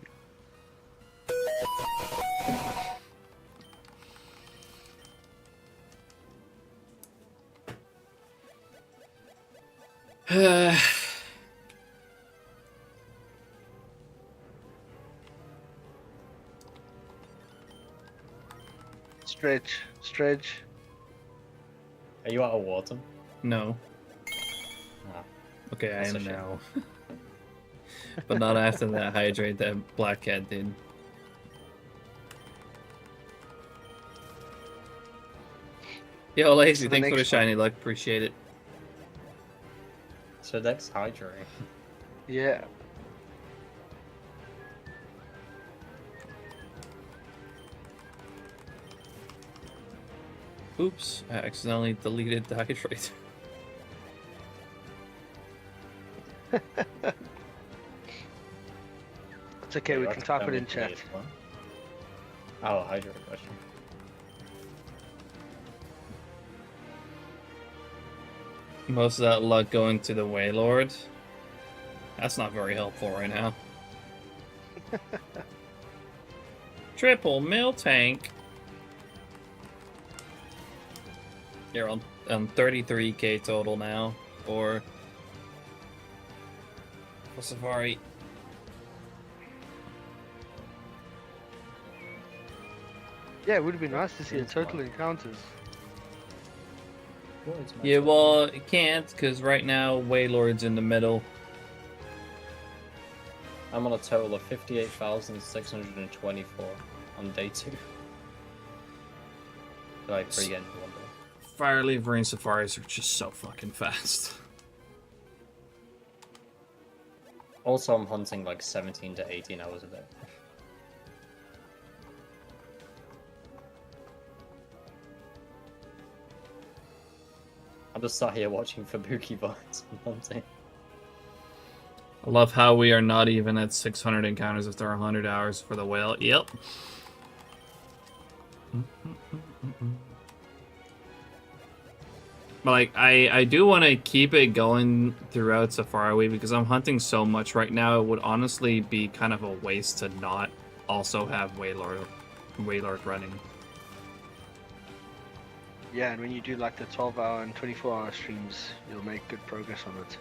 Stretch. Are you out of water? No. Okay, I That's a am shame. now. But not after that hydrate that Black Cat did. Yo, Lacey, So the thanks for the next one. shiny luck. Appreciate it. So that's hydrate. Yeah. Oops, I accidentally deleted the hydrate. It's okay, we can type it in chat. Oh, hydrate question. Most of that luck going to the Waylord. That's not very helpful right now. Triple mill tank. You're on 33k total now for Safari. Yeah, it would have been nice to see the total encounters. Yeah, well, it can't because right now Waylord's in the middle. I'm on a total of 58,624 on day 2. Like free end one day. Fireleaf Rain Safaris are just so fucking fast. Also, I'm hunting like 17 to 18 hours a day. I'm just sat here watching Fubuki vines and hunting. I love how we are not even at 600 encounters after 100 hours for the whale. Yep. But like, I do want to keep it going throughout Safari Week because I'm hunting so much right now. It would honestly be kind of a waste to not also have Waylord running. Yeah, and when you do like the 12-hour and 24-hour streams, you'll make good progress on it.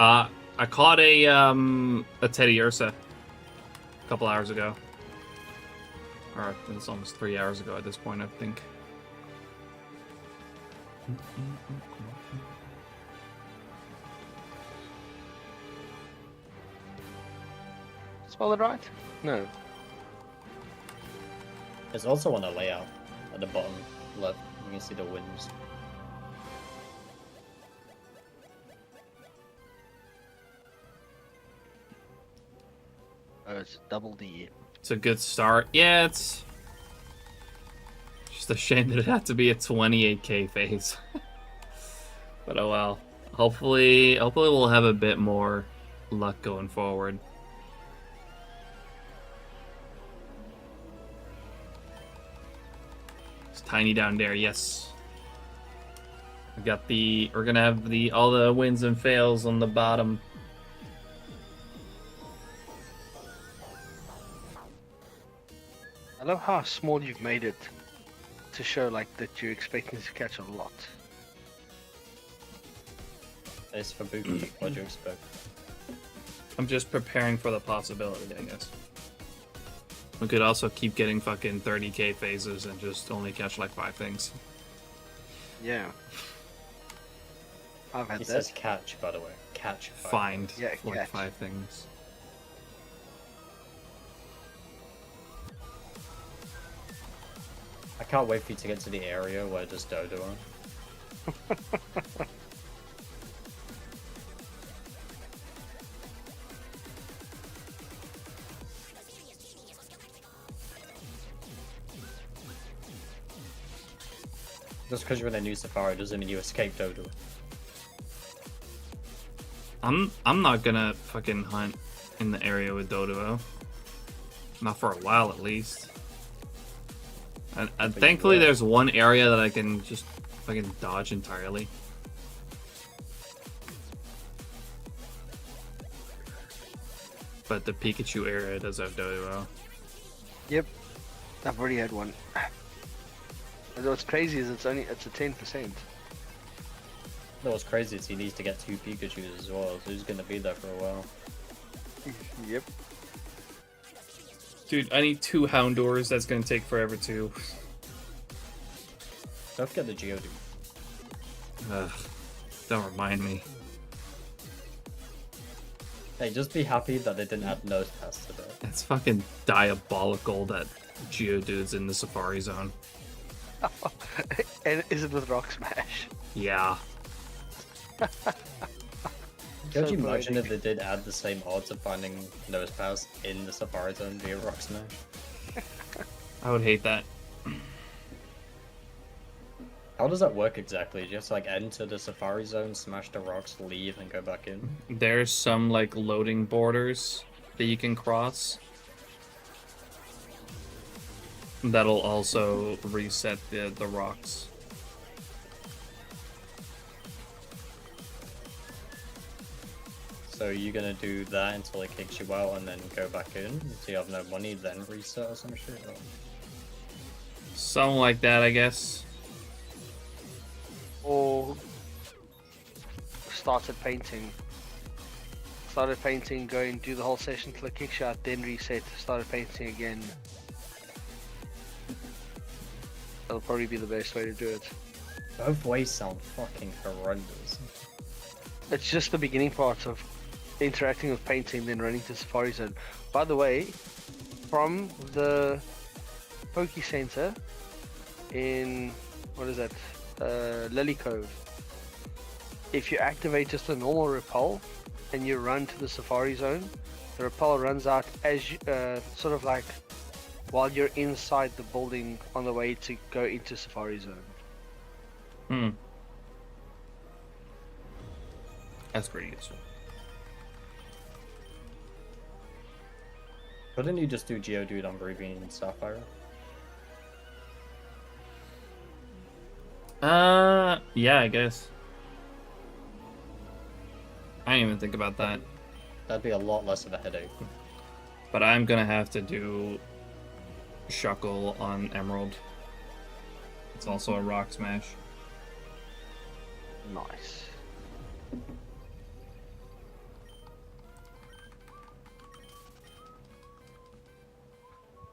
I caught a Teddy Ursa a couple hours ago. Or it's almost 3 hours ago at this point, I think. Spell it right? No. There's also on a layout at the bottom left. You can see the winds. Oh, it's double D. It's a good start. Yeah, it's just a shame that it had to be a 28k phase. But oh well. Hopefully we'll have a bit more luck going forward. It's tiny down there, yes. We're gonna have all the wins and fails on the bottom. I love how small you've made it to show like that you're expecting to catch a lot. It's Fubuki. What do you expect? I'm just preparing for the possibility, I guess. We could also keep getting fucking 30k phases and just only catch like 5 things. Yeah. I've had He that. says catch, by the way. Catch. Find Yeah, like catch. 5 things. I can't wait for you to get to the area where there's Dodo on. Just because you're in a new safari doesn't mean you escape Dodo. I'm not gonna fucking hunt in the area with Dodo. Not for a while at least. And thankfully there's one area that I can just fucking dodge entirely. But the Pikachu area does have Dodo. Yep. I've already had one. And what's crazy is it's a 10%. No, what's crazy is he needs to get 2 Pikachus as well, so he's gonna be there for a while. Yep. Dude, I need 2 Houndours. That's gonna take forever too. Don't forget the Geodude. Ugh, don't remind me. Hey, just be happy that they didn't add nose pass to that. It's fucking diabolical that Geodude's in the Safari Zone. And is it with Rock Smash? Yeah. Could So you imagine if poetic. they did add the same odds of finding nose pass in the Safari Zone via Rock Smash? I would hate that. How does that work exactly? Do you just like enter the Safari Zone, smash the rocks, leave, and go back in? There's some like loading borders that you can cross. That'll also reset the rocks. So you're gonna do that until it kicks you out and then go back in? So you have no money, then reset or some shit? Or... Something like that, I guess. Or started painting. Started painting, go and do the whole session till it kicks you out, then reset, started painting again. That'll probably be the best way to do it. Both ways sound fucking horrendous. It's just the beginning part of interacting with painting, then running to Safari Zone. By the way, from the Poke Center in, what is that, Lily Cove, if you activate just a normal repel and you run to the Safari Zone, the repel runs out as you, sort of like while you're inside the building on the way to go into Safari Zone. Hmm. That's pretty useful. Couldn't you just do Geodude on Ruby and Sapphire? Yeah, I guess. I didn't even think about that. That'd be a lot less of a headache. But I'm gonna have to do Shuckle on Emerald. It's also a rock smash. Nice.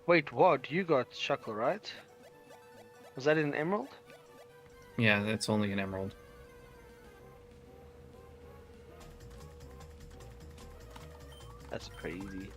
Wait, what? You got Shuckle, right? Was that in Emerald? Yeah, it's only an Emerald. That's crazy.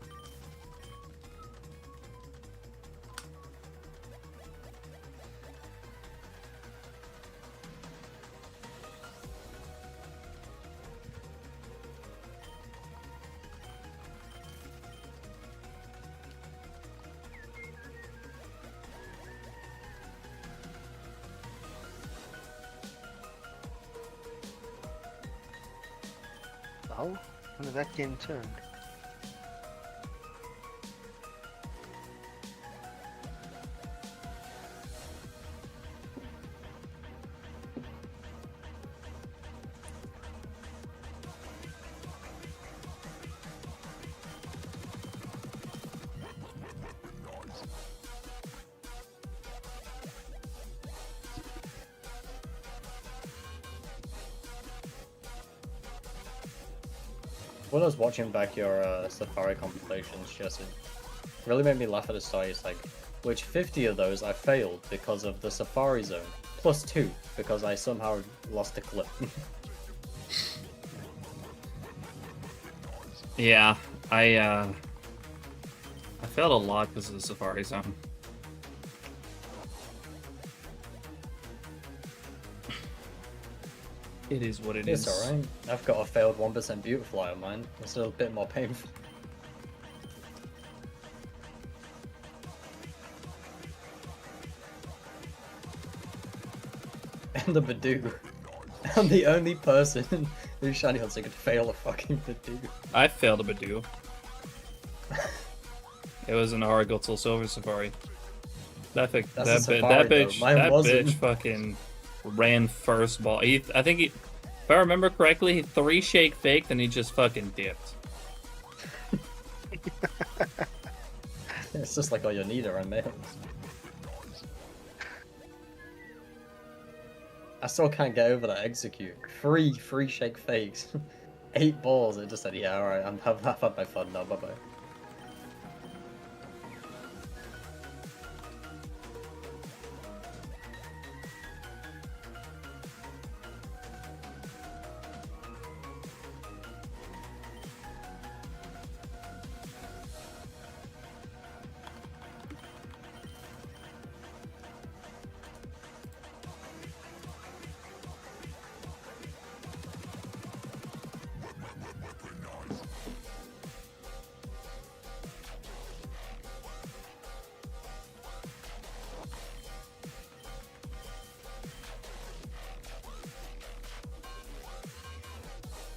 Oh, when did that game turned? When I was watching back your Safari compilations, Jesse, really made me laugh at the start. It's like, which 50 of those I failed because of the Safari Zone, plus 2 because I somehow lost a clip. Yeah, I failed a lot because of the Safari Zone. It is what it is. It's alright. I've got a failed 1% Beautifly on mine. It's a little bit more painful. And the Badoo. I'm the only person who's shiny hunts that could fail a fucking Badoo. I failed a Badoo. It was an Arigotel Silver Safari. That That's a that Safari, bitch, though. Mine that wasn't. bitch fucking ran first ball. I think he, if I remember correctly, he 3 shake faked and he just fucking dipped. It's just like all you need around males. I still can't get over that execute. 3 free shake fakes. 8 balls, it just said, yeah, alright, I've had my fun now, bye bye.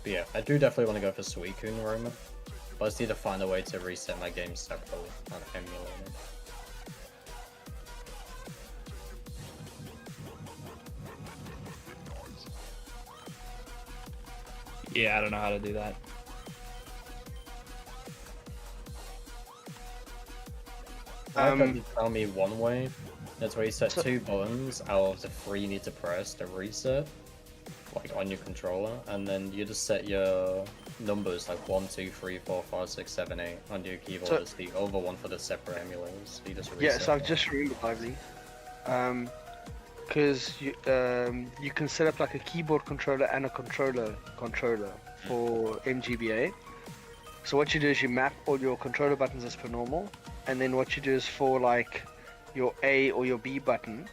But yeah, I do definitely want to go for Suicune Roma. But I just need to find a way to reset my game separately on emulator. Yeah, I don't know how to do that. I bet you tell me one way. That's where you set 2 buttons out of the 3 you need to press to reset, like on your controller, and then you just set your numbers like 1, 2, 3, 4, 5, 6, 7, 8 on your keyboard as the over one for the separate emulators. So you just reset. Yeah, so I've just remembered, Lively. Because you can set up like a keyboard controller and a controller for MGBA. So what you do is you map all your controller buttons as per normal, and then what you do is for like your A or your B button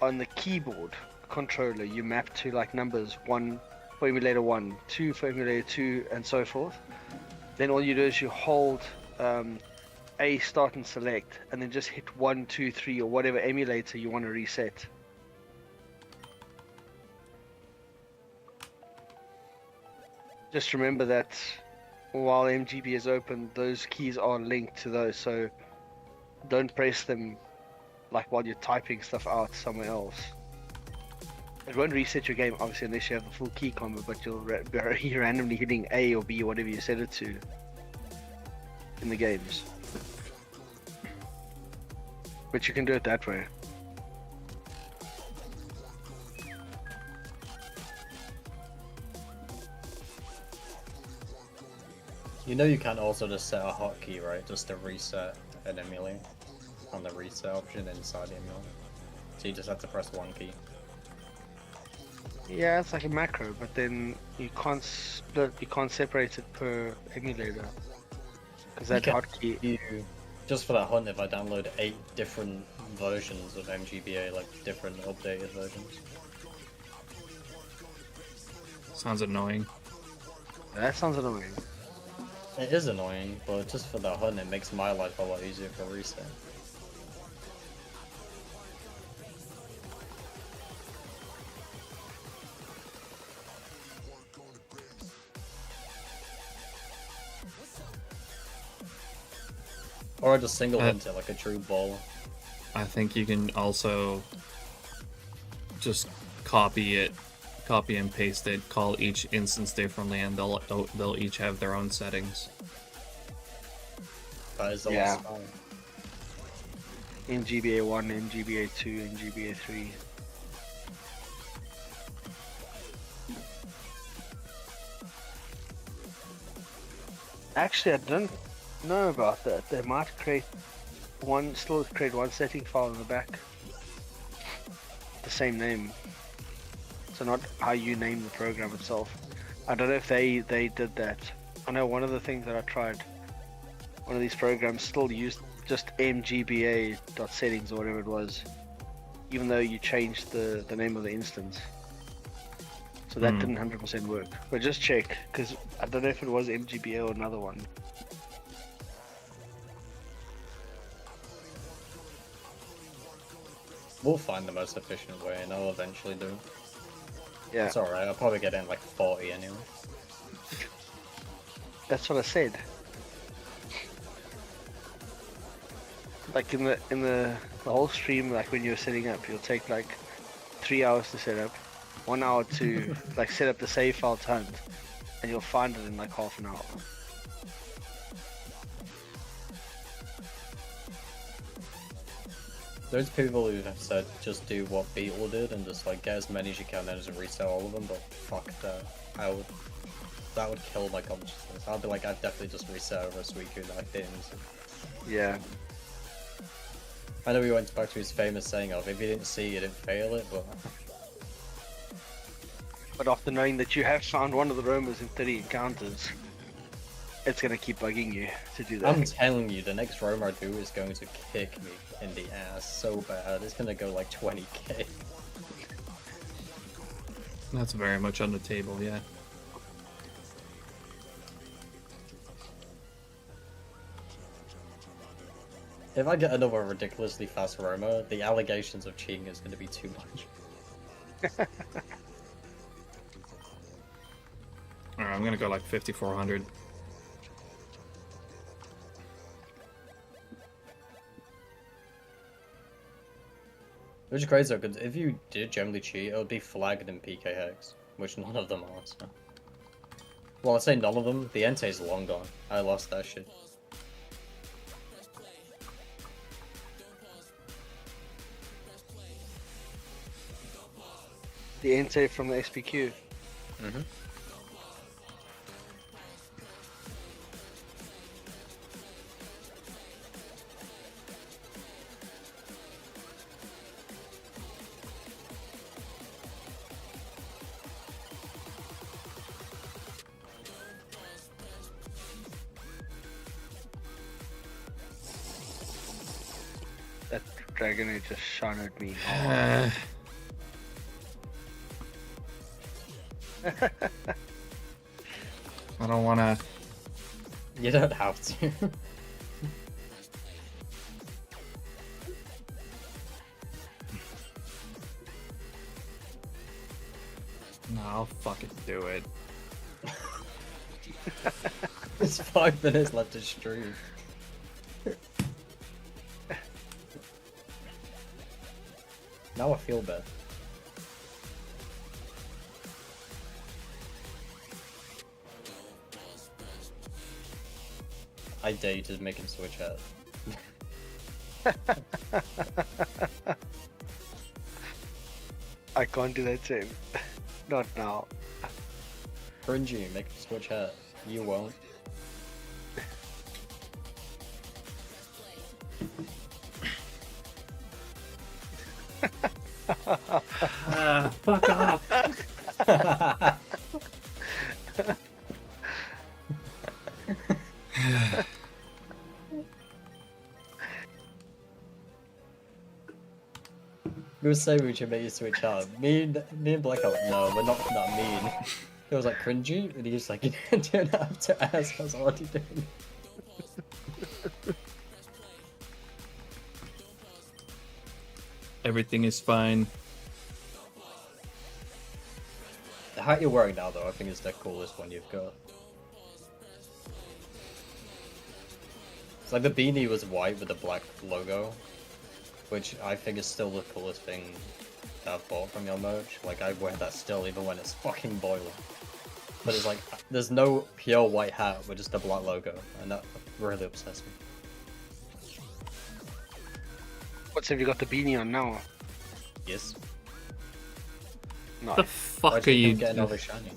on the keyboard controller, you map to like numbers 1 for emulator 1, 2 for emulator 2, and so forth. Then all you do is you hold A, start and select, and then just hit 1, 2, 3 or whatever emulator you want to reset. Just remember that while MGB is open, those keys are linked to those, so don't press them like while you're typing stuff out somewhere else. It won't reset your game obviously unless you have the full key combo, but you'll be randomly hitting A or B or whatever you set it to in the games. But you can do it that way. You know you can also just set a hotkey, right? Just to reset an emulator on the reset option inside the emulator. So you just have to press 1 key. Yeah, it's like a macro, but then you can't split, you can't separate it per emulator. Because that hotkey. Just for that hunt, if I download 8 different versions of MGBA, like different updated versions. Sounds annoying. That sounds annoying. It is annoying, but just for the hunt, it makes my life a lot easier for reset. Or just single hunt it like a true ball. I think you can also just copy and paste it, call each instance differently, and they'll each have their own settings. That is the Yeah. last time. MGBA 1, MGBA 2, MGBA 3. Actually, I don't know about that. They might create one setting file in the back. The same name. So not how you name the program itself. I don't know if they did that. I know one of the things that I tried, one of these programs still used just mgba.settings or whatever it was, even though you changed the name of the instance. So that didn't 100% work. But just check, because I don't know if it was MGBA or another one. We'll find the most efficient way, and I'll eventually do. Yeah, It's alright, I'll probably get in like 40 anyway. that's what I said. Like in the whole stream, like when you're setting up, you'll take like 3 hours to set up, 1 hour to like set up the save file to hunt, and you'll find it in like half an hour. There's people who have said just do what Beetle did and just like get as many as you can and just reset all of them, but fuck that. That would kill my consciousness. I'd be like, I'd definitely just reset over a Suicune that I didn't. Yeah. I know he went back to his famous saying of, if you didn't see, you didn't fail it, but... But after knowing that you have found one of the roamers in 30 encounters, it's gonna keep bugging you to do that. I'm telling you, the next roam I do is going to kick me in the ass so bad. It's gonna go like 20k. That's very much on the table, yeah. If I get another ridiculously fast roamer, the allegations of cheating is going to be too much. Alright, I'm gonna go like 5,400. Which is crazy though, because if you did generally cheat, it would be flagged in PK Hex, which none of them are, so. Well, I say none of them, the Entei's long gone. I lost that shit. The Entei from the SPQ. Mm-hmm. That Dragonite just shot at me. I don't wanna. You don't have to. No, I'll fucking do it. There's 5 minutes left to stream. Now I feel bad. I dare you to make him switch out. I can't do that same. Not now. Cringy, make him switch hat. You won't. Fuck off. We were saying we should make you switch out. Me and Black out. No, we're not that mean. It was like cringy, and he was like, you don't have to ask us what you doing. Everything is fine. The hat you're wearing now, though, I think is the coolest one you've got. It's like the beanie was white with the black logo, which I think is still the coolest thing I've bought from your merch. Like, I wear that still, even when it's fucking boiling. But it's like, there's no pure white hat with just a black logo, and that really obsessed me. What's have you got the beanie on now? Yes. No. The Why fuck do are you you? think getting over shiny?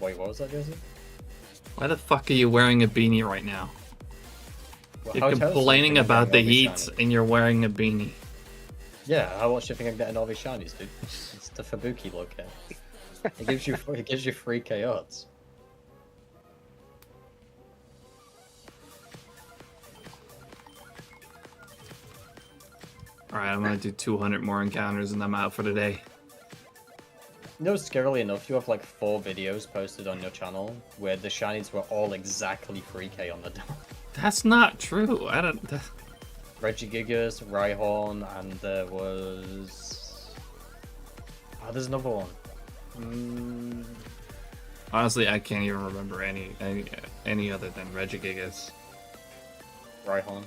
Wait, what was that, Jesse? Why the fuck are you wearing a beanie right now? Well, You're how terrible complaining do you think I'm about the getting all heat, these shinies? and you're wearing a beanie. Yeah, how much do you think I'm getting all these shinies, dude? It's the Fubuki look here. It gives you free chaos. Alright, I'm gonna do 200 more encounters and I'm out for the day. You know, scarily enough, you have like 4 videos posted on your channel where the shinies were all exactly 3k on the dot. That's not true. I don't. Regigigas, Rhyhorn, and there was... Oh, there's another one. Honestly, I can't even remember any other than Regigigas. Rhyhorn.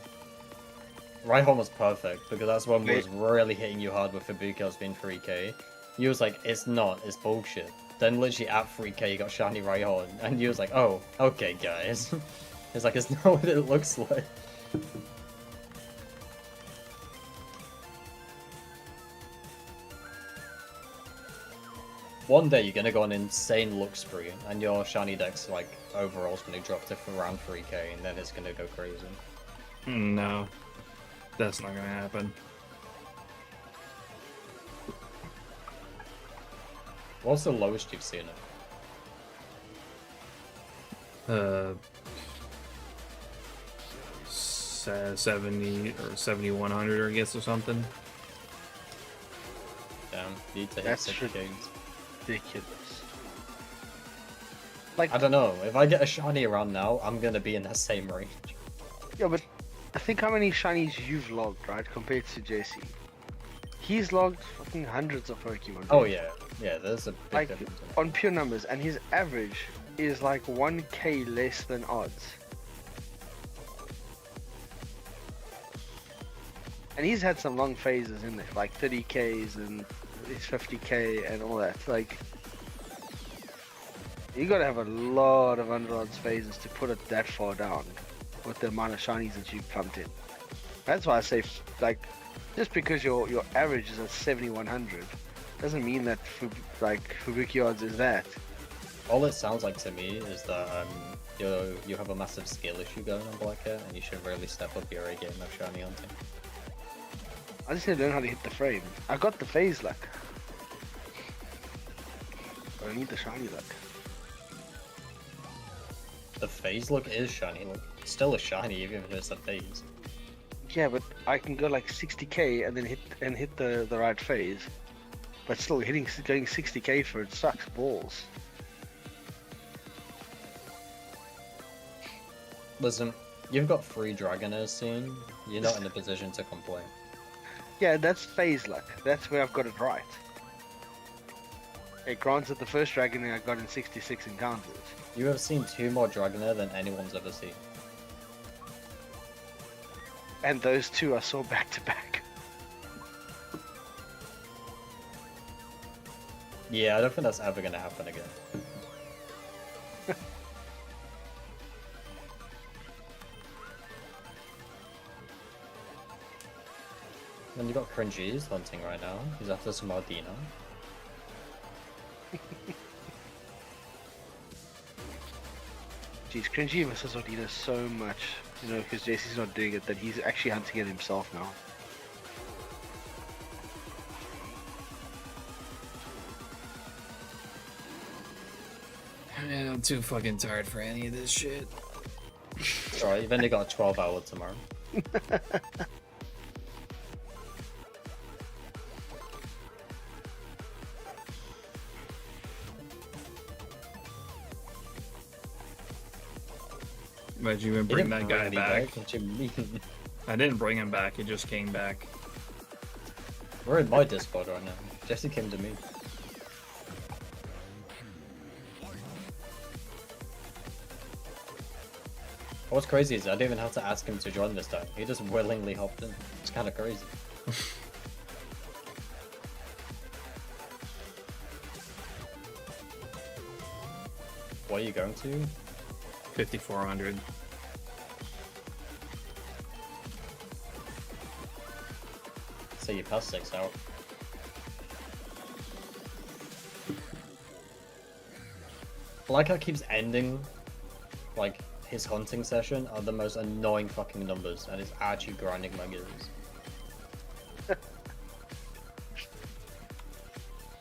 Rhyhorn was perfect, because that's one was really hitting you hard with Fubuki being 3k. You was like, it's not, it's bullshit. Then literally at 3k you got shiny Rhyhorn, and you was like, oh, okay guys. It's like, it's not what it looks like. One day you're gonna go on an insane look spree, and your SHINYDEX like overall's gonna drop to around 3k, and then it's gonna go crazy. No, that's not gonna happen. What's the lowest you've seen it? 70 or 7100, I guess, or something. Damn, you need to hit That's 6 true. games. Ridiculous. Like, I don't know, if I get a shiny around now, I'm gonna be in that same range. yeah, but I think how many shinies you've logged, right, compared to JC. He's logged fucking hundreds of Pokemon. Oh dude. yeah, yeah. There's a big Like difference. In it. on pure numbers, and his average is like 1k less than odds. And he's had some long phases in there, like 30ks and his 50k and all that. Like, you gotta have a lot of under odds phases to put it that far down with the amount of shinies that you've pumped in. That's why I say, like, just because your average is at 7100 doesn't mean that Fubuki odds is that. All it sounds like to me is that you have a massive skill issue going on Black Hair, and you should really step up your A game of shiny hunting. I just need to learn how to hit the frame. I got the phase luck. But I need the shiny luck. The phase look is shiny. Look, it's still a shiny even if it's a phase. Yeah, but I can go like 60k and then hit the right phase. But still going 60k for it sucks balls. Listen, you've got 3 Dragonairs soon. You're not in a position to complain. Yeah, that's phase luck. That's where I've got it right. Hey, granted, the first Dragonair I got in 66 encounters. You have seen 2 more Dragonair than anyone's ever seen. And those 2 I saw back to back. Yeah, I don't think that's ever gonna happen again. Then you got Cringy's hunting right now. He's after some Ardina. Jeez, Cringy versus Odina so much, you know, because JC's not doing it, that he's actually hunting it himself now. Man, I'm too fucking tired for any of this shit. Alright, you've only got a 12-hour tomorrow. Why'd you even You bring didn't that guy bring me back? What you mean? I didn't bring him back, he just came back. We're in my Discord right now. Jesse came to me. What's crazy is I didn't even have to ask him to join this time. He just willingly hopped in. It's kind of crazy. What are you going to? 5,400. So you passed 6 out. I like how it keeps ending, like, his hunting session are the most annoying fucking numbers, and it's actually grinding my gears.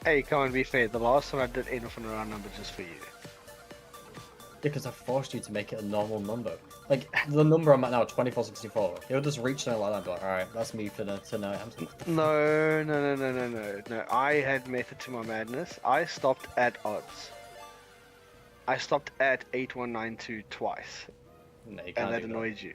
Hey, come on, be fair. The last one I did end off on a round number just for you. Because I forced you to make it a normal number. Like, the number I'm at now, 2464. He'll just reach something like that and be like, alright, that's me for tonight. I'm like, No. I had method to my madness. I stopped at odds. I stopped at 8192 twice. no, you And can't that do annoyed you.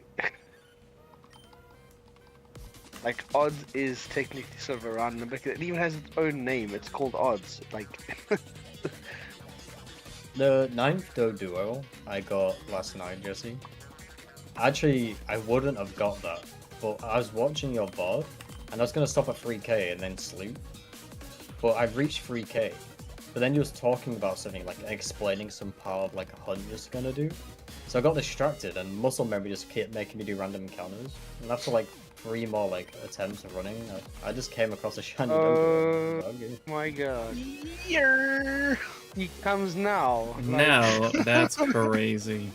Like, odds is technically sort of a round number. It even has its own name. It's called odds. Like, The 9th duo I got last night, Jesse. Actually, I wouldn't have got that, but I was watching your VOD, and I was going to stop at 3k and then sleep. But I reached 3k, but then you was talking about something, like explaining some part of like a hunt you're going to do. So I got distracted, and muscle memory just kept making me do random encounters. And after like 3 more like attempts of running, I just came across a shiny duo. Okay. my god. Yeah. He comes now. Like- Now, that's crazy.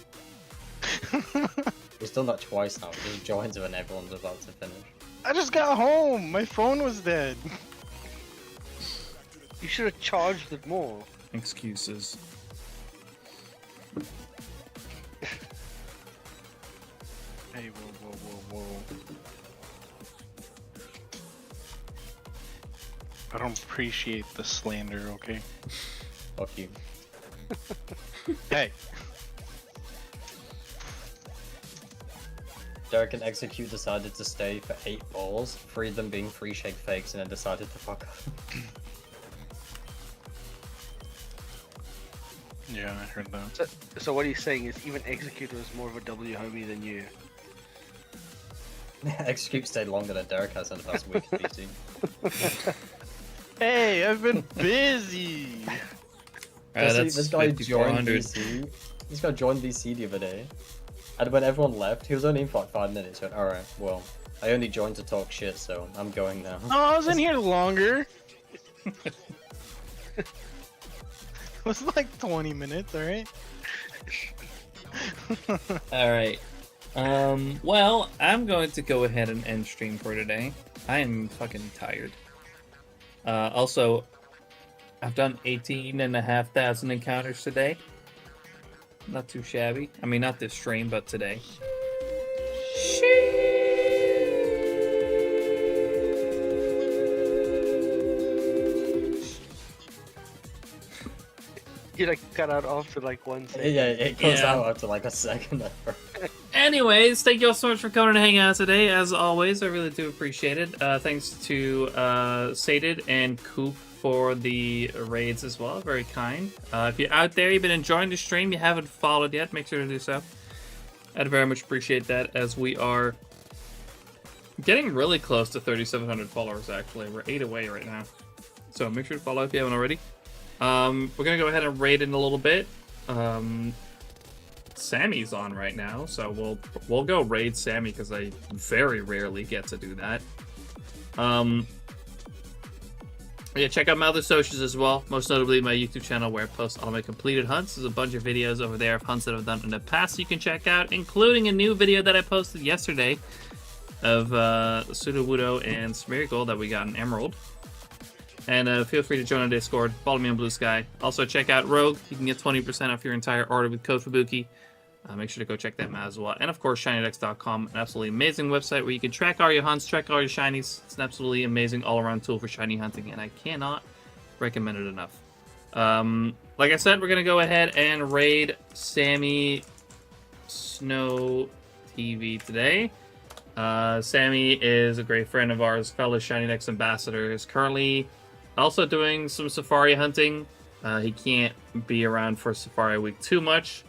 He's done that twice now. He just joins when everyone's about to finish. I just got home. My phone was dead. You should have charged it more. Excuses. Hey, whoa. I don't appreciate the slander, okay? Fuck you. Hey, Derek and Execute decided to stay for 8 balls, 3 of them being free shake fakes, and then decided to fuck off. Yeah, I heard that. So what he's saying is even Executor is more of a W homie than you. Execute stayed longer than Derek has in the past week at BC. Hey, I've been busy. That's This guy joined 5,400. BC. This guy joined BC the other day. And when everyone left, he was only in for like 5 minutes. He went, alright, well, I only joined to talk shit, so I'm going now. Oh, I was in here longer. It was like 20 minutes, alright? Alright. Well, I'm going to go ahead and end stream for today. I am fucking tired. Also, I've done 18,500 encounters today. Not too shabby. I mean, not this stream, but today. You like cut out after like 1 second. Yeah, it goes Yeah. out after like a second. Anyways, thank you all so much for coming to hang out today. As always, I really do appreciate it. Thanks to Sated and Coop for the raids as well. Very kind. If you're out there, you've been enjoying the stream, you haven't followed yet, make sure to do so. I'd very much appreciate that, as we are getting really close to 3,700 followers, actually. We're 8 away right now. So make sure to follow if you haven't already. We're going to go ahead and raid in a little bit. Sammy's on right now, so we'll go raid Sammy, because I very rarely get to do that. Yeah, check out my other socials as well, most notably my YouTube channel, where I post all my completed hunts. There's a bunch of videos over there of hunts that I've done in the past you can check out, including a new video that I posted yesterday of Sudowoodo and Smeargle that we got in Emerald. And feel free to join our Discord, follow me on Blue Sky. Also check out Rogue, you can get 20% off your entire order with code Fubuki. Make sure to go check them out as well. And of course, SHINYDEX.com, an absolutely amazing website where you can track all your hunts, track all your shinies. It's an absolutely amazing all-around tool for shiny hunting, and I cannot recommend it enough. Like I said, we're going to go ahead and raid Sammy Snow TV today. Sammy is a great friend of ours, fellow SHINYDEX ambassador, is currently also doing some safari hunting. He can't be around for Safari Week too much.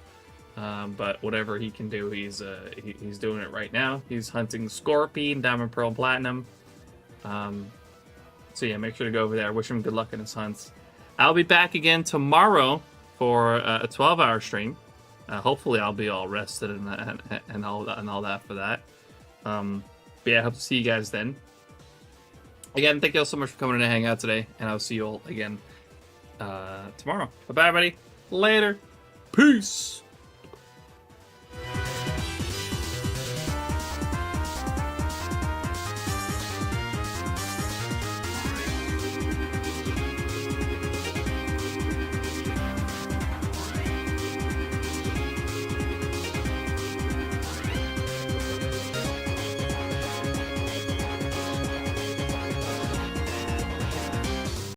But whatever he can do, he's doing it right now. He's hunting Scorpion, Diamond, Pearl, Platinum. So yeah, make sure to go over there. Wish him good luck in his hunts. I'll be back again tomorrow for a 12-hour stream. Hopefully, I'll be all rested and all that for that. But yeah, I hope to see you guys then. Again, thank you all so much for coming in to hang out today, and I'll see you all again tomorrow. Bye, bye, everybody. Later. Peace.